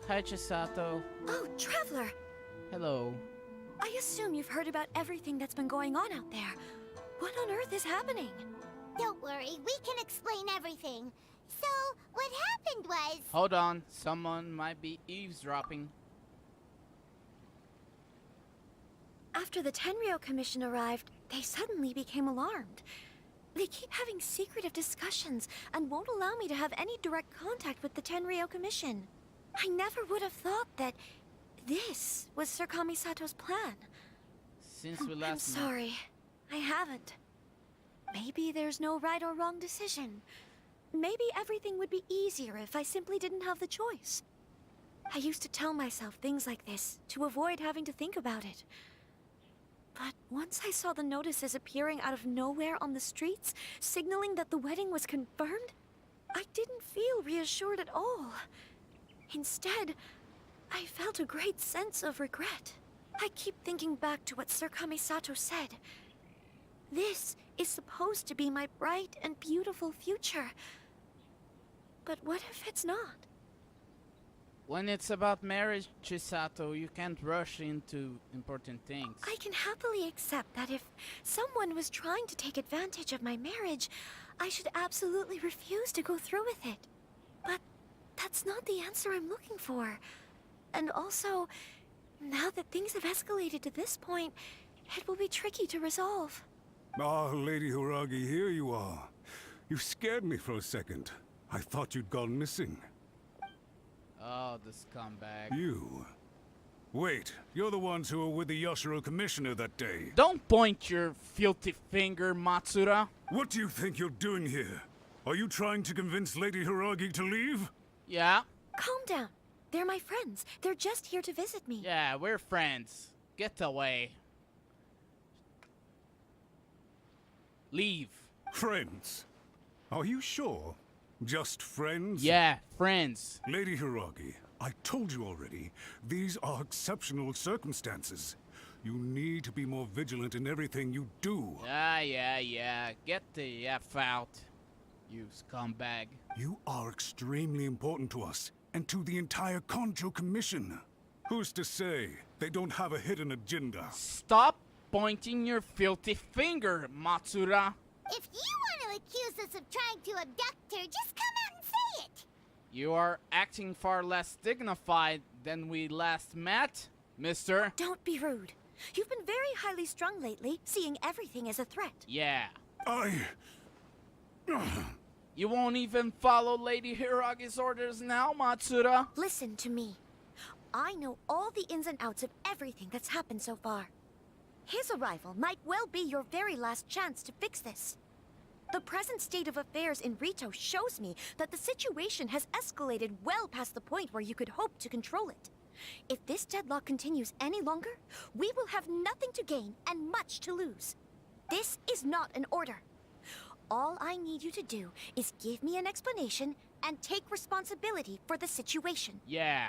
Hi, Chisato. Oh, Traveler! Hello. I assume you've heard about everything that's been going on out there. What on earth is happening? Don't worry, we can explain everything. So, what happened was... Hold on, someone might be eavesdropping. After the Tenryou Commission arrived, they suddenly became alarmed. They keep having secretive discussions and won't allow me to have any direct contact with the Tenryou Commission. I never would have thought that this was Sir Kamisato's plan. Since we last I'm sorry. I haven't. Maybe there's no right or wrong decision. Maybe everything would be easier if I simply didn't have the choice. I used to tell myself things like this to avoid having to think about it. But once I saw the notices appearing out of nowhere on the streets, signaling that the wedding was confirmed, I didn't feel reassured at all. Instead, I felt a great sense of regret. I keep thinking back to what Sir Kamisato said. This is supposed to be my bright and beautiful future. But what if it's not? When it's about marriage, Chisato, you can't rush into important things. I can happily accept that if someone was trying to take advantage of my marriage, I should absolutely refuse to go through with it. But that's not the answer I'm looking for. And also, now that things have escalated to this point, it will be tricky to resolve. Ah, Lady Hiragi, here you are. You scared me for a second. I thought you'd gone missing. Oh, the scumbag. You? Wait, you're the ones who were with the Yashiro Commissioner that day. Don't point your filthy finger, Matsura. What do you think you're doing here? Are you trying to convince Lady Hiragi to leave? Yeah. Calm down. They're my friends. They're just here to visit me. Yeah, we're friends. Get away. Leave. Friends? Are you sure? Just friends? Yeah, friends. Lady Hiragi, I told you already, these are exceptional circumstances. You need to be more vigilant in everything you do. Yeah. Get the F out, you scumbag. You are extremely important to us, and to the entire Kanjo Commission. Who's to say they don't have a hidden agenda? Stop pointing your filthy finger, Matsura. If you want to accuse us of trying to abduct her, just come out and say it. You are acting far less dignified than we last met, mister. Don't be rude. You've been very highly strung lately, seeing everything as a threat. Yeah. I... You won't even follow Lady Hiragi's orders now, Matsura? Listen to me. I know all the ins and outs of everything that's happened so far. His arrival might well be your very last chance to fix this. The present state of affairs in Rito shows me that the situation has escalated well past the point where you could hope to control it. If this deadlock continues any longer, we will have nothing to gain and much to lose. This is not an order. All I need you to do is give me an explanation and take responsibility for the situation. Yeah.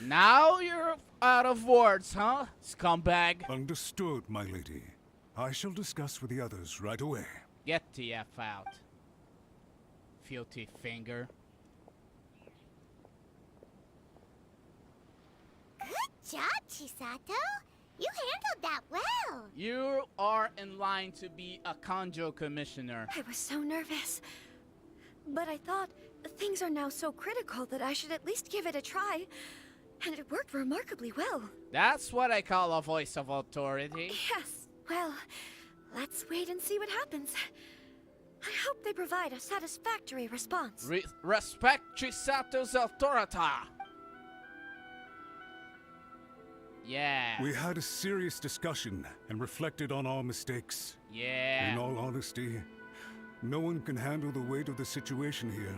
Now you're out of words, huh, scumbag? Understood, my lady. I shall discuss with the others right away. Get the F out, filthy finger. Good job, Chisato. You handled that well. You are in line to be a Kanjo commissioner. I was so nervous. But I thought things are now so critical that I should at least give it a try. And it worked remarkably well. That's what I call a voice of authority. Yes. Well, let's wait and see what happens. I hope they provide a satisfactory response. Respect Chisato's authority. Yeah. We had a serious discussion and reflected on our mistakes. Yeah. In all honesty, no one can handle the weight of the situation here.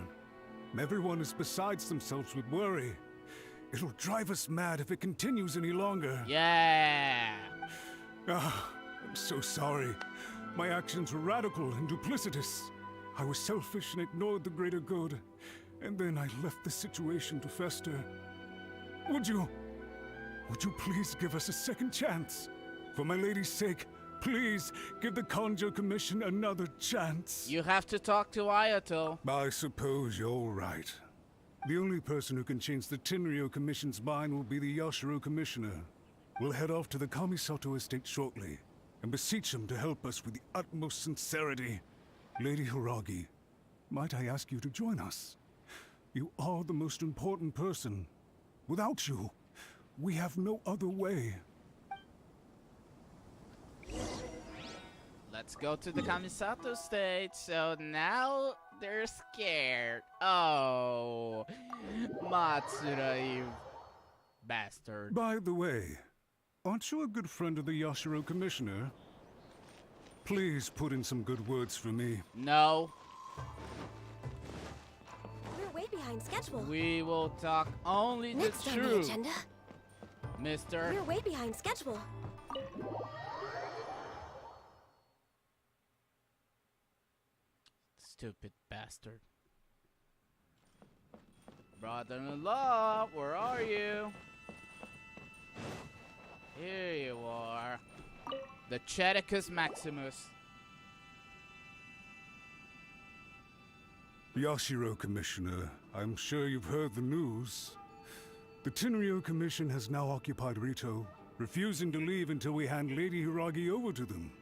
Everyone is besides themselves with worry. It'll drive us mad if it continues any longer. Yeah. I'm so sorry. My actions were radical and duplicitous. I was selfish and ignored the greater good. And then I left the situation to fester. Would you please give us a second chance? For my lady's sake, please give the Conjo Commission another chance. You have to talk to Ayato. I suppose you're right. The only person who can change the Tenryo Commission's mind will be the Yashiro Commissioner. We'll head off to the Kamisato estate shortly and beseech him to help us with the utmost sincerity. Lady Hiragi, might I ask you to join us? You are the most important person. Without you, we have no other way. Let's go to the Kamisato state. So now they're scared. Oh, Matsura, you bastard. By the way, aren't you a good friend of the Yashiro Commissioner? Please put in some good words for me. No. We're way behind schedule. We will talk only Next the on the truth. agenda. Mister. We're way behind schedule. Stupid bastard. Brother-in-law, where are you? Here you are. The Cheticus Maximus. Yashiro Commissioner, I'm sure you've heard the news. The Tenryo Commission has now occupied Rito, refusing to leave until we hand Lady Hiragi over to them.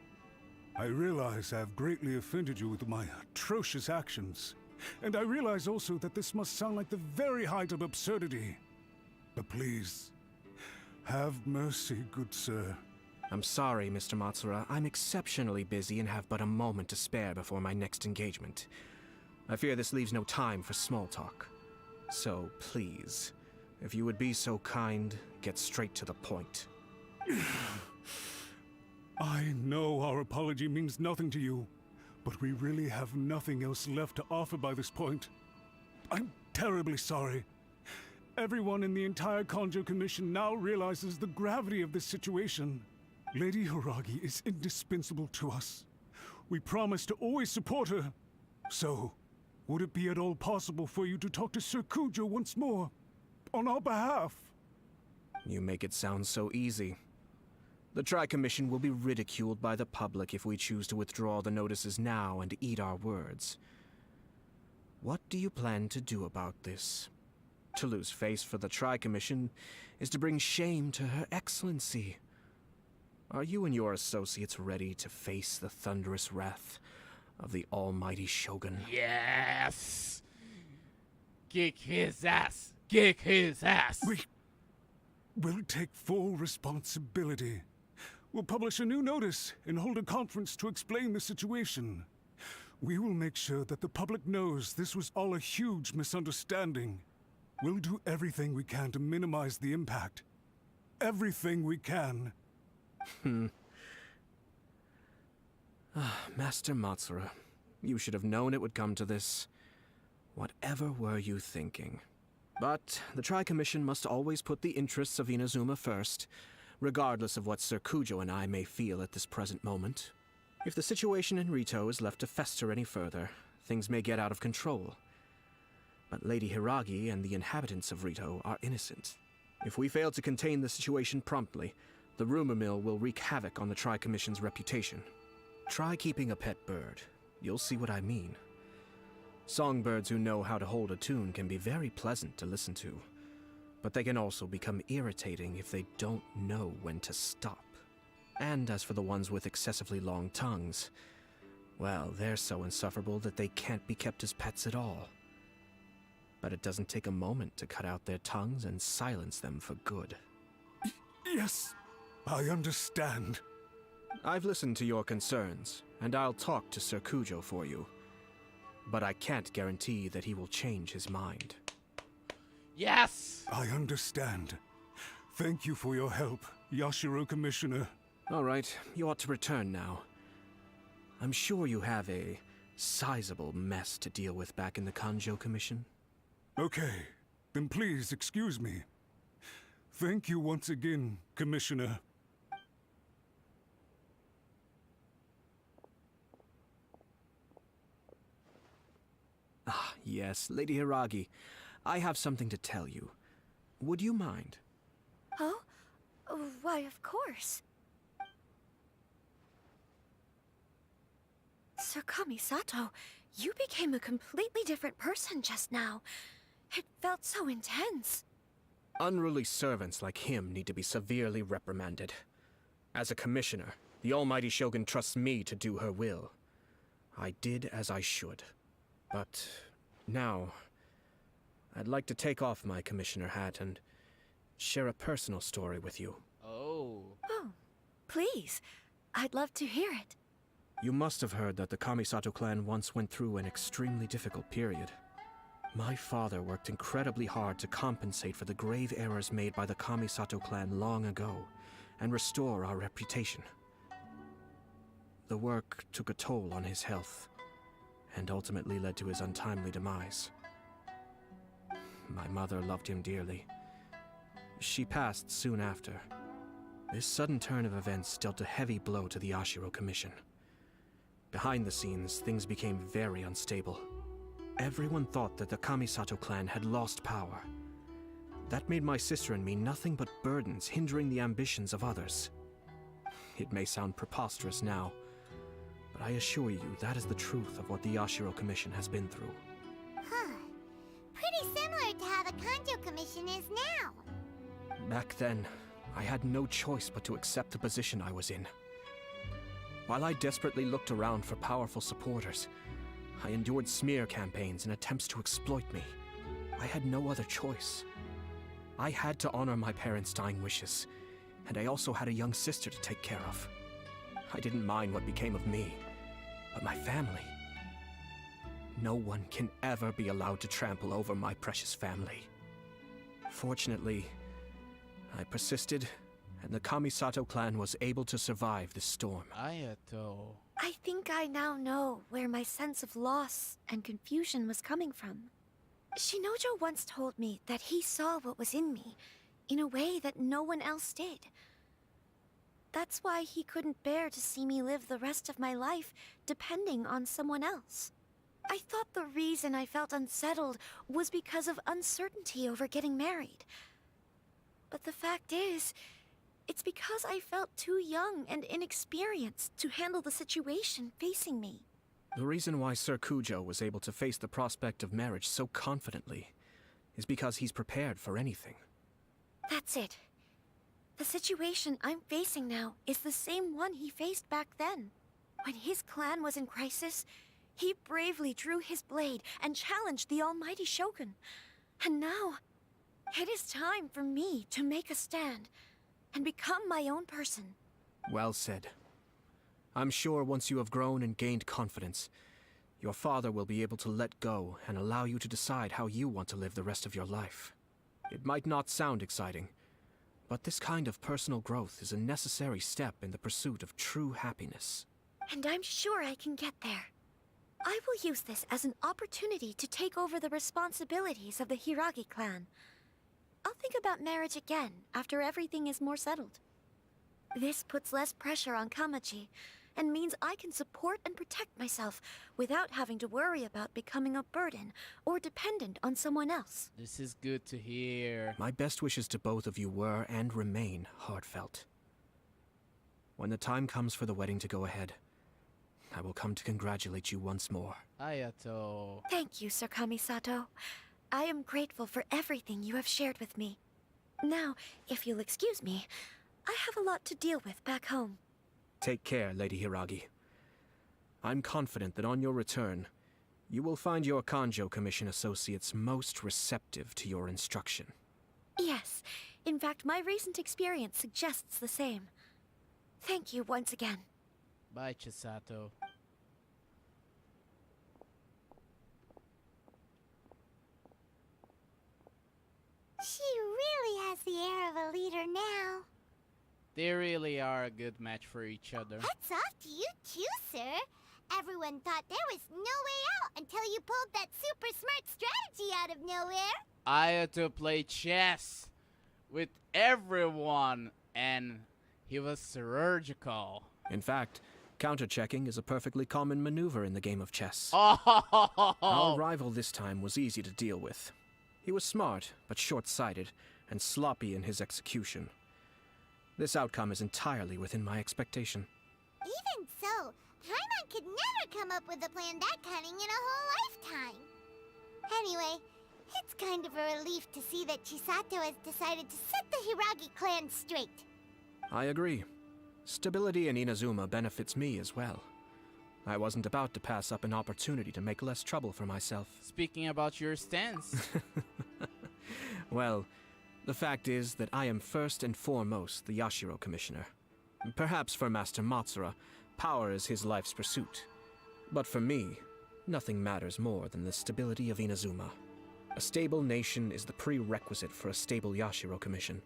I realize I have greatly offended you with my atrocious actions, and I realize also that this must sound like the very height of absurdity. But please, have mercy, good sir. I'm sorry, Mr. Matsura. I'm exceptionally busy and have but a moment to spare before my next engagement. I fear this leaves no time for small talk. So, please, if you would be so kind, get straight to the point. I know our apology means nothing to you, but we really have nothing else left to offer by this point. I'm terribly sorry. Everyone in the entire Conjo Commission now realizes the gravity of this situation. Lady Hiragi is indispensable to us. We promise to always support her. So, would it be at all possible for you to talk to Sir Kujo once more, on our behalf? You make it sound so easy. The Tri-Commission will be ridiculed by the public if we choose to withdraw the notices now and eat our words. What do you plan to do about this? To lose face for the Tri-Commission is to bring shame to Her Excellency. Are you and your associates ready to face the thunderous wrath of the almighty Shogun? Yes! Kick his ass! Kick his ass! We'll take full responsibility. We'll publish a new notice and hold a conference to explain the situation. We will make sure that the public knows this was all a huge misunderstanding. We'll do everything we can to minimize the impact. Everything we can. Master Matsura, you should have known it would come to this. Whatever were you thinking? But the Tri-Commission must always put the interests of Inazuma first, regardless of what Sir Kujo and I may feel at this present moment. If the situation in Rito is left to fester any further, things may get out of control. But Lady Hiragi and the inhabitants of Rito are innocent. If we fail to contain the situation promptly, the rumor mill will wreak havoc on the Tri-Commission's reputation. Try keeping a pet bird. You'll see what I mean. Songbirds who know how to hold a tune can be very pleasant to listen to, but they can also become irritating if they don't know when to stop. And as for the ones with excessively long tongues, well, they're so insufferable that they can't be kept as pets at all. But it doesn't take a moment to cut out their tongues and silence them for good. Yes, I understand. I've listened to your concerns, and I'll talk to Sir Kujo for you. but I can't guarantee that he will change his mind. Yes! I understand. Thank you for your help, Yashiro Commissioner. All right, you ought to return now. I'm sure you have a sizable mess to deal with back in the Kanjo Commission. Okay, then please excuse me. Thank you once again, Commissioner. Ah, yes, Lady Hiragi. I have something to tell you. Would you mind? Oh? Why, of course. Sir Kamisato, you became a completely different person just now. It felt so intense. Unruly servants like him need to be severely reprimanded. As a commissioner, the Almighty Shogun trusts me to do her will. I did as I should. But now, I'd like to take off my commissioner hat and share a personal story with you. Oh. Oh, please. I'd love to hear it. You must have heard that the Kamisato clan once went through an extremely difficult period. My father worked incredibly hard to compensate for the grave errors made by the Kamisato clan long ago and restore our reputation. The work took a toll on his health and ultimately led to his untimely demise. My mother loved him dearly. She passed soon after. This sudden turn of events dealt a heavy blow to the Yashiro Commission. Behind the scenes, things became very unstable. Everyone thought that the Kamisato clan had lost power. That made my sister and me nothing but burdens, hindering the ambitions of others. It may sound preposterous now, but I assure you that is the truth of what the Yashiro Commission has been through. Huh. Pretty similar to how the Kanjo Commission is now. Back then, I had no choice but to accept the position I was in. While I desperately looked around for powerful supporters, I endured smear campaigns and attempts to exploit me. I had no other choice. I had to honor my parents' dying wishes, and I also had a young sister to take care of. I didn't mind what became of me, but my family. No one can ever be allowed to trample over my precious family. Fortunately, I persisted, and the Kamisato clan was able to survive this storm. Ayato. I think I now know where my sense of loss and confusion was coming from. Shinojo once told me that he saw what was in me, in a way that no one else did. That's why he couldn't bear to see me live the rest of my life depending on someone else. I thought the reason I felt unsettled was because of uncertainty over getting married. But the fact is, it's because I felt too young and inexperienced to handle the situation facing me. The reason why Sir Kujo was able to face the prospect of marriage so confidently is because he's prepared for anything. That's it. The situation I'm facing now is the same one he faced back then. When his clan was in crisis, he bravely drew his blade and challenged the Almighty Shogun. And now, it is time for me to make a stand and become my own person. Well said. I'm sure once you have grown and gained confidence, your father will be able to let go and allow you to decide how you want to live the rest of your life. It might not sound exciting, but this kind of personal growth is a necessary step in the pursuit of true happiness. And I'm sure I can get there. I will use this as an opportunity to take over the responsibilities of the Hiragi clan. I'll think about marriage again after everything is more settled. This puts less pressure on Kamaji, and means I can support and protect myself without having to worry about becoming a burden or dependent on someone else. This is good to hear. My best wishes to both of you were and remain heartfelt. When the time comes for the wedding to go ahead, I will come to congratulate you once more. Ayato. Thank you, Sir Kamisato. I am grateful for everything you have shared with me. Now, if you'll excuse me, I have a lot to deal with back home. Take care, Lady Hiragi. I'm confident that on your return, you will find your Kanjo Commission associates most receptive to your instruction. Yes, in fact, my recent experience suggests the same. Thank you once again. Bye, Chisato. They really are a good match for each other. Hats off to you too, sir. Everyone thought there was no way out until you pulled that super smart strategy out of nowhere. I had to play chess with everyone, and he was surgical. In fact, counter-checking is a perfectly common maneuver in the game of chess. Oh! Our rival this time was easy to deal with. He was smart, but short-sighted, and sloppy in his execution. This outcome is entirely within my expectation. Even so, Paimon could never come up with a plan that cunning in a whole lifetime. Anyway, it's kind of a relief to see that Chisato has decided to set the Hiragi clan straight. I agree. Stability in Inazuma benefits me as well. I wasn't about to pass up an opportunity to make less trouble for myself. Speaking about your stance. Well, the fact is that I am first and foremost the Yashiro Commissioner. Perhaps for Master Matsura, power is his life's pursuit. But for me, nothing matters more than the stability of Inazuma. A stable nation is the prerequisite for a stable Yashiro Commission.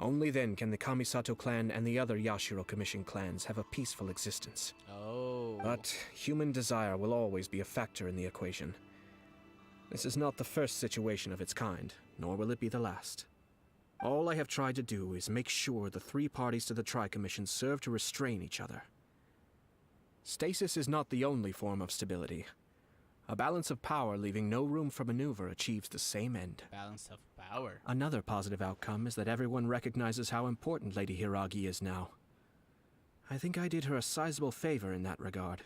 Only then can the Kamisato clan and the other Yashiro Commission clans have a peaceful existence. Oh. But human desire will always be a factor in the equation. This is not the first situation of its kind, nor will it be the last. All I have tried to do is make sure the three parties to the Tri-Commission serve to restrain each other. Stasis is not the only form of stability. A balance of power leaving no room for maneuver achieves the same end. Balance of power. Another positive outcome is that everyone recognizes how important Lady Hiragi is now. I think I did her a sizable favor in that regard.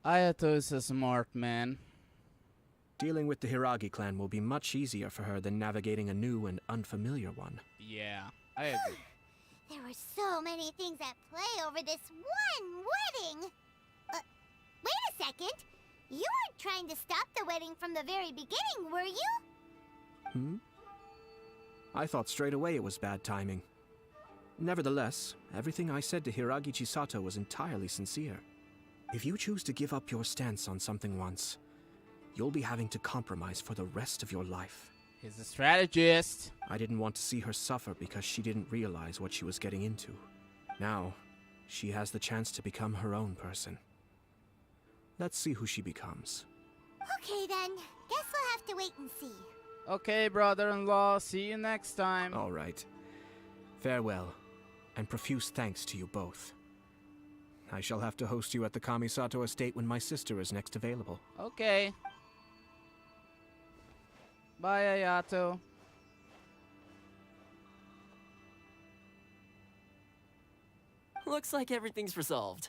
Ayato is a smart man. Dealing with the Hiragi clan will be much easier for her than navigating a new and unfamiliar one. Yeah, I agree. There were so many things at play over this one wedding. Wait a second. You weren't trying to stop the wedding from the very beginning, were you? I thought straight away it was bad timing. Nevertheless, everything I said to Hiragi Chisato was entirely sincere. If you choose to give up your stance on something once, you'll be having to compromise for the rest of your life. He's a strategist. I didn't want to see her suffer because she didn't realize what she was getting into. Now, she has the chance to become her own person. Let's see who she becomes. Okay then. Guess we'll have to wait and see. Okay, brother-in-law. See you next time. All right. Farewell, and profuse thanks to you both. I shall have to host you at the Kamisato estate when my sister is next available. Okay. Bye, Ayato. Looks like everything's resolved.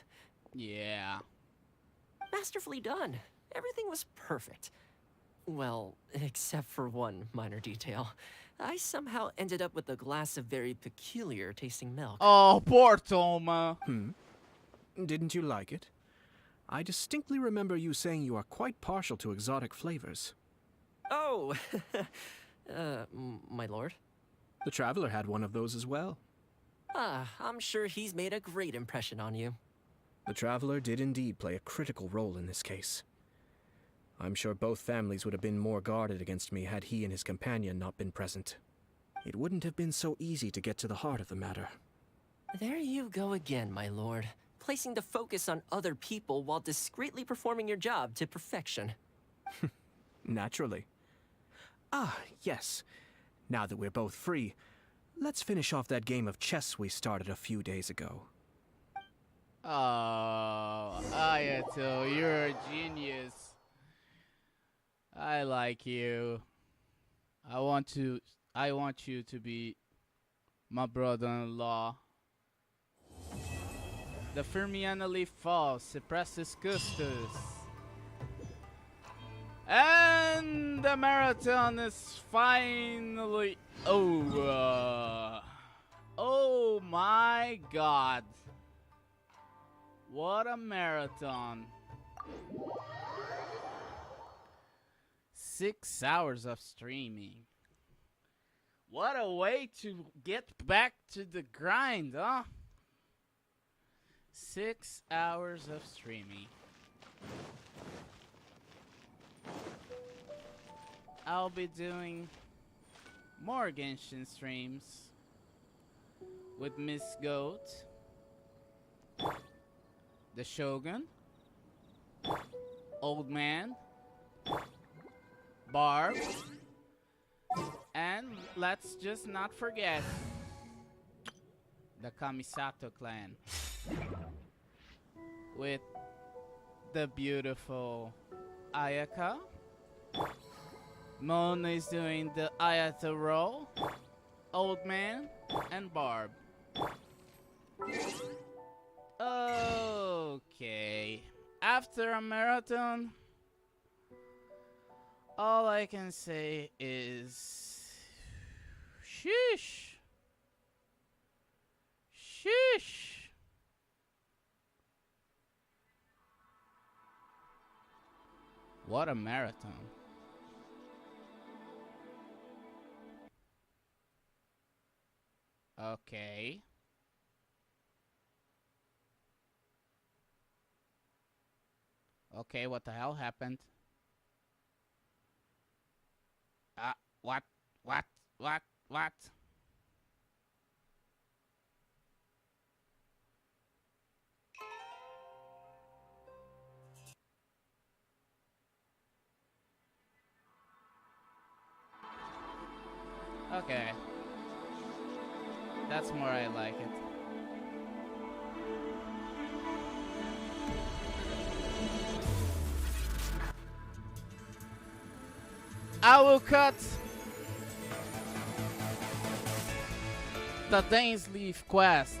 Yeah. Masterfully done. Everything was perfect. Well, except for one minor detail. I somehow ended up with a glass of very peculiar tasting milk. Oh, poor Toma. Didn't you like it? I distinctly remember you saying you are quite partial to exotic flavors. Oh, my lord? The Traveler had one of those as well. I'm sure he's made a great impression on you. The Traveler did indeed play a critical role in this case. I'm sure both families would have been more guarded against me had he and his companion not been present. It wouldn't have been so easy to get to the heart of the matter. There you go again, my lord. Placing the focus on other people while discreetly performing your job to perfection. Naturally. Yes. Now that we're both free, let's finish off that game of chess we started a few days ago. Oh, Ayato, you're a genius. I like you. I want you to be my brother-in-law. The Firmiana leaf falls, suppresses Custos. And the marathon is finally over. Oh my god. What a marathon. 6 hours of streaming. What a way to get back to the grind, huh? 6 hours of streaming. I'll be doing more Genshin streams with Miss Goat, the Shogun, Old Man, Barb, and let's just not forget the Kamisato clan with the beautiful Ayaka. Mona is doing the Ayato role, Old Man, and Barb. Okay. After a marathon, all I can say is sheesh. Sheesh. What a marathon. Okay. Okay, what the hell happened? What? Okay. That's more I like it. I will cut the Dain's Leaf quest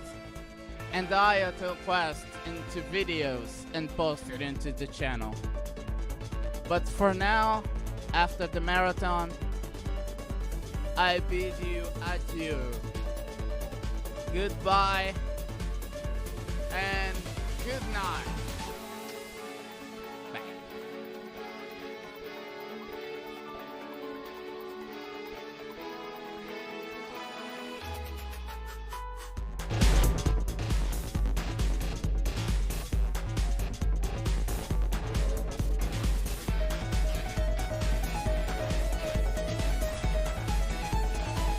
and the Ayato quest into videos and post it into the channel. But for now, after the marathon, I bid you adieu. Goodbye and good night.